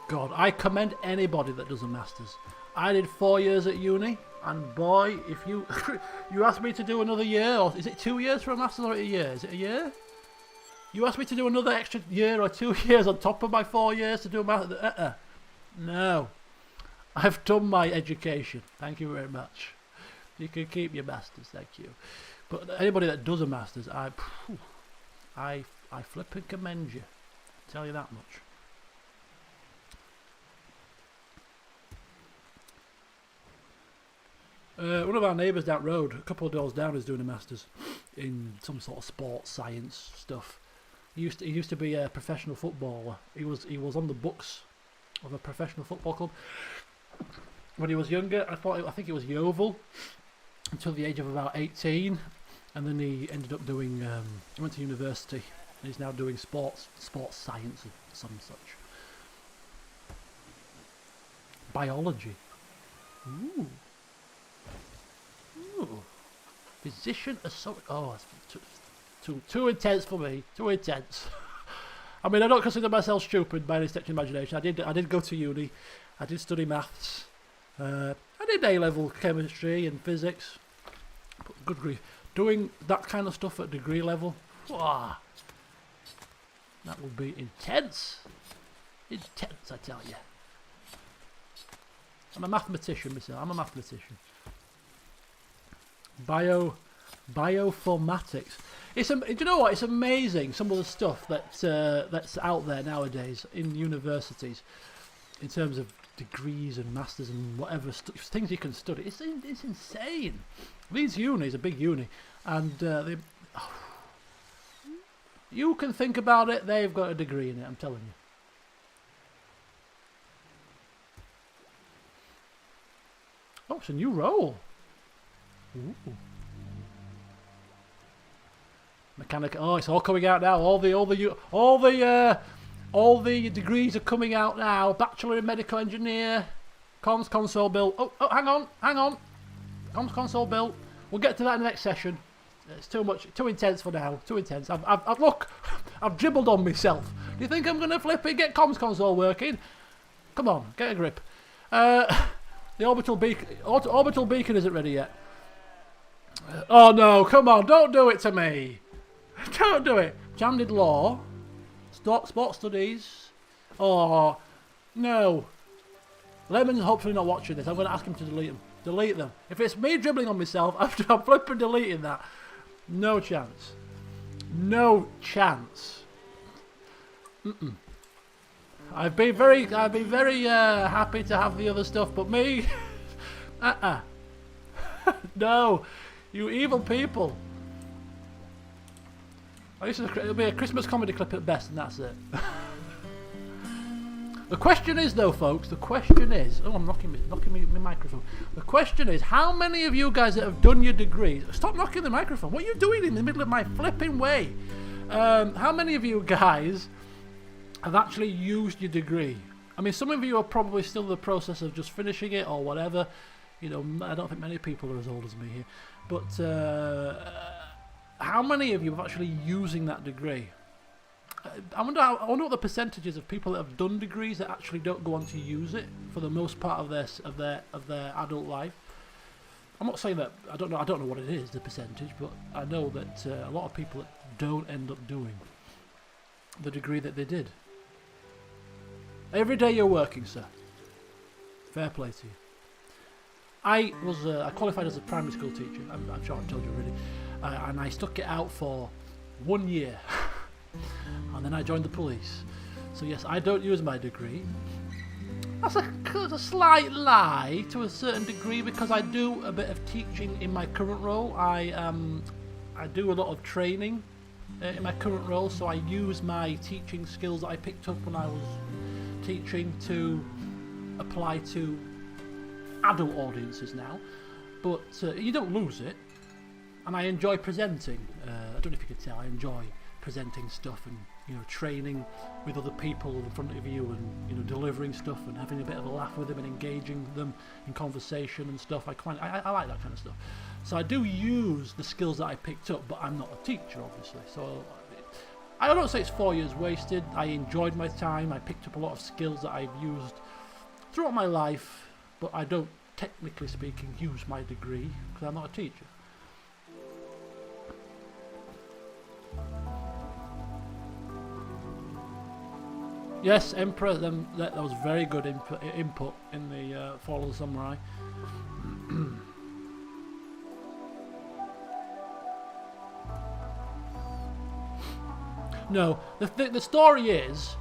Speaker 1: God, I commend anybody that does a master's. I did 4 years at uni, and boy, if you you asked me to do another year, or is it 2 years for a master's or a year? Is it a year? You asked me to do another extra year or 2 years on top of my 4 years to do a master's? No. I've done my education. Thank you very much. You can keep your master's, thank you. But anybody that does a master's, I flip and commend you. I'll tell you that much. One of our neighbours down the road, a couple of doors down, is doing a master's in some sort of sports science stuff. He used to be a professional footballer. He was on the books of a professional football club when he was younger. I think it was Yeovil until the age of about 18, and then he ended up doing. He went to university and he's now doing sports science of some such. Biology. Ooh. Ooh. Physician associate. Oh, that's too intense for me. Too intense. I mean, I don't consider myself stupid by any stretch of imagination. I did go to uni. I did study maths. I did A-level chemistry and physics. But good grief. Doing that kind of stuff at degree level, wow, that would be intense. Intense, I tell you. I'm a mathematician myself. I'm a mathematician. Bioinformatics. Do you know what? It's amazing some of the stuff that's out there nowadays in universities, in terms of degrees and masters and whatever things you can study. It's insane. Leeds Uni is a big uni, and you can think about it. They've got a degree in it. I'm telling you. Oh, it's a new role. Ooh. Mechanic. Oh, it's all coming out now. All the degrees are coming out now. Bachelor in Medical Engineer, Comms Console build. Oh, hang on. Comms Console build. We'll get to that in the next session. It's too much, too intense for now. Too intense. Look, I've dribbled on myself. Do you think I'm gonna flip it? Get Comms Console working? Come on, get a grip. The orbital beacon isn't ready yet. Oh no! Come on! Don't do it to me! Don't do it. Jam did law. Sport studies. Oh no! Lemon's hopefully not watching this. I'm going to ask him to delete them. Delete them. If it's me dribbling on myself after I'm flipping deleting that, no chance. No chance. I've been very happy to have the other stuff, but me, no, you evil people. It'll be a Christmas comedy clip at best, and that's it. The question is, though, folks. The question is. Oh, I'm knocking my microphone. The question is, how many of you guys that have done your degrees? Stop knocking the microphone. What are you doing in the middle of my flipping way? How many of you guys have actually used your degree? I mean, some of you are probably still in the process of just finishing it or whatever. You know, I don't think many people are as old as me here. But how many of you are actually using that degree? I wonder what the percentages of people that have done degrees that actually don't go on to use it for the most part of their adult life. I'm not saying that I don't know what it is, the percentage, but I know that a lot of people that don't end up doing the degree that they did. Every day you're working, sir. Fair play to you. I qualified as a primary school teacher. I'm sure I've told you already, and I stuck it out for 1 year, and then I joined the police. So yes, I don't use my degree. That's a slight lie to a certain degree, because I do a bit of teaching in my current role. I do a lot of training in my current role, so I use my teaching skills that I picked up when I was teaching to apply to adult audiences now. But you don't lose it, and I enjoy presenting. I don't know if you can tell, I enjoy presenting stuff and, you know, training with other people in front of you, and, you know, delivering stuff and having a bit of a laugh with them and engaging them in conversation and stuff. I like that kind of stuff. So I do use the skills that I picked up, but I'm not a teacher, obviously. So I don't say it's 4 years wasted. I enjoyed my time. I picked up a lot of skills that I've used throughout my life, but I don't, technically speaking, use my degree because I'm not a teacher. Yes, Emperor, that was very good input in the Fall of the Samurai. No, the story is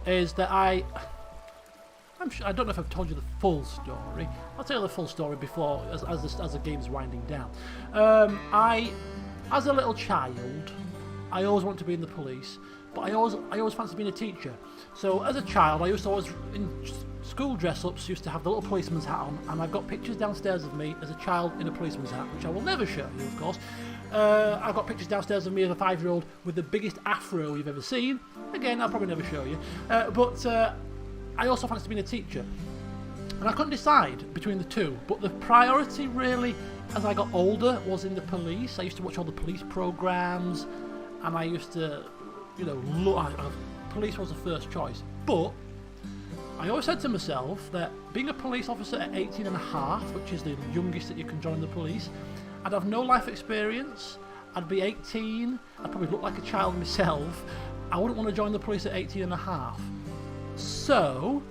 Speaker 1: that I don't know if I've told you the full story. I'll tell you the full story before, as the game's winding down. As a little child, I always wanted to be in the police, but I always fancied being a teacher. So as a child, I used to always, in school dress-ups, used to have the little policeman's hat on, and I've got pictures downstairs of me as a child in a policeman's hat, which I will never show you, of course. I've got pictures downstairs of me as a 5-year-old with the biggest afro you've ever seen. Again, I'll probably never show you. But I also fancied being a teacher, and I couldn't decide between the two. But the priority, really, as I got older, was in the police. I used to watch all the police programs, and I used to, you know, police was the first choice. But I always said to myself that being a police officer at 18 and a half, which is the youngest that you can join the police, I'd have no life experience, I'd be 18, I'd probably look like a child myself, I wouldn't want to join the police at 18 and a half. So,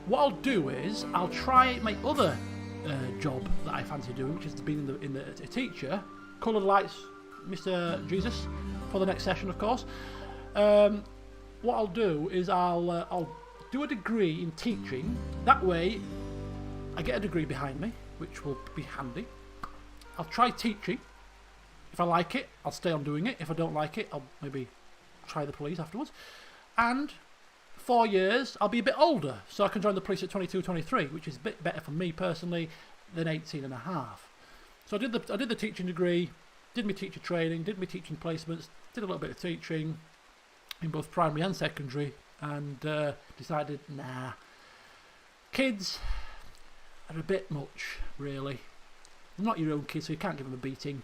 Speaker 1: what I'll do is, I'll try my other job that I fancy doing, which is being a teacher, coloured lights, Mr. Jesus, for the next session, of course. What I'll do is I'll do a degree in teaching. That way, I get a degree behind me, which will be handy. I'll try teaching. If I like it, I'll stay on doing it. If I don't like it, I'll maybe try the police afterwards. And 4 years, I'll be a bit older, so I can join the police at 22, 23, which is a bit better for me personally than 18 and a half. So I did the teaching degree, did my teacher training, did my teaching placements, did a little bit of teaching in both primary and secondary, and decided, nah, kids are a bit much, really. They're not your own kids, so you can't give them a beating.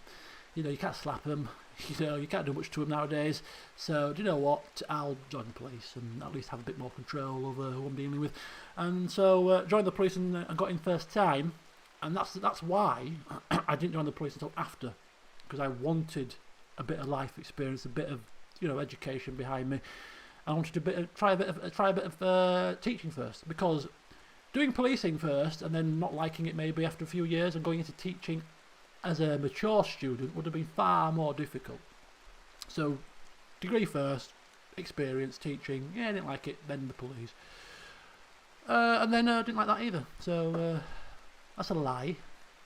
Speaker 1: You know, you can't slap them. You know, you can't do much to them nowadays. So, do you know what? I'll join the police and at least have a bit more control over who I'm dealing with. And so, joined the police and got in first time. And that's why I didn't join the police until after, because I wanted a bit of life experience, a bit of, you know, education behind me. I wanted to try a bit of teaching first, because doing policing first and then not liking it maybe after a few years and going into teaching as a mature student would have been far more difficult. So, degree first, experience, teaching, yeah, I didn't like it, then the police. And then I didn't like that either, so that's a lie,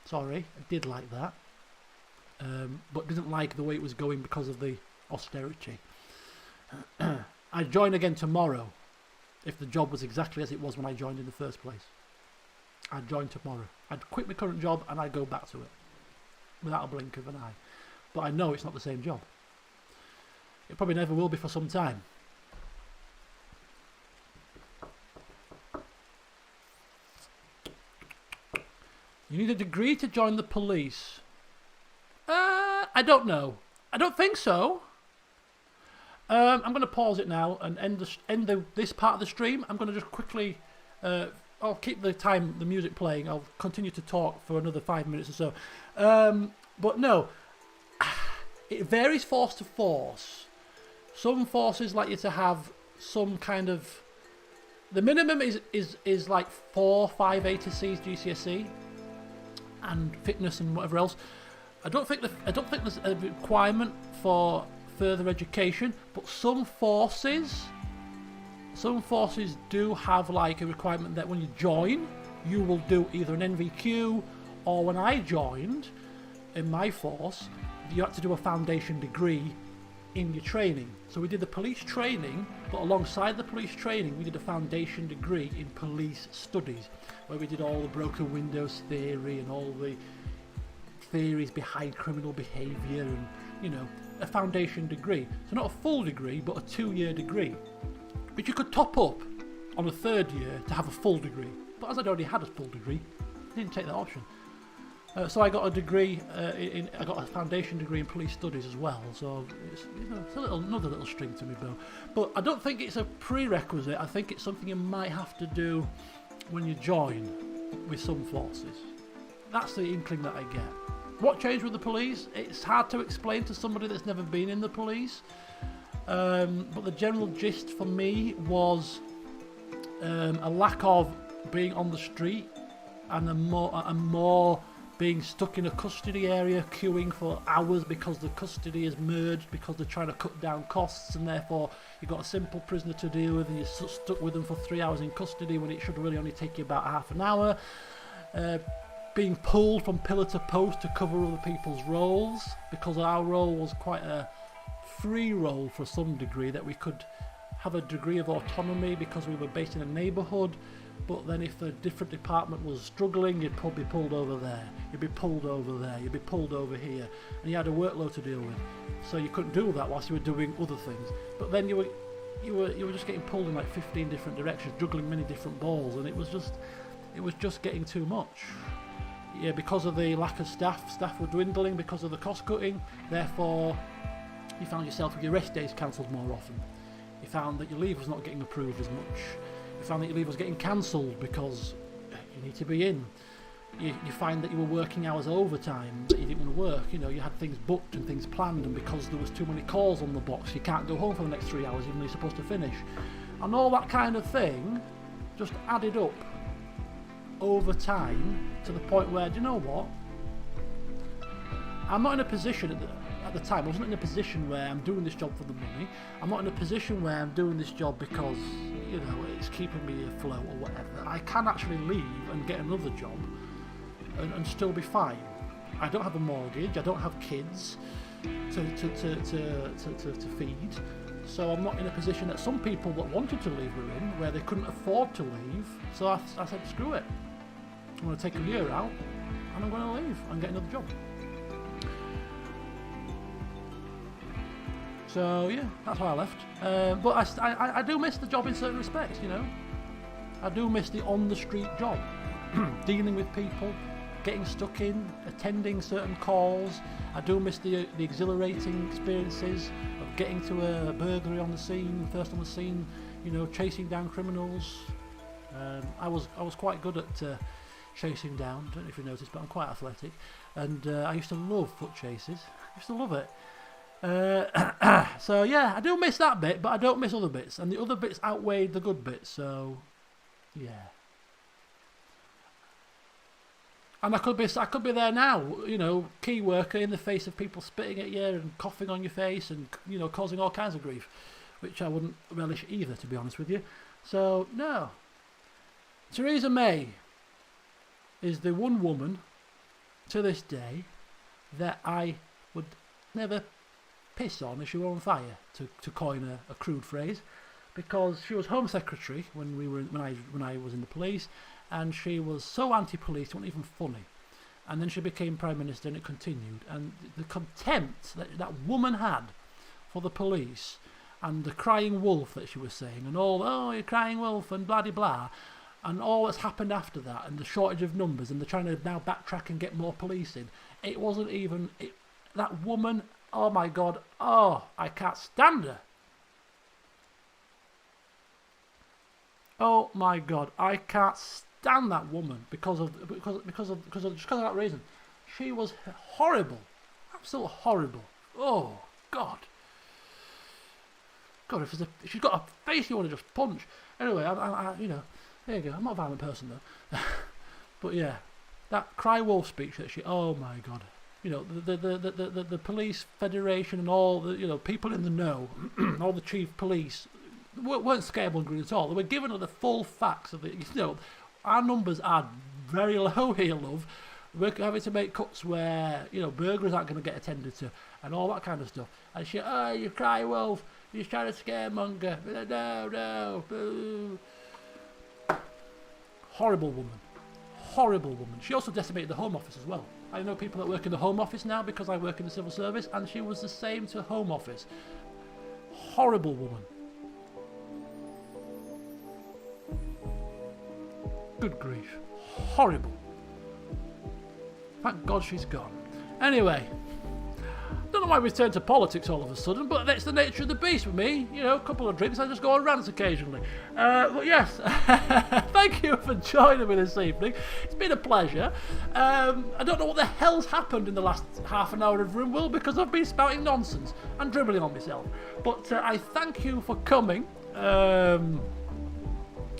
Speaker 1: sorry, I did like that, but didn't like the way it was going because of the austerity. I'd join again tomorrow if the job was exactly as it was when I joined in the first place. I'd join tomorrow. I'd quit my current job and I'd go back to it without a blink of an eye. But I know it's not the same job. It probably never will be for some time. You need a degree to join the police. I don't know. I don't think so. I'm going to pause it now and end this part of the stream. I'm going to just quickly... I'll keep the music playing. I'll continue to talk for another 5 minutes or so. But no, it varies force to force. Some forces like you to have some kind of... The minimum is like 4 A to C's GCSE and fitness and whatever else. I don't think there's a requirement for further education, but some forces do have like a requirement that when you join, you will do either an NVQ, or when I joined in my force, you had to do a foundation degree in your training. So we did the police training, but alongside the police training, we did a foundation degree in police studies, where we did all the broken windows theory and all the theories behind criminal behaviour, and, you know, a foundation degree. So not a full degree, but a 2-year degree, which you could top up on a 3rd year to have a full degree. But as I'd already had a full degree, I didn't take that option. So I got a degree I got a foundation degree in police studies as well. So it's, you know, it's another little string to me bow. But I don't think it's a prerequisite. I think it's something you might have to do when you join with some forces. That's the inkling that I get. What changed with the police? It's hard to explain to somebody that's never been in the police. But the general gist for me was a lack of being on the street and a more being stuck in a custody area queuing for hours because the custody is merged because they're trying to cut down costs, and therefore you've got a simple prisoner to deal with and you're stuck with them for 3 hours in custody when it should really only take you about half an hour. Being pulled from pillar to post to cover other people's roles, because our role was quite a free role for some degree, that we could have a degree of autonomy because we were based in a neighbourhood. But then if a different department was struggling, you'd probably be pulled over there, you'd be pulled over there, you'd be pulled over here, and you had a workload to deal with, so you couldn't do that whilst you were doing other things. But then you were just getting pulled in like 15 different directions, juggling many different balls, and it was just getting too much. Yeah, because of the lack of staff were dwindling because of the cost cutting. Therefore, you found yourself with your rest days cancelled more often. You found that your leave was not getting approved as much. You find that your leave was getting cancelled because you need to be in. You find that you were working hours overtime that you didn't want to work. You know, you had things booked and things planned, and because there was too many calls on the box, you can't go home for the next 3 hours even though you're supposed to finish. And all that kind of thing just added up over time to the point where, do you know what? I'm not in a position at the time, I wasn't in a position where I'm doing this job for the money. I'm not in a position where I'm doing this job because, you know, it's keeping me afloat or whatever. I can actually leave and get another job and still be fine. I don't have a mortgage, I don't have kids to feed, so I'm not in a position that some people that wanted to leave were in, where they couldn't afford to leave. So I said, screw it, I'm going to take a year out and I'm going to leave and get another job. So yeah, that's why I left. But I do miss the job in certain respects, you know. I do miss the on-the-street job, dealing with people, getting stuck in, attending certain calls. I do miss the exhilarating experiences of getting to a burglary on the scene, first on the scene, you know, chasing down criminals. I was quite good at chasing down. Don't know if you noticed, but I'm quite athletic, and I used to love foot chases. I used to love it. So yeah, I do miss that bit, but I don't miss other bits, and the other bits outweighed the good bits. So yeah. And I could be there now, you know, key worker in the face of people spitting at you and coughing on your face and, you know, causing all kinds of grief, which I wouldn't relish either, to be honest with you. So, no. Theresa May is the one woman to this day that I would never piss on if she were on fire, to coin a crude phrase, because she was Home Secretary when I was in the police. And she was so anti-police, it wasn't even funny. And then she became Prime Minister and it continued. And the contempt that woman had for the police, and the crying wolf that she was saying, and all, oh, you're crying wolf, and blah, blah, blah, and all that's happened after that, and the shortage of numbers, and they're trying to now backtrack and get more police in. It wasn't even, that woman, oh my God, oh, I can't stand her. Oh my God, I can't stand that woman because of that reason. She was horrible, absolutely horrible. Oh God, if she's got a face you want to just punch. Anyway, I you know, there you go. I'm not a violent person though, but yeah, that cry wolf speech that she. Oh my God, you know, the police federation and all the, you know, people in the know, all the chief police weren't scaremongering at all. They were giving her the full facts of it. You know, our numbers are very low here, love. We're having to make cuts where, you know, burglars aren't going to get attended to and all that kind of stuff. And she, oh, you cry wolf, you're trying to scaremonger. No, boo. Horrible woman. She also decimated the Home Office as well. I know people that work in the Home Office now because I work in the civil service, and she was the same to Home Office. Horrible woman. Good grief. Horrible. Thank God she's gone. Anyway, don't know why we turned to politics all of a sudden, but that's the nature of the beast with me. You know, a couple of drinks, I just go on rants occasionally. But yes, thank you for joining me this evening. It's been a pleasure. I don't know what the hell's happened in the last half an hour of Rimworld because I've been spouting nonsense and dribbling on myself. But I thank you for coming.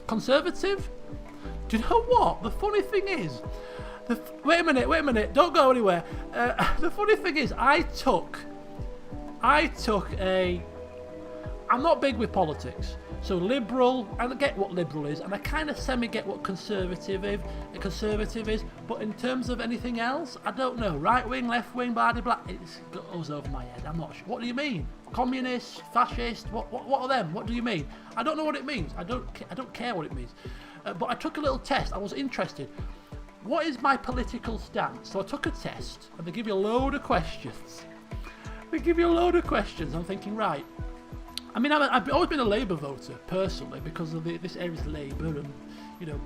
Speaker 1: Conservative? Do you know what? The funny thing is, wait a minute, don't go anywhere. The funny thing is, I took a, I'm not big with politics, so liberal, I get what liberal is, and I kind of semi-get what conservative is, but in terms of anything else, I don't know. Right wing, left wing, blah, blah, blah, it goes over my head, I'm not sure. What do you mean? Communist, fascist, what are them? What do you mean? I don't know what it means. I don't care what it means. But I took a little test. I was interested. What is my political stance? So I took a test, and they give you a load of questions. I'm thinking, right. I mean, I've always been a Labour voter, personally, because of this area's Labour, and, you know,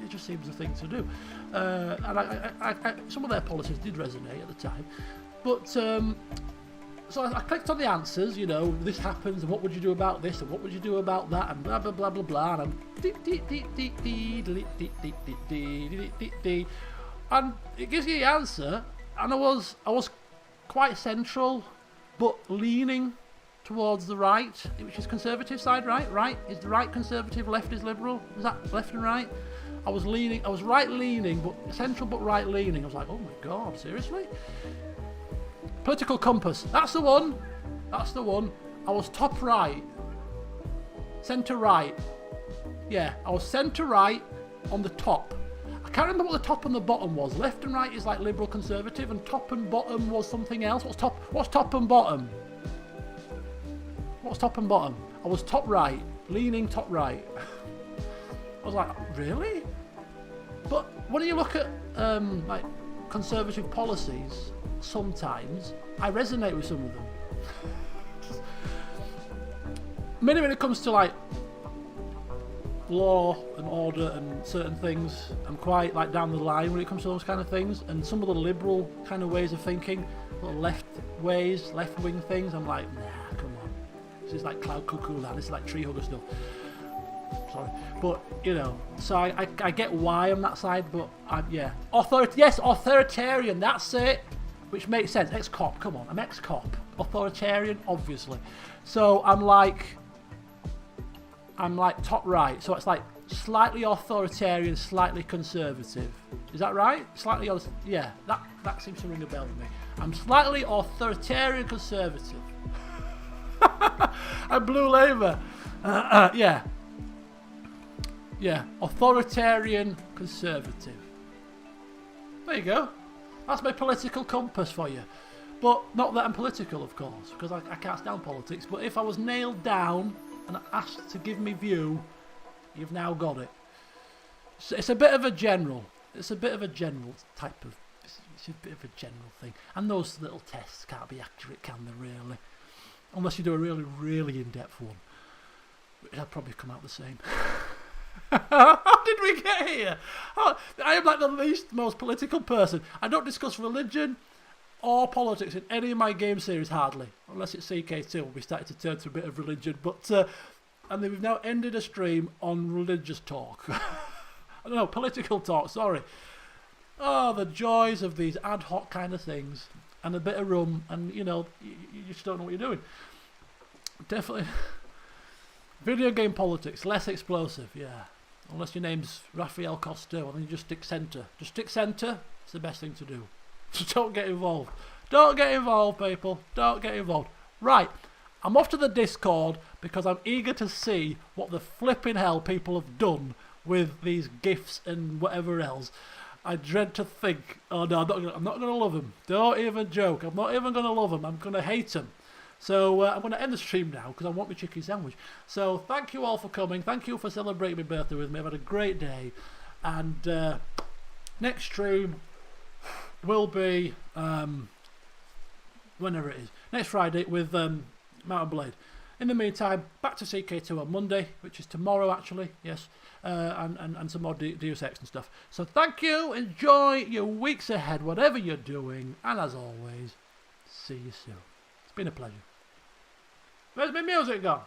Speaker 1: it just seems the thing to do. And I some of their policies did resonate at the time. But So I clicked on the answers, you know, this happens, and what would you do about this, and what would you do about that, and blah blah blah blah blah, and and it gives you the answer, and I was quite central, but leaning towards the right, which is conservative side, right? Right is the right conservative, left is liberal. Is that left and right? I was right leaning, but central but right leaning. I was like, oh my god, seriously? Political compass. That's the one. That's the one. I was top right. Centre right. Yeah, I was centre right on the top. I can't remember what the top and the bottom was. Left and right is like liberal conservative, and top and bottom was something else. What's top and bottom? What's top and bottom? I was top right, leaning top right. I was like, really? But when you look at like conservative policies, sometimes I resonate with some of them. Mainly when it comes to like law and order and certain things, I'm quite like down the line when it comes to those kind of things. And some of the liberal kind of ways of thinking, little left wing things, I'm like, nah, come on. This is like cloud cuckoo land. This is like tree hugger stuff. Sorry, but you know, so I get why I'm that side, but yeah, authoritarian. That's it. Which makes sense. Ex-cop, come on, I'm ex-cop. Authoritarian, obviously. So I'm like top right. So it's like slightly authoritarian, slightly conservative. Is that right? Slightly, yeah. That seems to ring a bell with me. I'm slightly authoritarian, conservative. I'm blue Labour. Yeah. Yeah, authoritarian, conservative. There you go. That's my political compass for you. But not that I'm political, of course, because I can't stand politics. But if I was nailed down and asked to give me view, you've now got it. So it's a bit of a general. It's a bit of a general type of... It's a bit of a general thing. And those little tests can't be accurate, can they, really? Unless you do a really, really in-depth one. Which will probably come out the same. How did we get here? I am like the most political person. I don't discuss religion or politics in any of my game series, hardly. Unless it's CK2, we started to turn to a bit of religion. But and then we've now ended a stream on religious talk. I don't know, political talk, sorry. Oh, the joys of these ad hoc kind of things. And a bit of rum, and you know, you just don't know what you're doing. Definitely. Video game politics, less explosive, yeah. Unless your name's Raphael Costello, then you just stick centre. Just stick centre, it's the best thing to do. Just don't get involved. Don't get involved, people. Don't get involved. Right, I'm off to the Discord because I'm eager to see what the flipping hell people have done with these GIFs and whatever else. I dread to think, oh no, I'm not going to love them. Don't even joke. I'm not even going to love them. I'm going to hate them. So I'm going to end the stream now because I want my chicken sandwich. So thank you all for coming. Thank you for celebrating my birthday with me. I've had a great day. And next stream will be, whenever it is, next Friday with Mountain Blade. In the meantime, back to CK2 on Monday, which is tomorrow actually, yes. And some more Deus Ex and stuff. So thank you. Enjoy your weeks ahead, whatever you're doing. And as always, see you soon. It's been a pleasure. Where's my music gone?